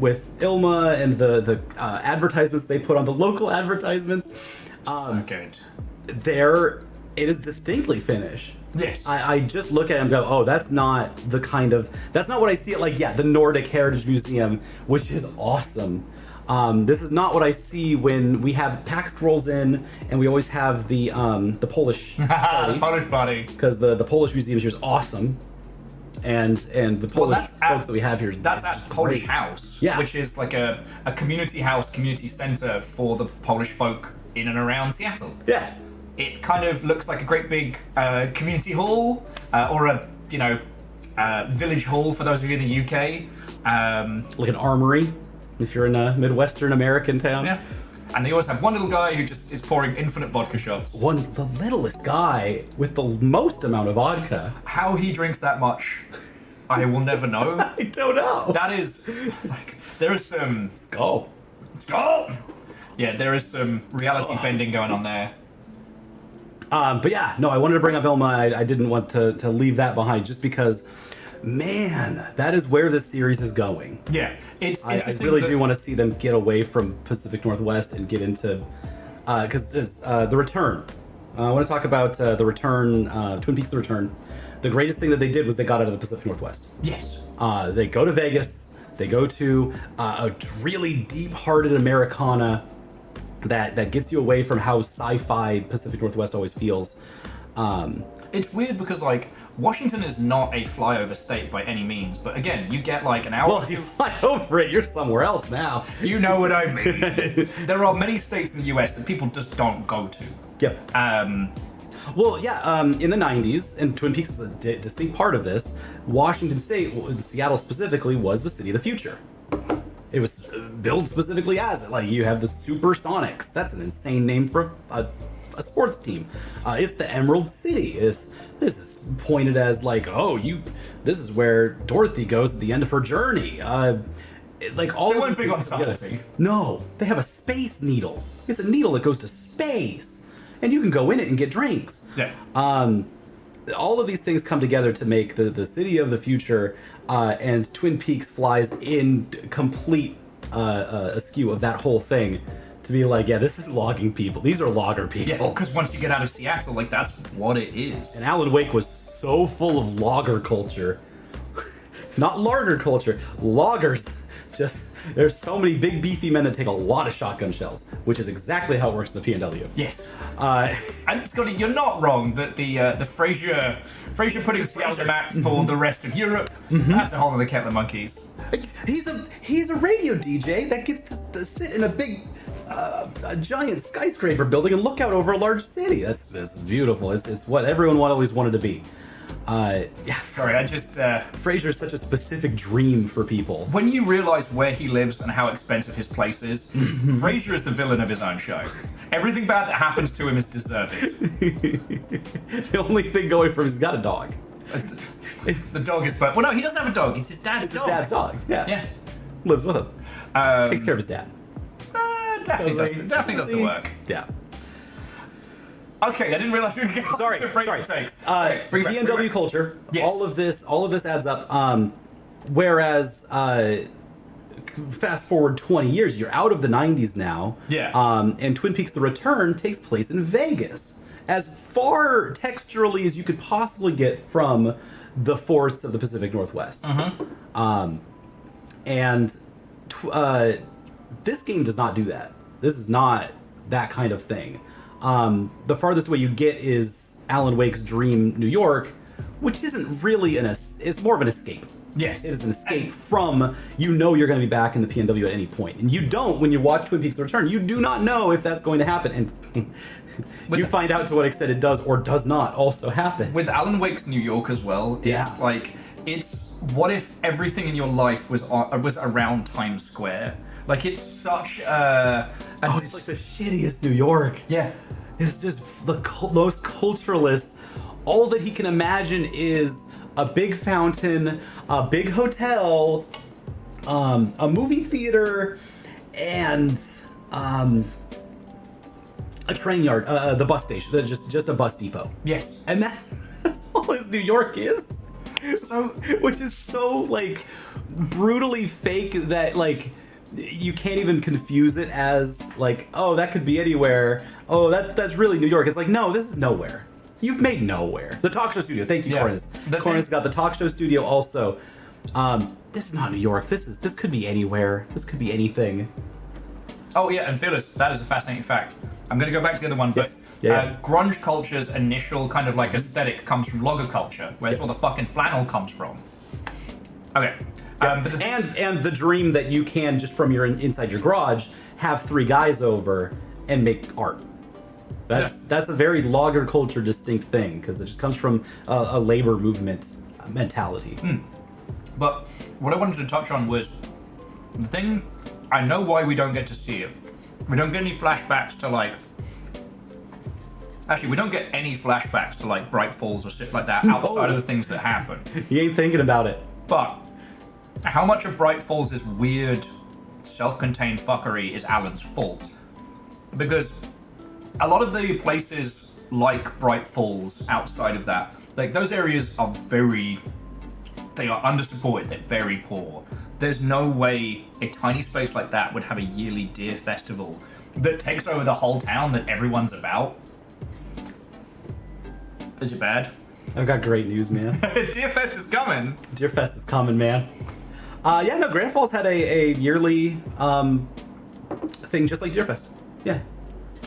with Ilma and the advertisements they put on the local advertisements, so good. It is distinctly Finnish. Yes. I just look at it and go, oh, that's not what I see at like the Nordic Heritage Museum, which is awesome. This is not what I see when we have PAX rolls in, and we always have the Polish party. The Polish party. Because the Polish museum here is awesome, and the Polish folks that we have here. That's at Polish House, which is like a community house, community center for the Polish folk in and around Seattle. Yeah. It kind of looks like a great big community hall or village hall for those of you in the UK. Like an armory, if you're in a Midwestern American town. Yeah. And they always have one little guy who just is pouring infinite vodka shots. The littlest guy with the most amount of vodka. How he drinks that much, I will never know. I don't know. That is, there is some... Let's go. Yeah, there is some reality bending going on there. But yeah, no, I wanted to bring up Elma. I didn't want to leave that behind just because, man, that is where this series is going. Yeah, it's I interesting. really do want to see them get away from Pacific Northwest and get into, because the Return. I want to talk about the Return, Twin Peaks: The Return. The greatest thing that they did was they got out of the Pacific Northwest. Yes. They go to Vegas. They go to a really deep-hearted Americana that gets you away from how sci-fi Pacific Northwest always feels. It's weird because, like, Washington is not a flyover state by any means, but again, you get like an hour. Well, if you fly over it, you're somewhere else now. You know what I mean. There are many states in the US that people just don't go to. Yep. Well, yeah, in the 90s, and Twin Peaks is a distinct part of this, Washington State, Seattle specifically, was the city of the future. It was billed specifically as it. Like, you have the Supersonics. That's an insane name for a sports team. It's the Emerald City. This is pointed as like, oh, this is where Dorothy goes at the end of her journey. Like all they of weren't these big on things together. subtlety. No, they have a space needle. It's a needle that goes to space, and you can go in it and get drinks. Yeah. All of these things come together to make the city of the future, and Twin Peaks flies in complete askew of that whole thing. To be like, yeah, this is logging people. These are logger people. Yeah, because once you get out of Seattle, like, that's what it is. And Alan Wake was so full of logger culture. Not larder culture. Loggers. Just, there's so many big beefy men that take a lot of shotgun shells, which is exactly how it works in the PNW. Yes. And Scotty, you're not wrong that the Frasier putting Seattle on the map for the rest of Europe, that's a whole other kettle of monkeys. He's a radio DJ that gets to sit in a big a giant skyscraper building and look out over a large city. That's beautiful. It's what everyone always wanted to be. Yeah. Sorry, I just... Frasier's such a specific dream for people. When you realize where he lives and how expensive his place is, Frasier is the villain of his own show. Everything bad that happens to him is deserved. The only thing going for him is he's got a dog. The dog is... Well, no, he doesn't have a dog. It's his dad's dog. It's his dad's dog. Yeah. Yeah. Lives with him. Takes care of his dad. Daphne does the work. Yeah. Okay, I didn't realize we were getting Sorry. takes. PNW culture. Yes. All of this adds up. Whereas fast forward 20 years, you're out of the 90s now. Yeah. And Twin Peaks: The Return takes place in Vegas. As far texturally as you could possibly get from the forests of the Pacific Northwest. And this game does not do that. This is not that kind of thing. The farthest way you get is Alan Wake's dream New York, which isn't really it's more of an escape. Yes. It is an escape from, you're going to be back in the PNW at any point. And you don't, when you watch Twin Peaks: The Return, you do not know if that's going to happen. And you find out to what extent it does or does not also happen. With Alan Wake's New York as well, it's like, what if everything in your life was around Times Square? Like, it's such it's like the shittiest New York. Yeah. It's just the most cultureless. All that he can imagine is a big fountain, a big hotel, a movie theater, and a train yard, the bus station, just a bus depot. Yes. And that's all his New York is. So, which is so, like, brutally fake that, like, you can't even confuse it as, like, oh, that could be anywhere. Oh, that's really New York. It's like, no, this is nowhere. You've made nowhere. The talk show studio. Thank you, Cornus. Cornus got the talk show studio also. This is not New York. This could be anywhere. This could be anything. Oh, yeah, and Phyllis, that is a fascinating fact. I'm going to go back to the other one, but Yes. grunge culture's initial kind of like aesthetic comes from logger culture, where that's where the fucking flannel comes from. Okay. And the dream that you can, just from inside your garage, have 3 guys over and make art. That's a very logger culture distinct thing, because it just comes from a labor movement mentality. But what I wanted to touch on was the thing. I know why we don't get to see it. We don't get any flashbacks to like. Actually, we don't get any flashbacks to like Bright Falls or shit like that outside of the things that happen. You ain't thinking about it. But how much of Bright Falls' is weird, self-contained fuckery is Alan's fault? Because a lot of the places like Bright Falls outside of that, like those areas are they are undersupported, they're very poor. There's no way a tiny space like that would have a yearly deer festival that takes over the whole town that everyone's about. Is it bad? I've got great news, man. Deerfest is coming. Deerfest is coming, man. Yeah, no, Grand Falls had a yearly thing just like Deerfest. Yeah.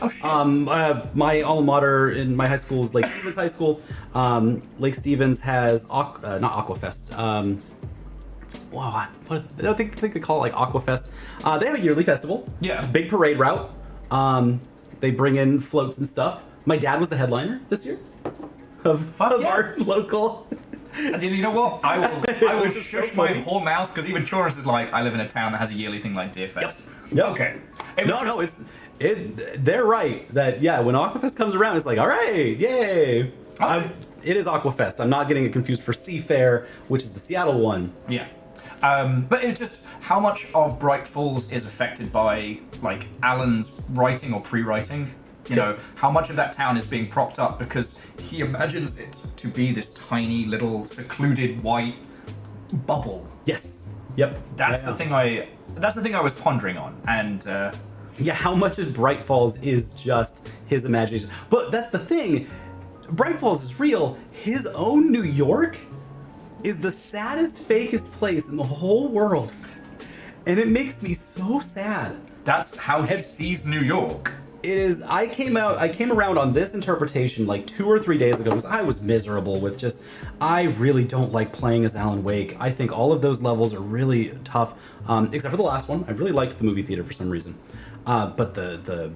Oh shit. My alma mater in my high school is Lake Stevens High School. Lake Stevens has not Aquafest. Wow, I don't think they call it like Aquafest. They have a yearly festival. Yeah. Big parade route. They bring in floats and stuff. My dad was the headliner this year of our local. And you know what? I will Which is so shush my funny. whole mouth because even Chorus is like, I live in a town that has a yearly thing like Deerfest. Yep. Okay. They're right that when Aquafest comes around, it's like, all right, yay. Okay. It is Aquafest. I'm not getting it confused for Seafair, which is the Seattle one. Yeah. But it's just how much of Bright Falls is affected by like Alan's writing or pre-writing. You know, how much of that town is being propped up because he imagines it to be this tiny little secluded white bubble. Yes. Yep. That's the thing I was pondering on, and how much of Bright Falls is just his imagination. But that's the thing. Bright Falls is real. His own New York is the saddest, fakest place in the whole world. And it makes me so sad. That's how he sees New York. It is. I came around on this interpretation like 2 or 3 days ago because I was miserable with just. I really don't like playing as Alan Wake. I think all of those levels are really tough, except for the last one. I really liked the movie theater for some reason, but the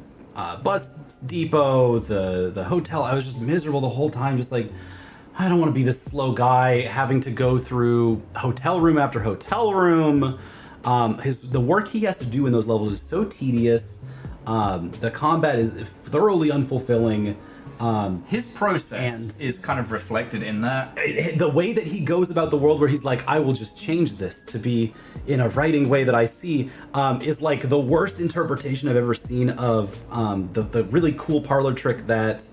bus depot, the hotel, I was just miserable the whole time. Just like, I don't want to be this slow guy having to go through hotel room after hotel room. The work he has to do in those levels is so tedious. The combat is thoroughly unfulfilling. His process is kind of reflected in that. The way that he goes about the world, where he's like, I will just change this to be in a writing way that I see, is like the worst interpretation I've ever seen of the really cool parlor trick that,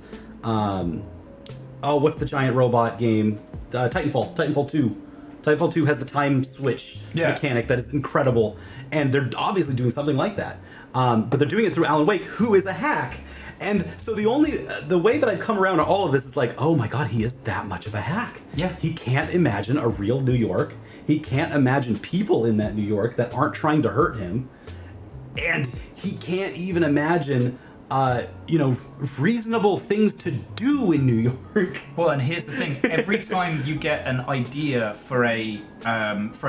what's the giant robot game? Titanfall 2. Titanfall 2 has the time switch mechanic that is incredible, and they're obviously doing something like that. But they're doing it through Alan Wake, who is a hack. And so the way that I've come around on all of this is like, oh my god, he is that much of a hack. Yeah. He can't imagine a real New York. He can't imagine people in that New York that aren't trying to hurt him. And he can't even imagine, reasonable things to do in New York. Well, and here's the thing: every time you get an idea for a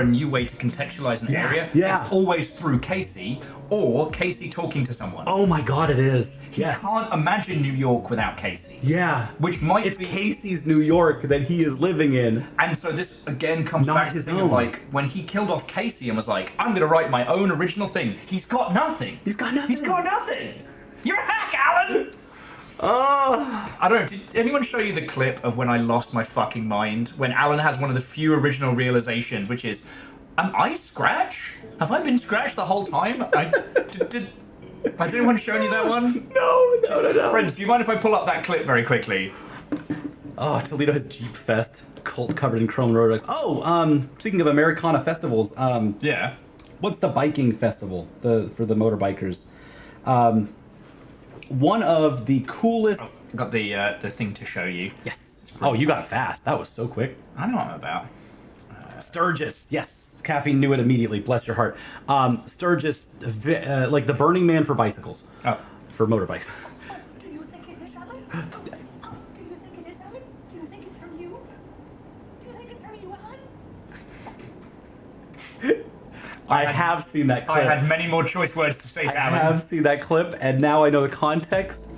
new way to contextualize an area, it's always through Casey or Casey talking to someone. Oh my god, it is. He can't imagine New York without Casey. Yeah. Which might be Casey's New York that he is living in. And so this again comes back to the thing of like when he killed off Casey and was like, I'm gonna write my own original thing. He's got nothing. He's got nothing. You're a hack, Alan! I don't know, did anyone show you the clip of when I lost my fucking mind? When Alan has one of the few original realizations, which is, am I Scratch? Have I been Scratch the whole time? Has anyone shown you that one? No. Friends, do you mind if I pull up that clip very quickly? Oh, Toledo has Jeep Fest. Cult covered in chrome road rags. Oh, speaking of Americana festivals, what's the biking festival for the motorbikers? One of the coolest. I've got the thing to show you. Yes. Oh, you got it fast. That was so quick. I know what I'm about. Sturgis. Yes. Caffeine knew it immediately. Bless your heart. Sturgis, like the Burning Man for bicycles. Oh. For motorbikes. Do you think it is, Alan? Do you think it is, Alan? Do you think it's from you? Do you think it's from you, Alan? I have seen that clip. I had many more choice words to say to Alan. I have seen that clip, and now I know the context,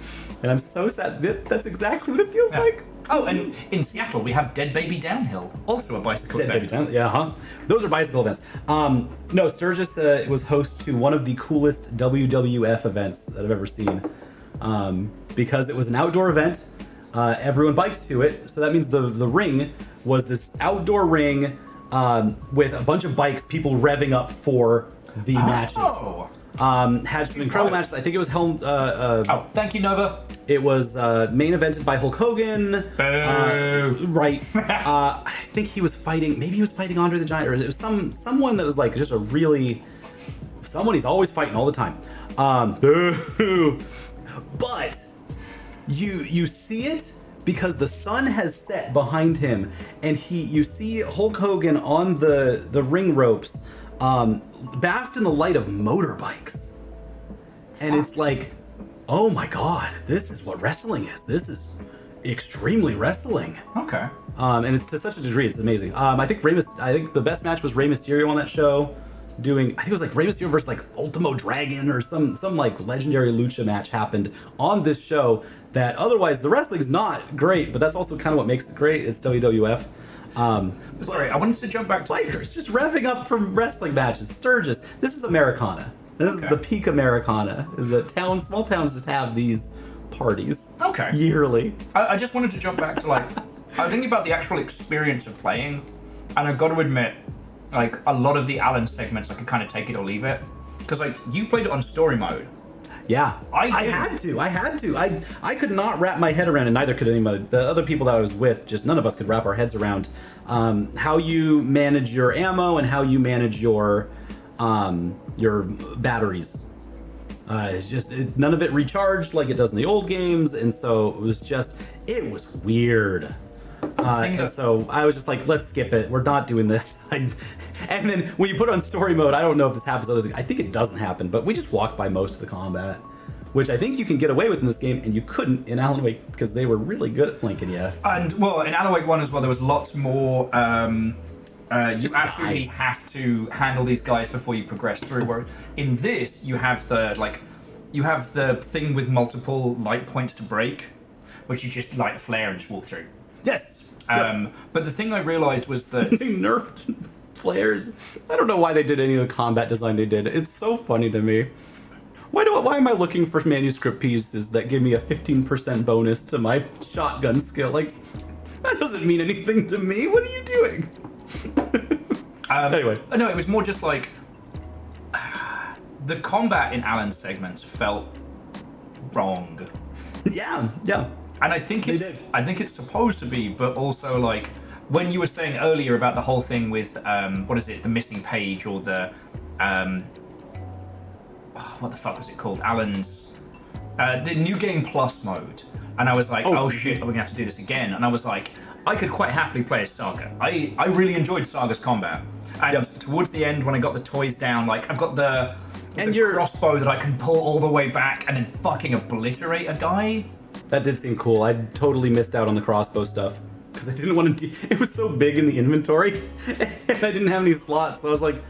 and I'm so sad. That's exactly what it feels like. Oh, and in Seattle we have Dead Baby Downhill, also a bicycle Dead Baby event. Town, yeah, huh? Those are bicycle events. No, Sturgis was host to one of the coolest WWF events that I've ever seen, because it was an outdoor event. Everyone bikes to it, so that means the ring was this outdoor ring with a bunch of bikes, people revving up for the matches. Had some incredible matches. I think it was thank you, Nova. It was main evented by Hulk Hogan. Right. I think he was fighting. Maybe he was fighting Andre the Giant, or it was someone that was like just a really someone he's always fighting all the time. Boo. But you see it because the sun has set behind him, and you see Hulk Hogan on the ring ropes, basked in the light of motorbikes, and it's like, oh my god, this is what wrestling is. This is extremely wrestling. Okay. And it's to such a degree, it's amazing. I think the best match was Rey Mysterio on that show, doing, I think it was like Rey Mysterio versus like Ultimo Dragon or some like legendary lucha match happened on this show that otherwise the wrestling's not great, but that's also kind of what makes it great. It's WWF. Sorry, I wanted to jump back to bikers just revving up from wrestling matches. Sturgis. This is Americana. This is the peak Americana. Is that small towns just have these parties. Okay. Yearly. I just wanted to jump back to like, I was thinking about the actual experience of playing, and I've got to admit, like a lot of the Alan segments, I could kind of take it or leave it, because like you played it on story mode. Yeah, I had to. I could not wrap my head around, and neither could anybody. The other people that I was with, just none of us could wrap our heads around how you manage your ammo and how you manage your batteries. None of it recharged like it does in the old games, and so it was weird. And so I was just like, let's skip it. We're not doing this. And then when you put it on story mode, I don't know if this happens. I think it doesn't happen, but we just walked by most of the combat, which I think you can get away with in this game, and you couldn't in Alan Wake because they were really good at flanking you. And well, in Alan Wake 1 as well, there was lots more. You absolutely have to handle these guys before you progress through. Where in this, you have the thing with multiple light points to break, which you just light a flare and just walk through. Yes. But the thing I realized was that they nerfed flares. I don't know why they did any of the combat design they did. It's so funny to me. Why am I looking for manuscript pieces that give me a 15% bonus to my shotgun skill? Like, that doesn't mean anything to me. What are you doing? Anyway. No, it was more just like the combat in Alan's segments felt wrong. Yeah. And I think it's supposed to be, but also like when you were saying earlier about the whole thing with the missing page or the what the fuck was it called? Alan's the New Game Plus mode, and I was like, oh shit, are we gonna have to do this again? And I was like, I could quite happily play as Saga. I really enjoyed Saga's combat, and towards the end when I got the toys down, like I've got the crossbow that I can pull all the way back and then fucking obliterate a guy. That did seem cool. I totally missed out on the crossbow stuff because I didn't want to. It was so big in the inventory, and I didn't have any slots. So I was like,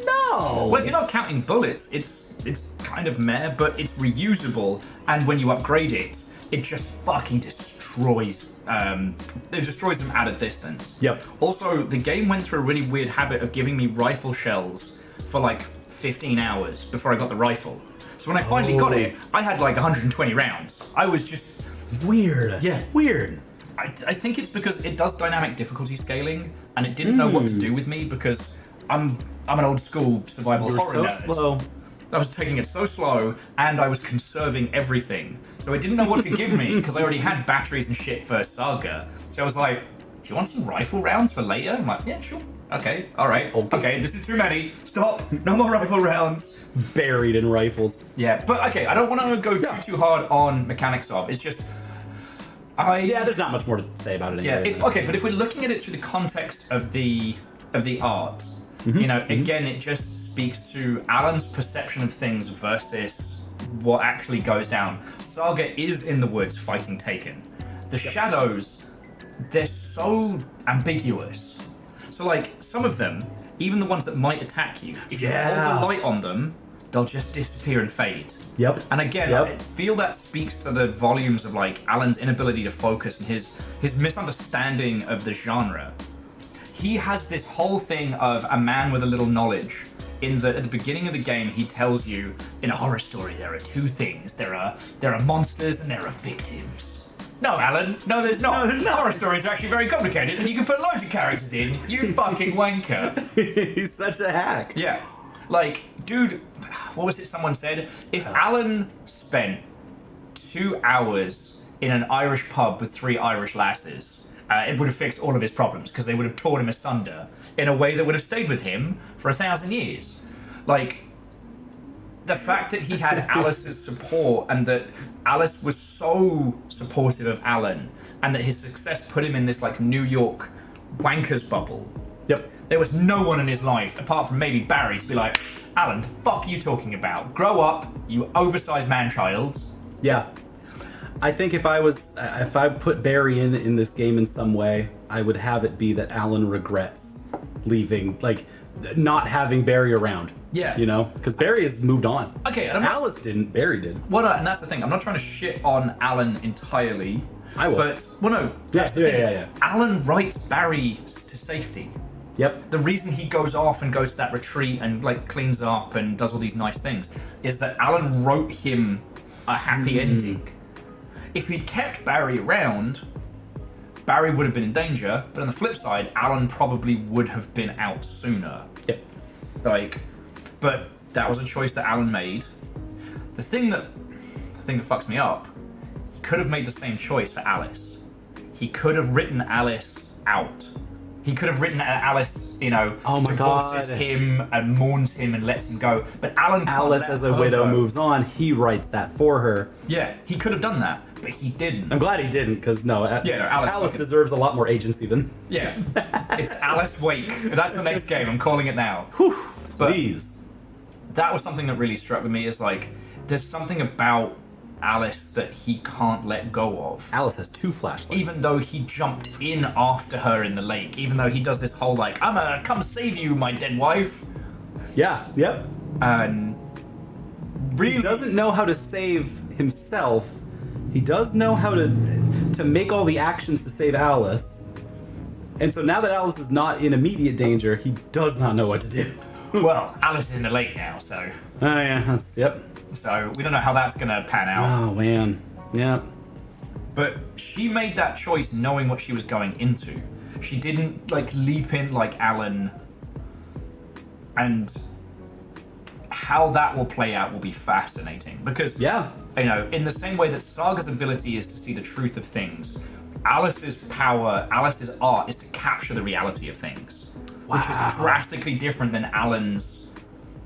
no. Well, if you're not counting bullets, it's kind of meh, but it's reusable. And when you upgrade it, it just fucking destroys. It destroys them at a distance. Yep. Also, the game went through a really weird habit of giving me rifle shells for like 15 hours before I got the rifle. So when I finally got it, I had like 120 rounds. I was just... Weird. Yeah. Weird. I think it's because it does dynamic difficulty scaling, and it didn't know what to do with me because I'm an old school survival horror nerd. Slow. I was taking it so slow, and I was conserving everything. So it didn't know what to give me because I already had batteries and shit for Saga. So I was like, do you want some rifle rounds for later? I'm like, yeah, sure. Okay, alright. Okay, this is too many. Stop. No more rifle rounds. Buried in rifles. Yeah, but okay, I don't want to go too hard on mechanics of. It's just... Yeah, there's not much more to say about it anyway. Yeah, but if we're looking at it through the context of the art, you know, again, it just speaks to Alan's perception of things versus what actually goes down. Saga is in the woods fighting Taken. The shadows, they're so ambiguous. So, like, some of them, even the ones that might attack you, if you hold the light on them, they'll just disappear and fade. Yep. And again, I feel that speaks to the volumes of like Alan's inability to focus and his misunderstanding of the genre. He has this whole thing of a man with a little knowledge. At the beginning of the game, he tells you in a horror story there are two things: there are monsters and there are victims. No, Alan, no, there's not. No, horror stories are actually very complicated, and you can put loads of characters in. You fucking wanker. He's such a hack. Yeah. Like, dude, what was it someone said? If Alan spent 2 hours in an Irish pub with 3 Irish lasses, it would have fixed all of his problems, because they would have torn him asunder in a way that would have stayed with him for 1,000 years. Like, the fact that he had Alice's support and that Alice was so supportive of Alan and that his success put him in this, like, New York wankers bubble. Yep. There was no one in his life, apart from maybe Barry, to be like, Alan, the fuck are you talking about? Grow up, you oversized man-child. Yeah. I think if I put Barry in this game in some way, I would have it be that Alan regrets leaving, like, not having Barry around. Yeah. You know? Because Barry has moved on. Okay, and Alice didn't, Barry did. And that's the thing, I'm not trying to shit on Alan entirely. I will. But, well, no. Yeah. Alan writes Barry to safety. Yep. The reason he goes off and goes to that retreat and like cleans up and does all these nice things is that Alan wrote him a happy ending. If he'd kept Barry around, Barry would have been in danger, but on the flip side, Alan probably would have been out sooner. Yep. But that was a choice that Alan made. The thing that fucks me up, he could have made the same choice for Alice. He could have written Alice out. He could have written Alice, divorces him and mourns him and lets him go. But Alice, as a widow, moves on. He writes that for her. Yeah, he could have done that, but he didn't. I'm glad he didn't, because Alice deserves a lot more agency than. Yeah, it's Alice Wake. That's the next game. I'm calling it now. Whew, please. But that was something that really struck with me. Is like, there's something about Alice that he can't let go of. Alice has 2 flashlights. Even though he jumped in after her in the lake, even though he does this whole like, I'm gonna come save you, my dead wife. Yeah, yep. And really, he doesn't know how to save himself. He does know how to make all the actions to save Alice. And so now that Alice is not in immediate danger, he does not know what to do. Well, Alice is in the lake now, so. Oh yeah, yep. So we don't know how that's gonna pan out. Oh man, yeah. But she made that choice knowing what she was going into. She didn't like leap in like Alan. And how that will play out will be fascinating because, in the same way that Saga's ability is to see the truth of things, Alice's power, Alice's art is to capture the reality of things, which is drastically different than Alan's.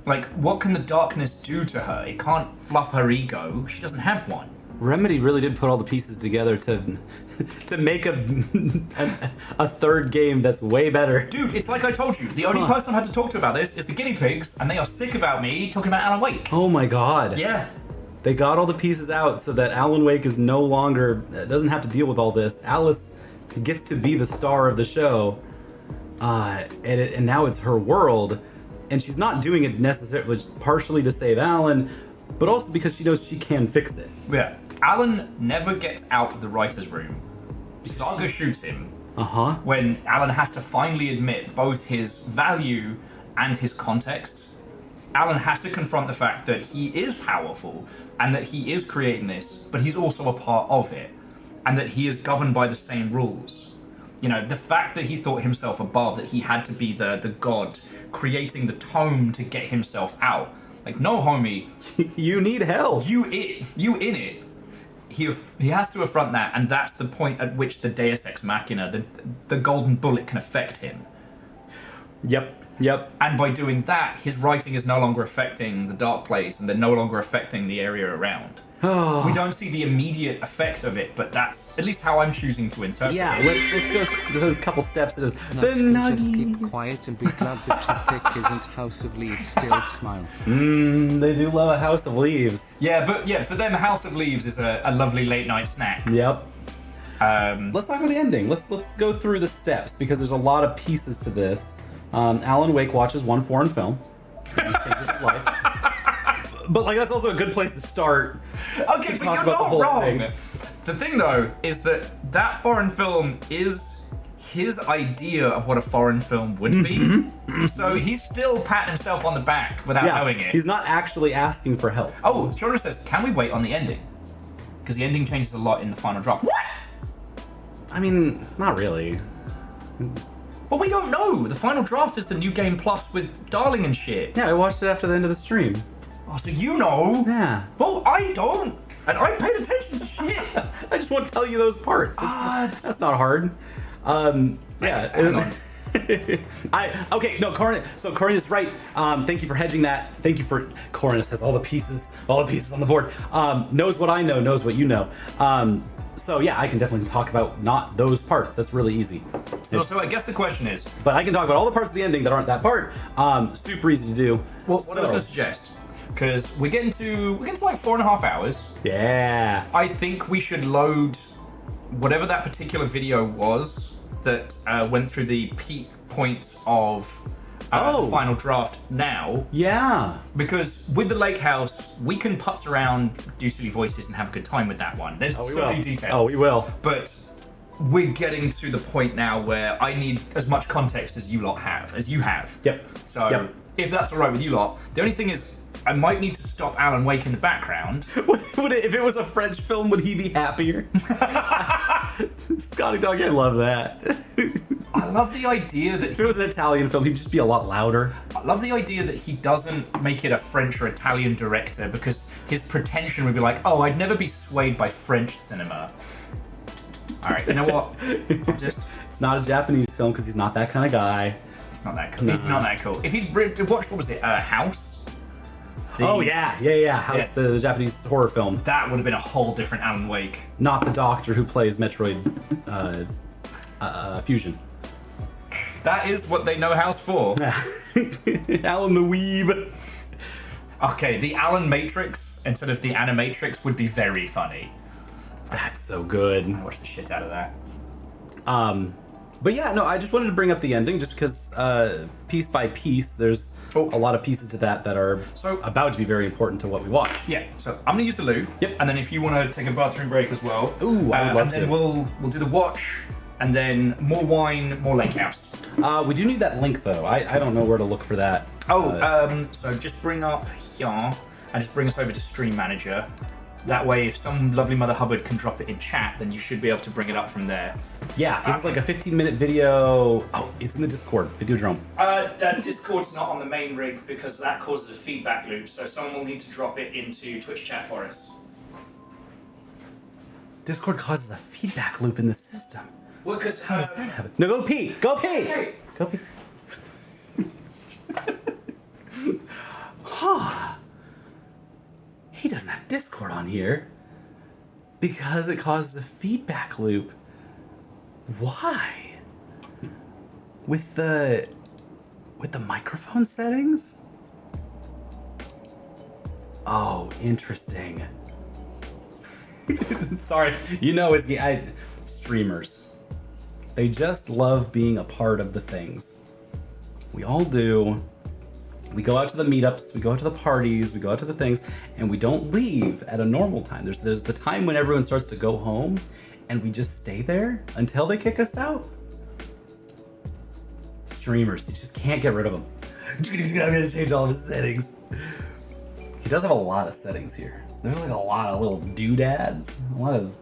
Like, what can the darkness do to her? It can't fluff her ego. She doesn't have one. Remedy really did put all the pieces together to make a third game that's way better. Dude, it's like I told you. The only person I've had to talk to about this is the guinea pigs, and they are sick about me talking about Alan Wake. Oh my god. Yeah. They got all the pieces out so that Alan Wake is no longer, doesn't have to deal with all this. Alice gets to be the star of the show, and now it's her world. And she's not doing it necessarily partially to save Alan, but also because she knows she can fix it. Yeah. Alan never gets out of the writer's room. Saga shoots him. When Alan has to finally admit both his value and his context. Alan has to confront the fact that he is powerful and that he is creating this, but he's also a part of it. And that he is governed by the same rules. You know, the fact that he thought himself above, that he had to be the god, creating the tome to get himself out. Like, no, homie. You need help. You in it. He has to affront that, and that's the point at which the Deus Ex Machina, the golden bullet, can affect him. Yep. And by doing that, his writing is no longer affecting the Dark Place, and they're no longer affecting the area around. We don't see the immediate effect of it, but that's at least how I'm choosing to interpret it. Let's go a couple steps. It is just keep quiet and be glad the topic isn't House of Leaves. Still smile. They do love a House of Leaves. Yeah, but for them, House of Leaves is a lovely late night snack. Yep. Let's talk about the ending. Let's go through the steps because there's a lot of pieces to this. Alan Wake watches one foreign film. He changes his life. But like that's also a good place to start. Okay, to but talk you're about the not whole wrong. thing. The thing though is that foreign film is his idea of what a foreign film would be. So he's still patting himself on the back without knowing it. He's not actually asking for help. Oh, Genre says, can we wait on the ending? Because the ending changes a lot in the final draft. What? I mean, not really. But we don't know. The final draft is the new game plus with Darling and shit. Yeah, I watched it after the end of the stream. Oh, so you know? Yeah. Well, I don't. And I paid attention to shit. I just want to tell you those parts. That's not hard. Yeah. Hang on. Corin is right. Thank you for hedging that. Thank you for Corin has all the pieces on the board. Knows what I know, knows what you know. So yeah, I can definitely talk about not those parts. That's really easy. Well, so I guess the question is, but I can talk about all the parts of the ending that aren't that part. Super easy to do. Well, what I was going to suggest, because we're getting to like 4.5 hours. Yeah. I think we should load whatever that particular video was that went through the peak points of the final draft now. Yeah. Because with the Lakehouse, we can putz around, do silly voices, and have a good time with that one. There's so many details. Oh, we will. But we're getting to the point now where I need as much context as you have. Yep. So if that's all right with you lot, the only thing is, I might need to stop Alan Wake in the background. If it was a French film, would he be happier? Scotty Dog, I love that. I love the idea that if it was an Italian film, he'd just be a lot louder. I love the idea that he doesn't make it a French or Italian director because his pretension would be like, oh, I'd never be swayed by French cinema. All right, you know what? It's not a Japanese film because he's not that kind of guy. It's not that cool. He's not that cool. If he'd watched, what was it, House? House, the Japanese horror film. That would have been a whole different Alan Wake. Not the doctor who plays Metroid Fusion. That is what they know House for. Alan the Weeb. Okay, the Alan Matrix instead of the Animatrix would be very funny. That's so good. I watched the shit out of that. But yeah, no, I just wanted to bring up the ending just because piece by piece, there's a lot of pieces to that are about to be very important to what we watch. Yeah, so I'm gonna use the loo. Yep. And then if you want to take a bathroom break as well. Ooh, I would love to. And then we'll do the watch, and then more wine, more Lakehouse. We do need that link though. I don't know where to look for that. So just bring up here, and just bring us over to Stream Manager. That way, if some lovely Mother Hubbard can drop it in chat, then you should be able to bring it up from there. Yeah, this is like a 15-minute video. Oh, it's in the Discord, Videodrome. That Discord's not on the main rig because that causes a feedback loop, so someone will need to drop it into Twitch chat for us. Discord causes a feedback loop in the system. Well, because how does that happen? No, go pee! Go pee! Okay. Go pee. Huh. He doesn't have Discord on here because it causes a feedback loop. Why? With the microphone settings? Oh, interesting. Sorry, streamers. They just love being a part of the things. We all do. We go out to the meetups, we go out to the parties, we go out to the things, and we don't leave at a normal time. There's the time when everyone starts to go home, and we just stay there until they kick us out. Streamers, you just can't get rid of them. I'm gonna change all of his settings. He does have a lot of settings here. There's like a lot of little doodads, a lot of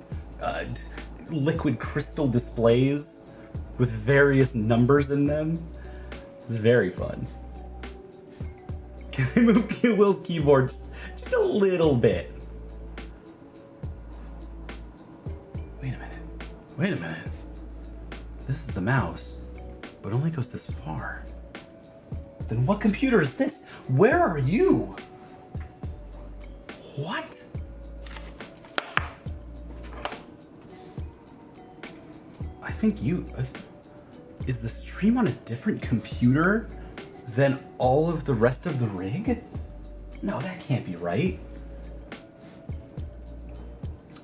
liquid crystal displays with various numbers in them. It's very fun. Can I move Will's keyboard just a little bit? Wait a minute. This is the mouse, but it only goes this far. Then what computer is this? Where are you? What? I think is the stream on a different computer than all of the rest of the rig? No, that can't be right.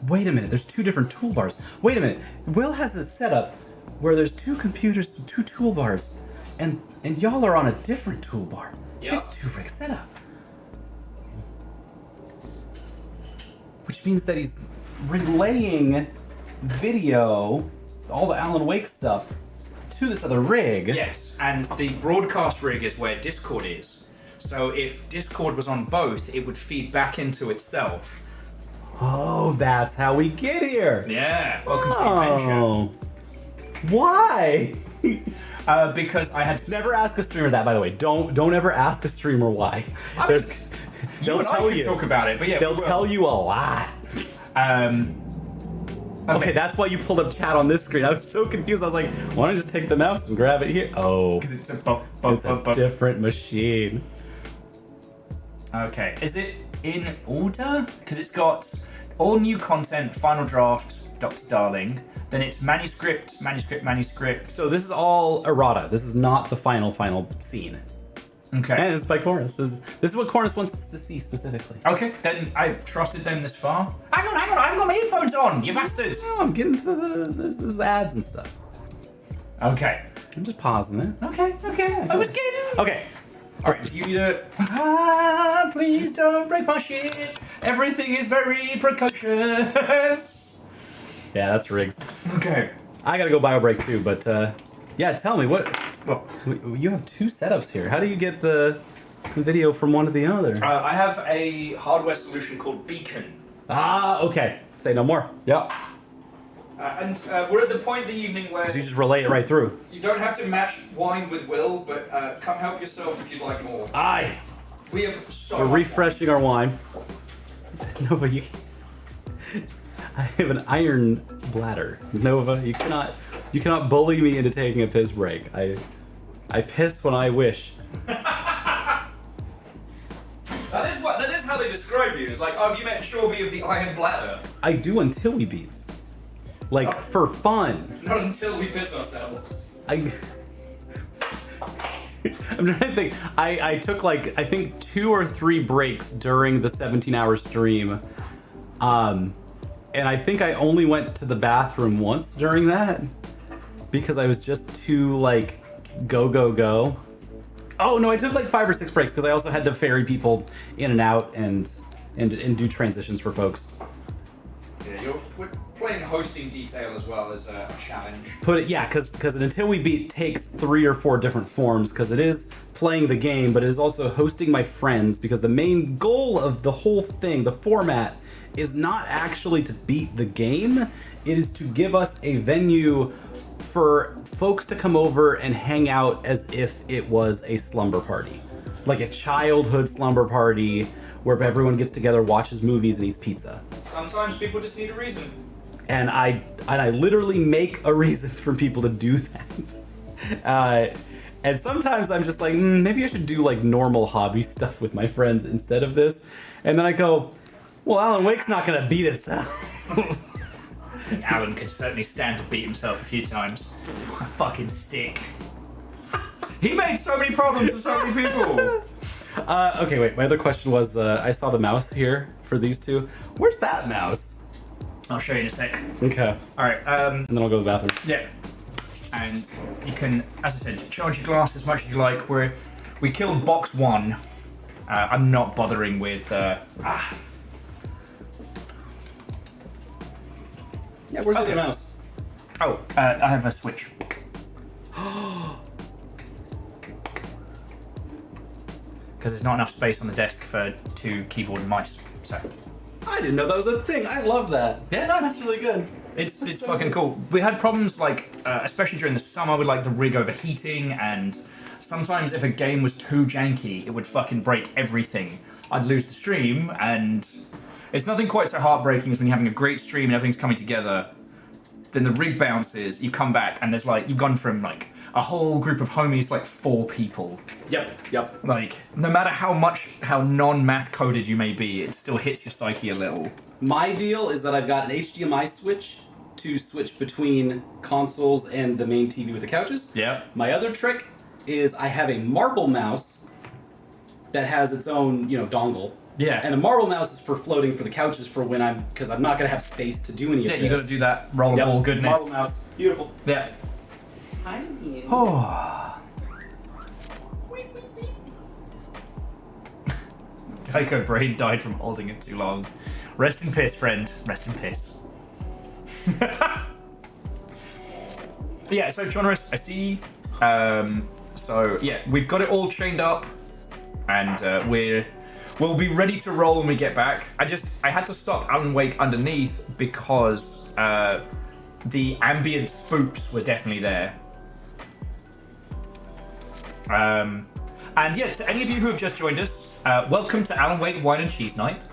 Wait a minute, there's two different toolbars. Wait a minute, Will has a setup where there's two computers, two toolbars, and y'all are on a different toolbar. Yep. It's two rig setup. which means that he's relaying video, all the Alan Wake stuff, to this other rig. Yes, and the broadcast rig is where Discord is. So if Discord was on both, it would feed back into itself. Oh, that's how we get here. Yeah, welcome to the adventure. Why? Because I had Never ask a streamer that, by the way. Don't ever ask a streamer why. You and I can talk about it, but yeah, they'll tell you a lot. Okay, that's why you pulled up chat on this screen. I was so confused. I was like, why don't I just take the mouse and grab it here? Oh, because it's a different machine. Okay, is it in order? Because it's got all new content, final draft, Dr. Darling. Then it's manuscript. So this is all errata. This is not the final scene. Okay. And it's by Cornus. This is what Cornus wants us to see specifically. Okay, then I've trusted them this far. Hang on, I haven't got my earphones on, you bastards! No, I'm getting to there's ads and stuff. Okay. I'm just pausing it. Okay. I was getting... Okay. Alright, do you need a... please don't break my shit. Everything is very precocious. Yeah, that's rigs. Okay. I gotta go bio break too, but yeah, tell me what... Well, you have two setups here. How do you get the video from one to the other? I have a hardware solution called Beacon. Ah, okay. Say no more. Yep. And we're at the point of the evening where... So you just relay it right through. You don't have to match wine with Will, but come help yourself if you'd like more. Aye. We have so We're much refreshing our wine. Nova, you... I have an iron bladder. Nova, you cannot bully me into taking a piss break. I piss when I wish. That is how they describe you. It's like, oh, have you met Chorby of the Iron Bladder? I do until we beats. Like, for fun. Not until we piss ourselves. I'm trying to think. I took like, I think 2 or 3 breaks during the 17-hour stream. And I think I only went to the bathroom once during that. Because I was just too, like, go. Oh, no, I took like 5 or 6 breaks because I also had to ferry people in and out and do transitions for folks. Yeah, we're playing hosting detail as well as a challenge. Because an Until We Beat takes 3 or 4 different forms because it is playing the game, but it is also hosting my friends because the main goal of the whole thing, the format, is not actually to beat the game. It is to give us a venue for folks to come over and hang out as if it was a slumber party. Like a childhood slumber party where everyone gets together, watches movies, and eats pizza. Sometimes people just need a reason. And I literally make a reason for people to do that. And sometimes I'm just like, maybe I should do like normal hobby stuff with my friends instead of this. And then I go, well, Alan Wake's not gonna beat itself. Alan could certainly stand to beat himself a few times. A fucking stick. He made so many problems to so many people. Okay, wait. My other question was, I saw the mouse here for these two. Where's that mouse? I'll show you in a sec. Okay. All right. And then I'll go to the bathroom. Yeah. And you can, as I said, charge your glass as much as you like. We killed box 1. I'm not bothering with. Yeah, where's the other mouse? Oh, I have a switch. Because there's not enough space on the desk for 2 keyboard and mice. So. I didn't know that was a thing. I love that. Yeah, no, that's really good. It's so fucking cool. We had problems like, especially during the summer, with like the rig overheating, and sometimes if a game was too janky, it would fucking break everything. I'd lose the stream, and it's nothing quite so heartbreaking as when you're having a great stream and everything's coming together. Then the rig bounces, you come back, and there's like, you've gone from like a whole group of homies to like 4 people. Yep. Like, no matter how non-math coded you may be, it still hits your psyche a little. My deal is that I've got an HDMI switch to switch between consoles and the main TV with the couches. Yeah. My other trick is I have a marble mouse that has its own, dongle. Yeah. And the marble mouse is for floating for the couches for when because I'm not going to have space to do any of this. Yeah, you got to do that rollerball goodness. Marble mouse. Beautiful. Yeah. Hi, Ian. Oh. Tycho Brain died from holding it too long. Rest in piss, friend. Rest in piss. Yeah, so Jonorus, I see. So yeah, we've got it all chained up, and we'll be ready to roll when we get back. I had to stop Alan Wake underneath because the ambient spooks were definitely there. And yeah, to any of you who have just joined us, welcome to Alan Wake Wine and Cheese Night.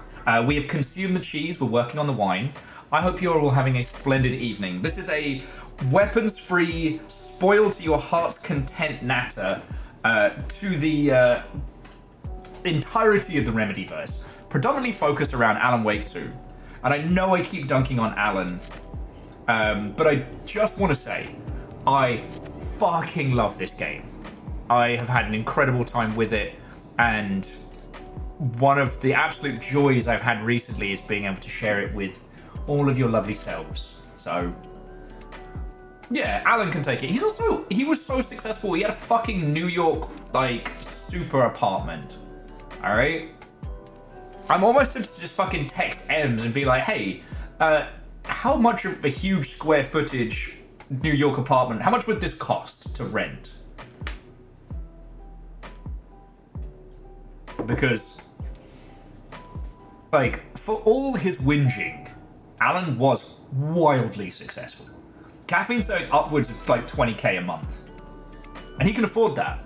We have consumed the cheese, we're working on the wine. I hope you're all having a splendid evening. This is a weapons-free, spoil to your heart's content natter to the entirety of the Remedyverse, predominantly focused around Alan Wake 2. And I know I keep dunking on Alan, but I just want to say, I fucking love this game. I have had an incredible time with it, and one of the absolute joys I've had recently is being able to share it with all of your lovely selves. So, yeah, Alan can take it. He was so successful, he had a fucking New York, like, super apartment. Alright? I'm almost tempted to just fucking text Ems and be like, hey, how much of a huge square footage New York apartment, how much would this cost to rent? Because, like, for all his whinging, Alan was wildly successful. Caffeine's saying upwards of like 20k a month. And he can afford that.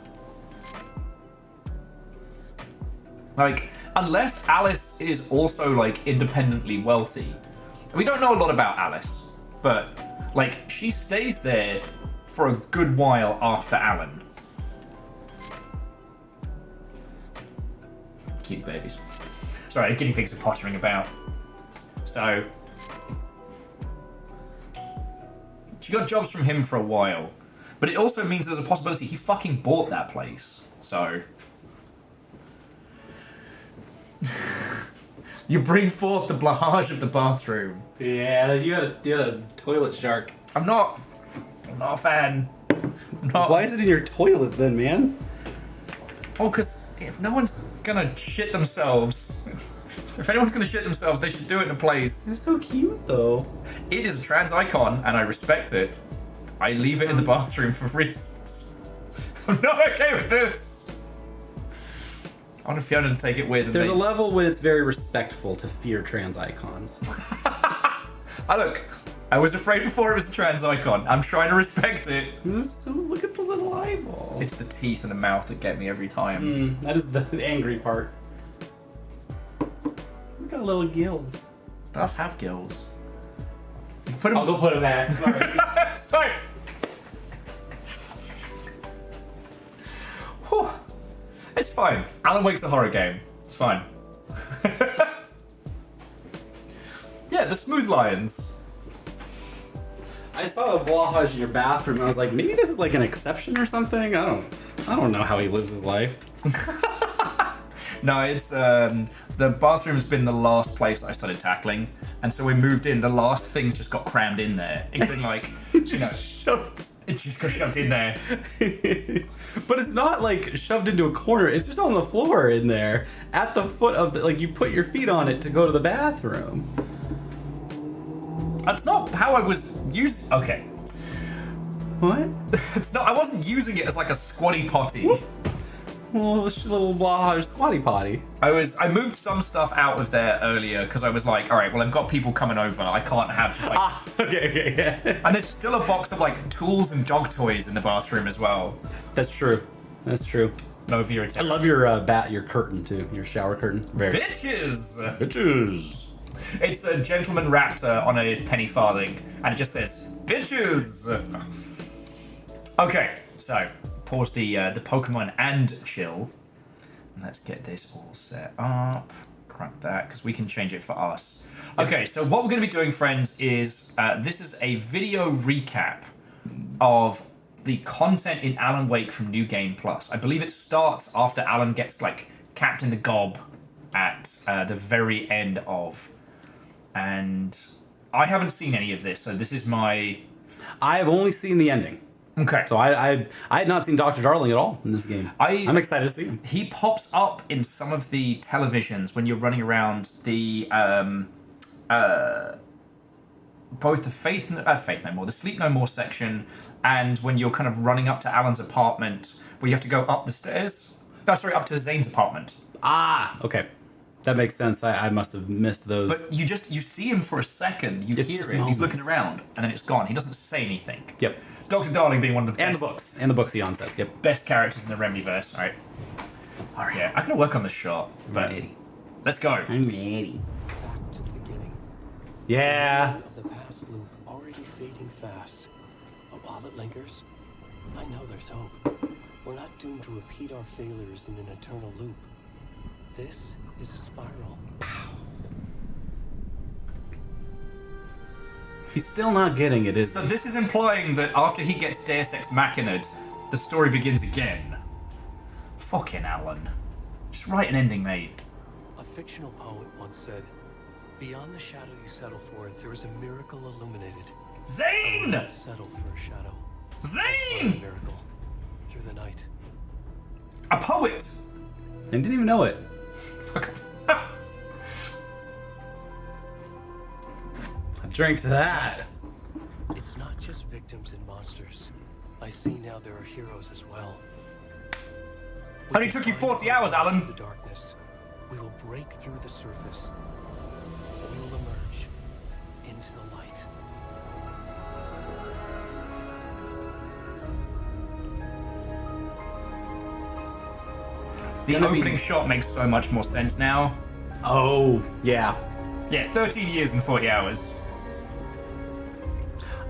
Like, unless Alice is also like independently wealthy. We don't know a lot about Alice, but like she stays there for a good while after Alan. Cute babies. Sorry, guinea pigs are pottering about. So, she got jobs from him for a while, but it also means there's a possibility he fucking bought that place. So, you bring forth the blahage of the bathroom. Yeah, you had a toilet shark. I'm not a fan. Why is it in your toilet then, man? Oh, because if no one's gonna shit themselves, if anyone's gonna shit themselves, they should do it in a place. They're so cute, though. It is a trans icon, and I respect it. I leave it in the bathroom for reasons. I'm not okay with this. I want Fiona to take it with. There's a level when it's very respectful to fear trans icons. Look, I was afraid before it was a trans icon. I'm trying to respect it. So look at the little eyeball. It's the teeth and the mouth that get me every time. That is the angry part. Look at little gills. It does have gills. I'll go put it back. Sorry. Sorry. Whew. It's fine. Alan Wake's a horror game. It's fine. Yeah, the smooth lions. I saw the blahage in your bathroom and I was like, maybe this is like an exception or something. I don't know how he lives his life. No, it's the bathroom's been the last place I started tackling, and so we moved in. The last things just got crammed in there. It's been like, you know, shoved. It just got shoved in there. But it's not like shoved into a corner. It's just on the floor in there, at the foot of the, like you put your feet on it to go to the bathroom. That's not how I was using. Okay. What? It's not. I wasn't using it as like a squatty potty. Little blahage squatty potty. I moved some stuff out of there earlier because I was like, all right, well, I've got people coming over. I can't have just like. Okay, yeah. And there's still a box of like tools and dog toys in the bathroom as well. That's true. That's true. No fear attack. I love your your curtain too. Your shower curtain. Very. Bitches. Bitches. It's a gentleman raptor on a penny farthing, and it just says bitches. Okay, so pause the Pokemon and chill. Let's get this all set up. Crank that, because we can change it for us. Okay, so what we're going to be doing, friends, is this is a video recap of the content in Alan Wake from New Game Plus. I believe it starts after Alan gets like capped in the gob at the very end of. And I haven't seen any of this, so this is my... I have only seen the ending. Okay. So I had not seen Dr. Darling at all in this game. I'm excited to see him. He pops up in some of the televisions when you're running around the both the Faith No More, the Sleep No More section, and when you're kind of running up to Alan's apartment, where you have to go up the stairs. No, sorry, up to Zane's apartment. Ah, okay. That makes sense. I must have missed those. But you see him for a second, you It's hear just it, he's moments. looking around, and then it's gone. He doesn't say anything. Yep. Dr. Darling being one of the And best, the books. And the books, Eon says. Yep. best characters in the Remedyverse. All right. Yeah, I'm going to work on this shot, but let's go. I'm ready. Back to the beginning. Yeah. The memory of the past loop already fading fast. But while it lingers, I know there's hope. We're not doomed to repeat our failures in an eternal loop. This is a spiral. He's still not getting it, is So he? this is implying that after he gets Deus Ex Machina'd, the story begins again. Fucking Alan. Just write an ending, mate. A fictional poet once said, "Beyond the shadow you settle for, there is a miracle illuminated." Zane! I settled for a shadow. Zane! A miracle through the night. A poet! And didn't even know it. Fuck. A drink to that. It's not just victims and monsters. I see now there are heroes as well. Only took you 40 hours, Alan. The darkness. We will break through the surface. We will emerge into the light. The opening shot makes so much more sense now. Oh, yeah. Yeah, 13 years and 40 hours.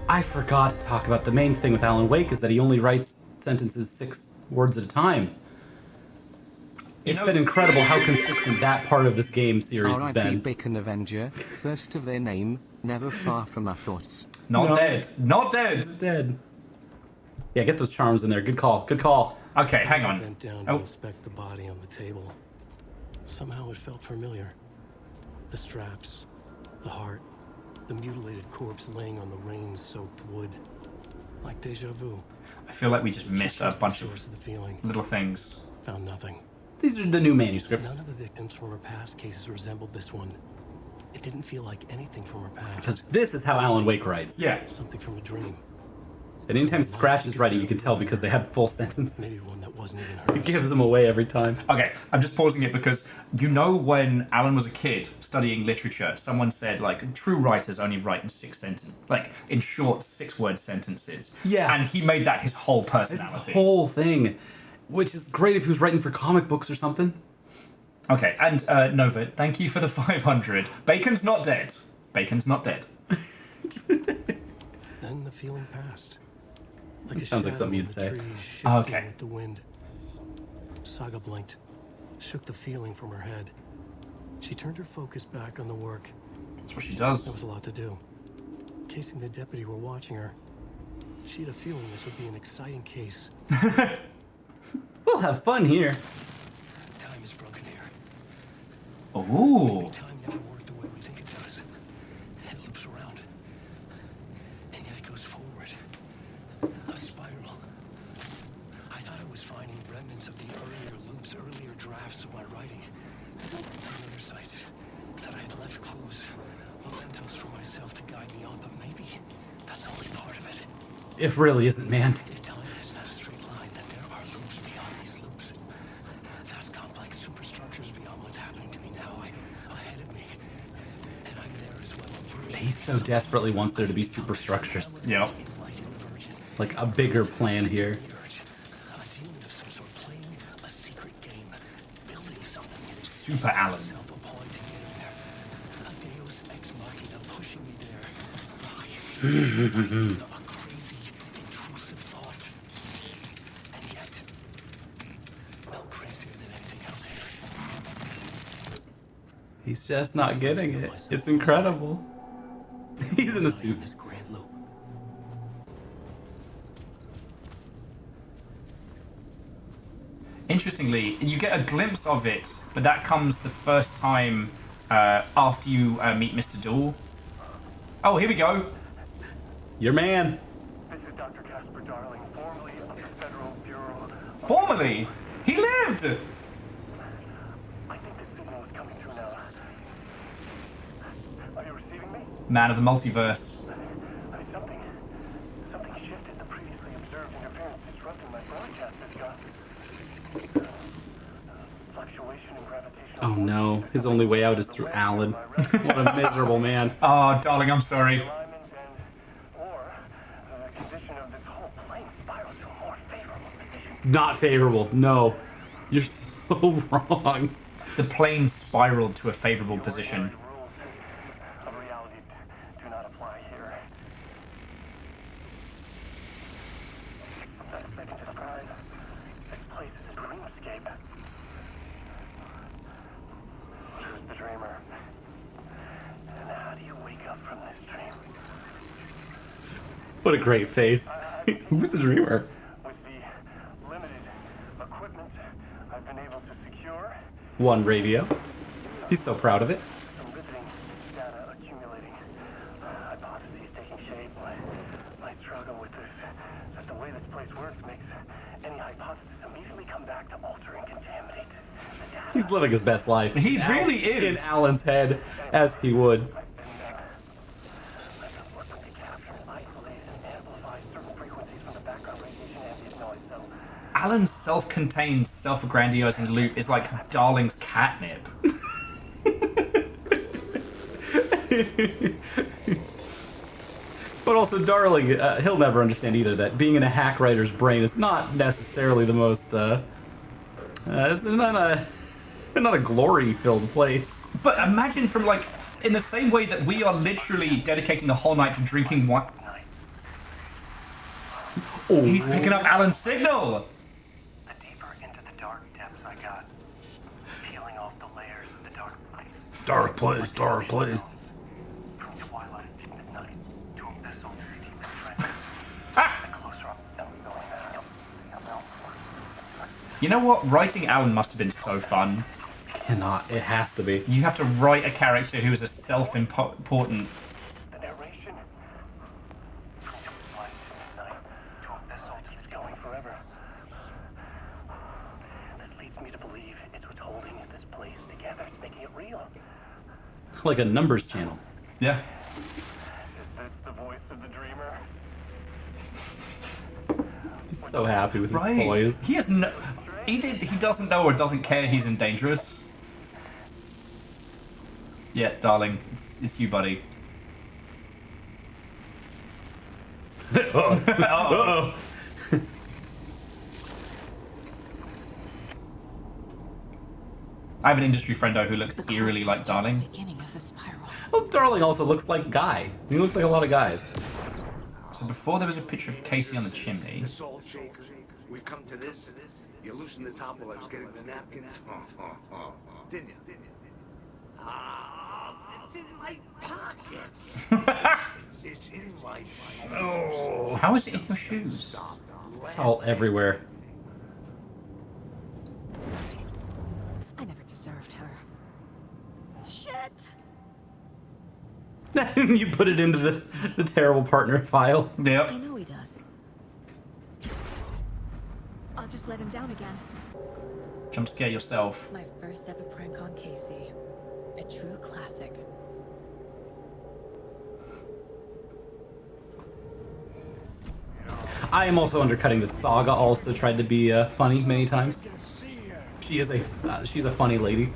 I forgot to talk about the main thing with Alan Wake is that he only writes sentences 6 words at a time. It's been incredible how consistent that part of this game series has R.I.P. been. Bacon Avenger, first of their name, never far from our thoughts. Not No. dead. Not dead. Dead. Yeah, get those charms in there. Good call. Good call. Okay, hang I on. bent down Oh. to inspect the body on the table. Somehow it felt familiar. The straps, the heart, the mutilated corpse laying on the rain-soaked wood. Like deja vu. I feel like we just missed a Traced bunch the of source of the feeling. little things. Found nothing. These are the new manuscripts. None of the victims from her past cases resembled this one. It didn't feel like anything from her past. Because this is how Alan Wake writes. Yeah. Something from a dream. And anytime Scratch is writing, you can tell because they have full sentences. Maybe one that wasn't even It hers. gives them away every time. Okay, I'm just pausing it because you know when Alan was a kid studying literature, someone said like true writers only write in 6 sentences, like in short 6-word sentences. Yeah. And he made that his whole This personality. whole thing, which is great if he was writing for comic books or something. Okay, and Nova, thank you for the 500. Bacon's not dead. Bacon's not dead. Then the feeling passed. Like It a sounds like shadow something in you'd the say. trees shifting Okay. with the wind. Saga blinked, shook the feeling from her head. She turned her focus back on the work. That's what she does. There was a lot to do. Casey and the deputy were watching her. She had a feeling this would be an exciting case. We'll have fun here. Time is broken here. Ooh. Maybe time never worked the way we think it does. It loops around. And yet it goes forward. A spiral. I thought I was finding remnants of the earlier loops, earlier drafts of my writing. And other sites that I had left clues, mementos for myself to guide me on, but maybe that's only part of it. It really isn't, man. If time is not a straight line, then there are loops beyond these loops. Vast complex superstructures beyond what's happening to me now, ahead of me. And I'm there as well. A virgin. He so desperately wants there to be superstructures. Yep. Enlightened virgin. Like a bigger plan here. A demon of some sort playing a secret game, building something. Super Alan. Self upon to get him there. A deus ex machina pushing me there. A crazy, intrusive thought. And yet, no crazier than anything else here. He's just not getting it. It's incredible. He's in a suit. This grand loop. Interestingly, you get a glimpse of it, but that comes the first time after you meet Mr. Dool. Oh, here we go. Your man. This is Dr. Casper Darling, formerly of the Federal Bureau. Formerly, he lived. I think the signal is coming through now. Are you receiving? Man of the multiverse. Something shifted. The previously observed interference disrupting my broadcast has got fluctuation in gravitational. Oh no, his only way out is through Alan. What a miserable man. Oh, darling, I'm sorry. Not favorable. No. You're so wrong. The plane spiraled to a favorable position. Of reality do not apply here. Best I can describe this place is a dreamscape. Who's the dreamer? And how do you wake up from this dream? What a great face. Who's the dreamer? With the limited equipment I've been able to secure, One radio. He's so proud of it. some riveting data accumulating, hypotheses taking shape. My struggle with this is that the way this place works makes any hypothesis immediately come back to alter and contaminate the data. He's living his best life. He really is. In Alan's head, as he would. Alan's self-contained, self-aggrandizing loop is like Darling's catnip. But also, Darling, he'll never understand either that being in a hack writer's brain is not necessarily the most, it's not a glory-filled place. But imagine from like, in the same way that we are literally dedicating the whole night to drinking wine. Oh. He's picking up Alan's signal! The deeper into the dark depths I got, peeling off the layers of the dark place. Dark place, dark place. From twilight to midnight to abyssal deep trenches. The closer I'm going. You know what? Writing Alan must have been so fun. Cannot. It has to be. You have to write a character who is a self-important... The narration from twilight to midnight to abyssal keeps going forever. This leads me to believe it's what's holding this place together. It's making it real. Like a numbers channel. Yeah. Is this the voice of the dreamer? He's so happy with his Right. toys. He has no... Either he doesn't know or doesn't care he's in dangerous. Yeah, darling, it's you, buddy. Uh-oh. I have an industry friendo who looks eerily like Darling. Beginning of the spiral. Well, Darling also looks like Guy. He looks like a lot of guys. So before there was a picture of Casey on the chimney. The salt shaker. We've come to this. You loosened the top while I was getting the napkins. Didn't you? It's in my pockets. it's in my shoes. Oh, how is it in your shoes? Salt everywhere. I never deserved her. Shit! You put it into the terrible partner file. Yep. I know he does. I'll just let him down again. Jump scare yourself. My first ever prank on Casey. A true classic. I am also undercutting that Saga also tried to be funny many times. She is she's a funny lady.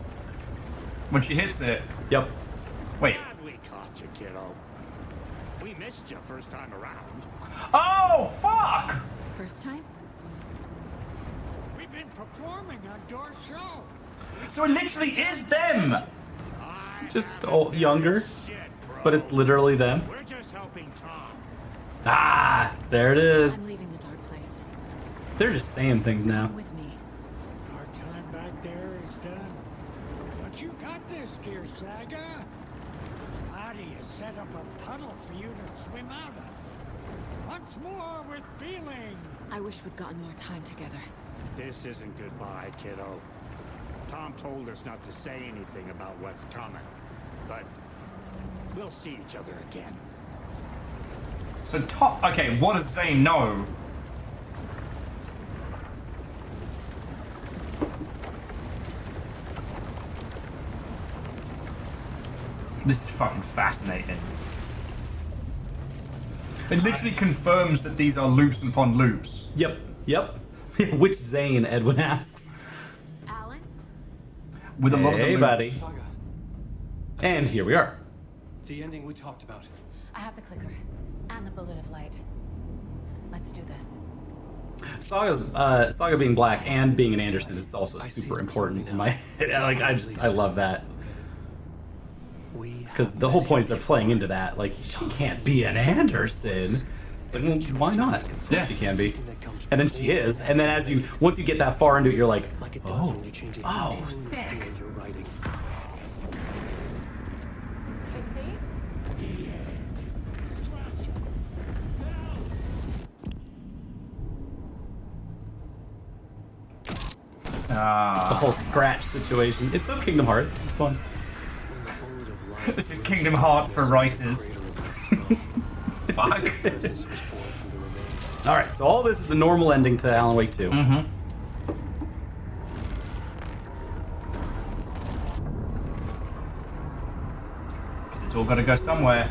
When she hits it. Yep. Wait. We caught you, kiddo. We missed you first time around. Oh, fuck! First time? We've been performing on your show. So it literally is them! Just younger, but it's literally them. We're just helping Tom. Ah, there it I'm is. leaving the dark place. They're just saying things now. With me. Our time back there is done. But you got this, dear Saga. How do you set up a puddle for you to swim out of? Once more with feeling. I wish we'd gotten more time together. This isn't goodbye, kiddo. Tom told us not to say anything about what's coming. But we'll see each other again. So Tom... Okay, what does Zane know? This is fucking fascinating. It literally confirms that these are loops upon loops. Yep. Which Zane, Edwin asks. Alan? With a lot of the Hey, loops. buddy. And here we are. The ending we talked about. I have the clicker and the bullet of light. Let's do this. Saga being black and being an Anderson is also super important in my head. Like, I love that. Because the whole point is they're playing into that. Like, she can't be an Anderson. It's like, well, why not? Of course she can be. And then she is. And then once you get that far into it, you're like, oh, sick. The whole scratch situation. It's so Kingdom Hearts. It's fun. This is Kingdom Hearts for writers. Fuck. Alright, so all this is the normal ending to Alan Wake 2. Mm-hmm. Because it's all got to go somewhere.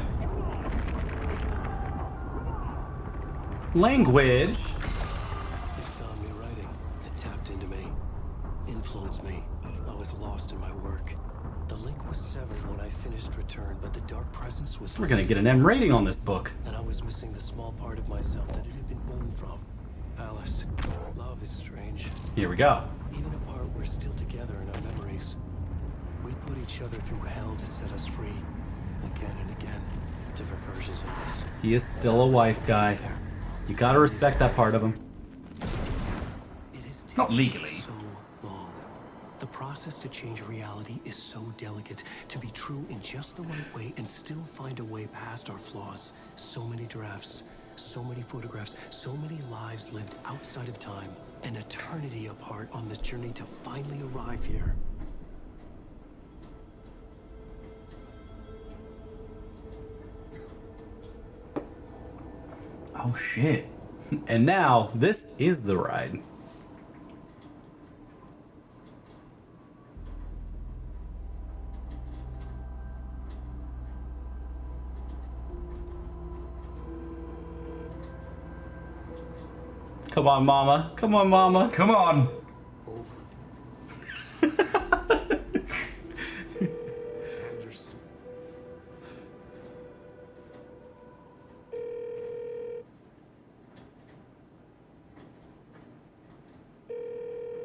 Language. It found me writing. It tapped into me. Influenced me. I was lost in my work. The link was severed when I finished Return, but the dark presence was... We're gonna get an M rating on this book. And I was missing the small part of myself that it had been born from. Alice, love is strange. Here we go. Even apart, we're still together in our memories. We put each other through hell to set us free. Again and again. Different versions of us. He is still a wife guy. You gotta respect that part of him. Not legally. So long. The process to change reality is so delicate. To be true in just the right way and still find a way past our flaws. So many drafts, so many photographs, so many lives lived outside of time. An eternity apart on this journey to finally arrive here. Oh shit. And now, this is the ride. Come on, mama. Come on, mama. Come on.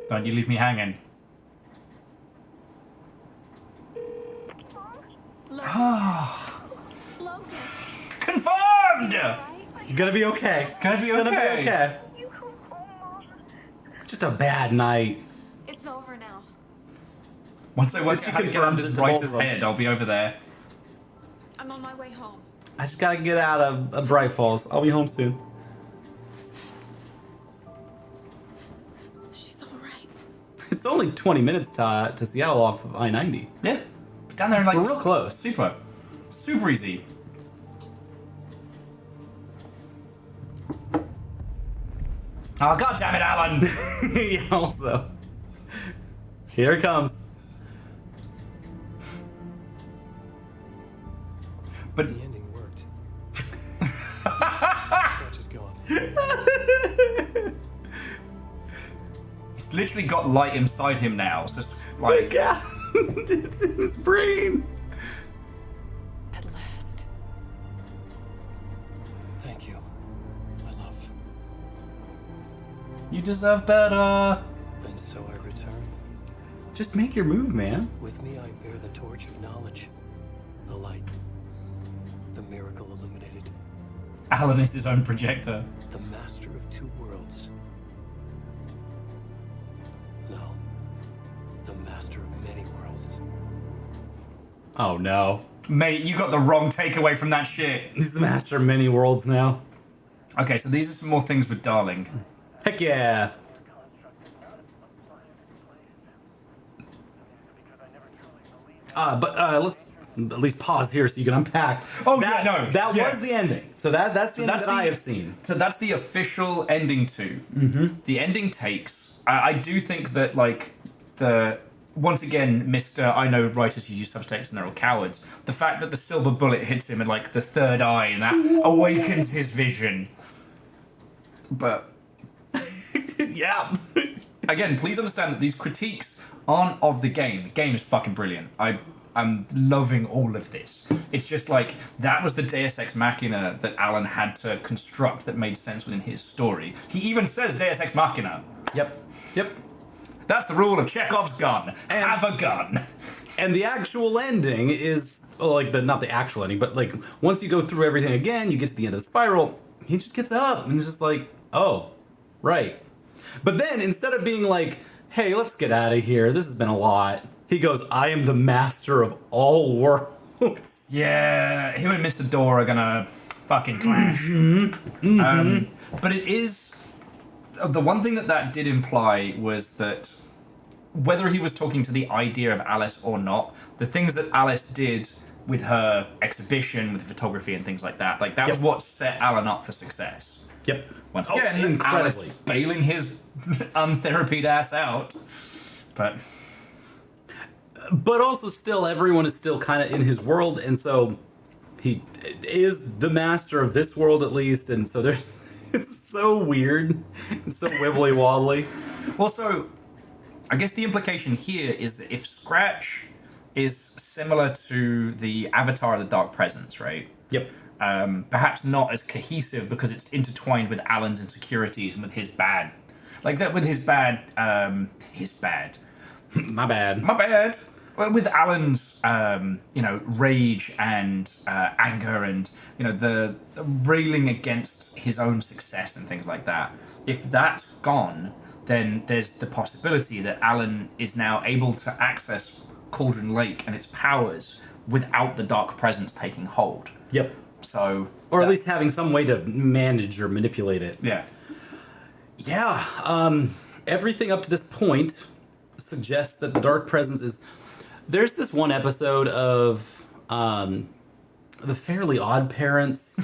Don't you leave me hanging. Confirmed! You're gonna be okay. It's gonna be okay. Just a bad night. It's over now. Once I work She out how to get confirms under it the to both writer's of them. head, I'll be over there. I'm on my way home. I just gotta get out of Bright Falls. I'll be home soon. She's all right. It's only 20 minutes to Seattle off of I-90. Yeah. Down there in like... We're real close. Super. Super easy. Oh, God damn it, Alan! Yeah, also. Here it comes. But... The ending worked. Scratch is gone. It's literally got light inside him now, so it's like... Yeah, it's in his brain. At last. Thank you, my love. You deserve better. And so I return. Just make your move, man. With me I bear the torch of knowledge. The light. The miracle illuminated. Alan is his own projector. The master of two worlds. No. The master of many worlds. Oh no. Mate, you got the wrong takeaway from that shit. He's the master of many worlds now. Okay, so these are some more things with Darling. Heck yeah. But let's at least pause here so you can unpack. Oh, that, yeah, no. That yeah. was the ending. So that's the ending that I have seen. So that's the official ending to. Mm-hmm. The ending takes. I do think that, like, the once again, Mr. I know writers who use subtext and they're all cowards. The fact that the silver bullet hits him in like the third eye and that awakens his vision. But yeah. Again, please understand that these critiques aren't of the game. The game is fucking brilliant. I'm loving all of this. It's just like, that was the Deus Ex Machina that Alan had to construct that made sense within his story. He even says Deus Ex Machina. Yep. That's the rule of Chekhov's gun. Have a gun. And the actual ending is, not the actual ending, but like, once you go through everything again, you get to the end of the spiral, he just gets up and it's just like, oh, right. But then, instead of being like, hey, let's get out of here, this has been a lot, he goes, I am the master of all worlds. Yeah, him and Mr. Door are gonna fucking clash. But it is... The one thing that did imply was that whether he was talking to the idea of Alice or not, the things that Alice did with her exhibition, with the photography and things like that, was what set Alan up for success. Yep. Once again, Alice bailing his untherapied ass out. But also still, everyone is still kind of in his world, and so he is the master of this world at least, and so there's... It's so weird. It's so wibbly wobbly. Well, so I guess the implication here is that if Scratch is similar to the Avatar of the Dark Presence, right? Yep. Perhaps not as cohesive because it's intertwined with Alan's insecurities and with his bad. Like that with his bad. My bad. Well, with Alan's, rage and anger and, the railing against his own success and things like that. If that's gone, then there's the possibility that Alan is now able to access Cauldron Lake and its powers without the Dark Presence taking hold. Yep. So... Or at least having some way to manage or manipulate it. Yeah. Yeah. Everything up to this point suggests that the Dark Presence is... There's this one episode of The Fairly Odd Parents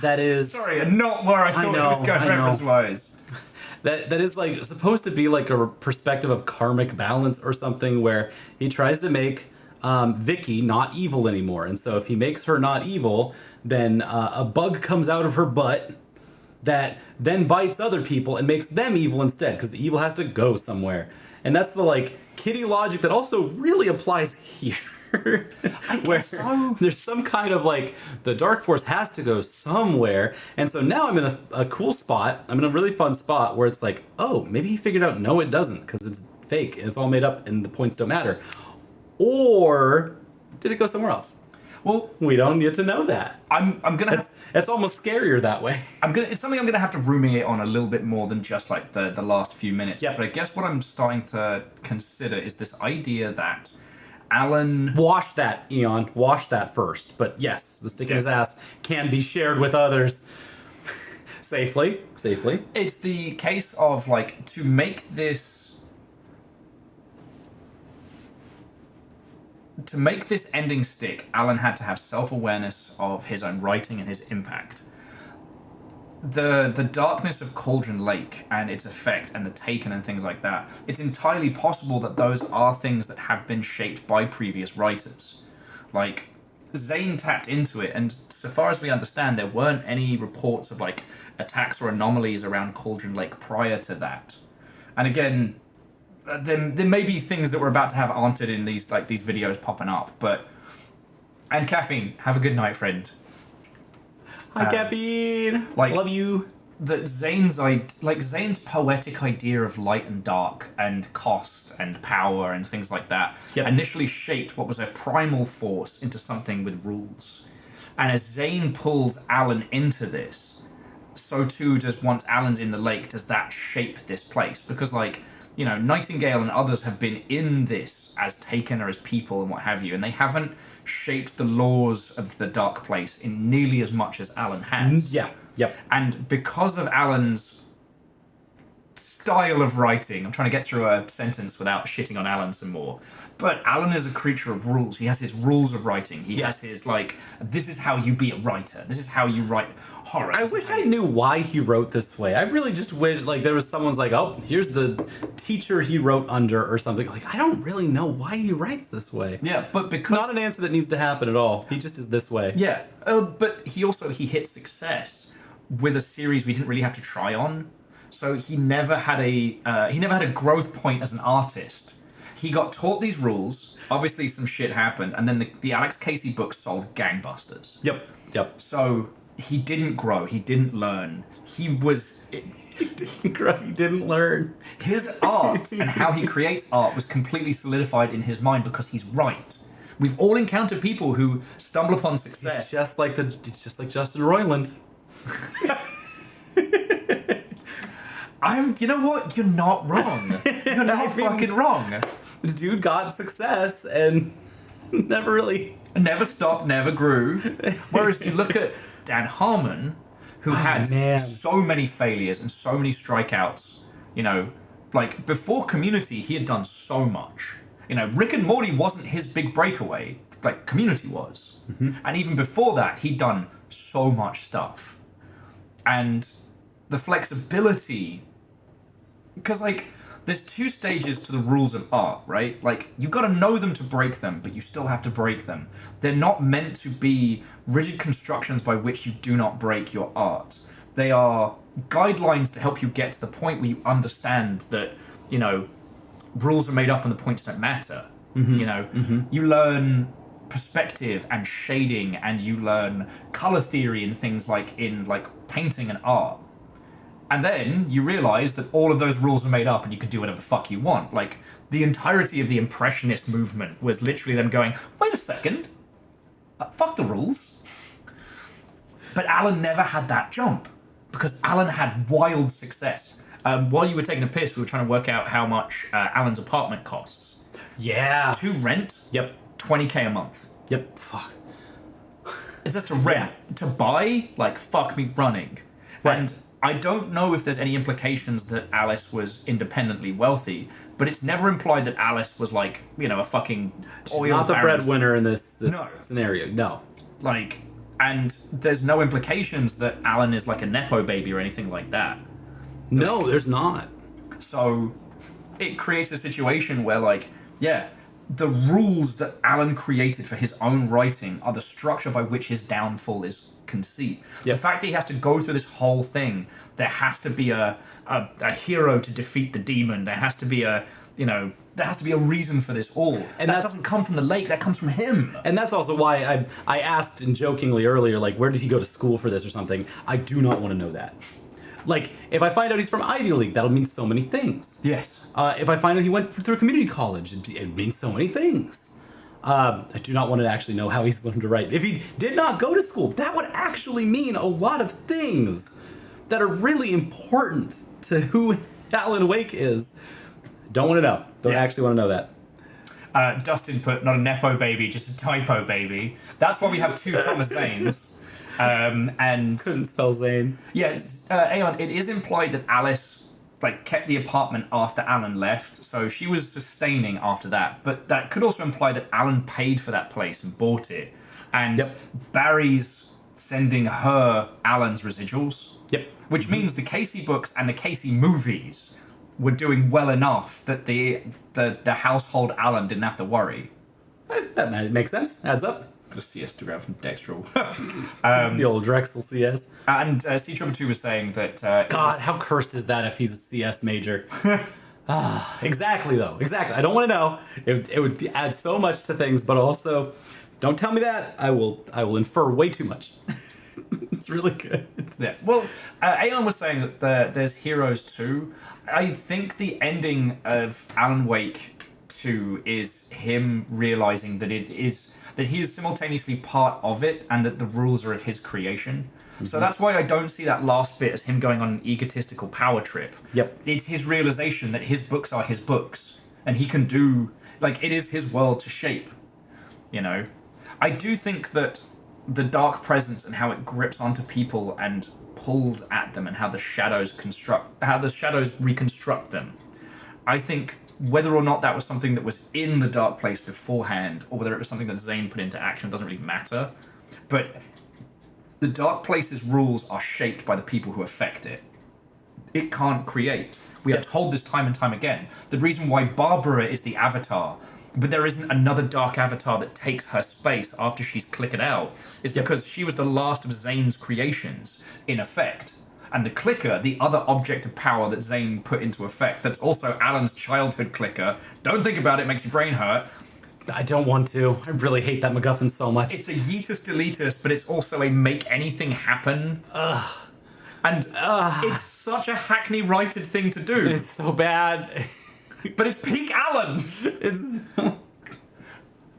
that is... Sorry, not where I thought it was going reference-wise. That is like supposed to be like a perspective of karmic balance or something, where he tries to make Vicky not evil anymore. And so if he makes her not evil, then a bug comes out of her butt that then bites other people and makes them evil instead, because the evil has to go somewhere. And that's the like kitty logic that also really applies here. Where there's some kind of like, the Dark Force has to go somewhere, and so now I'm in a cool spot. I'm in a really fun spot where it's like, oh, maybe he figured out no, it doesn't, because it's fake and it's all made up and the points don't matter. Or did it go somewhere else? Well, we don't get to know that. I'm gonna. It's almost scarier that way. It's something I'm gonna have to ruminate on a little bit more than just like the last few minutes. Yeah. But I guess what I'm starting to consider is this idea that Alan... Wash that, Eon. Wash that first. But yes, the stick in his ass can be shared with others. Safely. It's the case of, like, to make this ending stick, Alan had to have self-awareness of his own writing and his impact. The darkness of Cauldron Lake and its effect and the Taken and things like that, it's entirely possible that those are things that have been shaped by previous writers. Like, Zane tapped into it, and so far as we understand, there weren't any reports of, like, attacks or anomalies around Cauldron Lake prior to that. And again, there may be things that we're about to have answered in these videos popping up, but... And Caffeine, have a good night, friend. Hi, Caffeine. Love you. That Zane's poetic idea of light and dark and cost and power and things like that initially shaped what was a primal force into something with rules. And as Zane pulls Alan into this, so too does, once Alan's in the lake, does that shape this place. Because, like, you know, Nightingale and others have been in this as Taken or as people and what have you, and they haven't shaped the laws of the Dark Place in nearly as much as Alan has. Yeah. Yep. And because of Alan's style of writing. I'm trying to get through a sentence without shitting on Alan some more. But Alan is a creature of rules. He has his rules of writing. He has his, like, this is how you be a writer. This is how you write horror. I wish I knew why he wrote this way. I really just wish, like, there was someone's like, oh, here's the teacher he wrote under or something. Like, I don't really know why he writes this way. Yeah, but because... Not an answer that needs to happen at all. He just is this way. Yeah, but he hit success with a series we didn't really have to try on. So he never had a growth point as an artist. He got taught these rules. Obviously, some shit happened, and then the Alex Casey books sold gangbusters. Yep. So he didn't grow. He didn't learn. He didn't grow. He didn't learn. His art and how he creates art was completely solidified in his mind because he's right. We've all encountered people who stumble upon success. It's just like Justin Roiland. You know what? You're not wrong. You're not fucking wrong. The dude got success and never stopped, never grew. Whereas you look at Dan Harmon, who had so many failures and so many strikeouts, you know, like before Community, he had done so much. You know, Rick and Morty wasn't his big breakaway, like Community was. Mm-hmm. And even before that, he'd done so much stuff. And the flexibility, because like there's two stages to the rules of art, right? Like you got to know them to break them, but you still have to break them. They're not meant to be rigid constructions by which you do not break your art. They are guidelines to help you get to the point where you understand that, you know, rules are made up and the points don't matter. Mm-hmm. You know, you learn perspective and shading, and you learn color theory and things like in like painting and art. And then you realize that all of those rules are made up and you can do whatever the fuck you want. Like, the entirety of the Impressionist movement was literally them going, wait a second, fuck the rules. But Alan never had that jump, because Alan had wild success. While you were taking a piss, we were trying to work out how much Alan's apartment costs. Yeah. To rent, yep, $20K a month. Yep, fuck. It's just to rent. Yeah. To buy, like, fuck me running. Right. And I don't know if there's any implications that Alice was independently wealthy, but it's never implied that Alice was like, you know, a fucking She's not the breadwinner in this scenario. No. Like, and there's no implications that Alan is like a Nepo baby or anything like that. No, there's not. So it creates a situation where, like, yeah, the rules that Alan created for his own writing are the structure by which his downfall is conceived. Yep. The fact that he has to go through this whole thing, there has to be a hero to defeat the demon. There has to be a reason for this all. And that doesn't come from the lake, that comes from him. And that's also why I asked and jokingly earlier, like, where did he go to school for this or something? I do not want to know that. Like, if I find out he's from Ivy League, that'll mean so many things. Yes. If I find out he went through a community college, it means so many things. I do not want to actually know how he's learned to write. If he did not go to school, that would actually mean a lot of things that are really important to who Alan Wake is. Don't want to know. Don't actually want to know that. Dustin put, not a Nepo baby, just a typo baby. That's why we have two Thomas Zanes. And couldn't spell Zane. Yeah, Aeon, it is implied that Alice like kept the apartment after Alan left, so she was sustaining after that. But that could also imply that Alan paid for that place and bought it. And Barry's sending her Alan's residuals. Yep. Which means the Casey books and the Casey movies were doing well enough that the household Alan didn't have to worry. That makes sense. Adds up. Got a CS to grab from Dextrol. The old Drexel CS. And C Trouble 2 was saying that... God, how cursed is that if he's a CS major? Exactly, though. Exactly. I don't want to know. It would add so much to things, but also, don't tell me that. I will infer way too much. It's really good. Yeah. Well, Aeon was saying that there's Heroes 2. I think the ending of Alan Wake 2 is him realizing that that he is simultaneously part of it and that the rules are of his creation. Mm-hmm. So that's why I don't see that last bit as him going on an egotistical power trip. Yep. It's his realization that his books are his books and he can do, like, it is his world to shape, you know? I do think that the dark presence and how it grips onto people and pulls at them, and how the shadows reconstruct them. I think whether or not that was something that was in the dark place beforehand, or whether it was something that Zane put into action, doesn't really matter. But the dark place's rules are shaped by the people who affect it. It can't create. We are told this time and time again. The reason why Barbara is the Avatar, but there isn't another dark Avatar that takes her space after she's clickered out, is because she was the last of Zane's creations, in effect. And the clicker, the other object of power that Zane put into effect, that's also Alan's childhood clicker. Don't think about it, makes your brain hurt. I don't want to. I really hate that MacGuffin so much. It's a yeetus deletus, but it's also a make anything happen. Ugh. And it's such a hackney righted thing to do. It's so bad. But it's peak Alan. It's.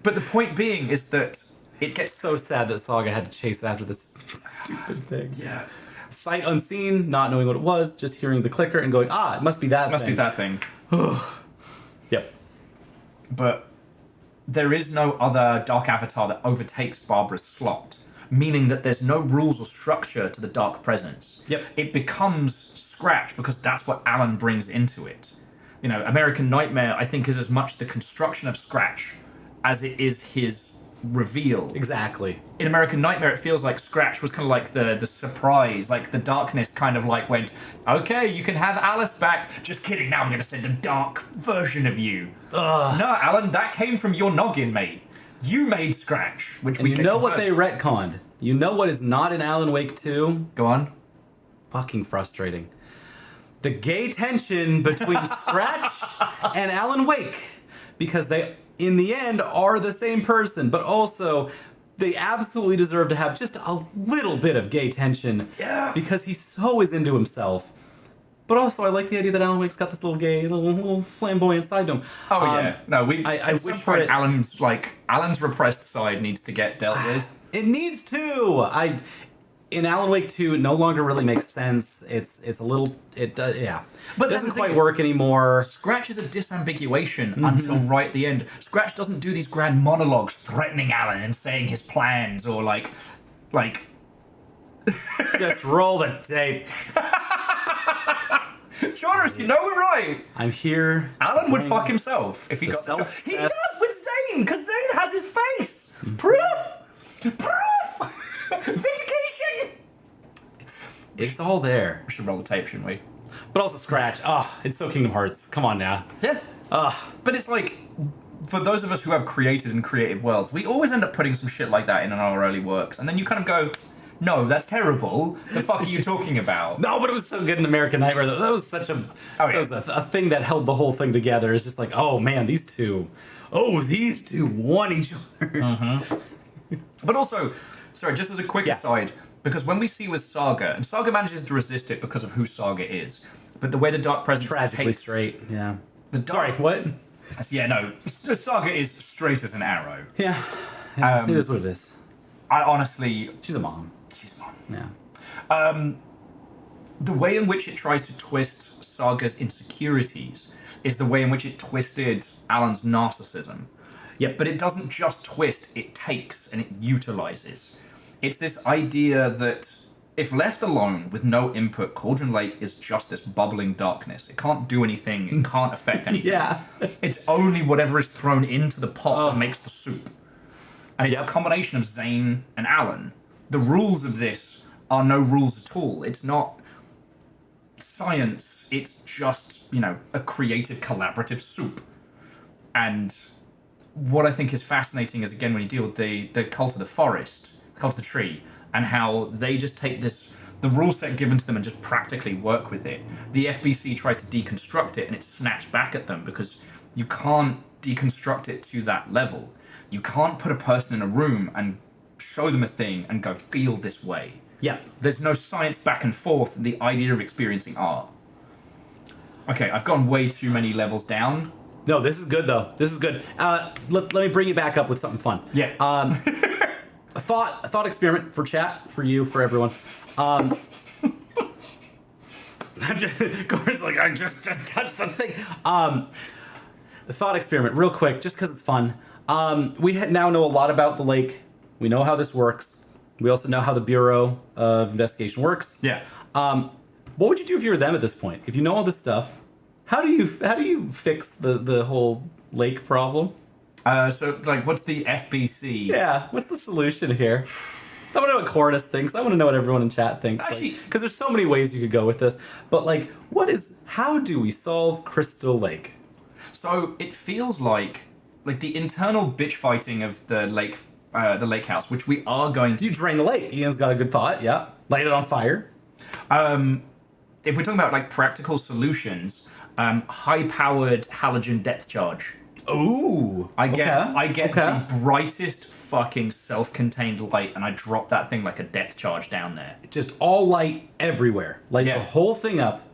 But the point being is that it gets so sad that Saga had to chase after this stupid thing. Yeah. Sight unseen, not knowing what it was, just hearing the clicker and going, it must be that thing. Must be that thing. Yep. But there is no other Dark Avatar that overtakes Barbara's slot, meaning that there's no rules or structure to the Dark Presence. Yep. It becomes Scratch because that's what Alan brings into it. You know, American Nightmare, I think, is as much the construction of Scratch as it is his reveal. Exactly. In American Nightmare, it feels like Scratch was kind of like the surprise, like the darkness kind of like went, okay, you can have Alice back. Just kidding, now I'm going to send a dark version of you. Ugh. No, Alan, that came from your noggin, mate. You made Scratch, which and we you can know confirm. what they retconned. You know what is not in Alan Wake 2? Go on. Fucking frustrating. The gay tension between Scratch and Alan Wake. Because they, in the end, are the same person, but also they absolutely deserve to have just a little bit of gay tension. Yeah. Because he so is into himself. But also, I like the idea that Alan Wake's got this little gay, little flamboyant side to him. Oh yeah, no, I wish wish for for it. it. Alan's repressed side needs to get dealt with. It needs to. In Alan Wake 2, it no longer really makes sense. It's a little, yeah. But it doesn't quite work anymore. Scratch is a disambiguation until right at the end. Scratch doesn't do these grand monologues threatening Alan and saying his plans or like. Just roll the tape. Joris, you know we're right. I'm here. Alan would fuck himself if he got the job. He does with Zane, because Zane has his face. Proof! Vindication! It's all there. We should roll the tape, shouldn't we? But also Scratch. It's so Kingdom Hearts. Come on now. Yeah. But it's like, for those of us who have created and created worlds, we always end up putting some shit like that in our early works. And then you kind of go, no, that's terrible. The fuck are you talking about? No, but it was so good in American Nightmare. That was such a... That was a thing that held the whole thing together. It's just like, oh man, these two want each other. But also, sorry, just as a quick aside, because when we see with Saga, and Saga manages to resist it because of who Saga is, but the way the Dark Presence Tragically takes... straight, yeah. Sorry, what? Yeah, no, Saga is straight as an arrow. Yeah, it is what it is. I honestly... She's a mom. She's a mom. Yeah. The way in which it tries to twist Saga's insecurities is the way in which it twisted Alan's narcissism. Yeah, but it doesn't just twist, it takes and it utilizes. It's this idea that if left alone with no input, Cauldron Lake is just this bubbling darkness. It can't do anything, it can't affect anything. Yeah. It's only whatever is thrown into the pot that makes the soup. And it's a combination of Zane and Alan. The rules of this are no rules at all. It's not science, it's just, a creative, collaborative soup. And what I think is fascinating is, again, when you deal with the cult of the forest, the cult of the tree, and how they just take the rule set given to them and just practically work with it. The FBC tries to deconstruct it and it snaps back at them because you can't deconstruct it to that level. You can't put a person in a room and show them a thing and go, feel this way. Yeah. There's no science back and forth in the idea of experiencing art. Okay, I've gone way too many levels down. No, this is good though. This is good. Let me bring you back up with something fun. Yeah. A thought experiment for chat, for you, for everyone. I'm just, Gordon's like, I just touched the thing. The thought experiment, real quick, just because it's fun. We now know a lot about the lake. We know how this works. We also know how the Bureau of Investigation works. Yeah. What would you do if you were them at this point? If you know all this stuff, how do you fix the whole lake problem? So, like, what's the FBC? Yeah, what's the solution here? I want to know what Cornus thinks. I want to know what everyone in chat thinks. Actually, because there's so many ways you could go with this. But like, how do we solve Crystal Lake? So it feels like the internal bitch fighting of the Lakehouse, which we are going to. You drain the lake. Ian's got a good thought. Yeah, light it on fire. If we're talking about like practical solutions, high-powered halogen depth charge. Ooh. I get the brightest fucking self-contained light, and I drop that thing like a depth charge down there. Just all light everywhere. Light the whole thing up.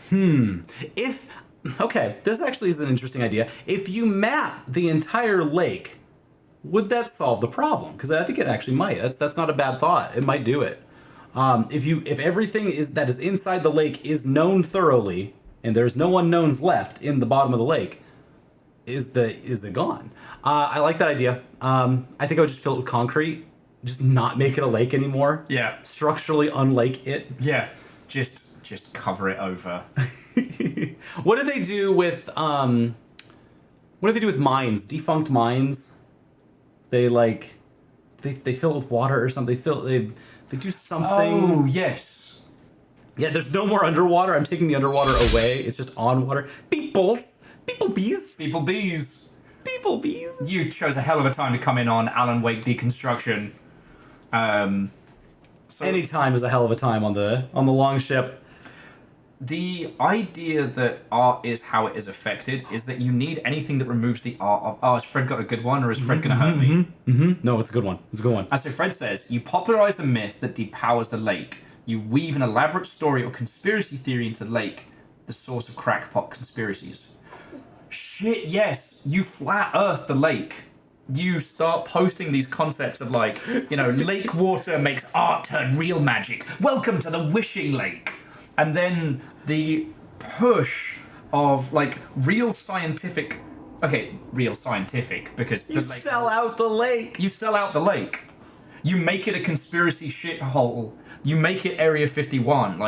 This actually is an interesting idea. If you map the entire lake, would that solve the problem? Because I think it actually might. That's not a bad thought. It might do it. If everything that is inside the lake is known thoroughly, and there's no unknowns left in the bottom of the lake, is it gone? I like that idea. I think I would just fill it with concrete, just not make it a lake anymore. Yeah. Structurally unlake it. Yeah. Just cover it over. What do they do with mines? Defunct mines? They fill it with water or something. They do something. Oh yes. Yeah, there's no more underwater. I'm taking the underwater away. It's just on water. People bees. You chose a hell of a time to come in on Alan Wake deconstruction. So any time is a hell of a time on the long ship. The idea that art is how it is affected is that you need anything that removes the art of. Oh, has Fred got a good one, or is Fred going to hurt me? No, it's a good one. And so Fred says, you popularize the myth that depowers the lake. You weave an elaborate story or conspiracy theory into the lake, the source of crackpot conspiracies. Shit, yes, you flat earth the lake. You start posting these concepts of lake water makes art turn real magic. Welcome to the wishing lake. And then the push of real scientific because you sell out the lake. You sell out the lake. You make it a conspiracy shithole. You make it Area 51.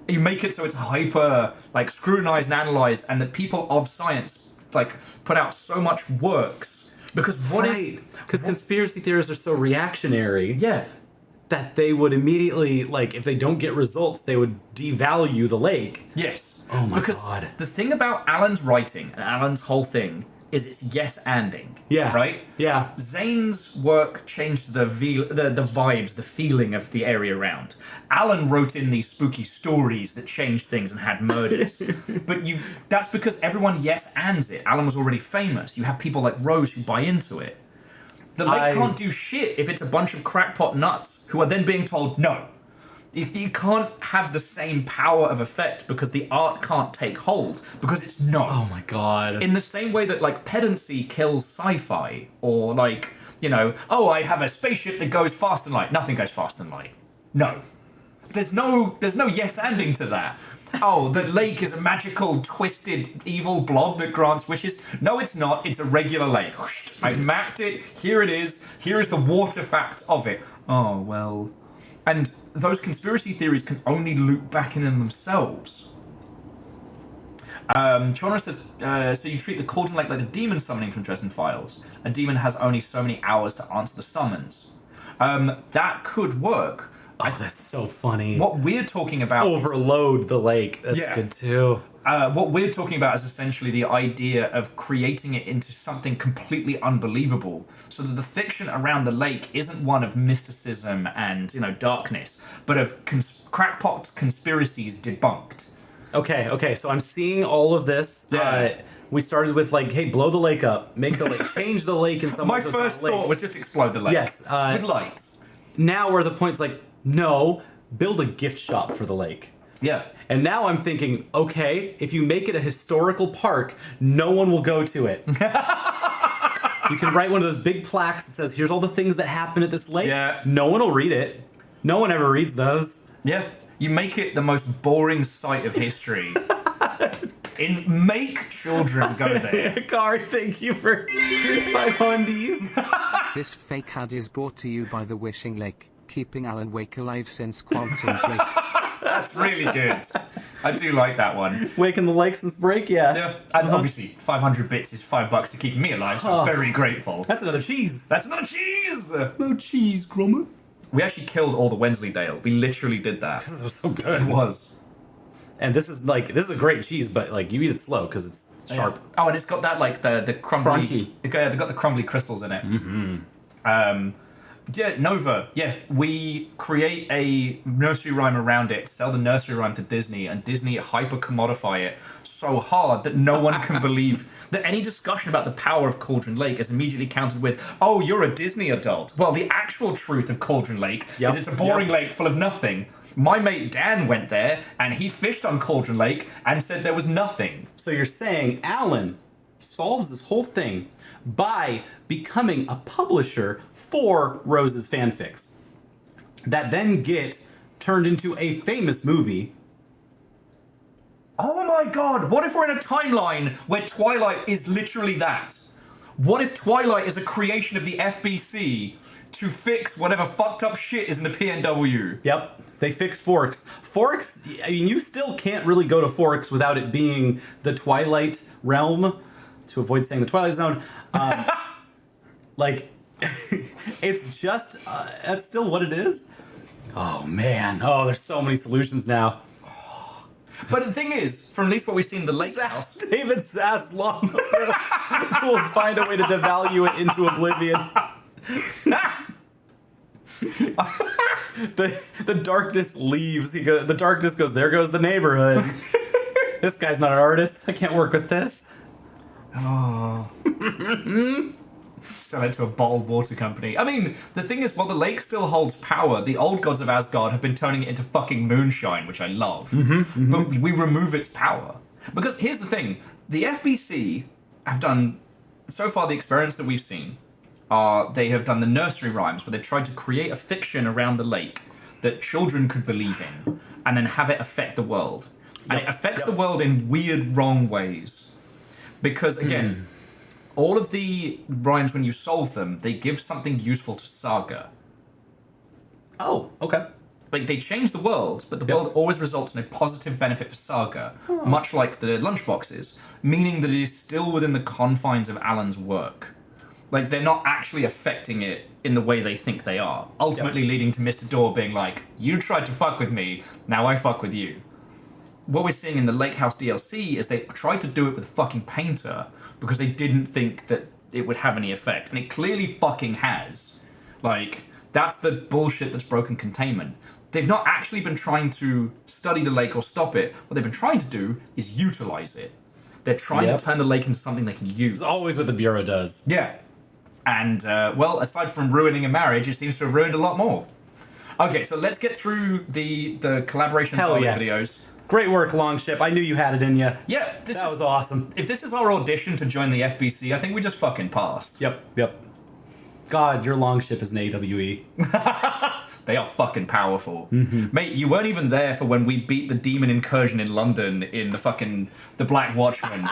You make it so it's hyper scrutinized and analyzed, and that people of science put out so much works because because conspiracy theorists are so reactionary. Yeah. That they would immediately, if they don't get results, they would devalue the lake. Yes. Oh my because God. The thing about Alan's writing and Alan's whole thing is it's yes-anding. Yeah. Right? Yeah. Zane's work changed the vibes, the feeling of the area around. Alan wrote in these spooky stories that changed things and had murders. But that's because everyone yes-ands it. Alan was already famous. You have people like Rose who buy into it. The lake can't do shit if it's a bunch of crackpot nuts who are then being told no. You can't have the same power of effect because the art can't take hold because it's not. Oh my God. In the same way that pedancy kills sci-fi or I have a spaceship that goes faster than light. Nothing goes faster than light. No. There's no yes-anding to that. Oh, the lake is a magical, twisted, evil blob that grants wishes. No, it's not. It's a regular lake. I mapped it. Here it is. Here is the water fact of it. Oh, well. And those conspiracy theories can only loop back in themselves. Chorna says, so you treat the Cauldron Lake like the demon summoning from Dresden Files. A demon has only so many hours to answer the summons. That could work. Oh, that's so funny. What we're talking about overload the lake. That's good too. What we're talking about is essentially the idea of creating it into something completely unbelievable, so that the fiction around the lake isn't one of mysticism and darkness, but of crackpots conspiracies debunked. Okay. So I'm seeing all of this. Yeah. We started with hey, blow the lake up, make the lake, change the lake in some way. My first thought was just explode the lake. Yes, with light. Now where the point's no, build a gift shop for the lake. Yeah. And now I'm thinking, okay, if you make it a historical park, no one will go to it. You can write one of those big plaques that says, here's all the things that happen at this lake. Yeah. No one will read it. No one ever reads those. Yeah. You make it the most boring site of history. Make children go there. Card, thank you for 5 hundies. This fake ad is brought to you by the Wishing Lake, keeping Alan Wake alive since Quantum Break. That's really good. I do like that one. Waking the lake since break, yeah. Yeah, and obviously 500 bits is $5 to keep me alive, so I'm very grateful. That's another cheese. That's another cheese! No cheese, Grummer. We actually killed all the Wensleydale. We literally did that. Because it was so good. It was. And this is a great cheese, but like you eat it slow because it's sharp. Yeah. Oh, and it's got that like the crumbly. Crunchy. Yeah, they've got the crumbly crystals in it. Mm-hmm. Yeah, Nova. Yeah, we create a nursery rhyme around it, sell the nursery rhyme to Disney, and Disney hyper commodify it so hard that no one can believe that any discussion about the power of Cauldron Lake is immediately countered with, "Oh, you're a Disney adult." Well, the actual truth of Cauldron Lake is it's a boring lake full of nothing. My mate Dan went there and he fished on Cauldron Lake and said there was nothing. So you're saying Alan solves this whole thing by becoming a publisher for Rose's fanfics that then get turned into a famous movie. Oh my god, what if we're in a timeline where Twilight is literally that? What if Twilight is a creation of the FBC to fix whatever fucked up shit is in the PNW? Yep, they fixed Forks. Forks, I mean, you still can't really go to Forks without it being the Twilight realm, to avoid saying the Twilight Zone. Like, it's just, that's still what it is. Oh man, there's so many solutions now. But the thing is, from at least what we've seen in the Lakehouse, David Zaslav will find a way to devalue it into oblivion. The darkness leaves. The darkness goes, there goes the neighborhood. This guy's not an artist. I can't work with this. Oh. Sell it to a bottled water company. I mean, the thing is, while the lake still holds power, the old gods of Asgard have been turning it into fucking moonshine, which I love. But we remove its power. Because here's the thing. The FBC have done, so far the experiments that we've seen, they have done the nursery rhymes, where they've tried to create a fiction around the lake that children could believe in, and then have it affect the world. And it affects the world in weird, wrong ways. Because, again, all of the rhymes, when you solve them, they give something useful to Saga. Oh, okay. Like, they change the world, but the world always results in a positive benefit for Saga, much like the lunchboxes, meaning that it is still within the confines of Alan's work. Like, they're not actually affecting it in the way they think they are, ultimately leading to Mr. Door being like, you tried to fuck with me, now I fuck with you. What we're seeing in the Lakehouse DLC is they tried to do it with fucking Painter because they didn't think that it would have any effect. And it clearly fucking has. Like, that's the bullshit that's broken containment. They've not actually been trying to study the lake or stop it. What they've been trying to do is utilize it. They're trying to turn the lake into something they can use. It's always what the Bureau does. Yeah. And, well, aside from ruining a marriage, it seems to have ruined a lot more. Okay, so let's get through the collaboration videos. Great work, Longship. I knew you had it in you. Yeah, that was awesome. If this is our audition to join the FBC, I think we just fucking passed. Yep. God, your Longship is an AWE. They are fucking powerful. Mate, you weren't even there for when we beat the demon incursion in London in the Black Watchman.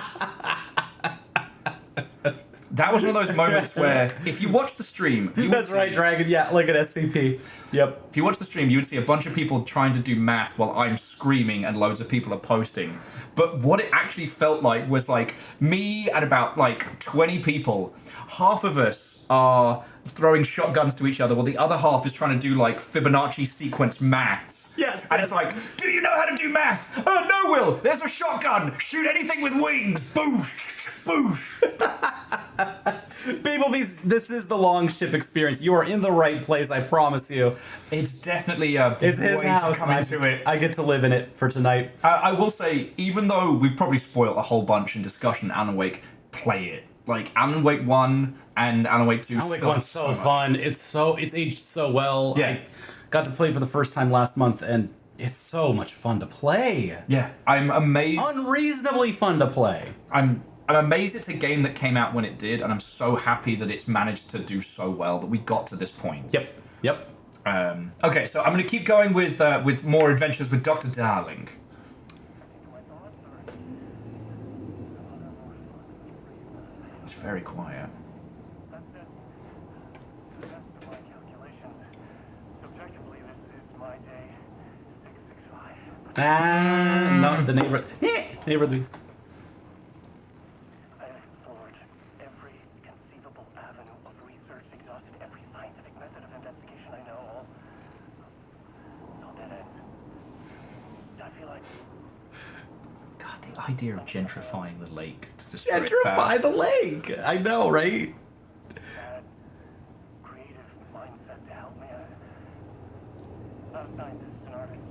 That was one of those moments where, if you watch the stream... That's right, Dragon. Yeah, like an SCP. Yep. If you watch the stream, you would see a bunch of people trying to do math while I'm screaming and loads of people are posting. But what it actually felt like was like me and about like 20 people. Half of us are throwing shotguns to each other while the other half is trying to do like Fibonacci sequence maths. Yes. And it's like, do you know how to do math? Oh, no, Will. There's a shotgun. Shoot anything with wings. Boosh. Boosh. People, this is the Longship experience. You are in the right place, I promise you. It's definitely a it's his way house, to come into it. I get to live in it for tonight. I will say, even though we've probably spoiled a whole bunch in discussion Alan Wake, play it. Like, Alan Wake 1 and Alan Wake 2 Alan Wake 1's so fun. It's aged so well. Yeah. I got to play for the first time last month, and it's so much fun to play. Yeah, I'm amazed. Unreasonably fun to play. I'm amazed it's a game that came out when it did, and I'm so happy that it's managed to do so well that we got to this point. Yep. Okay, so I'm going to keep going with more adventures with Dr. Darling. It's very quiet. No, the neighbor. Neighbor of the beast. I have explored every conceivable avenue of research, exhausted every scientific method of investigation I know. All dead ends. I feel like God, the idea of gentrifying the lake to destroy its Gentrify power. the lake. I know, right? that creative mindset to help me. I'm not a scientist, an artist.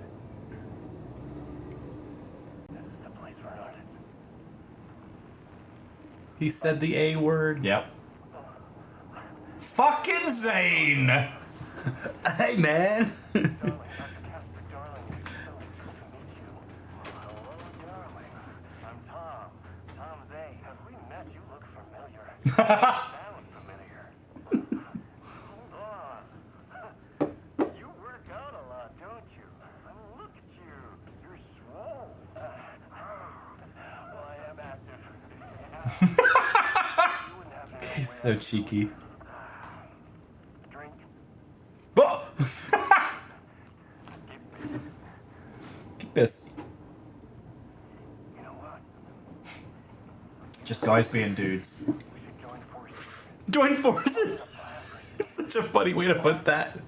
This is a place for an artist. He said the A word. Yep. Fucking Zane! Hey, man. Sound familiar. Hold on. You work out a lot, don't you? I mean, look at you. You're swole. Well, I am active. He's so cheeky. Drink. Oh! Keep this. You know what? Just guys being dudes. Join forces. It's such a funny way to put that.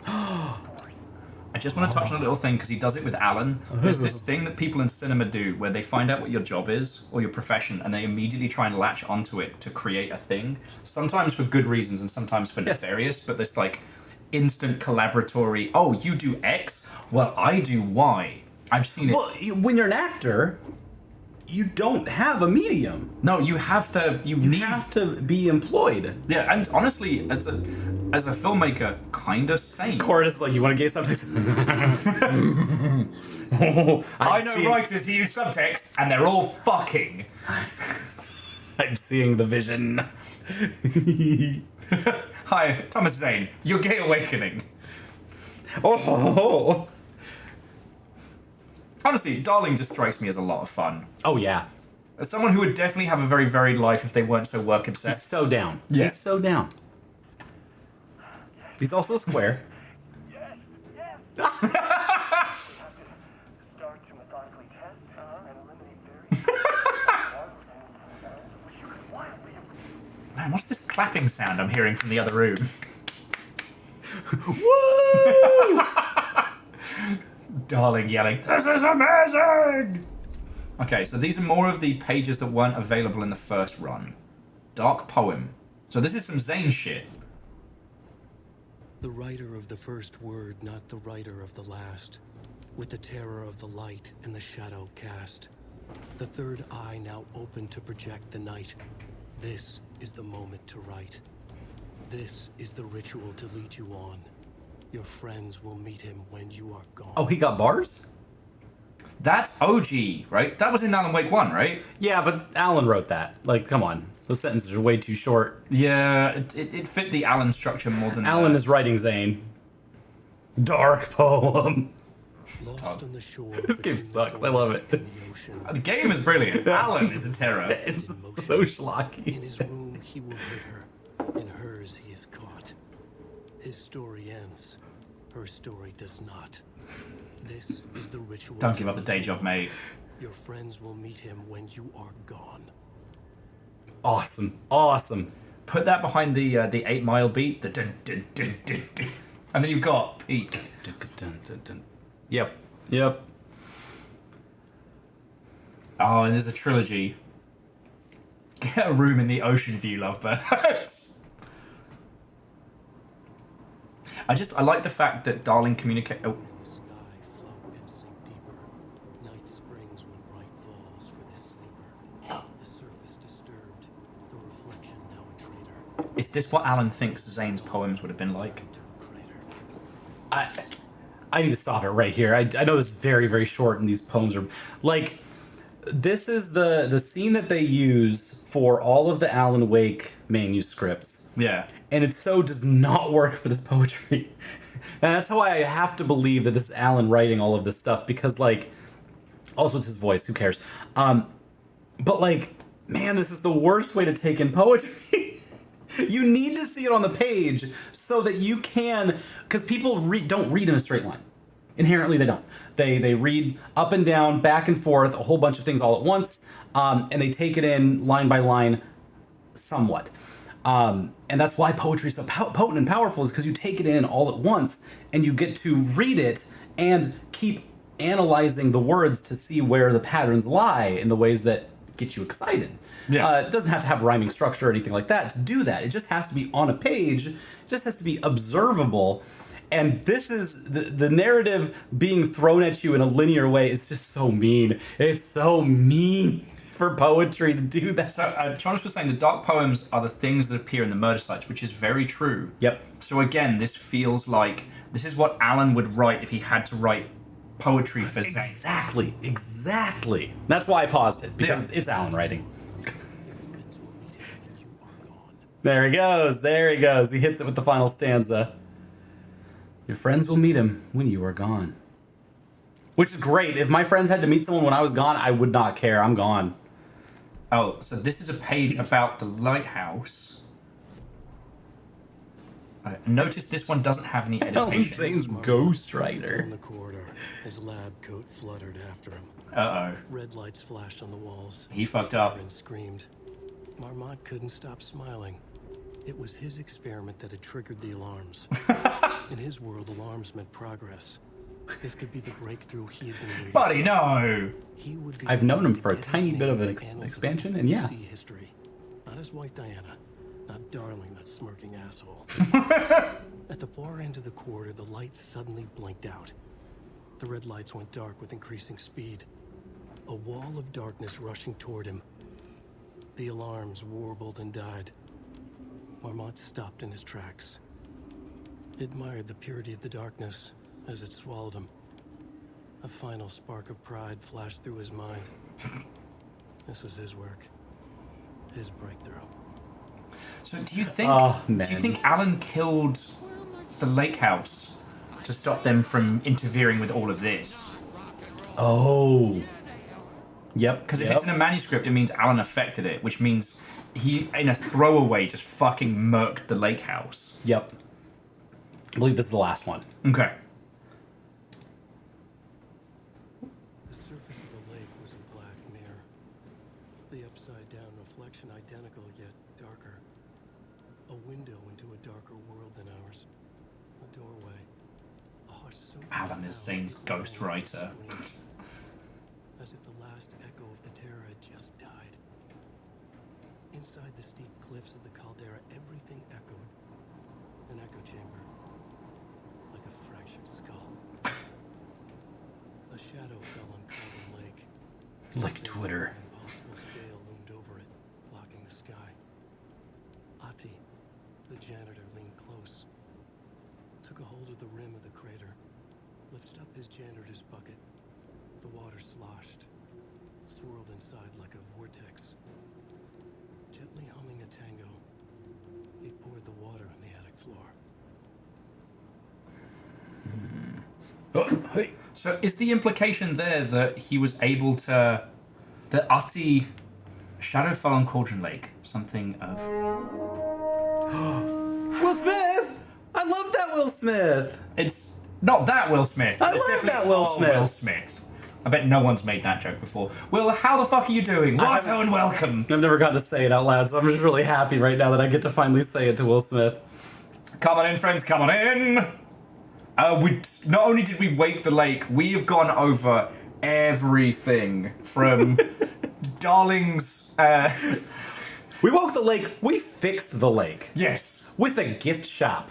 I just want to touch on a little thing because he does it with Alan. There's this thing that people in cinema do where they find out what your job is or your profession and they immediately try and latch onto it to create a thing. Sometimes for good reasons and sometimes for nefarious, but this like instant collaboratory, oh, you do X? Well, I do Y. I've seen it. Well, when you're an actor, you don't have a medium. No, you have to. You have to be employed. Yeah, and honestly, as a filmmaker, kinda same. Chorus, like, you want to get subtext? I know writers who use subtext, and they're all fucking. I'm seeing the vision. Hi, Thomas Zane. Your gay awakening. Oh. Honestly, Darling just strikes me as a lot of fun. Oh, yeah. As someone who would definitely have a very varied life if they weren't so work obsessed. He's so down. Yeah. He's so down. He's also square. Start to methodically test and eliminate Man, what's this clapping sound I'm hearing from the other room? Woo! Darling yelling, "This is amazing!" Okay, so these are more of the pages that weren't available in the first run. Dark Poem. So this is some Zane shit. The writer of the first word, not the writer of the last. With the terror of the light and the shadow cast. The third eye now open to project the night. This is the moment to write. This is the ritual to lead you on. Your friends will meet him when you are gone. Oh, he got bars? That's OG, right? That was in Alan Wake 1, right? Yeah, but Alan wrote that. Like, come on. Those sentences are way too short. Yeah, it fit the Alan structure more than Alan is writing Zane. Dark Poem. Lost on the shore. This game sucks. I love it. The game is brilliant. Alan is a terror. It's so schlocky. In his room, he will hit her. In hers, he is caught. His story ends. Her story does not. This is the ritual. Don't give up the day job, mate. Your friends will meet him when you are gone. Awesome. Awesome. Put that behind the 8 Mile beat, the dun dun dun dun dun. And then you've got Pete. Dun, dun, dun, dun. Yep. Yep. Oh, and there's a trilogy. Get a room in the ocean view, lovebirds. I like the fact that Darling communicate. Oh. The sky float and sink deeper. Night springs when bright falls for this sleeper. The surface disturbed. The reflection now a traitor. Is this what Alan thinks Zane's poems would have been like? I need to stop it right here. I know this is very, very short and these poems are like, this is the scene that they use for all of the Alan Wake manuscripts. Yeah. And it so does not work for this poetry. And that's why I have to believe that this is Alan writing all of this stuff because like, also it's his voice, who cares? But like, man, this is the worst way to take in poetry. You need to see it on the page so that you can, because people don't read in a straight line. Inherently, they don't. They read up and down, back and forth, a whole bunch of things all at once, and they take it in line by line somewhat. And that's why poetry is so potent and powerful, is because you take it in all at once, and you get to read it and keep analyzing the words to see where the patterns lie in the ways that get you excited. Yeah. It doesn't have to have rhyming structure or anything like that to do that. It just has to be on a page. It just has to be observable. And this is the narrative being thrown at you in a linear way is just so mean. It's so mean for poetry to do that. So Jonas was saying the dark poems are the things that appear in the murder sites, which is very true. Yep. So again, this feels like this is what Alan would write if he had to write poetry for Zane. Exactly. That's why I paused it, because it's Alan writing. There he goes. He hits it with the final stanza. Your friends will meet him when you are gone. Which is great. If my friends had to meet someone when I was gone, I would not care. I'm gone. Oh, so this is a page about the lighthouse. Notice this one doesn't have any annotations. Zane's ghostwriter. In the corridor, his lab coat fluttered after him. Uh-oh. Red lights flashed on the walls. He fucked up. Sirens screamed. Marmot couldn't stop smiling. It was his experiment that had triggered the alarms. In his world, alarms meant progress. This could be the breakthrough he had been waiting. Buddy, no! He would be I've known him for a tiny bit of an expansion, and yeah. History. Not as White Diana, not Darling, that smirking asshole. At the far end of the corridor, the lights suddenly blinked out. The red lights went dark with increasing speed. A wall of darkness rushing toward him. The alarms warbled and died. Marmot stopped in his tracks. He admired the purity of the darkness as it swallowed him. A final spark of pride flashed through his mind. This was his work. His breakthrough. So do you think Alan killed the Lakehouse to stop them from interfering with all of this? Oh. Yep. Because if it's in a manuscript, it means Alan affected it, which means he, in a throwaway, just fucking murked the Lakehouse. Yep. I believe this is the last one. Okay. The surface of the lake was a black mirror. The upside-down reflection identical yet darker. A window into a darker world than ours. A doorway. A hush so Alan is Zane's ghostwriter. As if the last echo of the terror had just died. Inside the steep cliffs of the caldera, everything echoed. An echo chamber. Like a fractured skull. A shadow fell on Carbon Lake. Like Twitter. An impossible scale loomed over it, blocking the sky. Ati, the janitor, leaned close. Took a hold of the rim of the crater. Lifted up his janitor's bucket. The water sloshed, swirled inside like a vortex. Gently humming a tango, he poured the water on the attic floor. So is the implication there that he was able to... that Ati... Shadow fell on Cauldron Lake. Something of... Will Smith! I love that Will Smith! It's not that Will Smith. I It's love definitely that Will Smith. Will Smith. I bet no one's made that joke before. Will, how the fuck are you doing? Wato and welcome. I've never gotten to say it out loud, so I'm just really happy right now that I get to finally say it to Will Smith. Come on in, friends, come on in. Not only did we wake the lake, we have gone over everything from Darling's... We woke the lake, we fixed the lake. Yes. With a gift shop.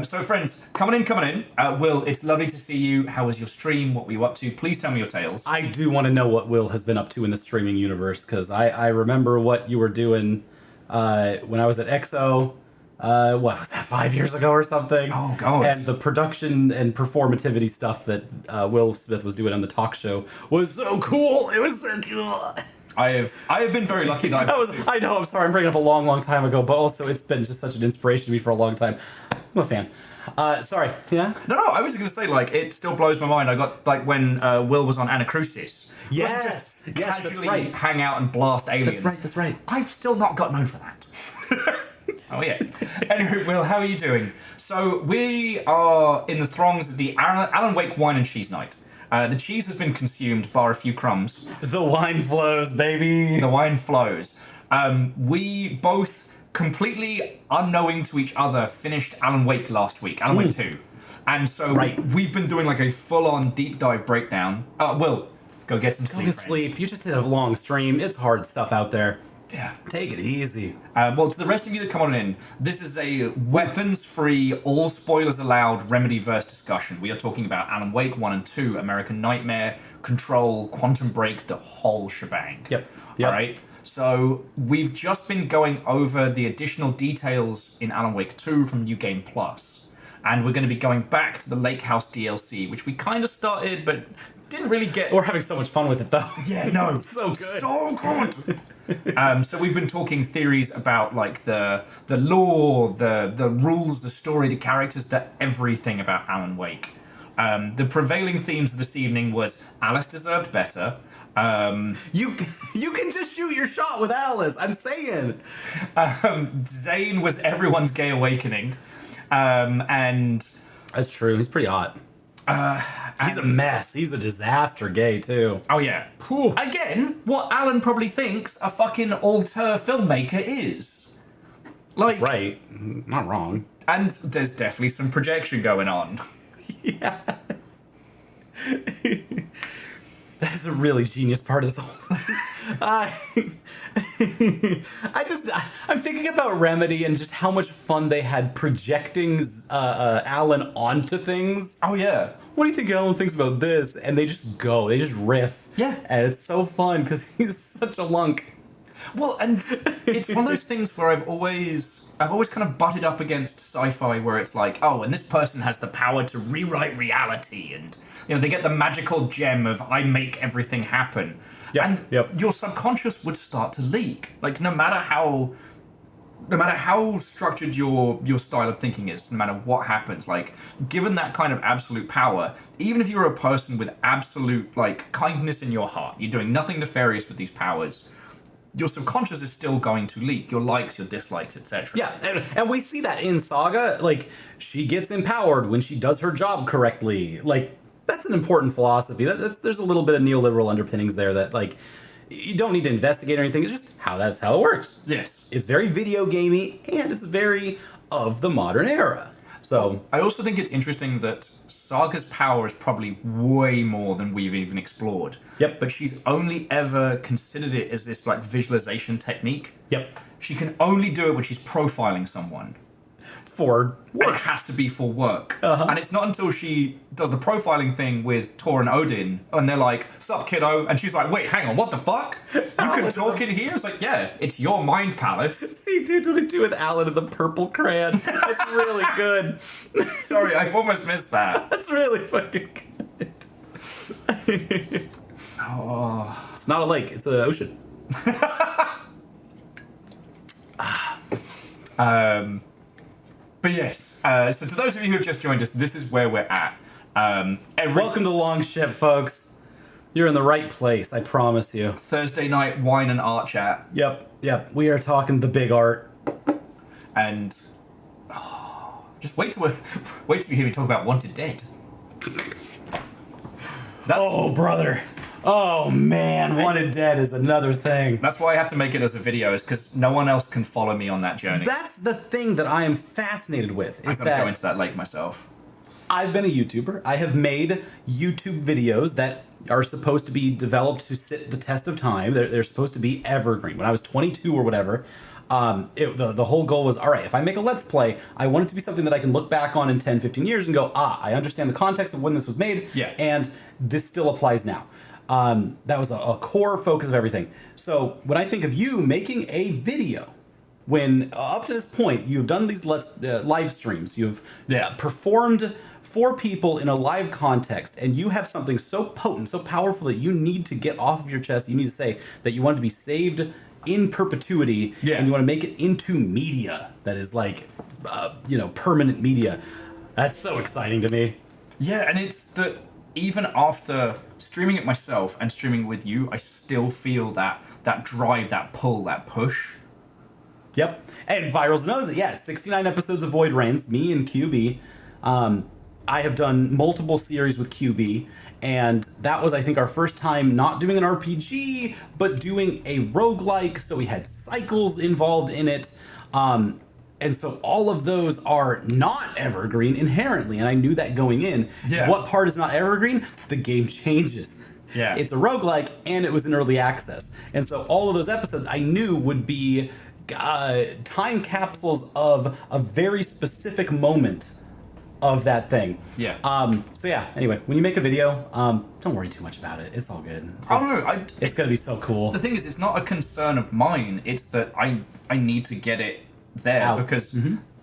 So friends, come on in. Will, it's lovely to see you. How was your stream? What were you up to? Please tell me your tales. I do want to know what Will has been up to in the streaming universe, because I remember what you were doing when I was at EXO. What was that, 5 years ago or something? Oh, God. And the production and performativity stuff that Will Smith was doing on the talk show was so cool. It was so cool. I have been very lucky that I know, I'm sorry, I'm bringing it up a long time ago, but also it's been just such an inspiration to me for a long time. I'm a fan. Sorry, yeah? No, I was going to say, like, it still blows my mind. I got, like, when Will was on Anacrusis. Yes, just that's right. hang out and blast aliens. That's right. I've still not gotten over that. right. Oh, yeah. Anyway, Will, how are you doing? So we are in the throngs of the Alan Wake Wine and Cheese Night. The cheese has been consumed, bar a few crumbs. The wine flows, baby. The wine flows. We both, completely unknowing to each other, finished Alan Wake last week, Alan Wake 2. And so we've been doing like a full-on deep dive breakdown. Will, go get some sleep. Go to sleep. You just did a long stream. It's hard stuff out there. Yeah. Take it easy. Well, to the rest of you that come on in, this is a weapons-free, all spoilers allowed Remedyverse discussion. We are talking about Alan Wake 1 and 2, American Nightmare, Control, Quantum Break, the whole shebang. Yep. All right? So we've just been going over the additional details in Alan Wake 2 from New Game Plus. And we're going to be going back to the Lakehouse DLC, which we kind of started, but didn't really get... We're having so much fun with it, though. Yeah, no. It's so good. So good. So we've been talking theories about like the lore, the rules, the story, the characters, everything about Alan Wake. The prevailing themes of this evening was Alice deserved better. You can just shoot your shot with Alice. I'm saying. Zane was everyone's gay awakening. And that's true. He's pretty hot. He's a mess. He's a disaster gay too. Oh yeah. Whew. Again, what Alan probably thinks a fucking auteur filmmaker is. Like, that's right. Not wrong. And there's definitely some projection going on. Yeah. That is a really genius part of this whole thing. I'm thinking about Remedy and just how much fun they had projecting Alan onto things. Oh, yeah. What do you think Alan thinks about this? And they just go. They just riff. Yeah. And it's so fun because he's such a lunk. Well, and it's one of those things where I've always kind of butted up against sci-fi where it's like, oh, and this person has the power to rewrite reality, and they get the magical gem of I make everything happen. Yep. And your subconscious would start to leak. Like no matter how structured your style of thinking is, no matter what happens, like given that kind of absolute power, even if you're a person with absolute like kindness in your heart, you're doing nothing nefarious with these powers, your subconscious is still going to leak. Your likes, your dislikes, etc. Yeah, and we see that in Saga. Like, she gets empowered when she does her job correctly. Like, that's an important philosophy. There's a little bit of neoliberal underpinnings there that, like, you don't need to investigate or anything. It's just that's how it works. Yes. It's very video gamey, and it's very of the modern era. So I also think it's interesting that Saga's power is probably way more than we've even explored. Yep. But she's only ever considered it as this like visualization technique. Yep. She can only do it when she's profiling someone. For work. And it has to be for work. Uh-huh. And it's not until she does the profiling thing with Tor and Odin, and they're like, "Sup, kiddo?" And she's like, "Wait, hang on, what the fuck? You can talk in here?" It's like, yeah, it's your mind palace. See, dude, what I do with Alan and the purple crayon. That's really good. Sorry, I almost missed that. That's really fucking good. Oh. It's not a lake, it's an ocean. But yes, so to those of you who have just joined us, this is where we're at. Welcome to Longship, folks. You're in the right place, I promise you. Thursday night wine and art chat. Yep. We are talking the big art. And just wait till you hear me talk about Wanted Dead. Oh, brother. Oh, man. Wanted Dead is another thing. That's why I have to make it as a video, is because no one else can follow me on that journey. That's the thing that I am fascinated with. I'm going to go into that lake myself. I've been a YouTuber. I have made YouTube videos that are supposed to be developed to sit the test of time. They're supposed to be evergreen. When I was 22 or whatever, the whole goal was, all right, if I make a Let's Play, I want it to be something that I can look back on in 10, 15 years and go, I understand the context of when this was made, and this still applies now. That was a core focus of everything. So when I think of you making a video, when up to this point you've done these live streams, you've performed for people in a live context, and you have something so potent, so powerful that you need to get off of your chest, you need to say that you want it to be saved in perpetuity, and you want to make it into media that is like, permanent media. That's so exciting to me. Yeah, and it's that even after streaming it myself and streaming with you, I still feel that drive, that pull, that push. Yep. And Virals knows it. Yeah, 69 episodes of Void Rains. Me and QB. I have done multiple series with QB, and that was, I think, our first time not doing an RPG, but doing a roguelike, so we had cycles involved in it. And so all of those are not evergreen inherently, and I knew that going in. Yeah. What part is not evergreen? The game changes. Yeah. It's a roguelike, and it was in early access. And so all of those episodes I knew would be time capsules of a very specific moment of that thing. Yeah. So yeah, anyway, when you make a video, don't worry too much about it. It's all good. Oh no, It's gonna be so cool. The thing is, it's not a concern of mine. It's that I need to get it there Out. because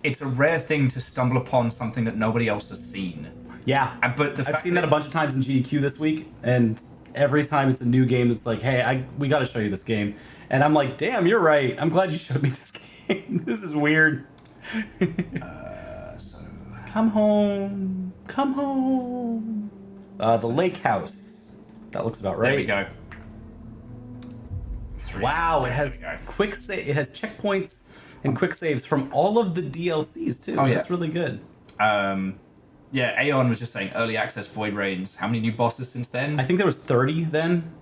it's a rare thing to stumble upon something that nobody else has seen. Yeah. But I've seen that a bunch of times in GDQ this week, and every time it's a new game that's like, hey, we gotta show you this game. And I'm like, damn, you're right. I'm glad you showed me this game. This is weird. Come home. Come home. The Lakehouse. That looks about right. There we go. Wow, it has quick save. It has checkpoints and quick saves from all of the DLCs too. Oh, yeah. That's really good. Yeah, Aeon was just saying early access Void Rains. How many new bosses since then? I think there was 30 then.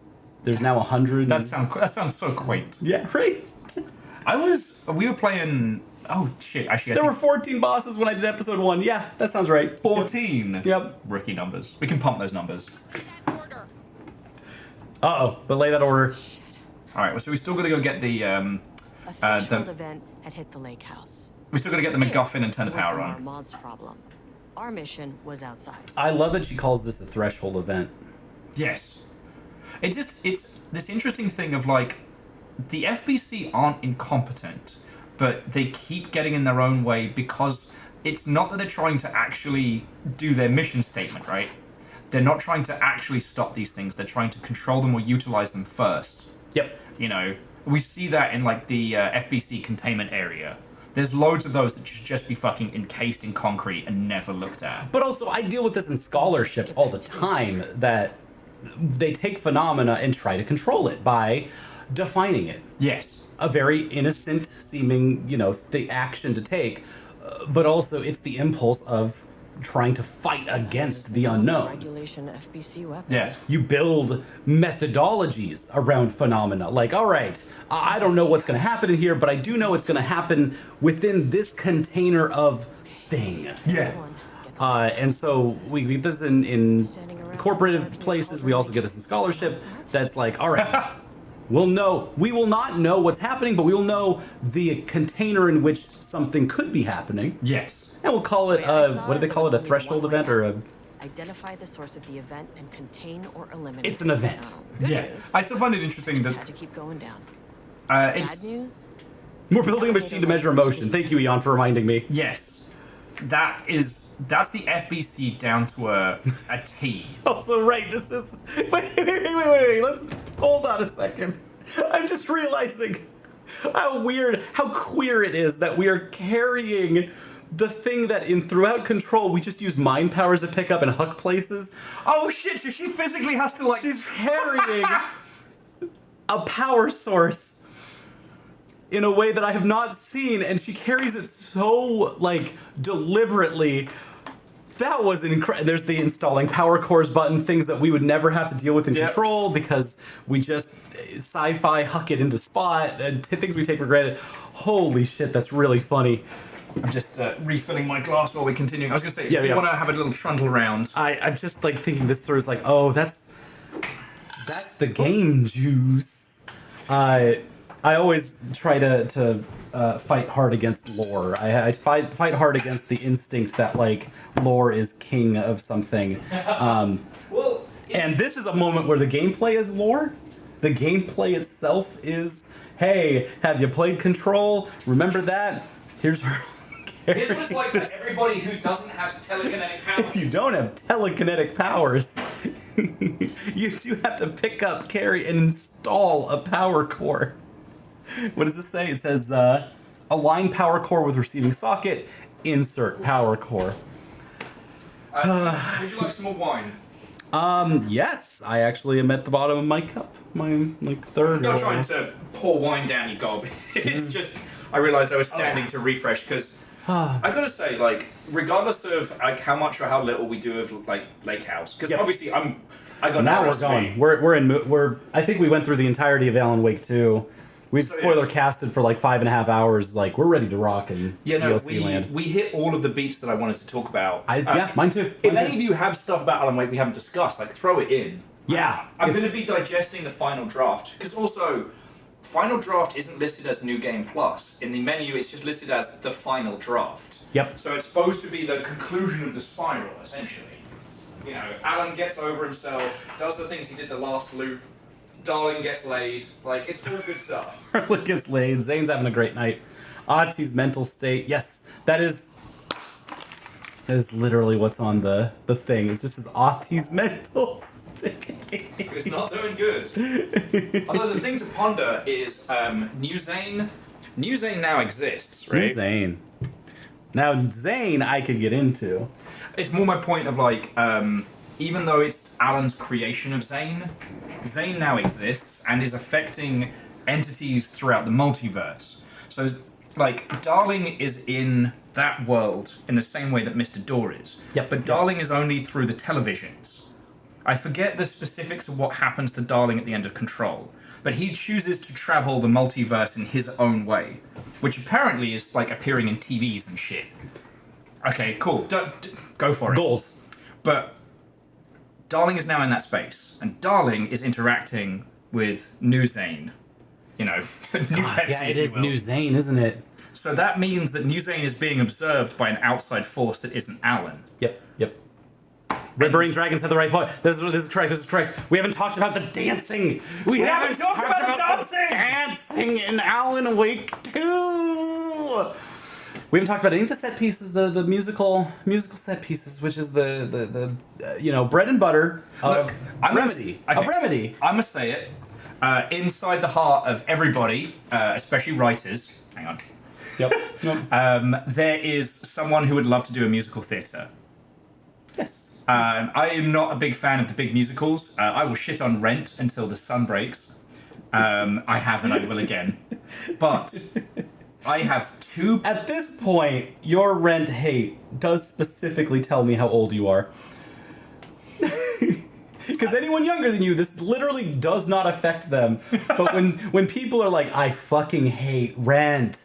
There's now 100. That sounds so quaint. Yeah, right. We were playing. Oh shit! Actually, There were 14 bosses when I did episode 1. Yeah, that sounds right. 14. Yep. Rookie numbers. We can pump those numbers. Uh-oh, but lay that order. All right. Well, so we still got to go get the A threshold event had hit the lake house. We still got to get the MacGuffin and turn the Was power the on. Marmot's problem. Our mission was outside. I love that she calls this a threshold event. Yes. It's this interesting thing of like, the FBC aren't incompetent, but they keep getting in their own way because it's not that they're trying to actually do their mission statement, right? They're not trying to actually stop these things. They're trying to control them or utilize them first. Yep. You know, we see that in like the FBC containment area. There's loads of those that should just be fucking encased in concrete and never looked at. But also, I deal with this in scholarship all the time, that they take phenomena and try to control it by defining it. Yes. A very innocent seeming, the action to take, but also it's the impulse of trying to fight against the unknown. Regulation FBC weapon. Yeah. You build methodologies around phenomena. Like, all right, I don't know what's going to happen in here, but I do know it's going to happen within this container of thing. Yeah. And so we get this in corporate places. We also get this in scholarship. That's like, all right, we will not know what's happening, but we will know the container in which something could be happening. Yes. And we'll call it, what do they call it, a threshold event or a... Identify the source of the event and contain or eliminate. It's an event. Yeah. I still find it interesting Just that had to keep going down. it's... Bad news? We're building a machine to measure emotion. Thank you, Eon, for reminding me. Yes. That's the FBC down to a T. Also, right, this is... Wait. Let's... Hold on a second. I'm just realizing how queer it is that we are carrying the thing that in Throughout Control we just use mind powers to pick up and huck places. Oh shit, so she physically has to like... She's carrying a power source in a way that I have not seen, and she carries it so, like, deliberately. That was incredible. There's the installing power cores button, things that we would never have to deal with in Control because we just sci-fi huck it into spot, and things we take for granted. Holy shit, that's really funny. I'm just refilling my glass while we're continuing. I was going to say, if you want to have a little trundle round. I'm just, like, thinking this through. It's like, oh, that's the game juice. I always try to fight hard against lore. I fight hard against the instinct that, like, lore is king of something. And this is a moment where the gameplay is lore. The gameplay itself is, hey, have you played Control? Remember that? Here's her. Here's what it's like for everybody who doesn't have telekinetic powers. If you don't have telekinetic powers, you do have to pick up, carry, and install a power core. What does this say? It says, align power core with receiving socket, insert power core. Would you like some more wine? Yes, I actually am at the bottom of my cup. My, like, third. I'm not trying to pour wine down your gob. It's just... I realized I was standing to refresh because I gotta say, like, regardless of like how much or how little we do of like Lakehouse, because obviously I got now no we're going. We're I think we went through the entirety of Alan Wake 2. We've spoiler casted for like 5.5 hours. Like we're ready to rock in DLC land. We hit all of the beats that I wanted to talk about. Mine too. If any of you have stuff about Alan Wake we haven't discussed, like throw it in. Yeah, I'm going to be digesting the final draft because also. Final draft isn't listed as New Game Plus. In the menu, it's just listed as the final draft. Yep. So it's supposed to be the conclusion of the spiral, essentially. You know, Alan gets over himself, does the things he did the last loop, Darling gets laid, like, it's all good stuff. Darling gets laid, Zane's having a great night. Ahti's mental state, yes, that is literally what's on the thing. It's just his Ahti's mental state. It's not doing good. Although the thing to ponder is New Zane. New Zane now exists, right? New Zane. Now Zane I could get into. It's more my point of like, even though it's Alan's creation of Zane, Zane now exists and is affecting entities throughout the multiverse. So, like, Darling is in that world in the same way that Mr. Door is. Yep. But Darling is only through the televisions. I forget the specifics of what happens to Darling at the end of Control, but he chooses to travel the multiverse in his own way, which apparently is like appearing in TVs and shit. Okay, cool. Go for it. Goals. But Darling is now in that space, and Darling is interacting with New Zane. You know, New Pepsi, yeah, it if is you will. New Zane, isn't it? So that means that New Zane is being observed by an outside force that isn't Alan. Yep. Red Burning Dragons had the right point. This is correct. We haven't talked about the dancing. We haven't talked about the dancing in Alan Wake 2. We haven't talked about any of the set pieces, the musical set pieces, which is the bread and butter of Remedy. Remedy. I'm gonna say it. Inside the heart of everybody, especially writers. Hang on. Yep. There is someone who would love to do a musical theatre. Yes. I am not a big fan of the big musicals. I will shit on Rent until the sun breaks. I have and I will again. But I have two... At this point, your Rent hate does specifically tell me how old you are. Because anyone younger than you, this literally does not affect them. But when people are like, I fucking hate Rent,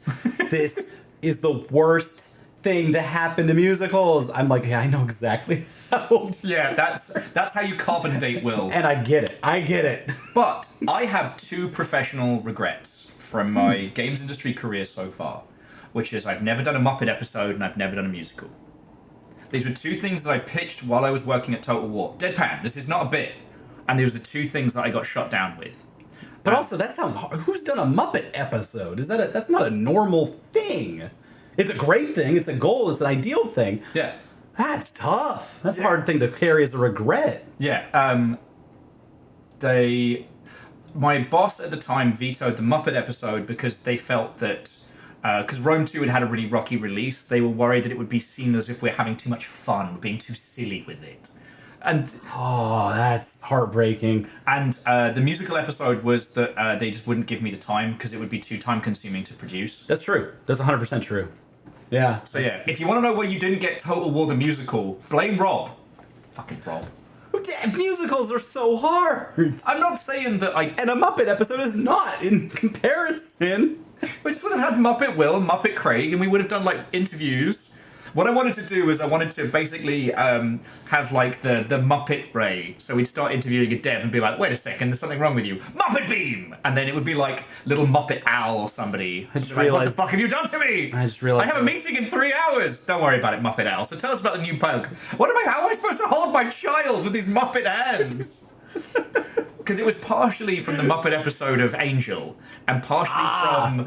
this is the worst thing to happen to musicals, I'm like, yeah, I know exactly how old you are. Yeah, that's how you carbon date Will. And I get it. But I have two professional regrets from my games industry career so far, which is I've never done a Muppet episode and I've never done a musical. These were two things that I pitched while I was working at Total War. Deadpan, this is not a bit. And these were the two things that I got shot down with. But also, that sounds hard. Who's done a Muppet episode? That's not a normal thing. It's a great thing. It's a goal. It's an ideal thing. Yeah. That's tough. That's a hard thing to carry as a regret. Yeah. My boss at the time vetoed the Muppet episode because they felt that because Rome 2 had a really rocky release, they were worried that it would be seen as if we're having too much fun, being too silly with it. And that's heartbreaking. And the musical episode was that they just wouldn't give me the time because it would be too time consuming to produce. That's true. That's 100% true. Yeah. So yeah, if you want to know where you didn't get Total War the musical, blame Rob. Fucking Rob. Musicals are so hard. I'm not saying that And a Muppet episode is not in comparison. We just would have had Muppet Will and Muppet Craig, and we would have done like interviews. What I wanted to do was I wanted to basically have like the Muppet Ray. So we'd start interviewing a dev and be like, wait a second, there's something wrong with you. Muppet Beam! And then it would be like little Muppet Owl or somebody. I just like, realized... what the fuck have you done to me? I just realized... I have a meeting in 3 hours! Don't worry about it, Muppet Owl. So tell us about the new bug. How am I supposed to hold my child with these Muppet hands? Because it was partially from the Muppet episode of Angel, and partially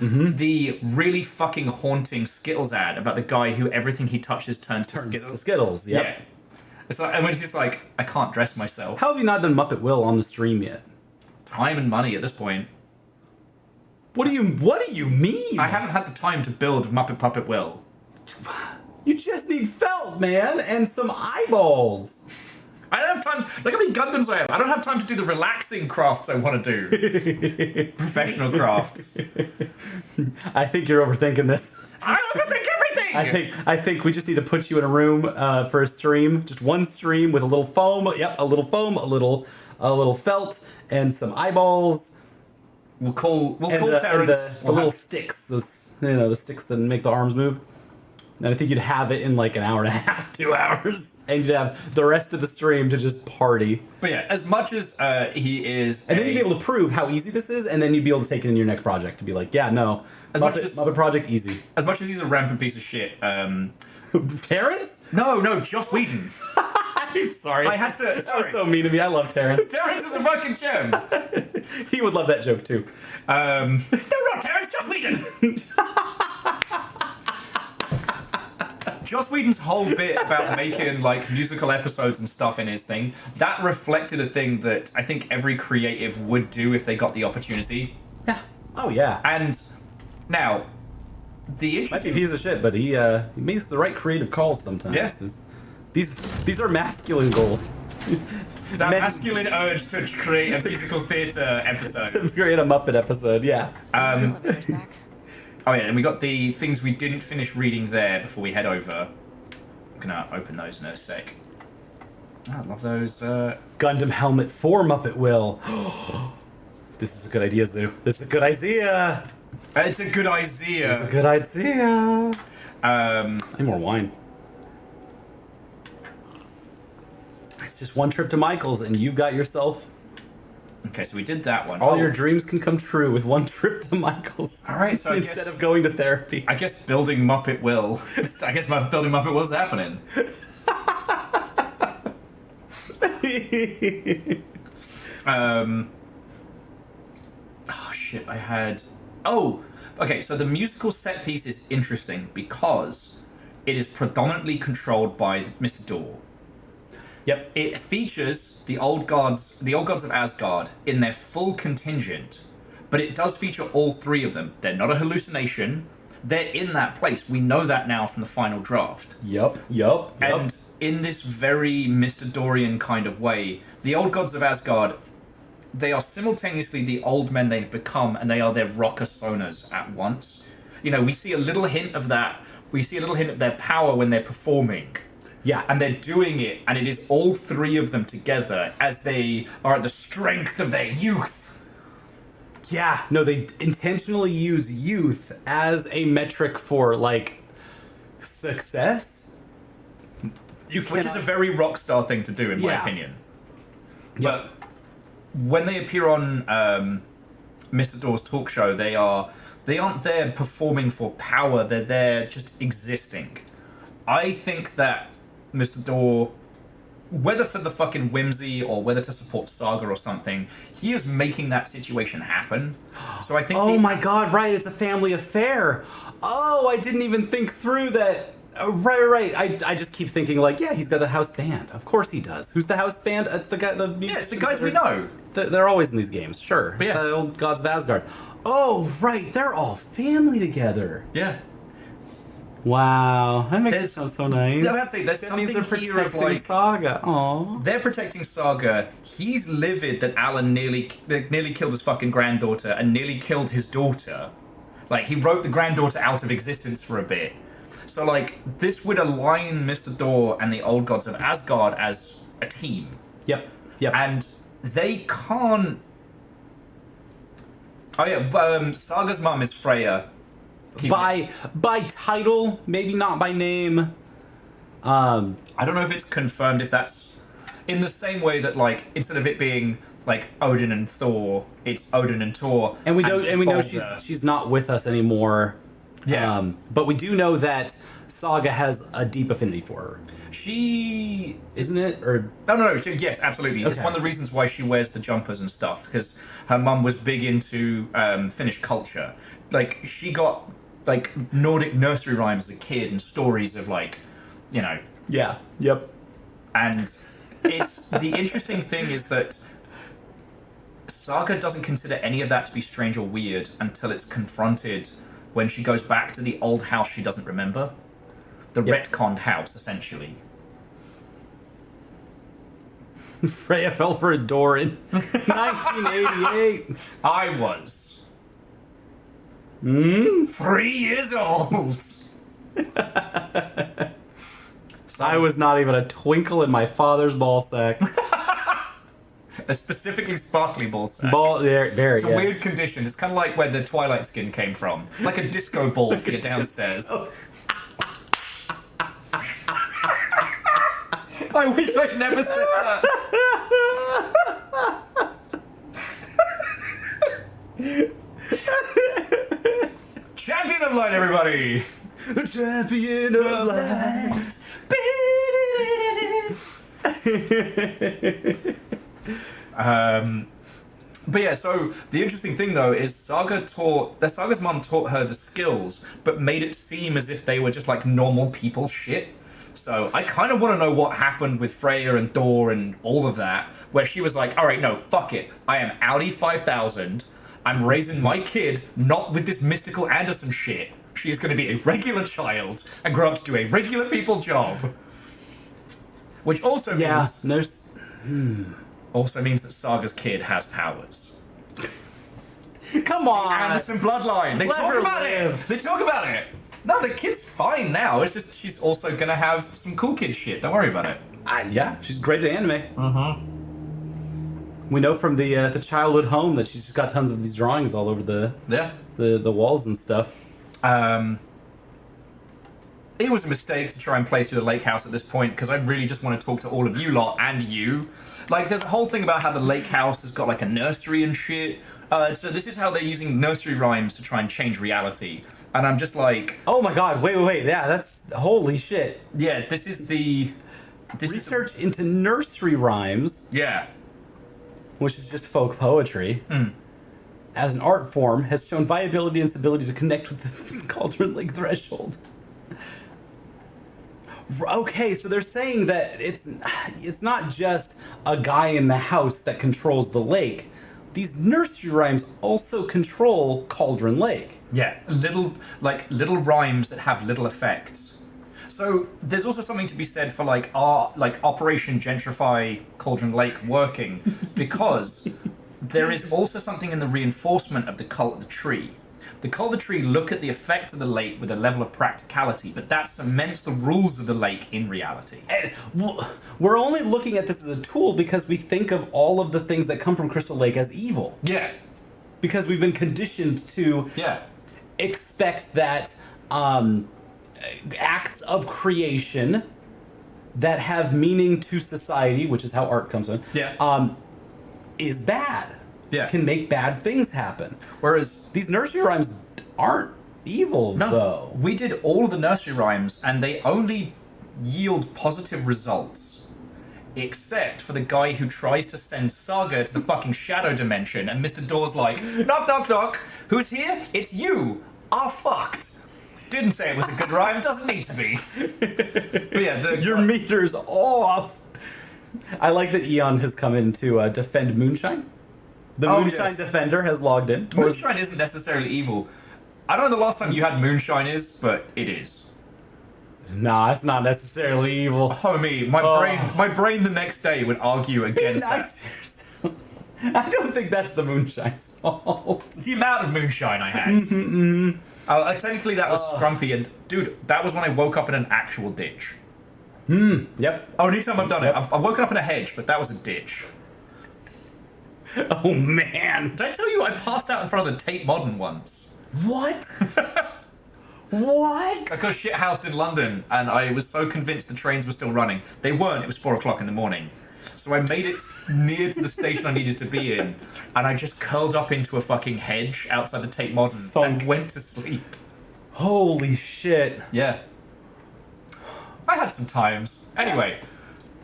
from the really fucking haunting Skittles ad about the guy who everything he touches turns to Skittles. Yep. Yeah. It's like, and when it's just like, I can't dress myself. How have you not done Muppet Will on the stream yet? Time and money at this point. What do you mean? I haven't had the time to build Muppet Puppet Will. You just need felt, man, and some eyeballs. I don't have time. Look how many Gundams I have. I don't have time to do the relaxing crafts I want to do. Professional crafts. I think you're overthinking this. I overthink everything. I think we just need to put you in a room for a stream, just one stream with a little foam. Yep, a little foam, a little felt, and some eyeballs. We'll call Terrence. And the little sticks, those the sticks that make the arms move. And I think you'd have it in like an hour and a half, 2 hours, and you'd have the rest of the stream to just party. But yeah, as much as he is, and then you'd be able to prove how easy this is, and then you'd be able to take it in your next project to be like, yeah, no, Muppet project easy. As much as he's a rampant piece of shit, Terrence? No, Joss Whedon. I'm sorry. I had to. That was so mean of me. I love Terrence. Terrence is a fucking gem. He would love that joke too. No, not Terrence. Joss Whedon. Joss Whedon's whole bit about making like musical episodes and stuff in his thing, that reflected a thing that I think every creative would do if they got the opportunity. Yeah. Oh yeah. And now, the interesting... Might be a piece of shit, but he makes the right creative calls sometimes. Yeah. These are masculine goals. That masculine urge to create a musical theatre episode. To create a Muppet episode, yeah. Oh yeah, and we got the things we didn't finish reading there before we head over. I'm gonna open those in a sec. Oh, I love those. Gundam helmet for Muppet Will. This is a good idea, Zoo. This is a good idea. It's a good idea. It's a good idea. Any more wine? It's just one trip to Michael's, and you got yourself. Okay, so we did that one. All your dreams can come true with one trip to Michael's. All right, so instead of going to therapy. I guess building Muppet Will. I guess building Muppet Will's happening. Oh shit! I had. Oh, okay. So the musical set piece is interesting because it is predominantly controlled by Mr. Door. Yep. It features the old gods of Asgard in their full contingent, but it does feature all three of them. They're not a hallucination. They're in that place. We know that now from the final draft. Yup. And in this very Mr. Dorian kind of way, the old gods of Asgard, they are simultaneously the old men they have become, and they are their rockasonas at once. You know, we see a little hint of that. We see a little hint of their power when they're performing. Yeah. And they're doing it, and it is all three of them together as they are at the strength of their youth. Yeah. No, they intentionally use youth as a metric for, like, success. Which is a very rock star thing to do, in my opinion. But when they appear on Mr. Door's talk show, they aren't there performing for power, they're there just existing. I think that Mr. Door, whether for the fucking whimsy or whether to support Saga or something, he is making that situation happen. So I think. Oh my god! Right, it's a family affair. Oh, I didn't even think through that. Right. I just keep thinking like, yeah, he's got a house band. Of course he does. Who's the house band? That's the guy. It's the guys we know. They're always in these games, sure. But yeah, the old gods of Asgard. Oh, right, they're all family together. Yeah. Wow, that makes it sound so nice. Yeah, that's it. There's something here of like Saga. Aww. They're protecting Saga. He's livid that Alan nearly killed his fucking granddaughter and nearly killed his daughter. Like he wrote the granddaughter out of existence for a bit. So like this would align Mr. Door and the old gods of Asgard as a team. Yep. And they can't. Oh yeah, Saga's mum is Freya. By title, maybe not by name. I don't know if it's confirmed if that's in the same way that like instead of it being like Odin and Thor, it's Odin and Thor. And we know she's not with us anymore. Yeah. But we do know that Saga has a deep affinity for her. She isn't it? Or no. Yes, absolutely. Okay. It's one of the reasons why she wears the jumpers and stuff because her mum was big into Finnish culture. Like she got like Nordic nursery rhymes as a kid and stories of like, you know. Yeah. Yep. And it's the interesting thing is that Saga doesn't consider any of that to be strange or weird until it's confronted when she goes back to the old house she doesn't remember. The retconned house, essentially. Freya fell for a door in 1988. I was 3 years old. I was not even a twinkle in my father's ball sack. A specifically sparkly ball sack. It's a weird condition. It's kind of like where the Twilight skin came from. Like a disco ball for your downstairs. I wish I'd never said that. Champion of Light, everybody! The champion of light. But yeah, so the interesting thing though is Saga's mum taught her the skills, but made it seem as if they were just like normal people shit. So I kind of want to know what happened with Freya and Dor and all of that, where she was like, all right, no, fuck it. I am Audi 5000. I'm raising my kid not with this mystical Anderson shit. She is going to be a regular child and grow up to do a regular people job. Which also means... Also means that Saga's kid has powers. Come on! The Anderson bloodline. They Let talk her about live. it. They talk about it. No, the kid's fine now. It's just she's also going to have some cool kid shit. Don't worry about it. Yeah, she's great at anime. Mm-hmm. We know from the childhood home that she's just got tons of these drawings all over the walls and stuff. It was a mistake to try and play through the Lakehouse at this point because I really just want to talk to all of you lot and you. Like, there's a whole thing about how the Lakehouse has got like a nursery and shit. So this is how they're using nursery rhymes to try and change reality. And I'm just like... Oh my god, wait. Yeah, that's... Holy shit. Yeah, this is the... Research into nursery rhymes. Yeah. Which is just folk poetry. As an art form, has shown viability in its ability to connect with the Cauldron Lake threshold. Okay, so they're saying that it's not just a guy in the house that controls the lake. These nursery rhymes also control Cauldron Lake. Yeah, little rhymes that have little effects. So there's also something to be said for like Operation Gentrify Cauldron Lake working because there is also something in the reinforcement of the cult of the tree. The cult of the tree look at the effects of the lake with a level of practicality, but that cements the rules of the lake in reality. And we're only looking at this as a tool because we think of all of the things that come from Crystal Lake as evil. Yeah. Because we've been conditioned to expect that acts of creation that have meaning to society, which is how art comes in, is bad. Yeah. Can make bad things happen. Whereas these nursery rhymes aren't evil, though. We did all of the nursery rhymes, and they only yield positive results. Except for the guy who tries to send Saga to the fucking shadow dimension, and Mr. Door's like, knock, knock, knock. Who's here? It's you. Are fucked. Didn't say it was a good rhyme. Doesn't need to be. But yeah, your meter's off. I like that Eon has come in to defend Moonshine. The Moonshine Defender has logged in. Moonshine isn't necessarily evil. I don't know the last time you had Moonshine is, but it is. Nah, it's not necessarily evil. Homie, my brain the next day would argue against that. I don't think that's the Moonshine's fault. It's the amount of moonshine I had. Technically that was Scrumpy, and dude, that was when I woke up in an actual ditch. Yep. Only time I've done it. I've woken up in a hedge, but that was a ditch. Oh man. Did I tell you I passed out in front of the Tate Modern once? What? What? I got shithoused in London, and I was so convinced the trains were still running. They weren't, it was 4 o'clock in the morning. So I made it near to the station I needed to be in, and I just curled up into a fucking hedge outside the Tate Modern and went to sleep. Holy shit. Yeah. I had some times. Anyway.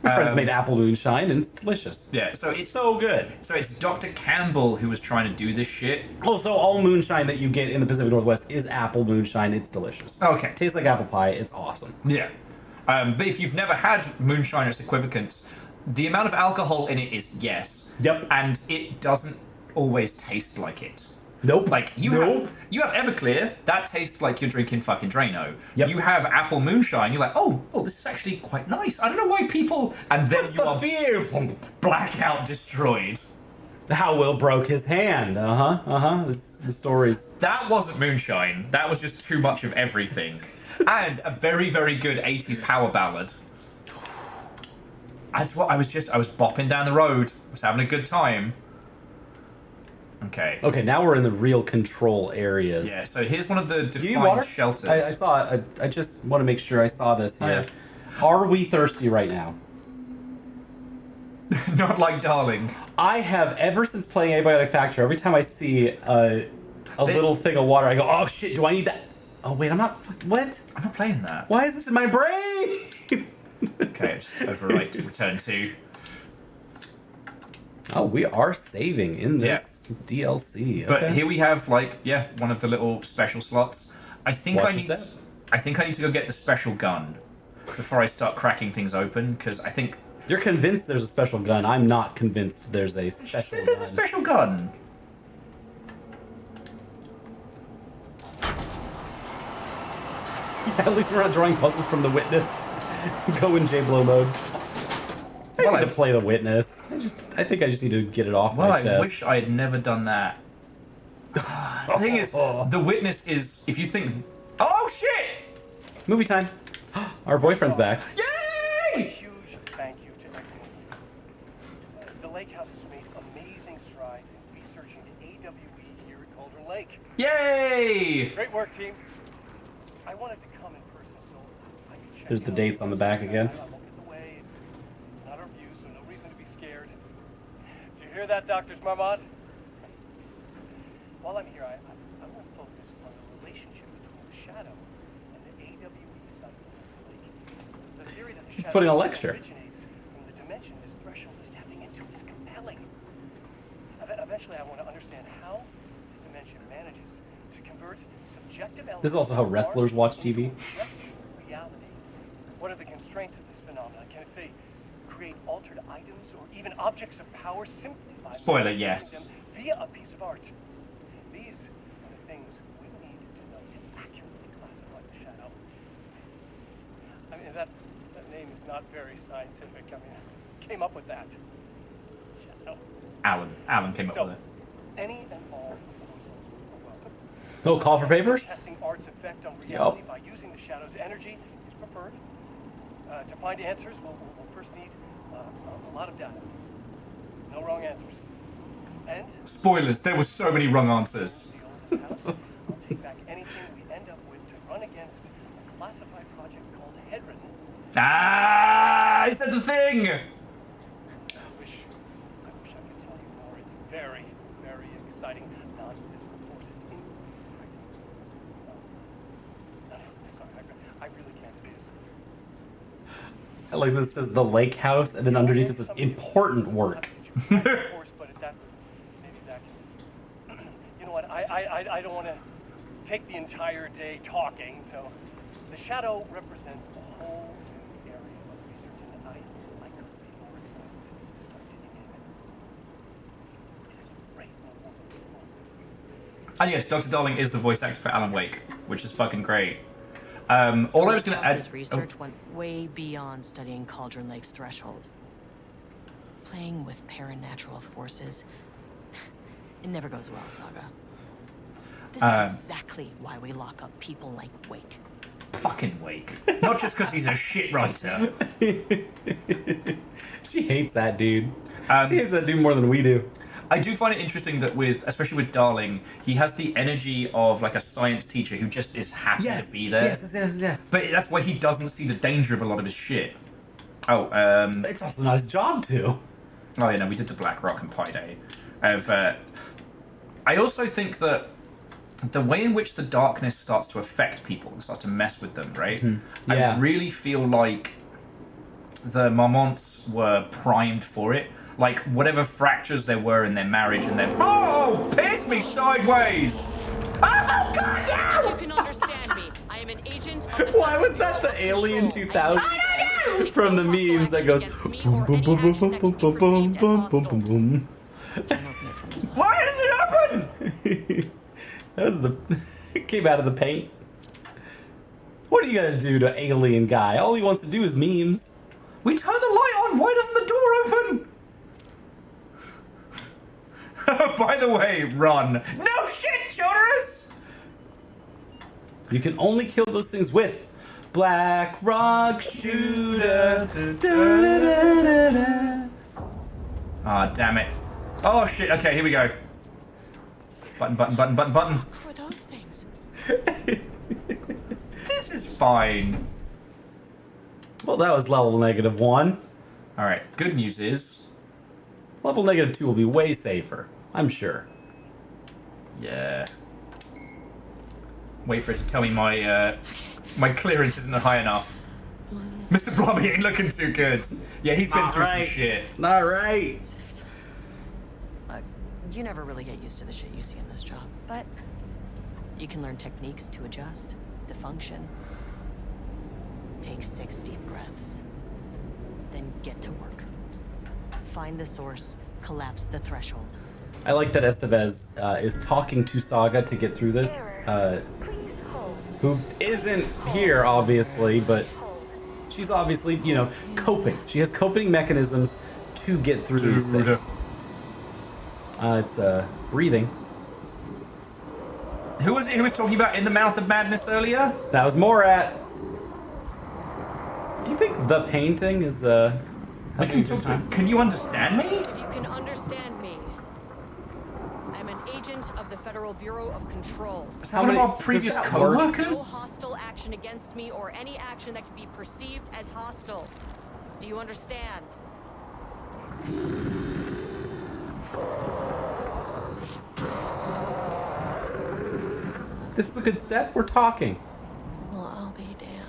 My friends made apple moonshine, and it's delicious. Yeah, so it's so good. So it's Dr. Campbell who was trying to do this shit. Oh, so all moonshine that you get in the Pacific Northwest is apple moonshine. It's delicious. Okay. Tastes like apple pie. It's awesome. Yeah. But if you've never had moonshine or its equivalents, the amount of alcohol in it is yes. Yep. And it doesn't always taste like it. Nope. Like you have Everclear, that tastes like you're drinking fucking Drano. Yep. You have apple moonshine, you're like, oh, this is actually quite nice. I don't know why people, and then What's you the are fear? blackout destroyed. How Will broke his hand. The stories. That wasn't moonshine. That was just too much of everything. And a very, very good 80s power ballad. That's what I was bopping down the road. I was having a good time. Okay. Okay, now we're in the real control areas. Yeah, so here's one of the Do you need water? defined shelters. I saw it. I just want to make sure I saw this here. Yeah. Are we thirsty right now? Not like Darling. I have, ever since playing Abiotic Factory, every time I see a little thing of water, I go, oh shit, do I need that? Oh wait, I'm not, what? I'm not playing that. Why is this in my brain? Okay, just overwrite to return to. Oh, we are saving in this DLC. But Okay. here we have one of the little special slots. I think Watch I your need step. to go get the special gun before I start cracking things open, because I think You're convinced there's a special gun. I'm not convinced there's a special she said there's a special gun. At least we're not drawing puzzles from the witness. Go in J-Blow mode. I need to play the witness. I think I just need to get it off Well, my I chest. wish I had never done that. The thing is, the witness is, if you think, oh shit! Movie time. Our boyfriend's back. A huge thank you to everyone. The Lakehouse has made amazing strides in researching the AWE here at Cauldron Lake. Yay! Great work, team. I wanted to come in person so I could check There's the dates on the back again. I won't get in the way. It's not our view, so no reason to be scared. Do you hear that, Dr. Marmot? While I'm here, I want to focus on the relationship between the Shadow and the AWE site of the lake. The theory that the He's Shadow putting a lecture. originates from the dimension this threshold is tapping into is compelling. Eventually, I want to understand how this dimension manages to convert subjective elements. This is also how wrestlers watch TV. Reality. What are the constraints of this phenomenon? Can it say create altered items or even objects of power simply by Spoiler, using yes. them via a piece of art? These are the things we need to know to accurately classify the Shadow. I mean, that name is not very scientific. I mean, who came up with that? Shadow. Alan came up with it. Any and all proposals are welcome. Oh, call for papers? Testing art's effect on reality by using the Shadow's energy is preferred. To find answers, we'll first need a lot of data. No wrong answers. And Spoilers, there were so many wrong answers. I'll take back anything we end up with to run against a classified project called Hedron. Ah, I said the thing! I wish I could tell you more. It's very, very exciting. Non-physical forces in. Sorry, I really can't. I like this says the lake house, and then underneath it says important work. Of course, but at that, maybe that can. You know what? I don't want to take the entire day talking. So, the Shadow represents a whole new area of research, and I couldn't be more excited to start digging in. It is great. And yes, Dr. Darling is the voice actor for Alan Wake, which is fucking great. All I was going to add. Lakehouse's research went way beyond studying Cauldron Lake's threshold. Playing with paranatural forces, it never goes well, Saga. This is exactly why we lock up people like Wake. Fucking Wake. Not just because he's a shit writer. She hates that dude. She hates that dude more than we do. I do find it interesting that especially with Darling, he has the energy of like a science teacher who just is happy to be there. Yes. But that's why he doesn't see the danger of a lot of his shit. Oh, it's also not his job to. Oh yeah, no, we did the Black Rock and Pi Day. I also think that the way in which the darkness starts to affect people and starts to mess with them, right? Yeah. I really feel like the Marmonts were primed for it. Like, whatever fractures there were in their marriage and their... Oh! Piss me sideways! Oh, God, no! You can understand me. I am an agent of the Why was that the Alien 2000 from the memes that goes... boom, boom, boom, boom, boom, boom, boom, boom, boom, boom, boom. Why does it open? That was the it came out of the paint. What are you gonna do to alien guy? All he wants to do is memes. We turned the light on. Why doesn't the door open? By the way, run. No shit, Shoulders! You can only kill those things with Black Rock Shooter. Ah, damn it. Oh shit, okay, here we go. Button, button, button, button, button. Who are those things? This is fine. Well, that was level -1. Alright, good news is... Level -2 will be way safer, I'm sure. Yeah. Wait for it to tell me my my clearance isn't high enough. Mr. Blobby ain't looking too good. Yeah, he's been through some shit. Not right. You never really get used to the shit you see in this job, but you can learn techniques to adjust, to function. Take 6 deep breaths, then get to work. Find the source, collapse the threshold. I like that Estevez is talking to Saga to get through this. Who isn't here, obviously, but she's obviously, you know, coping. She has coping mechanisms to get through these things. It's breathing. Who was it who was talking about in the mouth of madness earlier? That was Morat. Do you think the painting is Can you understand me? If you can understand me, I'm an agent of the Federal Bureau of Control. Is that one of our previous co-workers? No hostile action against me or any action that could be perceived as hostile. Do you understand? This is a good step. We're talking. Well, I'll be damned.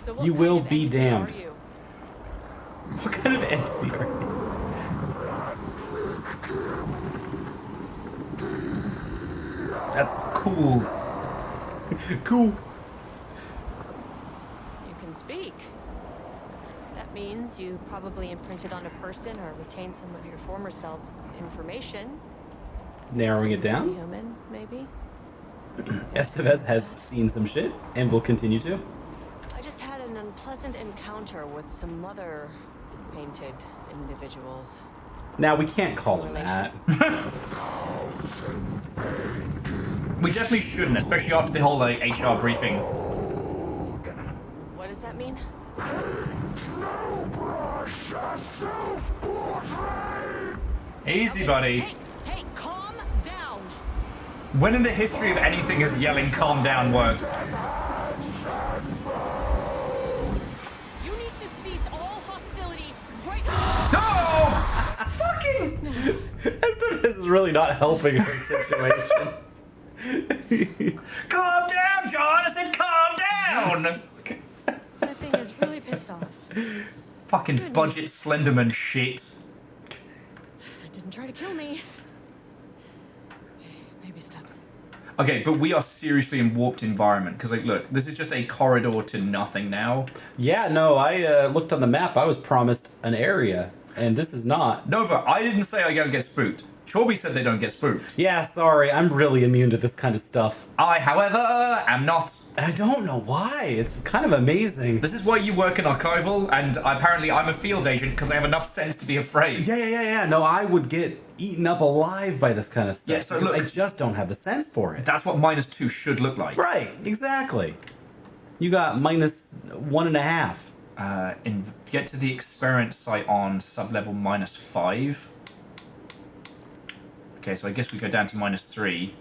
So what You kind will of be entity damned. are you? What kind of entity are you? That's cool. Cool. You can speak. That means you probably imprinted on a person or retained some of your former self's information. Narrowing it down. Human, maybe. Estevez has seen some shit and will continue to. I just had an unpleasant encounter with some other painted individuals. Now we can't call him that. We definitely shouldn't, especially after the whole HR briefing. What does that mean? Easy, buddy. Hey, calm down. When in the history of anything has yelling "calm down" worked? You need to cease all hostilities right now. No! Fucking! Estevez is really not helping her situation. Calm down, John! I said calm down! That thing is really pissed off. Fucking budget Slenderman shit. It didn't try to kill me. Baby steps. Okay, but we are seriously in warped environment, because, like, look, this is just a corridor to nothing now. Yeah, no, I looked on the map. I was promised an area, and this is not. Nova, I didn't say I don't get spooked. Chorby said they don't get spooked. Yeah, sorry, I'm really immune to this kind of stuff. I, however, am not. And I don't know why. It's kind of amazing. This is why you work in archival, and apparently I'm a field agent because I have enough sense to be afraid. Yeah. No, I would get eaten up alive by this kind of stuff. Yeah, so because look, I just don't have the sense for it. That's what -2 should look like. Right, exactly. You got -1.5. Get to the experience site on sublevel -5. Okay, so I guess we go down to -3.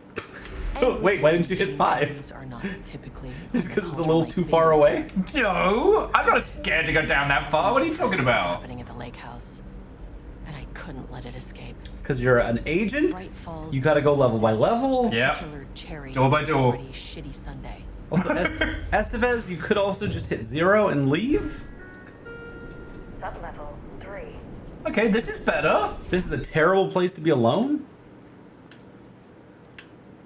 Oh, wait, why didn't you hit 5? Are not typically Just because it's a little too far away? No, I'm not scared to go down that far. What are you talking What's about? happening at the Lakehouse, and I couldn't let it escape. It's because you're an agent? Bright Falls You gotta go level by level? Yep. particular cherry Door by door. pretty shitty Sunday. Also, Estevez, you could also just hit 0 and leave? Sublevel 3. Okay, this is better. This is a terrible place to be alone?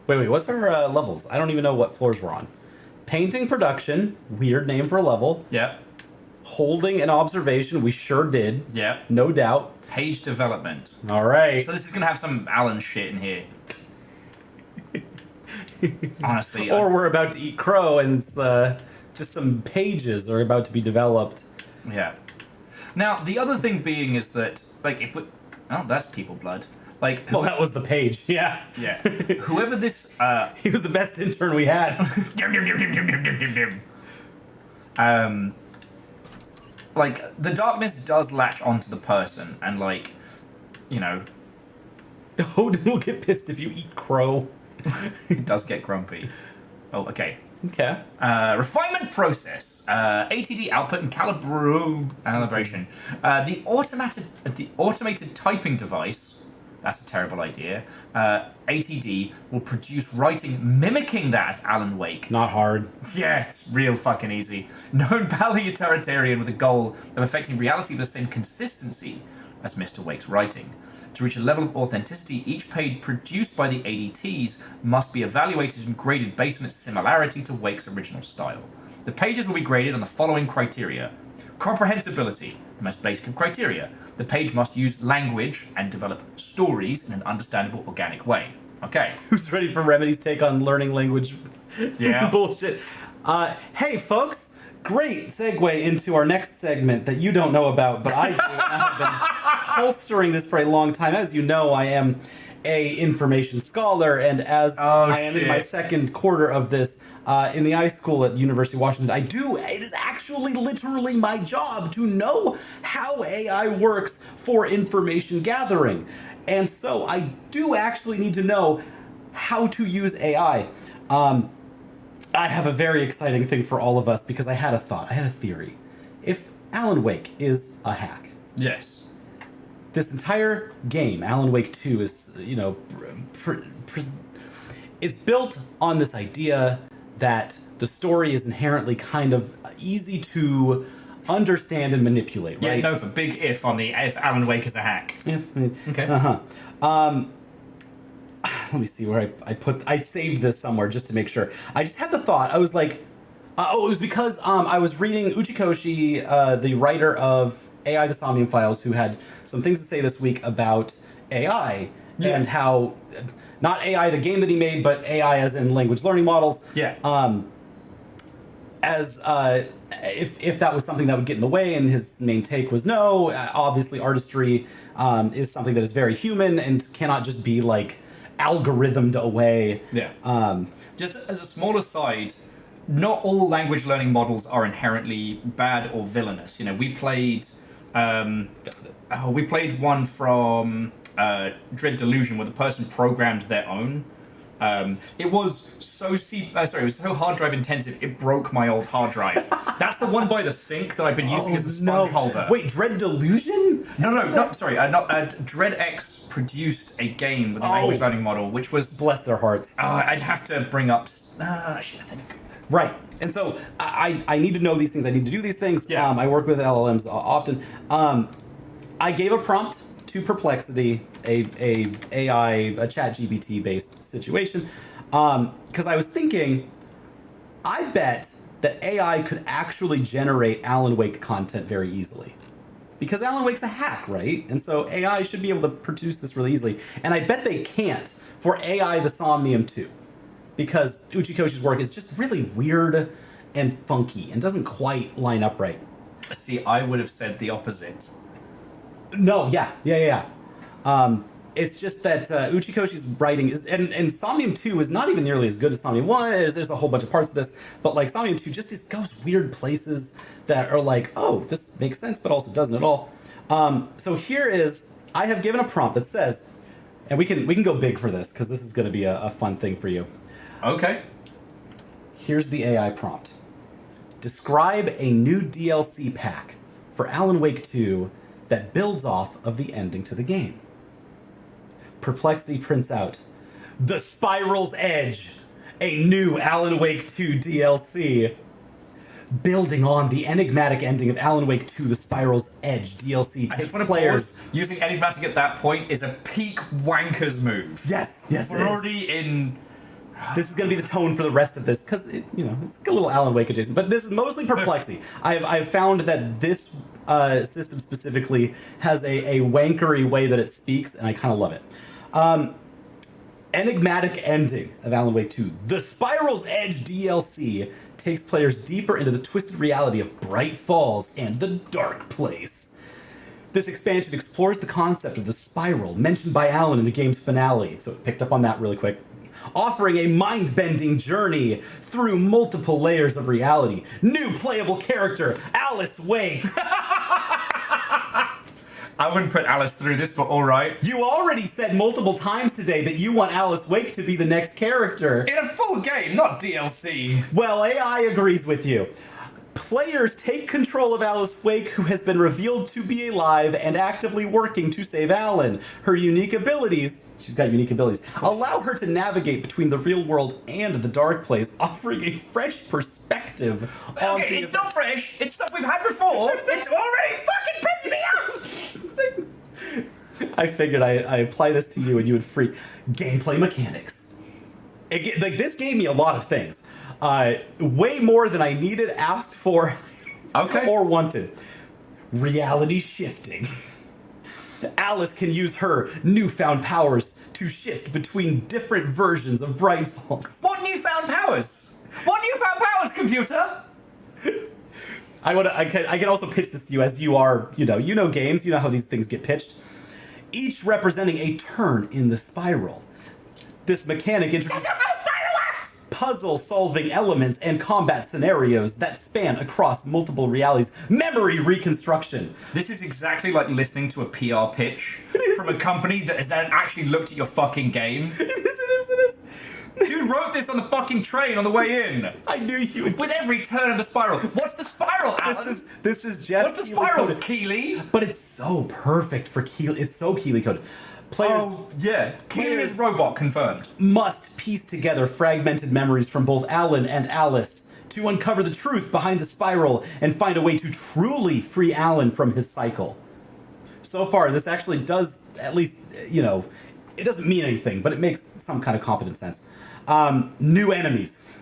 Wait, what's our levels? I don't even know what floors we're on. Painting production, weird name for a level. Yep. Holding an observation, we sure did. Yeah. No doubt. Page development. All right. So this is going to have some Alan shit in here. Honestly. Or we're about to eat crow and it's just some pages are about to be developed. Yeah. Now, the other thing being is that, like, if we... Oh, that's people blood. Like... Well, that was the page, yeah. Yeah. Whoever this... He was the best intern we had. Like, the darkness does latch onto the person, and, like, you know... Odin will get pissed if you eat crow. It does get grumpy. Oh, okay. Okay. Refinement process, ATD output and calibration. The automated typing device. That's a terrible idea. ATD will produce writing mimicking that of Alan Wake. Not hard. Yeah, it's real fucking easy. Known paleotaritarian with the goal of affecting reality with the same consistency as Mr. Wake's writing. To reach a level of authenticity, each page produced by the ADTs must be evaluated and graded based on its similarity to Wake's original style. The pages will be graded on the following criteria. Comprehensibility, the most basic of criteria. The page must use language and develop stories in an understandable, organic way. Okay. Who's ready for Remedy's take on learning language? Yeah. Bullshit. Hey, folks. Great segue into our next segment that you don't know about, but I do. I have been holstering this for a long time. As you know, I am a information scholar, and as I am in my second quarter of this in the iSchool at University of Washington, it is actually literally my job to know how AI works for information gathering. And so I do actually need to know how to use AI. I have a very exciting thing for all of us because I had a thought. I had a theory. If Alan Wake is a hack. Yes. This entire game, Alan Wake 2, is, it's built on this idea that the story is inherently kind of easy to understand and manipulate, right? Yeah, no, for big if on the if Alan Wake is a hack. Okay. Let me see where I saved this somewhere just to make sure. I just had the thought. I was like, it was because I was reading Uchikoshi, the writer of AI the Somnium Files, who had some things to say this week about AI and how, not AI the game that he made, but AI as in language learning models. Yeah. If that was something that would get in the way, and his main take was no, obviously artistry is something that is very human and cannot just be like algorithmed away. Yeah. Just as a small aside, not all language learning models are inherently bad or villainous. You know, we played one from Dread Delusion where the person programmed their own. It was so it was so hard drive intensive, it broke my old hard drive. That's the one by the sink that I've been using as a sponge holder. Wait, Dread Delusion? No, sorry. Dread X produced a game with a language learning model, which was... Bless their hearts. I'd have to bring up... Actually, I think... Right. And so I need to know these things. I need to do these things. Yeah. I work with LLMs often. I gave a prompt to Perplexity, a ChatGPT based situation, because I was thinking, I bet that AI could actually generate Alan Wake content very easily. Because Alan Wake's a hack, right? And so AI should be able to produce this really easily. And I bet they can't for AI the Somnium 2. Because Uchikoshi's work is just really weird and funky and doesn't quite line up right. See, I would have said the opposite. No, yeah. It's just that Uchikoshi's writing is, and Somnium 2 is not even nearly as good as Somnium 1. There's a whole bunch of parts of this, but like Somnium 2 just goes weird places that are like, oh, this makes sense, but also doesn't at all. So here is, I have given a prompt that says, and we can go big for this because this is going to be a fun thing for you. Okay. Here's the AI prompt. Describe a new DLC pack for Alan Wake 2 that builds off of the ending to the game. Perplexity prints out The Spiral's Edge, a new Alan Wake 2 DLC. Building on the enigmatic ending of Alan Wake 2, The Spiral's Edge DLC takes players... Using enigmatic at that point is a peak wankers move. Yes, We're already in... This is going to be the tone for the rest of this because it's a little Alan Wake adjacent. But this is mostly perplexity. I've found that this system specifically has a wankery way that it speaks, and I kind of love it. Enigmatic ending of Alan Wake 2. The Spiral's Edge DLC takes players deeper into the twisted reality of Bright Falls and the Dark Place. This expansion explores the concept of the spiral mentioned by Alan in the game's finale, so it picked up on that really quick, offering a mind-bending journey through multiple layers of reality. New playable character, Alice Wake. I wouldn't put Alice through this, but all right. You already said multiple times today that you want Alice Wake to be the next character. In a full game, not DLC. Well, AI agrees with you. Players take control of Alice Wake, who has been revealed to be alive and actively working to save Alan. Her unique abilities, she's got unique abilities, allow her to navigate between the real world and the Dark Place, offering a fresh perspective on Okay, it's not fresh. It's stuff we've had before. It's already fucking pissing me off. I figured I apply this to you and you would freak. Gameplay mechanics. This gave me a lot of things. Way more than I needed, asked for, or wanted. Reality shifting. Alice can use her newfound powers to shift between different versions of Bright Falls. What newfound powers? What newfound powers, computer? I can also pitch this to you as you are, you know games, you know how these things get pitched. Each representing a turn in the spiral. This mechanic introduces puzzle-solving elements and combat scenarios that span across multiple realities. Memory reconstruction. This is exactly like listening to a PR pitch from a company that has then actually looked at your fucking game. It is. Dude wrote this on the fucking train on the way in. I knew you would. With every turn of the spiral. What's the spiral, Alan? This is Jeff. What's the spiral, Keely? But it's so perfect for Keely. It's so Keely coded. Players, Keely is robot confirmed. Must piece together fragmented memories from both Alan and Alice to uncover the truth behind the spiral and find a way to truly free Alan from his cycle. So far, this actually does, at least, it doesn't mean anything, but it makes some kind of competent sense. New enemies.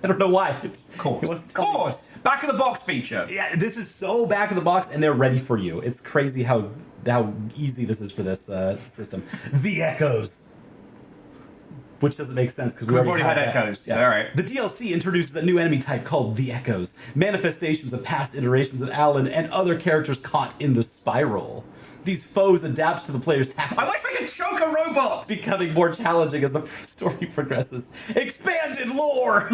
I don't know why. Of course. Back of the box feature. Yeah, this is so back of the box, and they're ready for you. It's crazy how easy this is for this system. The Echoes. Which doesn't make sense because we've already had Echoes. Yeah, all right. The DLC introduces a new enemy type called the Echoes, manifestations of past iterations of Alan and other characters caught in the spiral. These foes adapt to the player's tactics. I wish we could choke a robot! Becoming more challenging as the story progresses. Expanded lore!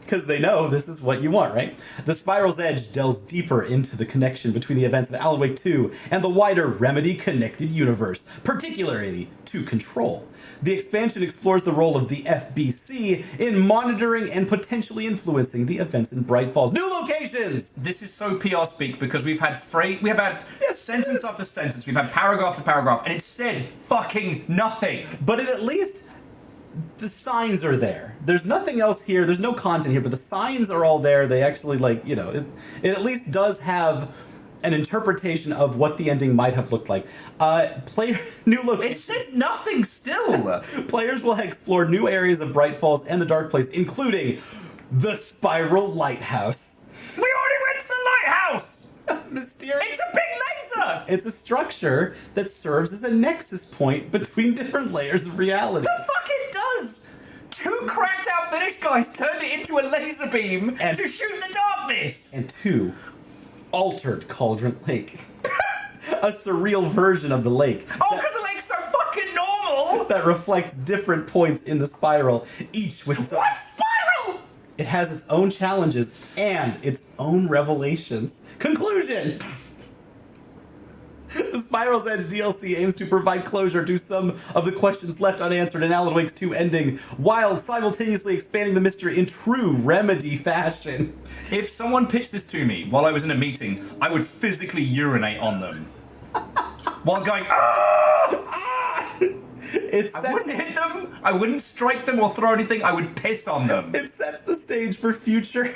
Because they know this is what you want, right? The Spiral's Edge delves deeper into the connection between the events of Alan Wake 2 and the wider Remedy connected universe, particularly to Control. The expansion explores the role of the FBC in monitoring and potentially influencing the events in Bright Falls. New locations! This is so PR speak because we've had sentence after sentence, we've had paragraph after paragraph, and it said fucking nothing. But at least the signs are there. There's nothing else here. There's no content here, but the signs are all there. They actually, it at least does have an interpretation of what the ending might have looked like. New locations. It says nothing still. Players will explore new areas of Bright Falls and the Dark Place, including the Spiral Lighthouse. We already went to the lighthouse! Mysterious. It's a big laser! It's a structure that serves as a nexus point between different layers of reality. The fuck it does! Two cracked out Finnish guys turned it into a laser beam to shoot the darkness! And two altered Cauldron Lake. A surreal version of the lake. Oh, because the lake's so fucking normal! That reflects different points in the spiral, each with its own... What spiral? It has its own challenges and its own revelations. Conclusion! The Spiral's Edge DLC aims to provide closure to some of the questions left unanswered in Alan Wake's 2 ending, while simultaneously expanding the mystery in true Remedy fashion. If someone pitched this to me while I was in a meeting, I would physically urinate on them. While going, I wouldn't hit them, I wouldn't strike them or throw anything, I would piss on them. It sets the stage for future,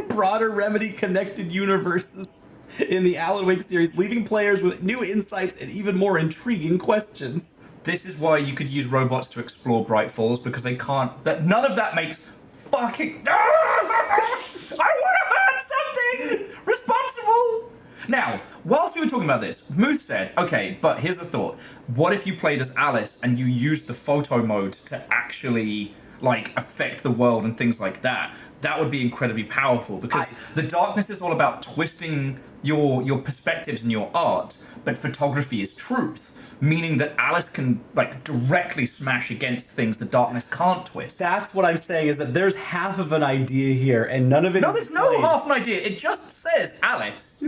broader Remedy-connected universes in the Alan Wake series, leaving players with new insights and even more intriguing questions. This is why you could use robots to explore Bright Falls, because they can't. None of that makes fucking. I want to hurt something responsible. Now, whilst we were talking about this, Muth said, okay, but here's a thought. What if you played as Alice and you used the photo mode to actually, like, affect the world and things like that? That would be incredibly powerful, because the darkness is all about twisting your perspectives and your art, but photography is truth. Meaning that Alice can, like, directly smash against things the darkness can't twist. That's what I'm saying, is that there's half of an idea here, and none of it No, is there's no half an idea. It just says Alice.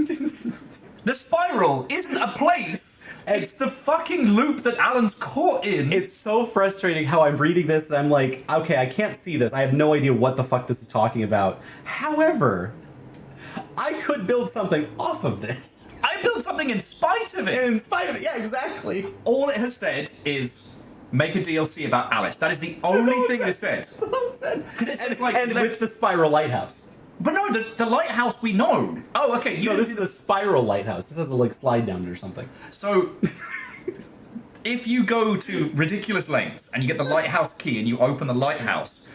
The spiral isn't a place. It's the fucking loop that Alan's caught in. It's so frustrating how I'm reading this, and I'm like, okay, I can't see this. I have no idea what the fuck this is talking about. However, I could build something off of this. I built something in spite of it. In spite of it, yeah, exactly. All it has said is make a DLC about Alice. That is the only thing it said. That's all it said. Because it says, like, and with the spiral lighthouse. But no, the lighthouse we know. Oh, okay. No, this is a spiral lighthouse. This has a, like, slide down it or something. So, if you go to ridiculous lengths and you get the lighthouse key and you open the lighthouse,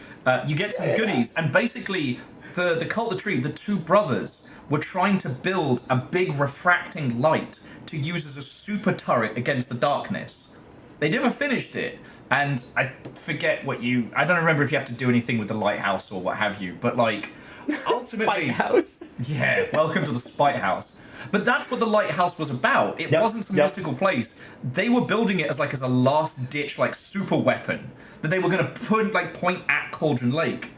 you get some goodies. And basically, the Cult of the Tree, the two brothers, were trying to build a big refracting light to use as a super turret against the darkness. They never finished it, and I forget what I don't remember if you have to do anything with the lighthouse or what have you, but, like, ultimately... Spite house? Yeah, welcome to the Spite House. But that's what the lighthouse was about. It wasn't some mystical place. They were building it as a last-ditch, like, super weapon that they were going to point at Cauldron Lake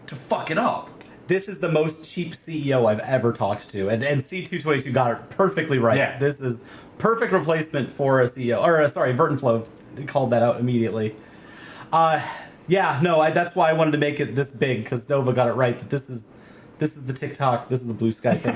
to fuck it up. This is the most cheap CEO I've ever talked to, and C222 got it perfectly right. Yeah. This is perfect replacement for a CEO, or sorry, Vertinflow called that out immediately. Yeah, no, that's why I wanted to make it this big, because Nova got it right. That this is the TikTok, this is the Blue Sky thing.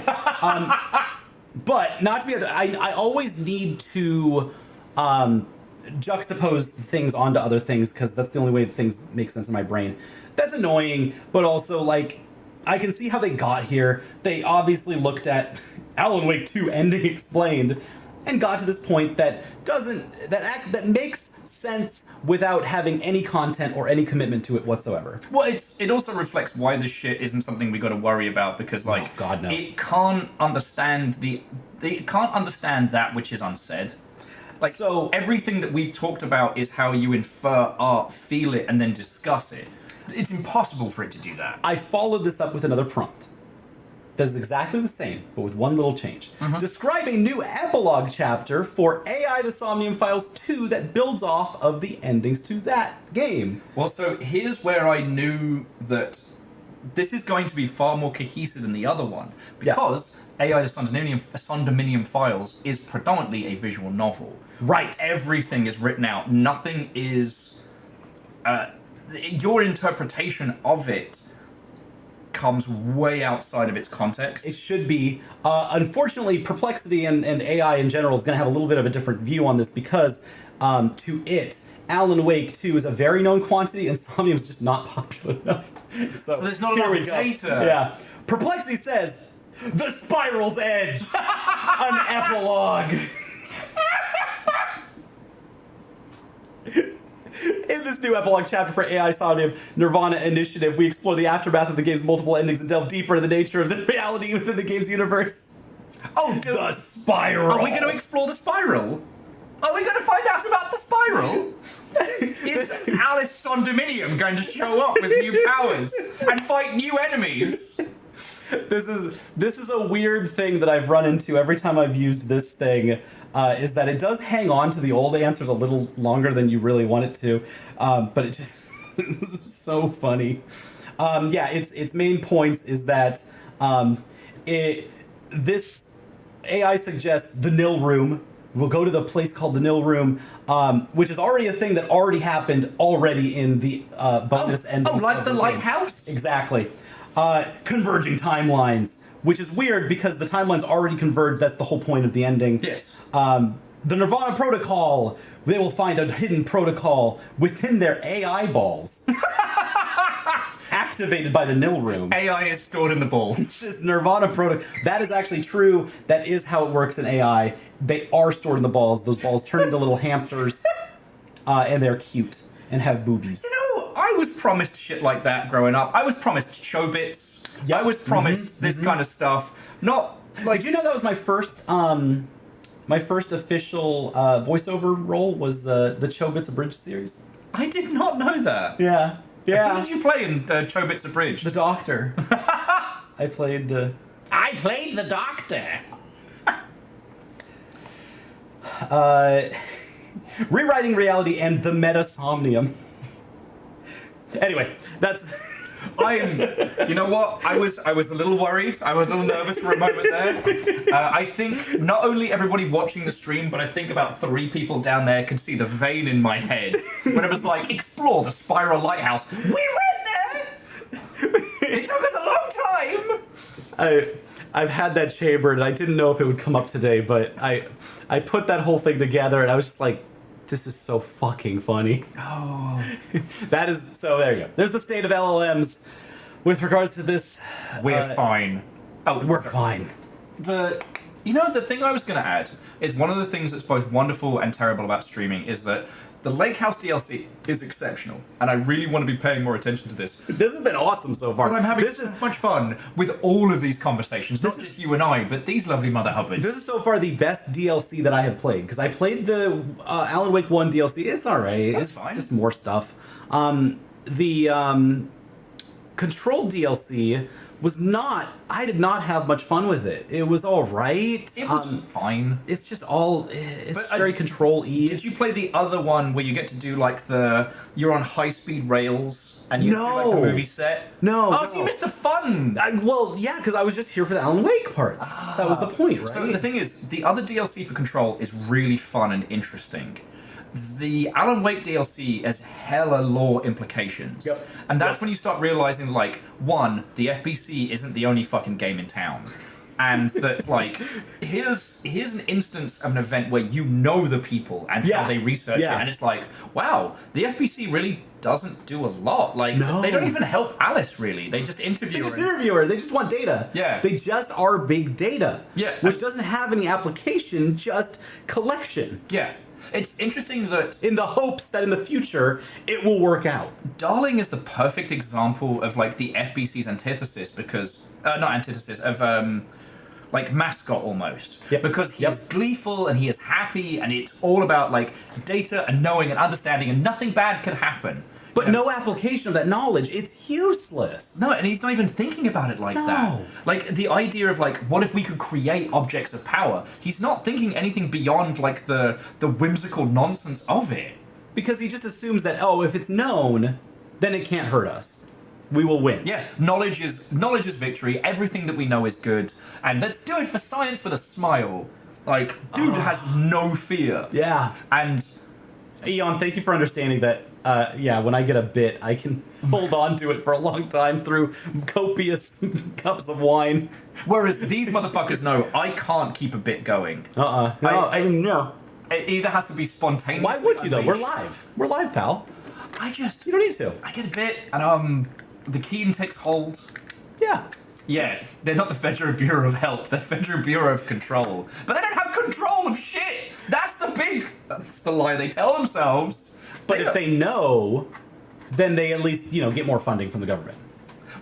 But not to be, I always need to juxtapose things onto other things, because that's the only way things make sense in my brain. That's annoying, but also, like, I can see how they got here. They obviously looked at Alan Wake 2 ending explained and got to this point that that makes sense without having any content or any commitment to it whatsoever. Well, it also reflects why this shit isn't something we got to worry about, because, like, oh, God, no. it can't understand that which is unsaid. Like, so everything that we've talked about is how you infer art, feel it, and then discuss it. It's impossible for it to do that. I followed this up with another prompt that is exactly the same, but with one little change. Describe a new epilogue chapter for AI The Somnium Files 2 that builds off of the endings to that game. Well, so here's where I knew that this is going to be far more cohesive than the other one, because AI The Sondominium Files is predominantly a visual novel. Right. Everything is written out. Nothing is... your interpretation of it comes way outside of its context. It should be. Unfortunately, Perplexity and AI in general is going to have a little bit of a different view on this, because to it, Alan Wake 2 is a very known quantity, and Somnium is just not popular enough. So there's not enough data. Yeah. Perplexity says, The Spiral's Edge! An epilogue! In this new epilogue chapter for AI Somnium Nirvana Initiative, we explore the aftermath of the game's multiple endings and delve deeper into the nature of the reality within the game's universe. Oh, the Spiral! Are we going to explore the Spiral? Are we going to find out about the Spiral? Is Alice Sondominium going to show up with new powers and fight new enemies? This is a weird thing that I've run into every time I've used this thing. Is that it does hang on to the old answers a little longer than you really want it to, but it just this is so funny. Its main points is that this AI suggests the Nil Room. We'll go to the place called the Nil Room, which is already a thing that already happened already in the bonus endings. Oh, like the Lighthouse? Exactly. Converging timelines. Which is weird because the timelines already converge. That's the whole point of the ending. Yes. The Nirvana Protocol. They will find a hidden protocol within their AI balls. Activated by the Nil Room. AI is stored in the balls. This Nirvana Protocol. That is actually true. That is how it works in AI. They are stored in the balls. Those balls turn into little hamsters. and they're cute and have boobies. You know, I was promised shit like that growing up. I was promised Chobits. Yep. I was promised this kind of stuff. Not like. Did you know that was my first official voiceover role was the Chobits Abridged series? I did not know that. Yeah. Yeah. Who did you play in Chobits Abridged? The Doctor. I played the Doctor. Rewriting reality and the Metasomnium. Anyway, that's. You know what? I was a little worried. I was a little nervous for a moment there. I think not only everybody watching the stream, but I think about 3 people down there could see the vein in my head when it was like, explore the Spiral Lighthouse. We went there! It took us a long time! I've had that chambered, and I didn't know if it would come up today, but I put that whole thing together, and I was just like, this is so fucking funny. Oh. That is, so there you go. There's the state of LLMs with regards to this. We're fine. Oh, we're sorry. fine. The thing I was going to add is one of the things that's both wonderful and terrible about streaming is that the Lakehouse DLC is exceptional, and I really want to be paying more attention to this. This has been awesome so far. But I'm having so much fun with all of these conversations, not just you and I, but these lovely mother hubbards. This is so far the best DLC that I have played, because I played the Alan Wake 1 DLC. It's alright. That's it's fine. Just more stuff. The Control DLC was not. I did not have much fun with it. It was alright. It was fine. It's just all. It's very Control-y. Did you play the other one where you get to do like you're on high-speed rails and you get to do like the movie set? No. Oh, so you missed the fun! Well, yeah, because I was just here for the Alan Wake parts. That was the point, right? So the thing is, the other DLC for Control is really fun and interesting. The Alan Wake DLC has hella lore implications. Yep. And that's when you start realizing, like, one, the FBC isn't the only fucking game in town. And that, like, here's an instance of an event where you know the people and how they research it. And it's like, wow, the FBC really doesn't do a lot. Like, they don't even help Alice, really. They just interview her. They just interview her. They just want data. Yeah. They just are big data. Yeah. Which doesn't have any application, just collection. Yeah. It's interesting that... in the hopes that in the future, it will work out. Darling is the perfect example of, like, the FBC's antithesis because... not antithesis, of, like, mascot almost. Yep. Because he is gleeful and he is happy and it's all about, like, data and knowing and understanding and nothing bad can happen. But no application of that knowledge. It's useless. No, and he's not even thinking about it like that. Like, the idea of, like, what if we could create objects of power? He's not thinking anything beyond, like, the whimsical nonsense of it. Because he just assumes that, oh, if it's known, then it can't hurt us. We will win. Yeah, knowledge is victory. Everything that we know is good. And let's do it for science with a smile. Like, dude has no fear. Yeah. And... Eon, thank you for understanding that, when I get a bit, I can hold on to it for a long time through copious cups of wine. Whereas these motherfuckers know I can't keep a bit going. No, no. It either has to be spontaneous. Why would you, though? We're live. We're live, pal. You don't need to. I get a bit, and the keen takes hold. Yeah. Yeah, they're not the Federal Bureau of Help, they're Federal Bureau of Control. But they don't have control of shit! That's the lie they tell themselves. But if they know, then they at least, get more funding from the government.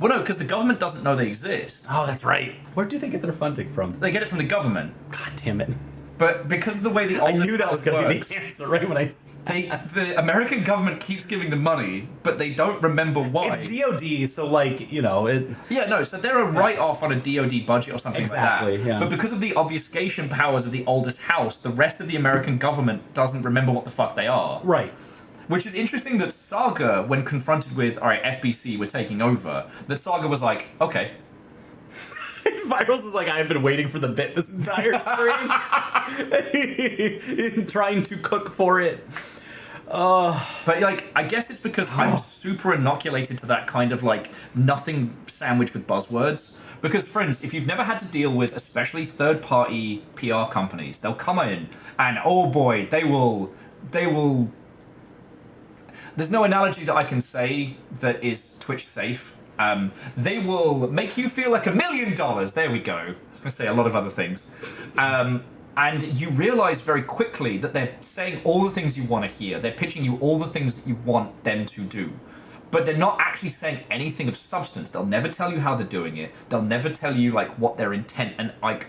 Well, no, because the government doesn't know they exist. Oh, that's right. Where do they get their funding from? They get it from the government. God damn it. But because of the way the oldest I knew that was going to be works, the answer, right? When the American government keeps giving them money, but they don't remember why. It's DOD, so it... Yeah, no, so they're a write-off on a DOD budget or something like that. Yeah. But because of the obfuscation powers of the oldest house, the rest of the American government doesn't remember what the fuck they are. Right. Which is interesting that Saga, when confronted with, alright, FBC, we're taking over, that Saga was like, okay. Virals is like, I've been waiting for the bit this entire stream. Trying to cook for it. But, like, I guess it's because I'm super inoculated to that kind of, like, nothing sandwich with buzzwords. Because, friends, if you've never had to deal with, especially third-party PR companies, they'll come in and, oh boy, they will... There's no analogy that I can say that is Twitch safe. They will make you feel like $1 million. There we go. I was going to say a lot of other things. And you realize very quickly that they're saying all the things you want to hear. They're pitching you all the things that you want them to do. But they're not actually saying anything of substance. They'll never tell you how they're doing it. They'll never tell you like what their intent and like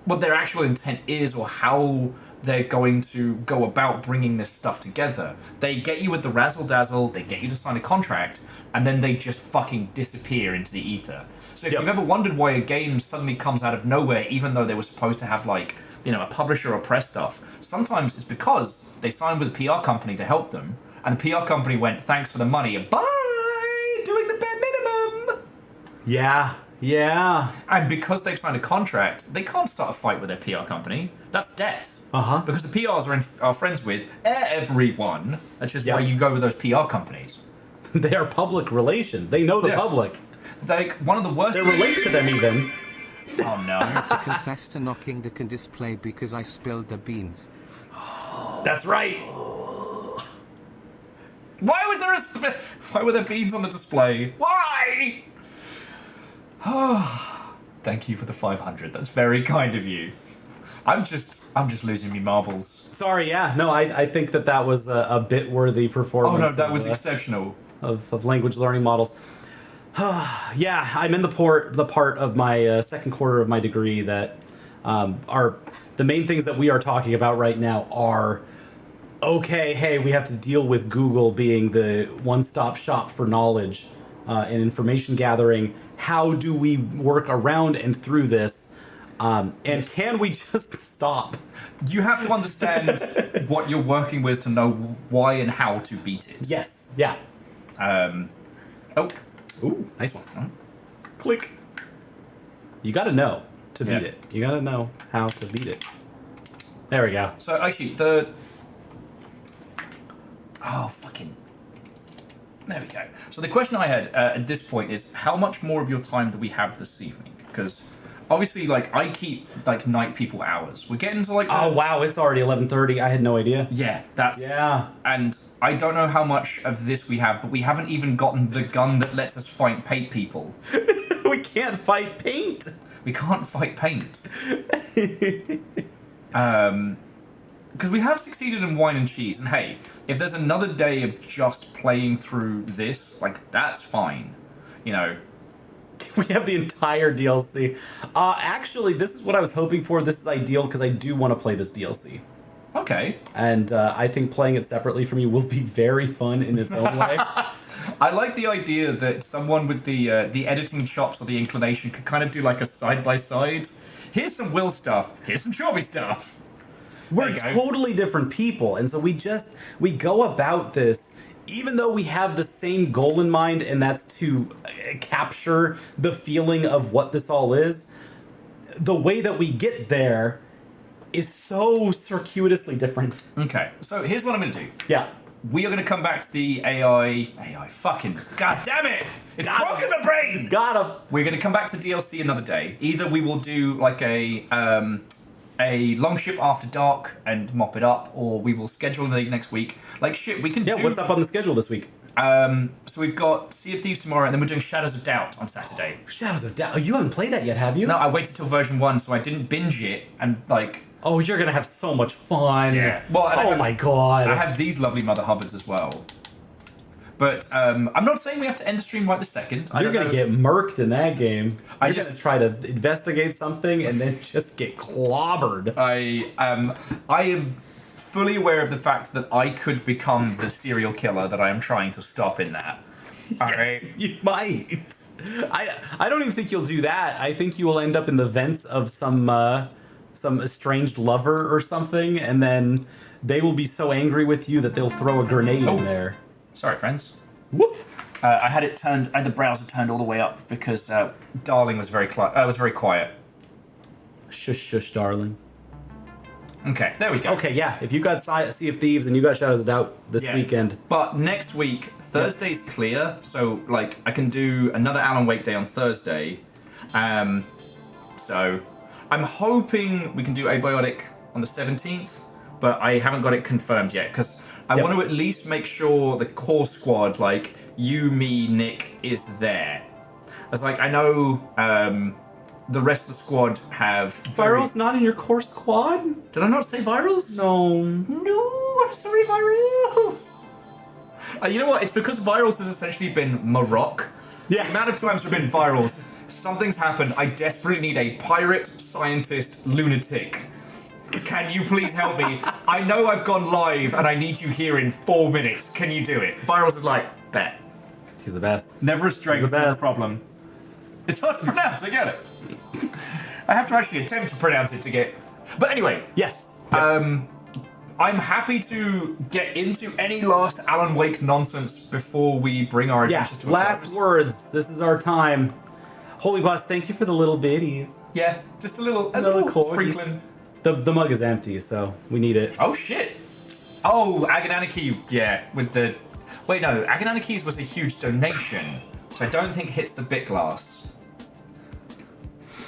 what their actual intent is or how they're going to go about bringing this stuff together. They get you with the razzle dazzle. They get you to sign a contract, and then they just fucking disappear into the ether. So if you've ever wondered why a game suddenly comes out of nowhere, even though they were supposed to have like a publisher or press stuff, sometimes it's because they signed with a PR company to help them. And the PR company went, thanks for the money, and bye, doing the bare minimum. Yeah. And because they've signed a contract, they can't start a fight with their PR company. That's death. Because the PRs are friends with everyone. That's just why you go with those PR companies. They are public relations. They know the public. Like, one of the worst... They relate to them, even. Oh, no. I had to confess to knocking the display because I spilled the beans. That's right. Why were there beans on the display? Why? Thank you for the 500. That's very kind of you. I'm just losing me marbles. Sorry, no, I think that was a bit worthy performance. Oh no, that was exceptional. Of language learning models. Yeah, I'm in the part of my second quarter of my degree that are the main things that we are talking about right now are. Okay, hey, we have to deal with Google being the one-stop shop for knowledge and information gathering. How do we work around and through this? And can we just stop? You have to understand what you're working with to know why and how to beat it. Yes, yeah. Ooh, nice one. Click. You gotta know to beat it. You gotta know how to beat it. There we go. So actually, there we go. So the question I had at this point is, how much more of your time do we have this evening? Because obviously, like, I keep like night people hours. We're getting to like. Oh wow, it's already 11:30. I had no idea. Yeah, and I don't know how much of this we have, but we haven't even gotten the gun that lets us fight paint people. We can't fight paint. We can't fight paint. Because we have succeeded in wine and cheese, and hey, if there's another day of just playing through this, like, that's fine. We have the entire DLC. Actually, this is what I was hoping for. This is ideal because I do want to play this DLC. Okay. And I think playing it separately from you will be very fun in its own way. I like the idea that someone with the editing chops or the inclination could kind of do like a side-by-side. Here's some Will stuff. Here's some Chorby stuff. We're totally different people, and so we go about this, even though we have the same goal in mind, and that's to capture the feeling of what this all is. The way that we get there is so circuitously different. Okay, so here's what I'm going to do. Yeah. We are going to come back to the AI fucking... God damn it! It's broken my brain! Got him! We're going to come back to the DLC another day. Either we will do like a Longship After Dark and mop it up, or we will schedule it next week. Like, shit, we can do... Yeah, what's up on the schedule this week? So we've got Sea of Thieves tomorrow, and then we're doing Shadows of Doubt on Saturday. Shadows of Doubt? Oh, you haven't played that yet, have you? No, I waited till version 1, so I didn't binge it, and like... Oh, you're going to have so much fun. Yeah. Well, my God. I have these lovely Mother Hubbards as well. But I'm not saying we have to end the stream right this second. You're going to get murked in that game. You're going to try to investigate something and then just get clobbered. I am fully aware of the fact that I could become the serial killer that I am trying to stop in that. Yes, you might. I don't even think you'll do that. I think you will end up in the vents of some estranged lover or something, and then they will be so angry with you that they'll throw a grenade in there. Sorry, friends. Whoop! I had the browser turned all the way up because Darling was very quiet. Shush, shush, darling. Okay, there we go. Okay, yeah. If you got Sea of Thieves and you got Shadows of Doubt this weekend. But next week, Thursday's clear, so like I can do another Alan Wake day on Thursday. So I'm hoping we can do Abiotic on the 17th, but I haven't got it confirmed yet because I want to at least make sure the core squad, like you, me, Nick, is there. As like I know the rest of the squad have... Viral's not in your core squad? Did I not say Virals? No. No, I'm sorry, Virals. You know what? It's because Virals has essentially been Maroc. Yeah. The amount of times we've been Virals, something's happened. I desperately need a pirate, scientist, lunatic. Can you please help me? I know I've gone live and I need you here in 4 minutes. Can you do it? Virals is like, bet. He's the best. Never a strength, never a problem. It's hard to pronounce, I get it. I have to actually attempt to pronounce it to get... But anyway. Yes. I'm happy to get into any last Alan Wake nonsense before we bring our adventures to a last close. words. This is our time. Holy Boss, thank you for the little bitties. Yeah, just a little cordies. sprinkling. The mug is empty, so we need it. Oh, shit. Oh, Agananiki, yeah, with the... Wait, no, Agananiki's was a huge donation, which I don't think hits the bit glass.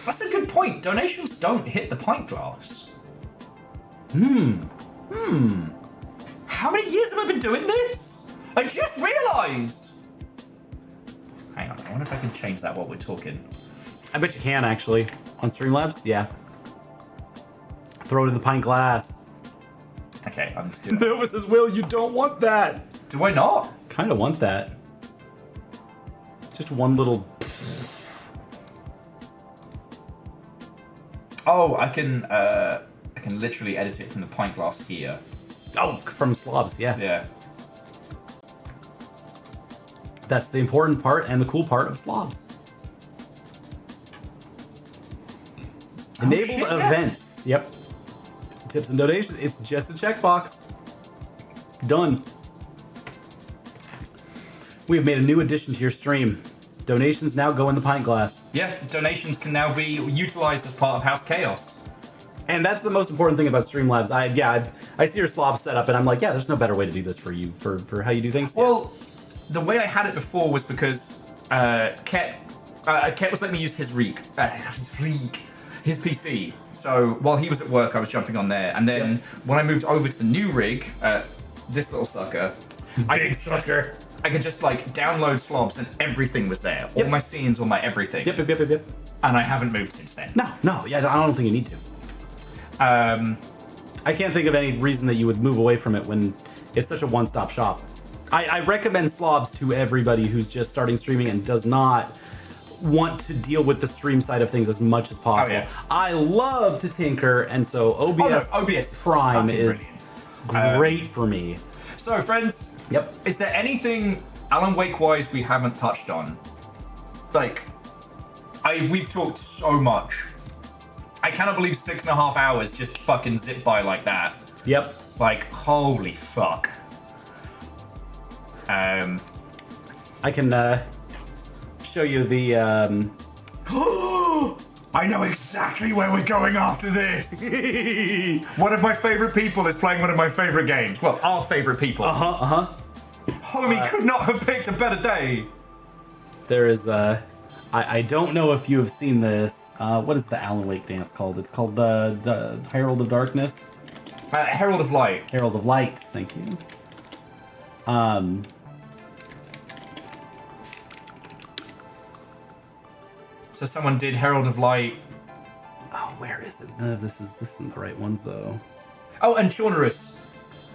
That's a good point. Donations don't hit the pint glass. How many years have I been doing this? I just realised. Hang on, I wonder if I can change that while we're talking. I bet you can, actually. On Streamlabs? Yeah. Throw it in the pint glass. Okay, I'm just doing Nova says, Will, you don't want that. Do I not? Kind of want that. Just one little... Oh, I can literally edit it from the pint glass here. Oh, from slobs, yeah. Yeah. That's the important part and the cool part of slobs. Enable shit, yeah. events. Yep. Tips and donations. It's just a checkbox. Done. We have made a new addition to your stream. Donations now go in the pint glass. Yeah, donations can now be utilized as part of House Chaos. And that's the most important thing about Streamlabs. I see your slob setup, and I'm like, yeah, there's no better way to do this for you, for how you do things. Well, the way I had it before was because Ket was letting me use his PC. So while he was at work, I was jumping on there, and then when I moved over to the new rig, this little sucker, I could just like download slobs, and everything was there. All my scenes, all my everything. Yep. And I haven't moved since then. No, yeah, I don't think you need to. I can't think of any reason that you would move away from it when it's such a one-stop shop. I recommend slobs to everybody who's just starting streaming and does not want to deal with the stream side of things as much as possible. Oh, yeah. I love to tinker, and so OBS Prime is great for me. So, friends, yep. Is there anything Alan Wake-wise we haven't touched on? Like, we've talked so much. I cannot believe 6.5 hours just fucking zip by like that. Yep. Like, holy fuck. I can show you the I know exactly where we're going after this. One of my favorite people is playing one of my favorite games. Well, our favorite people. Homie could not have picked a better day. There is I don't know if you have seen this. What is the Alan Wake dance called? It's called the Herald of Darkness. Herald of Light. Herald of Light. Thank you. So someone did Herald of Light. Oh, where is it? No, this isn't the right ones though. Oh, and Chornerus.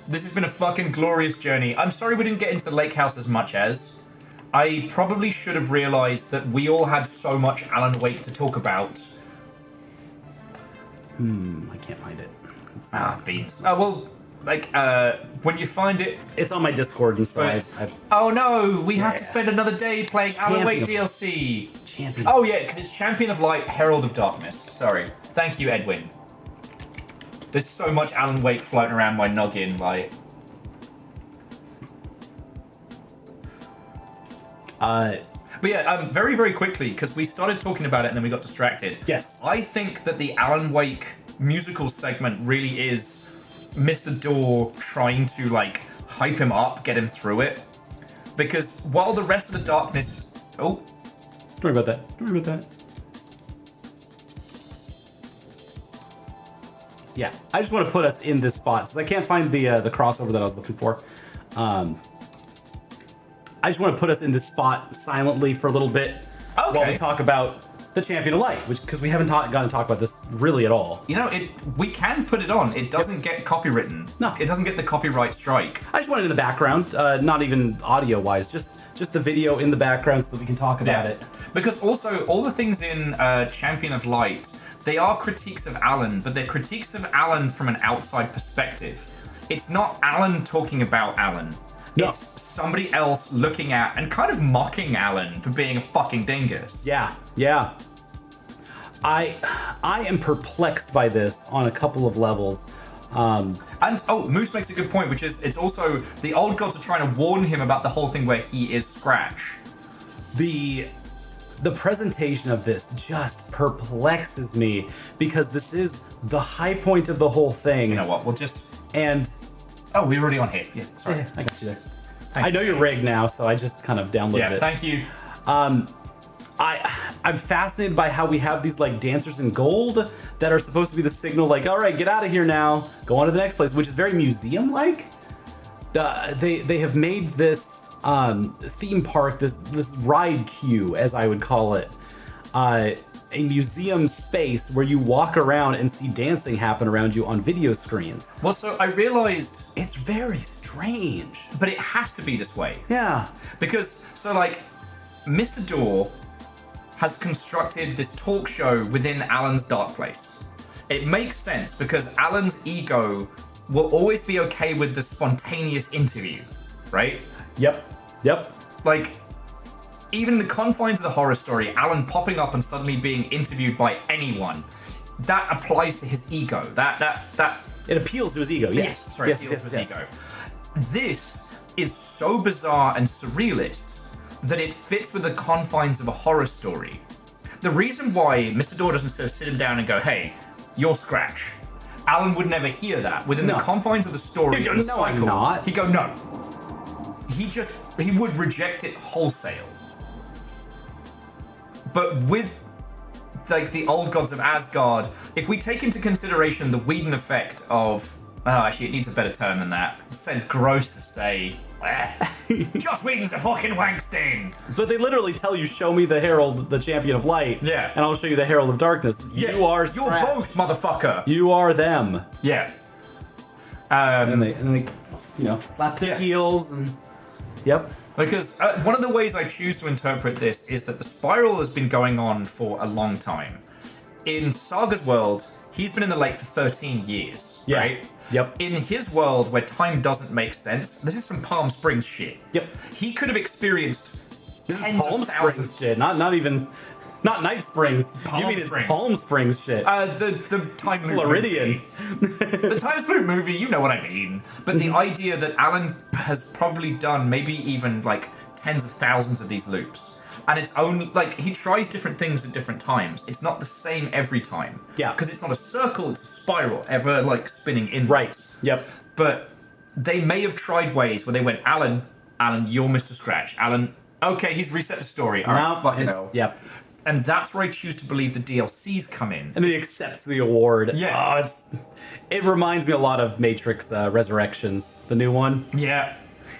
This has been a fucking glorious journey. I'm sorry we didn't get into the Lakehouse as much as. I probably should have realised that we all had so much Alan Wake to talk about. I can't find it. Beans. Oh, well, like, when you find it... It's on my Discord inside. Oh no, we have to spend another day playing Alan Wake DLC. Champion. Oh yeah, because it's Champion of Light, Herald of Darkness. Sorry. Thank you, Edwin. There's so much Alan Wake floating around my noggin, like... But yeah, very, very quickly, because we started talking about it and then we got distracted. Yes. I think that the Alan Wake musical segment really is Mr. Dorr trying to, like, hype him up, get him through it. Because while the rest of the darkness... Oh. Don't worry about that. Don't worry about that. Yeah, I just want to put us in this spot, since I can't find the crossover that I was looking for. I just want to put us in this spot silently for a little bit while we talk about the Champion of Light, which because we haven't gotten to talk about this really at all. You know, we can put it on. It doesn't get copywritten. No, it doesn't get the copyright strike. I just want it in the background, not even audio-wise, just the video in the background so that we can talk about it. Because also, all the things in Champion of Light, they are critiques of Alan, but they're critiques of Alan from an outside perspective. It's not Alan talking about Alan. No. It's somebody else looking at and kind of mocking Alan for being a fucking dingus. Yeah, yeah. I am perplexed by this on a couple of levels. And Moose makes a good point, which is it's also the old gods are trying to warn him about the whole thing where he is Scratch. The presentation of this just perplexes me because this is the high point of the whole thing. You know what? We'll just Oh, we're already on here. Yeah, sorry. Yeah, I got you there. I know you're rigged now, so I just kind of downloaded it. Yeah, thank you. I'm fascinated by how we have these like dancers in gold that are supposed to be the signal, like, all right, get out of here now, go on to the next place, which is very museum-like. They have made this theme park, this ride queue, as I would call it, a museum space where you walk around and see dancing happen around you on video screens. Well, so I realized it's very strange, but it has to be this way. Yeah, because so like Mr. Door has constructed this talk show within Alan's dark place. It makes sense because Alan's ego will always be okay with the spontaneous interview, right? Yep. Like, even in the confines of the horror story, Alan popping up and suddenly being interviewed by anyone, that applies to his ego. That it appeals to his ego. Yes, sorry, yes, appeals to his ego. This is so bizarre and surrealist that it fits with the confines of a horror story. The reason why Mr. Door doesn't sort of sit him down and go, "Hey, you're Scratch," Alan would never hear that. Within the confines of the story, He'd go, the "No, cycle, I'm not." He'd go, "No." He would reject it wholesale. But with like the old gods of Asgard, if we take into consideration the Whedon effect of, actually it needs a better term than that. It sounds gross to say. Joss Whedon's a fucking wank sting. But they literally tell you, show me the Herald, the Champion of Light, yeah, and I'll show you the Herald of Darkness. Yeah, you are You're Scratch. both, motherfucker. You are them. Yeah. And they slap their heels and. Yep. Because one of the ways I choose to interpret this is that the spiral has been going on for a long time. In Saga's world, he's been in the lake for 13 years, right? Yep. In his world, where time doesn't make sense, this is some Palm Springs shit. Yep. He could have experienced tens Palm of thousands. Springs shit, not Night Springs. You mean it's Palm Springs shit? The Time Loop Floridian. The Time Loop movie, you know what I mean. But the idea that Alan has probably done maybe even like tens of thousands of these loops. And it's only like he tries different things at different times. It's not the same every time. Yeah. Because it's not a circle, it's a spiral, ever like spinning inwards. Right. Yep. But they may have tried ways where they went, Alan, you're Mr. Scratch. Alan, okay, he's reset the story. All right, fucking hell. Yep. And that's where I choose to believe the DLCs come in. And then he accepts the award. Yeah. Oh, it reminds me a lot of Matrix Resurrections, the new one. Yeah.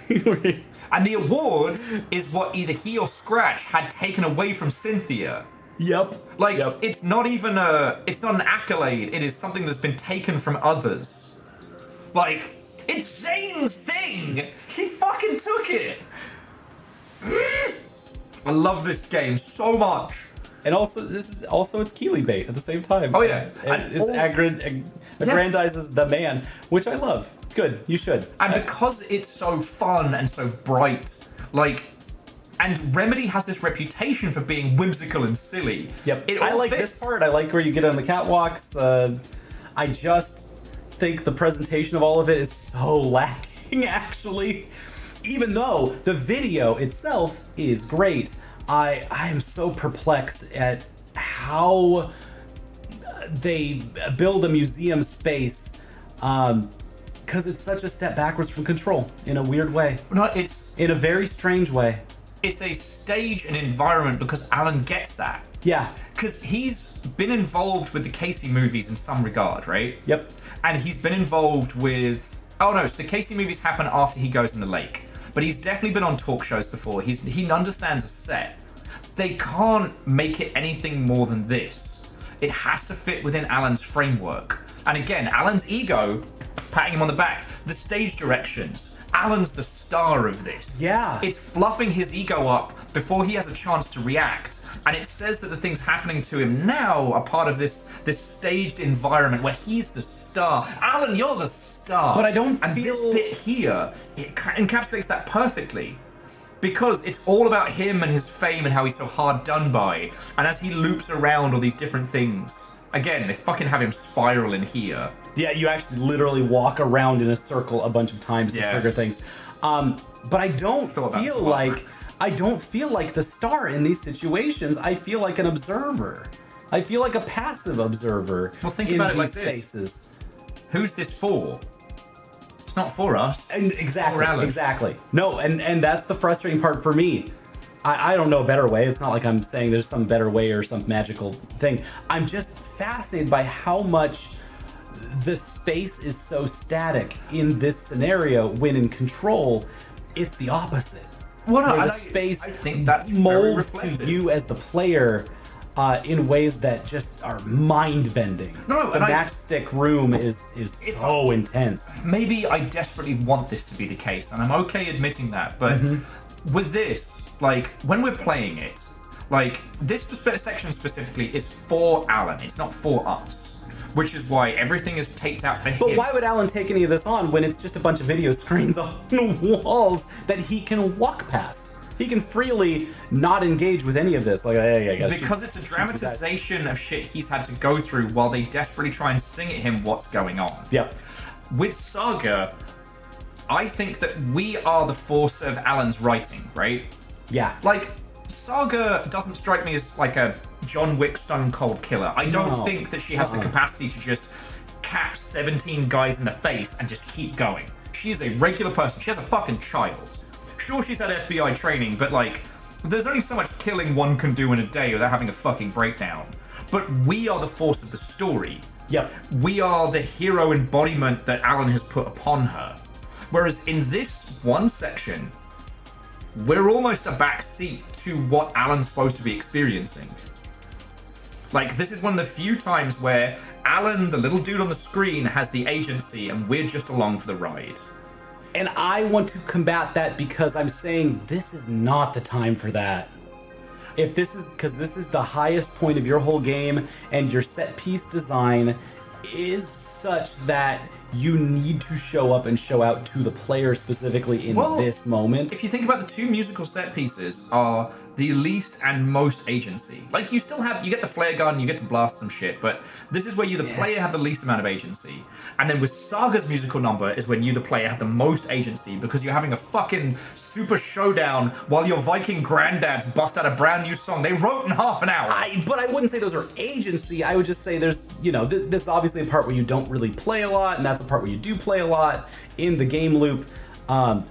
And the award is what either he or Scratch had taken away from Cynthia. Yep. Like, it's not even it's not an accolade. It is something that's been taken from others. Like, it's Zane's thing. He fucking took it. I love this game so much. And also, it's Keeley bait at the same time. Oh yeah, it's aggrandizes the man, which I love. Good, you should. And because it's so fun and so bright, like, and Remedy has this reputation for being whimsical and silly. Yep. It all I like fits. this part. I like where you get on the catwalks. I just think the presentation of all of it is so lacking, actually. Even though the video itself is great, I am so perplexed at how they build a museum space, because it's such a step backwards from Control in a weird way. No, it's in a very strange way. It's a stage and environment because Alan gets that. Yeah. Because he's been involved with the Casey movies in some regard, right? Yep. And he's been involved with... Oh no, so the Casey movies happen after he goes in the lake. But he's definitely been on talk shows before. He understands a set. they can't make it anything more than this. It has to fit within Alan's framework. And again, Alan's ego, patting him on the back, the stage directions. Alan's the star of this. Yeah. It's fluffing his ego up before he has a chance to react. And it says that the things happening to him now are part of this staged environment where he's the star. Alan, you're the star. But I don't and feel... this bit here, it encapsulates that perfectly. Because it's all about him and his fame and how he's so hard done by. And as he loops around all these different things, again, they fucking have him spiral in here. Yeah, you actually literally walk around in a circle a bunch of times to trigger things. But I don't feel like the star in these situations. I feel like an observer. I feel like a passive observer. Well, think about it like these this. spaces. Who's this for? It's not for us. And exactly. No, and that's the frustrating part for me. I don't know a better way. It's not like I'm saying there's some better way or some magical thing. I'm just fascinated by how much the space is so static in this scenario when in control, it's the opposite. Well, no, where the space I think that's molds to you as the player in ways that just are mind-bending. No, the matchstick room is so intense. Maybe I desperately want this to be the case, and I'm okay admitting that, but with this, like, when we're playing it, like, this section specifically is for Alan, it's not for us. Which is why everything is taped out for him. But why would Alan take any of this on when it's just a bunch of video screens on walls that he can walk past? He can freely not engage with any of this. Like, because it's a dramatization of shit he's had to go through while they desperately try and sing at him what's going on. Yep. With Saga, I think that we are the force of Alan's writing, right? Yeah. Like, Saga doesn't strike me as like a John Wick stone cold killer. I don't think that she has the capacity to just cap 17 guys in the face and just keep going. She is a regular person. She has a fucking child. Sure, she's had FBI training, but like, there's only so much killing one can do in a day without having a fucking breakdown. But we are the force of the story. Yep. We are the hero embodiment that Alan has put upon her. Whereas in this one section, we're almost a backseat to what Alan's supposed to be experiencing. Like, this is one of the few times where Alan, the little dude on the screen, has the agency and we're just along for the ride. And I want to combat that because I'm saying this is not the time for that. If this is, because this is the highest point of your whole game and your set piece design is such that you need to show up and show out to the player specifically in this moment. If you think about the two musical set pieces are the least and most agency. Like, you still have, you get the flare gun, you get to blast some shit, but this is where you, the player, have the least amount of agency. And then with Saga's musical number is when you, the player, have the most agency because you're having a fucking super showdown while your Viking granddads bust out a brand new song they wrote in half an hour. But I wouldn't say those are agency. I would just say there's, you know, this is obviously a part where you don't really play a lot, and that's a part where you do play a lot in the game loop.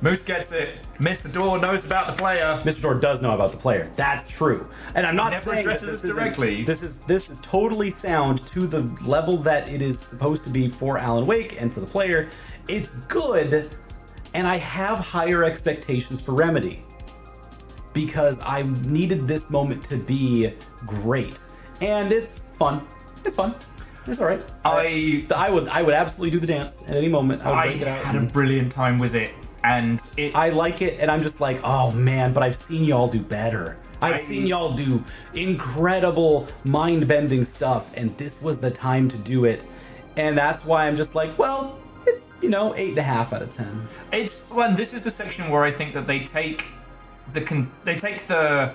Moose gets it. Mr. Door knows about the player. Mr. Door does know about the player. That's true. And I'm not saying addresses this directly. This is totally sound to the level that it is supposed to be for Alan Wake and for the player. It's good, and I have higher expectations for Remedy because I needed this moment to be great, and it's fun. It's fun. It's all right. I would absolutely do the dance at any moment. I had a brilliant time with it, and I like it, and I'm just like, oh man, but I've seen y'all do better. I've seen y'all do incredible mind-bending stuff, and this was the time to do it, and that's why I'm just like, well, it's 8.5 out of 10. And this is the section where I think that they take the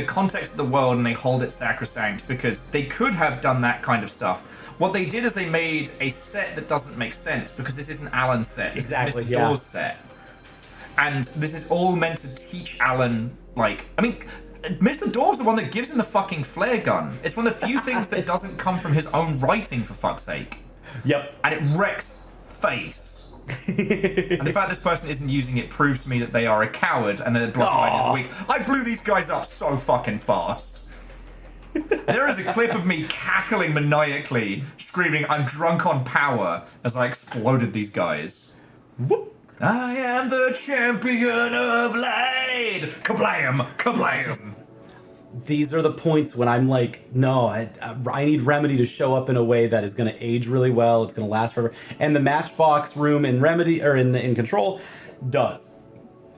context of the world and they hold it sacrosanct because they could have done that kind of stuff. What they did is they made a set that doesn't make sense because this isn't Alan's set. This is Mr. Door's set. And this is all meant to teach Alan, Mr. Door's the one that gives him the fucking flare gun. It's one of the few things that doesn't come from his own writing, for fuck's sake. Yep. And it wrecks face. And the fact this person isn't using it proves to me that they are a coward and their bloodline is weak. I blew these guys up so fucking fast. There is a clip of me cackling maniacally, screaming, "I'm drunk on power," as I exploded these guys. Whoop. I am the champion of light! Kablam! Kablam! these are the points when I'm like, no, I need Remedy to show up in a way that is going to age really well. It's going to last forever. And the Matchbox room in Remedy or in Control does.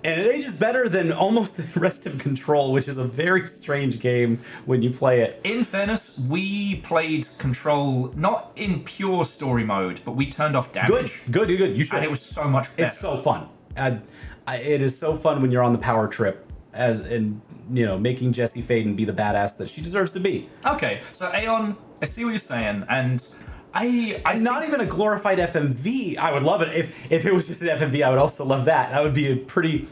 And it ages better than almost the rest of Control, which is a very strange game when you play it. In fairness, we played Control not in pure story mode, but we turned off damage. Good. You should. And it was so much better. It's so fun. It is so fun when you're on the power trip and making Jessie Faden be the badass that she deserves to be. Okay, so Aeon, I see what you're saying, and I'm not even a glorified FMV. I would love it if it was just an FMV. I would also love that. That would be a pretty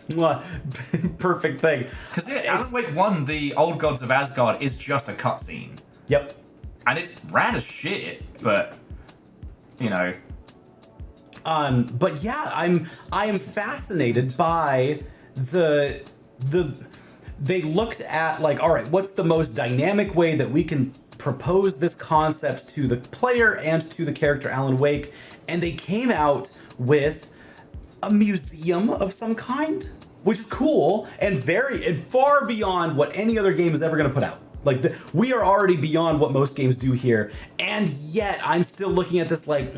perfect thing. Because Alan Wake 1, the Old Gods of Asgard, is just a cutscene. Yep. And it's rad as shit, but But yeah, I am fascinated by the they looked at like, all right, what's the most dynamic way that we can propose this concept to the player and to the character Alan Wake, and they came out with a museum of some kind, which is cool and far beyond what any other game is ever going to put out. Like we are already beyond what most games do here, and yet I'm still looking at this like,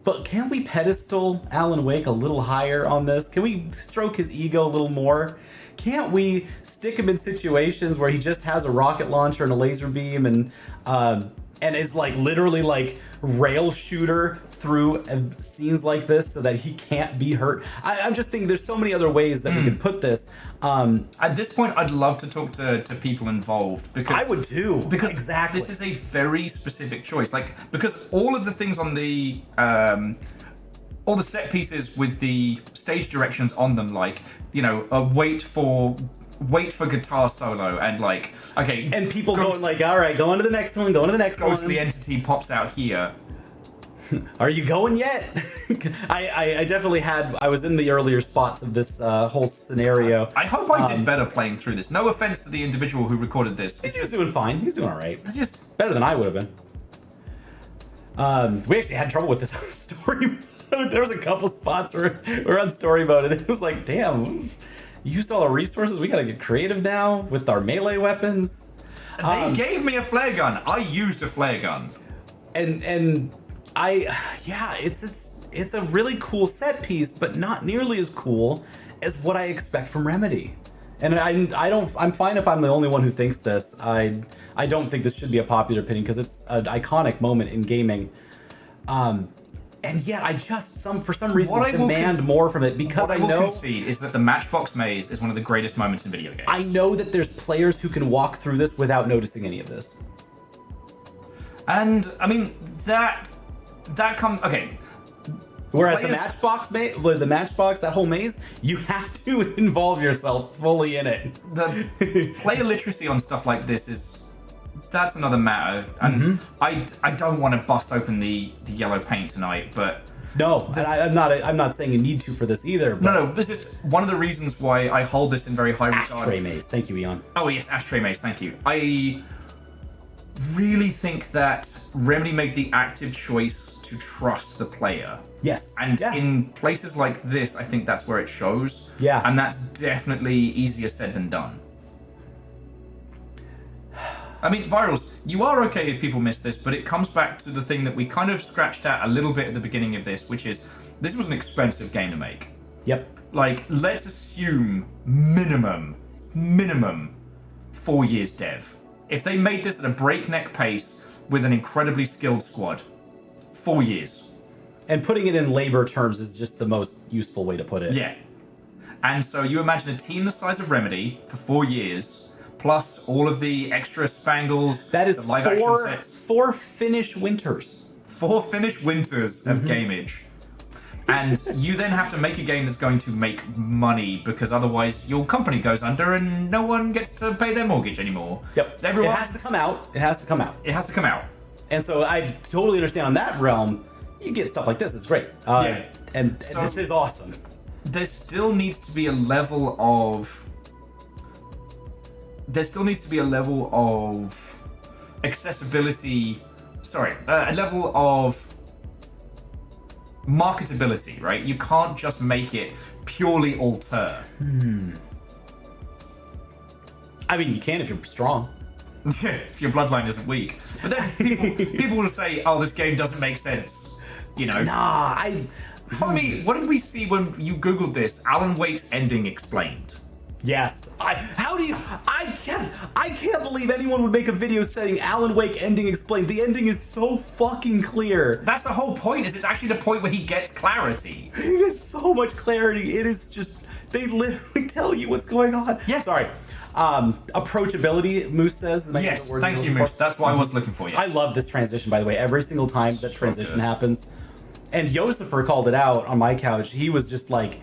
but can we pedestal Alan Wake a little higher on this? Can we stroke his ego a little more? Can't we stick him in situations where he just has a rocket launcher and a laser beam and is like literally like rail shooter through scenes like this so that he can't be hurt? I'm just thinking there's so many other ways that we could put this. At this point, I'd love to talk to people involved because I would too. Because exactly, this is a very specific choice. Like because all of the things on the all the set pieces with the stage directions on them, like wait for guitar solo and like and people going like, all right, go on to the next one, Ghostly entity pops out here. Are you going yet? I definitely I was in the earlier spots of this whole scenario. I hope I did better playing through this. No offense to the individual who recorded this. He's doing fine. He's doing all right. Just better than I would have been. We actually had trouble with this on story mode. There was a couple spots where we're on story mode, and it was like, damn, you used all our resources. We gotta get creative now with our melee weapons. They gave me a flare gun. I used a flare gun, and it's a really cool set piece, but not nearly as cool as what I expect from Remedy. And I'm fine if I'm the only one who thinks this. I don't think this should be a popular opinion because it's an iconic moment in gaming. And yet I just for some reason demand more from it because what I will concede is that the Matchbox Maze is one of the greatest moments in video games. I know that there's players who can walk through this without noticing any of this. And I mean that comes okay. Whereas the Matchbox maze, that whole maze, you have to involve yourself fully in it. The player literacy on stuff like this that's another matter. And I don't want to bust open the yellow paint tonight, but no, and I'm not saying you need to for this either. But no, this is one of the reasons why I hold this in very high regard. Ashtray maze, thank you, Eon. Oh yes, Ashtray maze, thank you. I really think that Remedy made the active choice to trust the player. Yes. And in places like this, I think that's where it shows. Yeah. And that's definitely easier said than done. I mean, Virals, you are okay if people miss this, but it comes back to the thing that we kind of scratched at a little bit at the beginning of this, which is this was an expensive game to make. Yep. Like, let's assume minimum 4 years dev. If they made this at a breakneck pace with an incredibly skilled squad, 4 years. And putting it in labor terms is just the most useful way to put it. Yeah. And so you imagine a team the size of Remedy for 4 years, plus all of the extra spangles, that is the live action sets. 4 Finnish winters. 4 Finnish winters of gameage. And you then have to make a game that's going to make money because otherwise your company goes under and no one gets to pay their mortgage anymore. Yep. It has to come out. It has to come out. It has to come out. And so I totally understand on that realm, you get stuff like this. It's great. And this is awesome. There still needs to be a level of accessibility. A level of marketability, right? You can't just make it purely auteur. I mean, you can if you're strong. If your bloodline isn't weak. But then people will say, oh, this game doesn't make sense. You know? What did we see when you Googled this? Alan Wake's ending explained. Yes. I can't believe anyone would make a video saying Alan Wake ending explained. The ending is so fucking clear. That's the whole point, is it's actually the point where he gets clarity. It is so much clarity. It is just, they literally tell you what's going on. Yeah. Sorry. Approachability, Moose says. Yes, thank you, Moose. That's what I was looking for, yes. I love this transition, by the way. Every single time that transition happens. And Yosifer called it out on my couch. He was just like,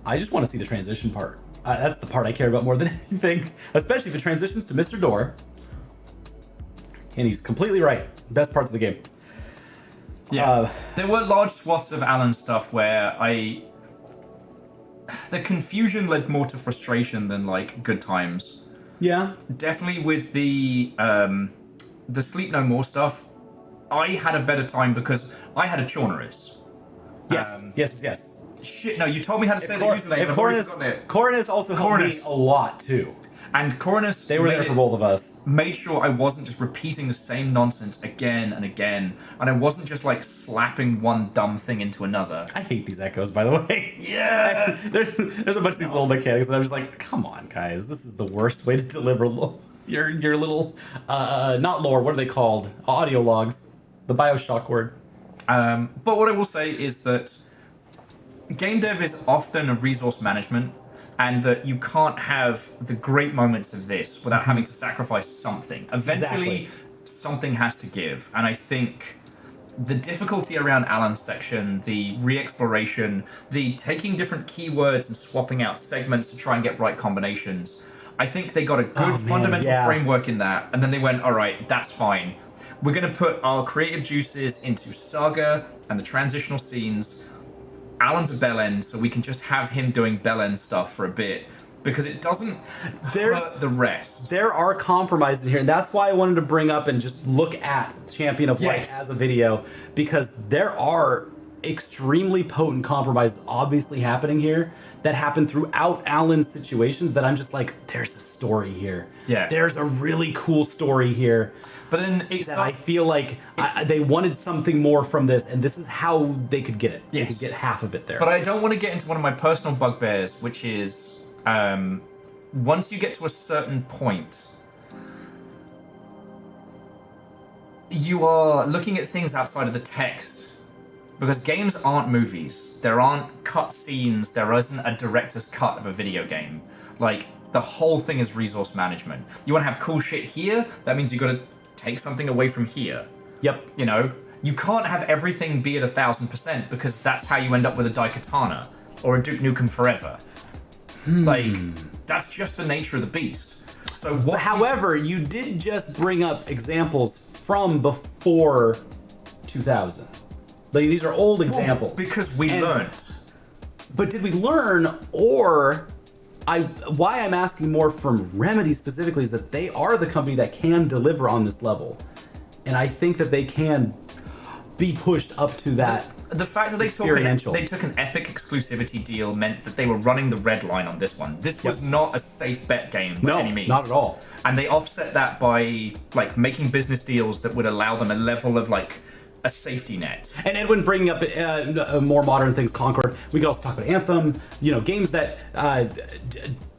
I just want to see the transition part. That's the part I care about more than anything. Especially if it transitions to Mr. Door. And he's completely right. Best parts of the game. Yeah. There were large swaths of Alan's stuff where the confusion led more to frustration than like good times. Yeah. Definitely with the Sleep No More stuff, I had a better time because I had a Chornerus. Yes. Shit, no, you told me how to say the username. Coronus also helped me a lot too. And Coronus, they were there for both of us. Made sure I wasn't just repeating the same nonsense again and again, and I wasn't just like slapping one dumb thing into another. I hate these echoes, by the way. Yeah. There's a bunch of these little mechanics, and I'm just like, come on, guys, this is the worst way to deliver your little not lore. What are they called? Audio logs. The Bioshock word. But what I will say is that game dev is often a resource management, and that you can't have the great moments of this without having to sacrifice something. Eventually, something has to give. And I think the difficulty around Alan's section, the re-exploration, the taking different keywords and swapping out segments to try and get right combinations, I think they got a good fundamental framework in that, and then they went, all right, that's fine. We're going to put our creative juices into Saga and the transitional scenes. Alan's a Bellend, so we can just have him doing Bellend stuff for a bit, because it doesn't hurt the rest. There are compromises in here, and that's why I wanted to bring up and just look at Champion of Light as a video, because there are extremely potent compromises obviously happening here that happen throughout Alan's situations that I'm just like, there's a story here. Yeah. There's a really cool story here. But then I feel like they wanted something more from this, and this is how they could get it. Yes. They could get half of it there. But I don't want to get into one of my personal bugbears, which is once you get to a certain point, you are looking at things outside of the text. Because games aren't movies. There aren't cut scenes. There isn't a director's cut of a video game. Like, the whole thing is resource management. You want to have cool shit here? That means you got to take something away from here. Yep. You know? You can't have everything be at 1000% because that's how you end up with a Daikatana or a Duke Nukem Forever. Like, that's just the nature of the beast. So what? However, you did just bring up examples from before 2000. Like, these are old examples. Well, because we learned. But did we learn, or why I'm asking more from Remedy specifically is that they are the company that can deliver on this level. And I think that they can be pushed up to that. The fact that they took an Epic exclusivity deal meant that they were running the red line on this one. This was not a safe bet game by any means. Not at all. And they offset that by like making business deals that would allow them a level of like a safety net. And Edwin bringing up more modern things, Concord. We could also talk about Anthem. You know, games that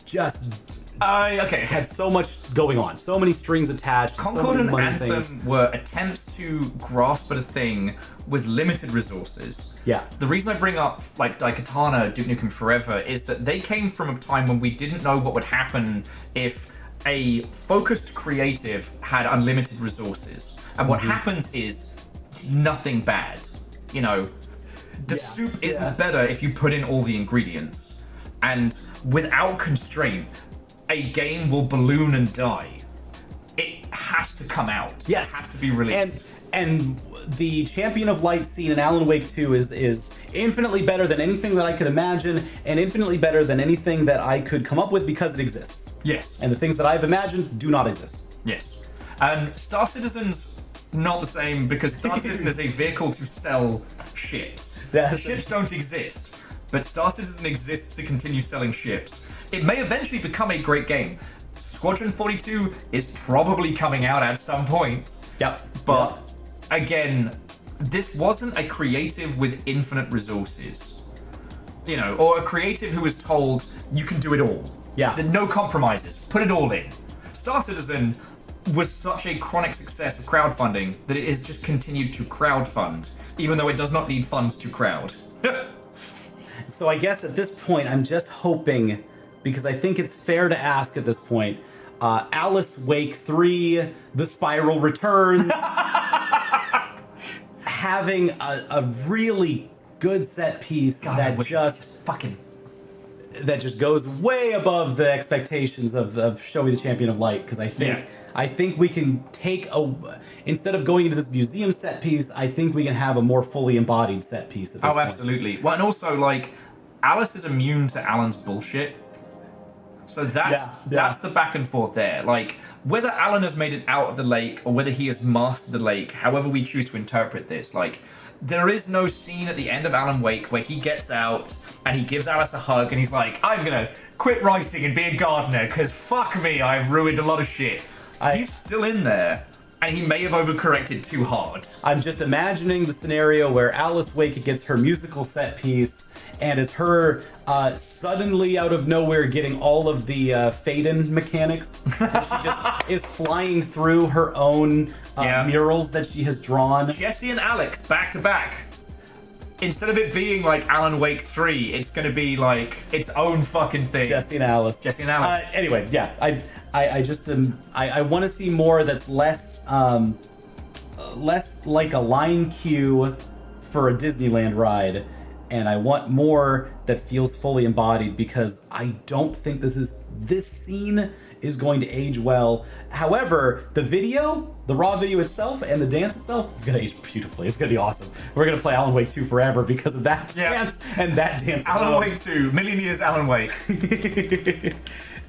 just had so much going on, so many strings attached. Concord and Anthem were attempts to grasp at a thing with limited resources. Yeah. The reason I bring up like Daikatana, Duke Nukem Forever, is that they came from a time when we didn't know what would happen if a focused creative had unlimited resources. And what happens is nothing bad. You know, the soup isn't better if you put in all the ingredients. And without constraint, a game will balloon and die. It has to come out. Yes. It has to be released. And the Champion of Light scene in Alan Wake 2 is infinitely better than anything that I could imagine, and infinitely better than anything that I could come up with because it exists. Yes. And the things that I've imagined do not exist. Yes. And Star Citizen's not the same, because Star Citizen is a vehicle to sell ships. Ships don't exist, but Star Citizen exists to continue selling ships. It may eventually become a great game. Squadron 42 is probably coming out at some point. Yep. But again, this wasn't a creative with infinite resources. You know, or a creative who was told, you can do it all. Yeah. No compromises. Put it all in. Star Citizen was such a chronic success of crowdfunding that it has just continued to crowdfund, even though it does not need funds to crowd. So I guess at this point, I'm just hoping, because I think it's fair to ask at this point, Alice Wake 3, The Spiral Returns, having a really good set piece that just goes way above the expectations of Show Me the Champion of Light, because I think we can take instead of going into this museum set piece, I think we can have a more fully embodied set piece at this point. Absolutely. Well, and also, like, Alice is immune to Alan's bullshit. So that's the back and forth there. Like, whether Alan has made it out of the lake or whether he has mastered the lake, however we choose to interpret this, like, there is no scene at the end of Alan Wake where he gets out and he gives Alice a hug and he's like, I'm gonna quit writing and be a gardener because fuck me, I've ruined a lot of shit. He's still in there, and he may have overcorrected too hard. I'm just imagining the scenario where Alice Wake gets her musical set piece, and it's her suddenly out of nowhere getting all of the Faden mechanics. And she just is flying through her own murals that she has drawn. Jesse and Alex back to back. Instead of it being like Alan Wake 3, it's going to be like its own fucking thing. Jesse and Alice. Anyway, yeah, I just I want to see more that's less like a line queue for a Disneyland ride, and I want more that feels fully embodied, because I don't think this scene is going to age well. However, the raw video itself and the dance itself is going to age beautifully. It's going to be awesome. We're going to play Alan Wake 2 forever because of that dance and that dance. Alan Wake 2, million years Alan Wake.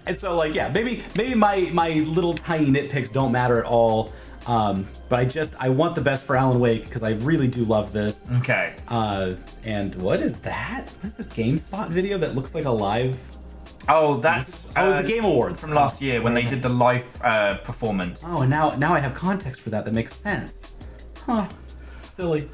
And so, like, yeah, maybe my little tiny nitpicks don't matter at all. But I want the best for Alan Wake because I really do love this. Okay. And what is that? What is this GameSpot video that looks like a live? Oh, that's the Game Awards from last year when they did the live performance. Oh, and now I have context for that. That makes sense. Huh? Silly.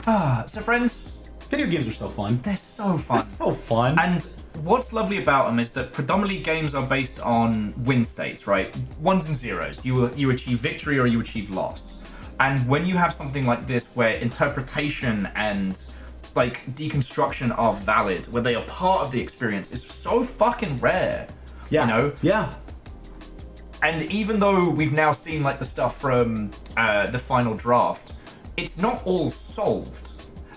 So friends, video games are so fun. They're so fun. They're so fun. And what's lovely about them is that predominantly games are based on win states, right? Ones and zeros. You achieve victory or you achieve loss. And when you have something like this where interpretation and like deconstruction are valid, where they are part of the experience, is so fucking rare. Yeah. You know? Yeah. And even though we've now seen like the stuff from the final draft, it's not all solved.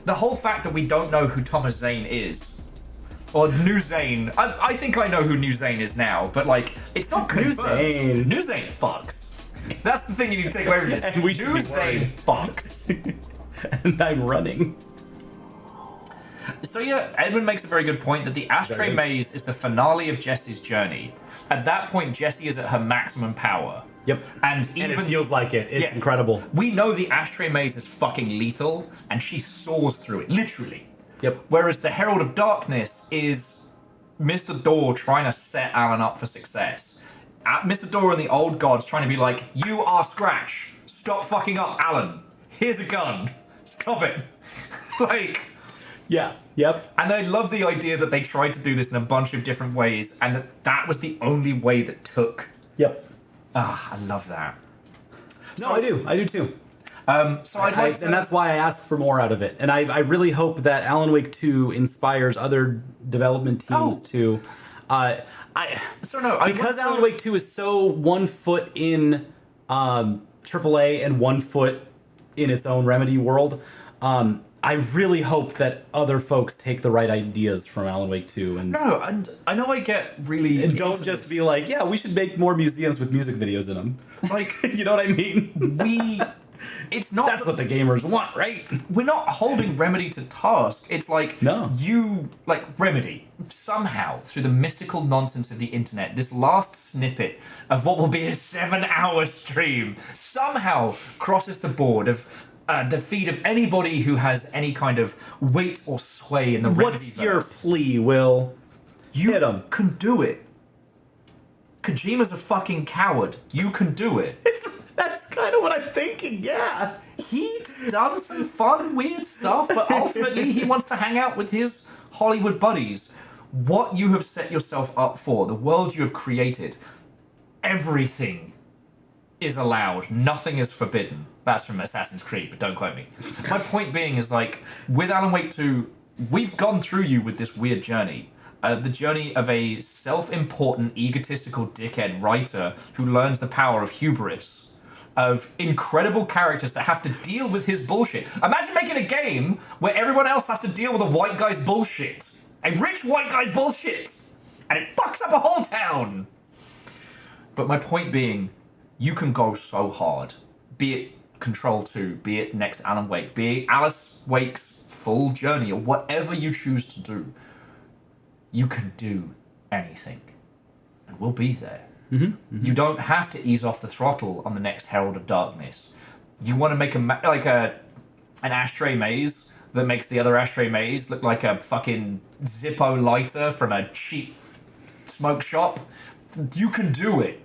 The whole fact that we don't know who Thomas Zane is, or New Zane, I think I know who New Zane is now, but like, it's not confirmed. New Zane fucks. That's the thing you need to take away from this. And we should New be Zane fucks. And I'm running. So yeah, Edmund makes a very good point that the ashtray maze is the finale of Jesse's journey. At that point, Jessie is at her maximum power. Yep. And it feels like it. It's incredible. We know the ashtray maze is fucking lethal, and she soars through it, literally. Yep. Whereas the Herald of Darkness is Mr. Door trying to set Alan up for success. Mr. Door and the old gods trying to be like, you are Scratch. Stop fucking up, Alan. Here's a gun. Stop it. Like... Yeah. Yep. And I love the idea that they tried to do this in a bunch of different ways, and that was the only way that took. Yep. I love that. No, I do too. So I'd like to... And that's why I ask for more out of it. And I really hope that Alan Wake 2 inspires other development teams to... because Alan Wake 2 is so 1 foot in AAA and 1 foot in its own Remedy world, I really hope that other folks take the right ideas from Alan Wake 2. And I know I get really... And don't just be like, yeah, we should make more museums with music videos in them. Like, you know what I mean? It's not... That's what the gamers want, right? We're not holding Remedy to task. It's like, Remedy, somehow, through the mystical nonsense of the internet, this last snippet of what will be a 7-hour stream somehow crosses the board of... the feed of anybody who has any kind of weight or sway in the Remedyverse. What's your plea, Will? You can do it. Kojima's a fucking coward. You can do it. That's kind of what I'm thinking, yeah. He's done some fun, weird stuff, but ultimately he wants to hang out with his Hollywood buddies. What you have set yourself up for, the world you have created, everything is allowed. Nothing is forbidden. That's from Assassin's Creed, but don't quote me. My point being is, like, with Alan Wake 2, we've gone through you with this weird journey. The journey of a self-important, egotistical dickhead writer who learns the power of hubris, of incredible characters that have to deal with his bullshit. Imagine making a game where everyone else has to deal with a white guy's bullshit. A rich white guy's bullshit! And it fucks up a whole town! But my point being, you can go so hard. Be it Control 2, be it next Alan Wake, be it Alice Wake's full journey, or whatever you choose to do. You can do anything. And we'll be there. You don't have to ease off the throttle on the next Herald of Darkness. You want to make an ashtray maze that makes the other ashtray maze look like a fucking Zippo lighter from a cheap smoke shop? You can do it.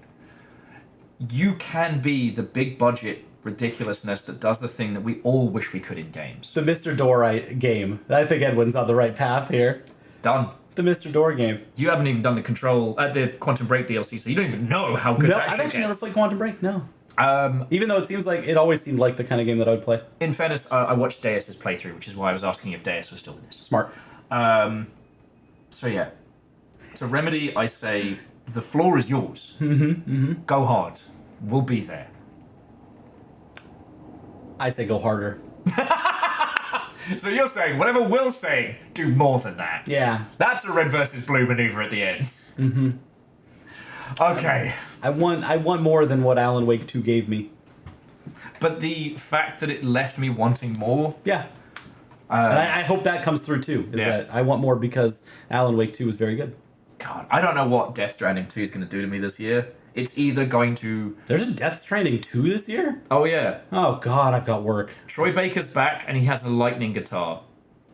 You can be the big budget ridiculousness that does the thing that we all wish we could in games. The Mr. Door game. I think Edwin's on the right path here. Done. The Mr. Door game. You haven't even done the Quantum Break DLC, so you don't even know how good that shit I've actually never gets. played Quantum Break, no. Even though it seems like it always seemed like the kind of game that I would play. In fairness, I watched Deus's playthrough, which is why I was asking if Deus was still in this. Smart. So yeah. To Remedy, I say, the floor is yours. Go hard. We'll be there. I say go harder. So you're saying, whatever Will's saying, do more than that. Yeah. That's a red versus blue maneuver at the end. Okay. I want more than what Alan Wake 2 gave me. But the fact that it left me wanting more... Yeah. And I hope that comes through too. That I want more because Alan Wake 2 was very good. God, I don't know what Death Stranding 2 is going to do to me this year. It's either going to... There's a Death Stranding 2 this year? Oh, yeah. Oh, God, I've got work. Troy Baker's back, and he has a lightning guitar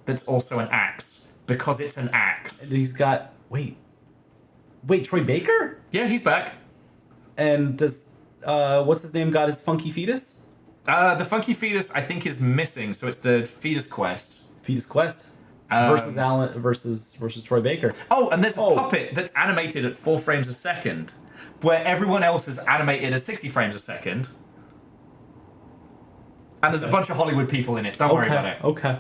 that's also an axe, because it's an axe. And he's got... Wait, Troy Baker? Yeah, he's back. And does... what's his name got his funky fetus? The funky fetus, I think, is missing, so it's the fetus quest. Fetus quest? Versus Alan... Versus Troy Baker. Oh, and there's a puppet that's animated at 4 frames a second, where everyone else is animated at 60 frames a second. And there's a bunch of Hollywood people in it. Don't worry about it. Okay.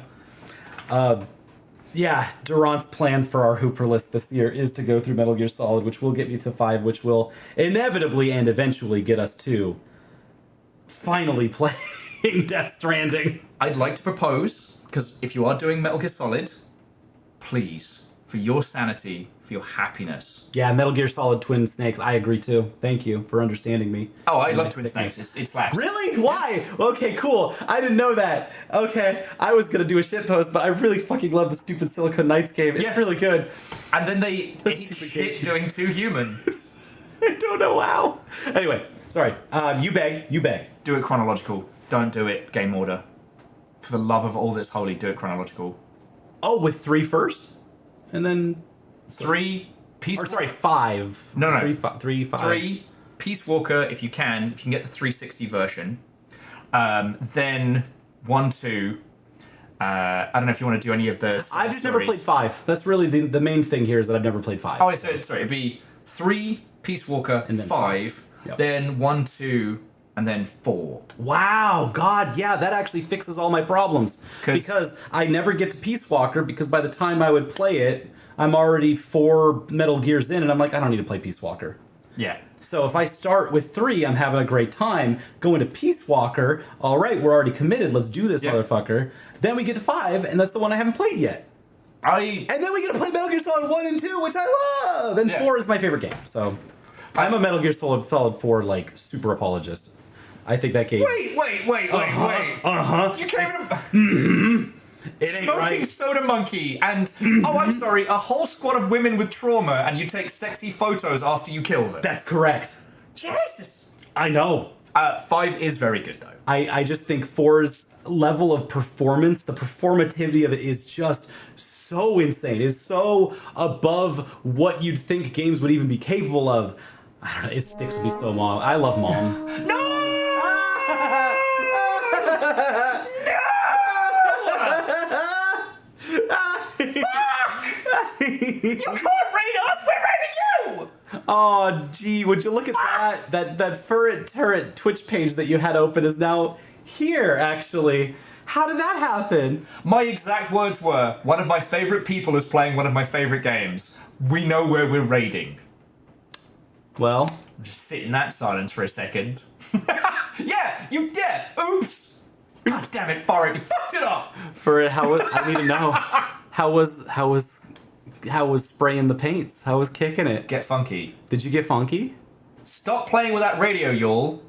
Yeah, Durant's plan for our Hooper list this year is to go through Metal Gear Solid, which will get me to 5, which will inevitably and eventually get us to finally playing Death Stranding. I'd like to propose, because if you are doing Metal Gear Solid, please, for your sanity, for your happiness. Yeah, Metal Gear Solid Twin Snakes, I agree too. Thank you for understanding me. Oh, I love Twin Snakes. It slaps. Really? Why? Okay, cool. I didn't know that. Okay, I was gonna do a shitpost, but I really fucking love the stupid Silicon Knights game. It's really good. And then they ate shit doing 2 Human. I don't know how. Anyway, sorry. You beg. Do it chronological. Don't do it game order. For the love of all that's holy, do it chronological. Oh, with 3 first? And then... 3, Peace... Or sorry, 5. No. 3, 5. 3, Peace Walker, if you can get the 360 version. Then 1, 2... I don't know if you want to do any of the... I've just never played 5. That's really the main thing here is that I've never played 5. Oh, so, sorry, it'd be 3, Peace Walker, and then 5, Yep. then 1, 2, and then 4. Wow, God, yeah, that actually fixes all my problems. Because I never get to Peace Walker, because by the time I would play it, I'm already 4 Metal Gears in, and I'm like, I don't need to play Peace Walker. Yeah. So if I start with 3, I'm having a great time. Going to Peace Walker, all right, we're already committed, let's do this, motherfucker. Then we get to 5, and that's the one I haven't played yet. And then we get to play Metal Gear Solid 1 and 2, which I love! And 4 is my favorite game, so... I'm a Metal Gear Solid 4, like, super apologist. I think that game... Wait. You can't It ain't Smoking Soda Monkey and, I'm sorry, a whole squad of women with trauma and you take sexy photos after you kill them. That's correct. Jesus! I know. 5 is very good, though. I just think 4's level of performance, the performativity of it is just so insane. It's so above what you'd think games would even be capable of. I don't know. It sticks with me so long. I love Mom. No! You can't rate us, we're rating you! Oh, gee, would you look at that? That Furret Turret Twitch page that you had open is now here, actually. How did that happen? My exact words were, one of my favorite people is playing one of my favorite games. We know where we're raiding. Well, just sit in that silence for a second. Yeah, oops! God damn it, Furret, you fucked it up! Furret, I need to know. How was spraying the paints? How was kicking it? Get funky. Did you get funky? Stop playing with that radio, y'all.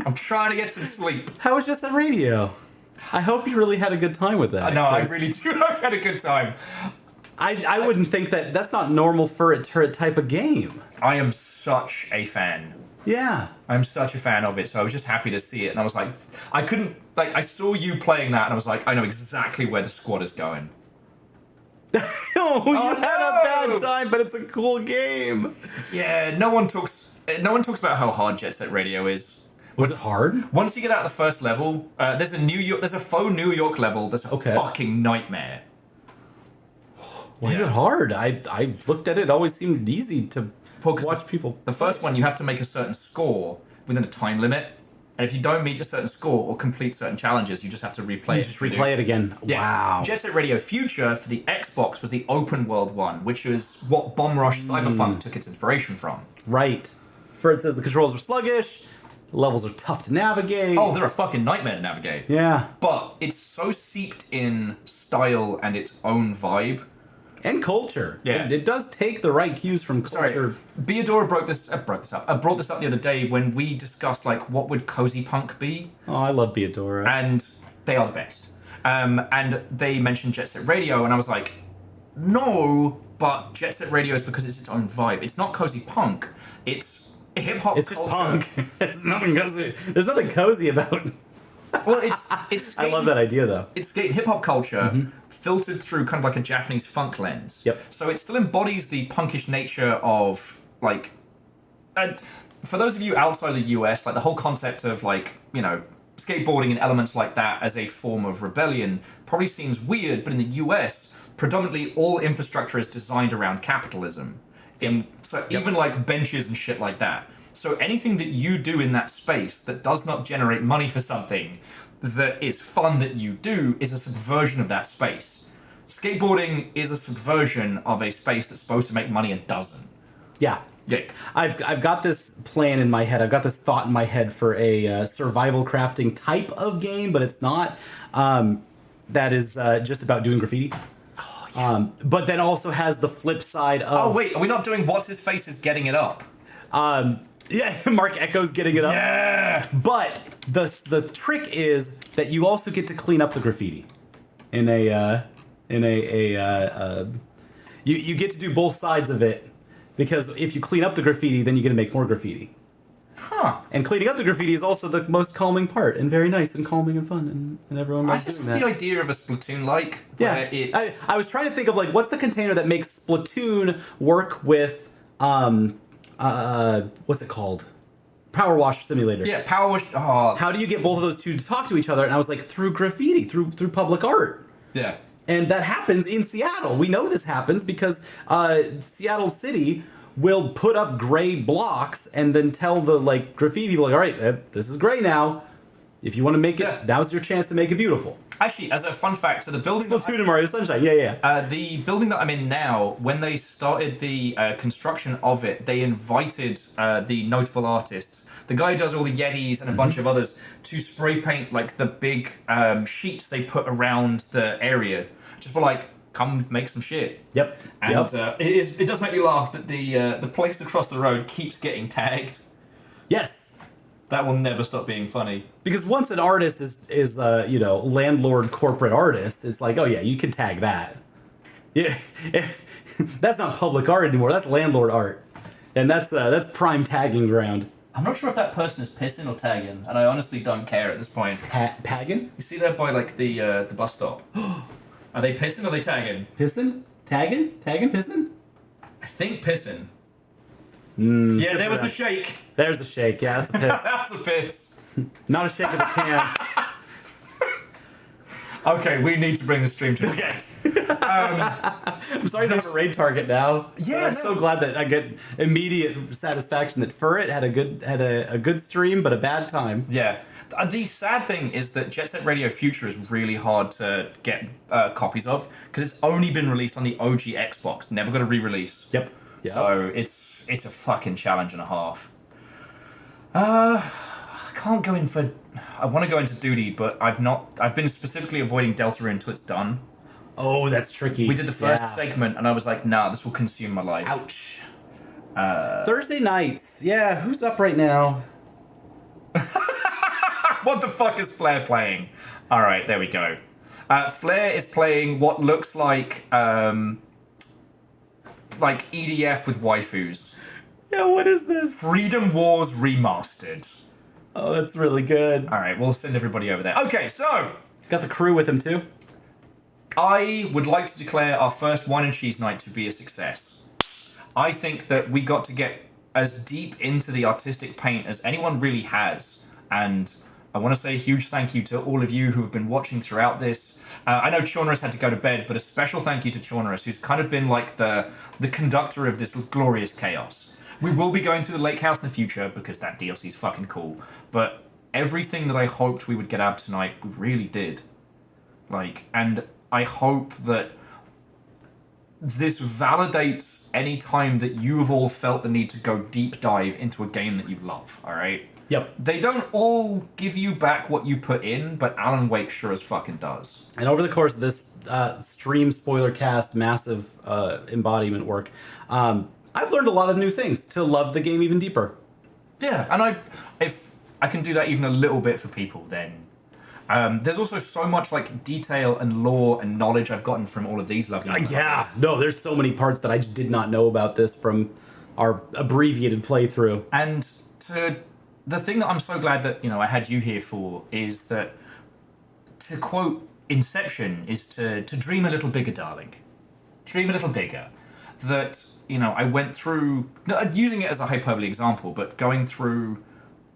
I'm trying to get some sleep. How was just a radio? I hope you really had a good time with that. No, I really do hope I had a good time. I wouldn't think that's not normal Furret Turret type of game. I am such a fan. Yeah. I'm such a fan of it, so I was just happy to see it, and I was like, I saw you playing that, and I was like, I know exactly where the squad is going. You had a bad time, but it's a cool game. Yeah, no one talks about how hard Jet Set Radio is. Was it hard? Once you get out the first level, there's a faux New York level that's a fucking nightmare. Why is it hard? I looked at it, always seemed easy to watch people. The first one, you have to make a certain score within a time limit. And if you don't meet a certain score or complete certain challenges, you just have to replay it. You just replay it again. Yeah. Wow. Jet Set Radio Future for the Xbox was the open world one, which was what Bomb Rush Cyberpunk took its inspiration from. Right. Ferd says the controls are sluggish, the levels are tough to navigate. Oh, they're a fucking nightmare to navigate. Yeah. But it's so seeped in style and its own vibe. And culture. Yeah. It does take the right cues from culture. Sorry, Beadora brought this up the other day when we discussed, like, what would cozy punk be? Oh, I love Beadora. And they are the best. And they mentioned Jet Set Radio, and I was like, no, but Jet Set Radio is because it's its own vibe. It's not cozy punk. It's hip hop. It's just punk. It's nothing cozy. There's nothing cozy about. Well, it's. I love that idea though. It's hip hop culture filtered through kind of like a Japanese funk lens. Yep. So it still embodies the punkish nature of like. For those of you outside the US, like the whole concept of like skateboarding and elements like that as a form of rebellion probably seems weird, but in the US, predominantly all infrastructure is designed around capitalism. Even like benches and shit like that. So anything that you do in that space that does not generate money for something that is fun that you do is a subversion of that space. Skateboarding is a subversion of a space that's supposed to make money and doesn't. Yeah. Yeah. I've got this plan in my head. I've got this thought in my head for a survival crafting type of game, but it's not. That is just about doing graffiti. Oh, yeah. But then also has the flip side of... Oh, wait. Are we not doing What's His Face is Getting It Up? Yeah, Mark Echo's getting it up. Yeah! But the trick is that you also get to clean up the graffiti. You get to do both sides of it, because if you clean up the graffiti, then you get to make more graffiti. Huh. And cleaning up the graffiti is also the most calming part, and very nice and calming and fun, and everyone loves doing that. I just the idea of a Splatoon-like, where it's... I was trying to think of like what's the container that makes Splatoon work with what's it called? Power Wash Simulator. Yeah, Power Wash. Oh. How do you get both of those two to talk to each other? And I was like, through graffiti, through public art. Yeah. And that happens in Seattle. We know this happens because Seattle City will put up gray blocks and then tell the graffiti people, all right, this is gray now. If you want to make it, now's your chance to make it beautiful. Actually, as a fun fact, so the building... Splatoon and Mario Sunshine, yeah. The building that I'm in now, when they started the construction of it, they invited the notable artists, the guy who does all the Yetis and a bunch of others, to spray paint the big sheets they put around the area. Just for come make some shit. Yep. And it does make me laugh that the place across the road keeps getting tagged. Yes. That will never stop being funny. Because once an artist is landlord corporate artist, it's like, oh yeah, you can tag that. Yeah, that's not public art anymore. That's landlord art, and that's prime tagging ground. I'm not sure if that person is pissing or tagging, and I honestly don't care at this point. Tagging? You see that by the bus stop? Are they pissing or are they tagging? Pissing? Tagging? Tagging? Pissing? I think pissing. Yeah, there was the shake. There's the shake. Yeah, that's a piss. That's a piss. Not a shake of the can. Okay, we need to bring the stream to an end. I'm sorry to have a raid target now. Yeah, I'm so glad that I get immediate satisfaction that Furret had a good stream, but a bad time. Yeah. The sad thing is that Jet Set Radio Future is really hard to get copies of because it's only been released on the OG Xbox, never got a re-release. Yep. So it's a fucking challenge and a half. I can't go in for. I want to go into duty, but I've been specifically avoiding Delta until it's done. Oh, that's tricky. We did the first segment, and I was like, nah, this will consume my life. Ouch. Thursday nights. Yeah, who's up right now? What the fuck is Flair playing? All right, there we go. Flair is playing what looks like EDF with waifus. Yeah, what is this? Freedom Wars Remastered. Oh, that's really good. All right, we'll send everybody over there. Okay, so got the crew with him too. I would like to declare our first wine and cheese night to be a success. I think that we got to get as deep into the artistic paint as anyone really has, and I want to say a huge thank you to all of you who have been watching throughout this. I know Chornerus had to go to bed, but a special thank you to Chornerus, who's kind of been like the conductor of this glorious chaos. We will be going through the Lakehouse in the future because that DLC is fucking cool. But everything that I hoped we would get out tonight, we really did. And I hope that this validates any time that you have all felt the need to go deep dive into a game that you love, all right? Yep. They don't all give you back what you put in, but Alan Wake sure as fucking does. And over the course of this stream spoiler cast, massive embodiment work, I've learned a lot of new things to love the game even deeper. Yeah, and if I can do that even a little bit for people, then there's also so much detail and lore and knowledge I've gotten from all of these lovely No, there's so many parts that I just did not know about this from our abbreviated playthrough. And the thing that I'm so glad that I had you here for is that, to quote Inception, is to dream a little bigger, darling. Dream a little bigger. That I went through, using it as a hyperbole example, but going through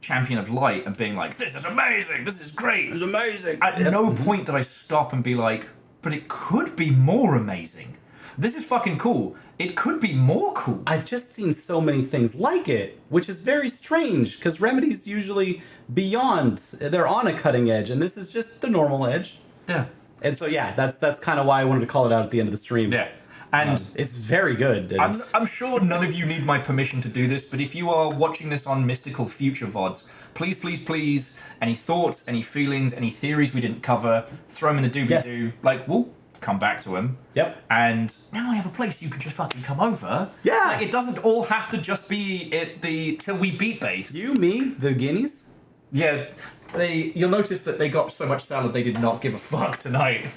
Champion of Light and being like, this is amazing, this is great, this is amazing. At no point did I stop and be like, but it could be more amazing. This is fucking cool. It could be more cool. I've just seen so many things like it, which is very strange because Remedy's usually beyond. They're on a cutting edge, and this is just the normal edge. Yeah. And so that's kind of why I wanted to call it out at the end of the stream. Yeah. And it's very good. I'm sure none of you need my permission to do this, but if you are watching this on Mystical Future VODs, please, please, please, any thoughts, any feelings, any theories we didn't cover, throw them in the doobly-doo. We'll come back to them. Yep. And now I have a place you can just fucking come over. Yeah. It doesn't all have to just be at the Till We Beat base. You, me, the guineas? Yeah. You'll notice that they got so much salad they did not give a fuck tonight.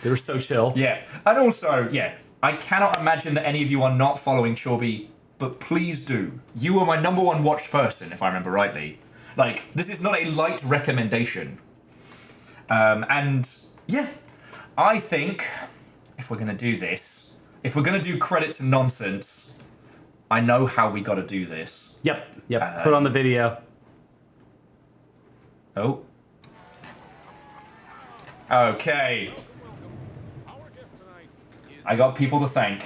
They were so chill. Yeah. And also, I cannot imagine that any of you are not following Chorby, but please do. You are my number one watched person, if I remember rightly. This is not a light recommendation. I think if we're going to do this, if we're going to do credits and nonsense, I know how we got to do this. Yep. Put on the video. Oh. Okay. I got people to thank.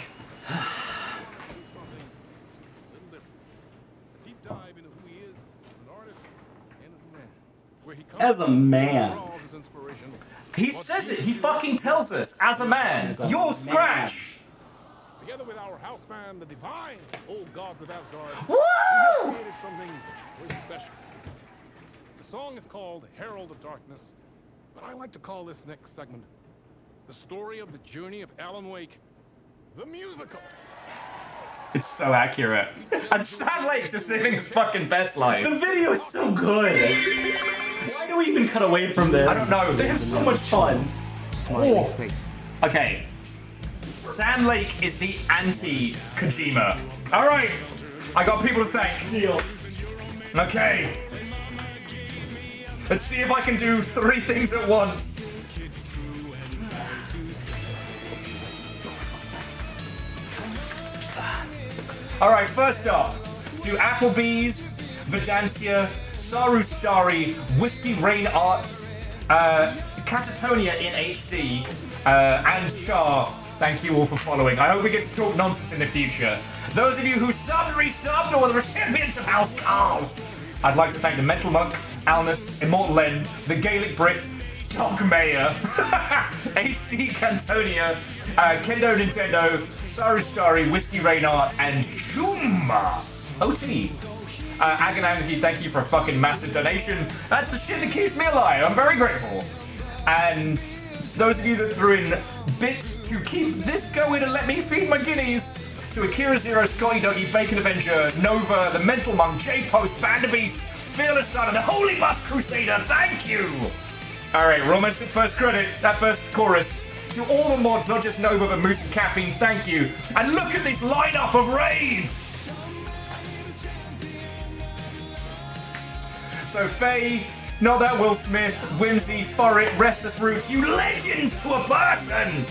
As a man. He says it. He fucking tells us. As a man. You're Scratch. Together with our house band, the divine old gods of Asgard, Woo! we have created something very special. The song is called Herald of Darkness, but I like to call this next segment the story of the journey of Alan Wake, the musical. It's so accurate. And Sam Lake's just living his fucking best life. The video is so good. Why do we even cut away from this? I don't know. They have so much fun. Smiley face. Okay. Sam Lake is the anti-Kojima. All right. I got people to thank. Deal. Okay. Let's see if I can do 3 things at once. All right, first up, to Applebee's, Vedancia, Saru Starry, Whiskey Rain Art, Catatonia in HD, and Char. Thank you all for following. I hope we get to talk nonsense in the future. Those of you who subbed, resubbed, or the recipients of House Carl, I'd like to thank the Mental Monk, Alnus, Immortal Len, the Gaelic Brit, Dog Mayor, HD Cantonia, Kendo Nintendo, Saru Starry, Whiskey Rain Art, and Chuma OT. Agananki, thank you for a fucking massive donation. That's the shit that keeps me alive. I'm very grateful. And those of you that threw in bits to keep this going and let me feed my guineas, to Akira Zero, Scotty Doggy, Bacon Avenger, Nova, the Mental Monk, J Post, Vanderbeast, Fearless Son, and the Holy Bus Crusader, thank you! Alright, we're almost at first credit, that first chorus. To all the mods, not just Nova, but Moose and Caffeine, thank you. And look at this lineup of raids! So Faye, Not That Will Smith, Whimsy, Forrit, Restless Roots, you legends to a person!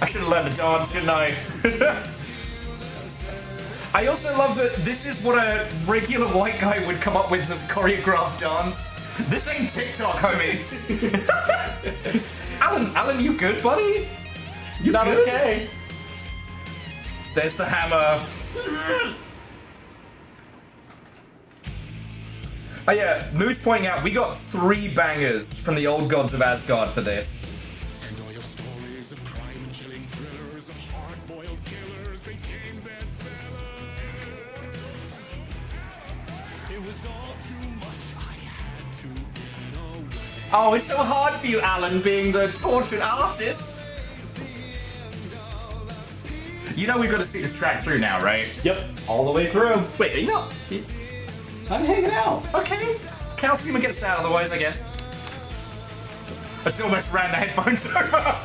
I should have learned to dance, shouldn't I? I also love that this is what a regular white guy would come up with as a choreographed dance. This ain't TikTok, homies. Alan, you good, buddy? You not good? Okay? There's the hammer. Oh yeah, Moose pointing out, we got 3 bangers from the old gods of Asgard for this. Oh, it's so hard for you, Alan, being the tortured artist. You know we've got to see this track through now, right? Yep, all the way through. Wait, are you not? I'm hanging out. Okay. Calcium gets out otherwise, I guess. I just almost ran the headphones over.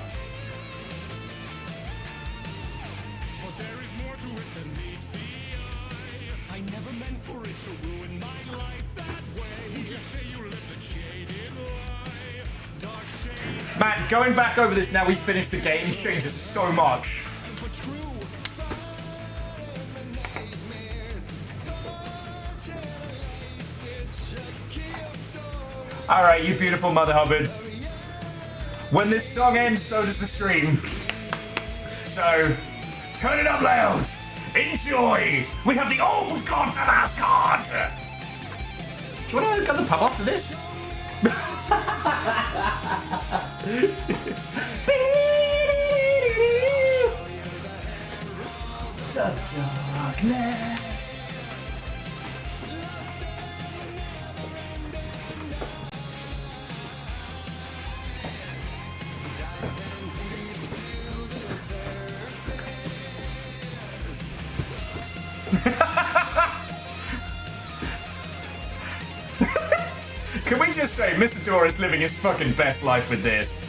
Matt, going back over this now we finished the game changes so much. Alright, you beautiful Mother Hubbards. When this song ends, so does the stream. So, turn it up loud. Enjoy. We have the old gods of Asgard. Do you want to go to the pub after this? Darkness. Can we just say Mr. Dora is living his fucking best life with this?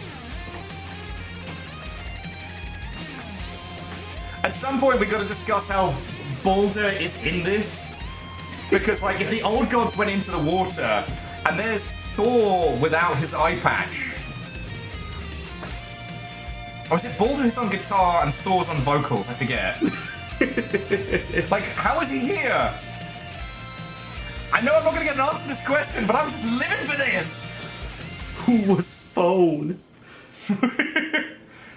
At some point we gotta discuss how Baldur is in this. Because like if the old gods went into the water and there's Thor without his eye patch. Or is it Baldur who's on guitar and Thor's on vocals? I forget. Like, how is he here? I know I'm not gonna get an answer to this question, but I'm just living for this! Who was phone?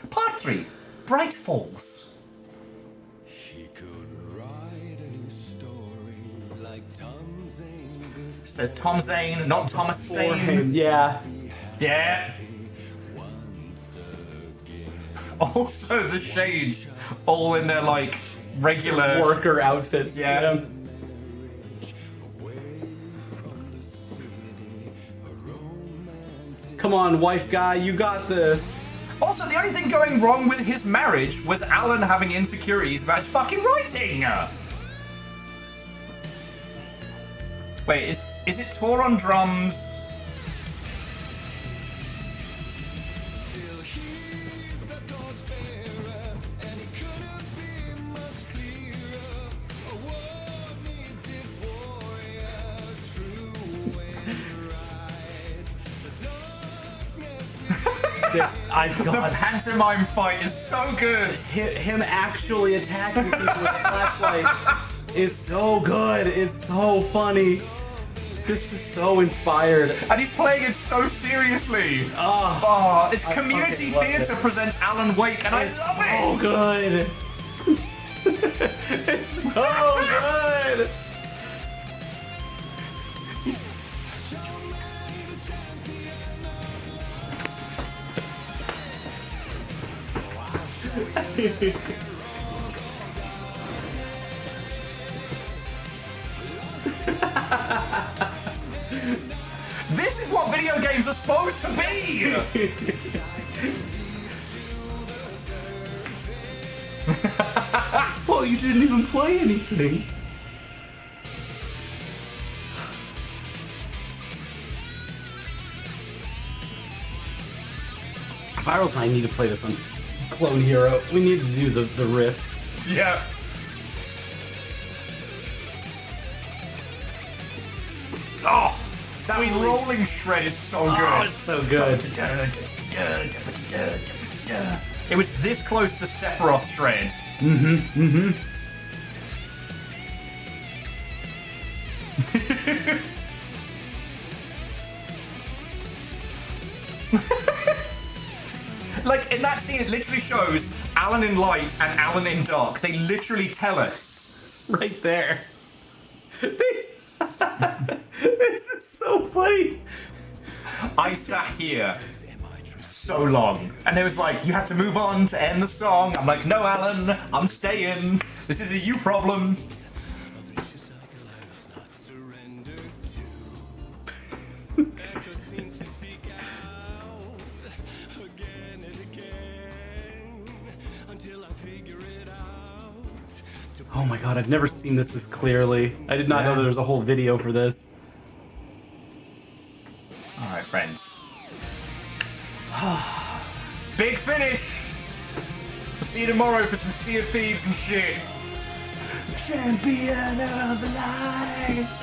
Part 3, Bright Falls. He could write a new story like Tom Zane. Says Tom Zane, not Thomas Zane. Yeah. Yeah. Also the shades, all in their like regular worker outfits. Yeah. Come on, wife guy, you got this. Also, the only thing going wrong with his marriage was Alan having insecurities about his fucking writing. Wait, is it Tor on drums? The pantomime fight is so good. Him actually attacking people with a flashlight is so good. It's so funny. This is so inspired. And he's playing it so seriously. It's Community Theatre presents Alan Wake, and I love it. So good. It's so good. This is what video games are supposed to be! Well, you didn't even play anything. Virals and I need to play this on Clone Hero. We need to do the riff. Yeah. Oh, that rolling shred is so good. Oh, it's so good. It was this close to the Sephiroth shred. Like, in that scene, it literally shows Alan in light and Alan in dark. They literally tell us. It's right there. This is so funny. I sat here so long, and it was like, you have to move on to end the song. I'm like, no, Alan, I'm staying. This is a you problem. Oh my god, I've never seen this clearly. I did not know there was a whole video for this. Alright, friends. Big finish! I'll see you tomorrow for some Sea of Thieves and shit. Champion of life!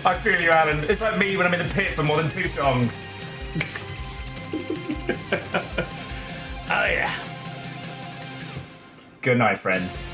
I feel you, Alan. It's like me when I'm in the pit for more than 2 songs. Oh yeah. Good night, friends.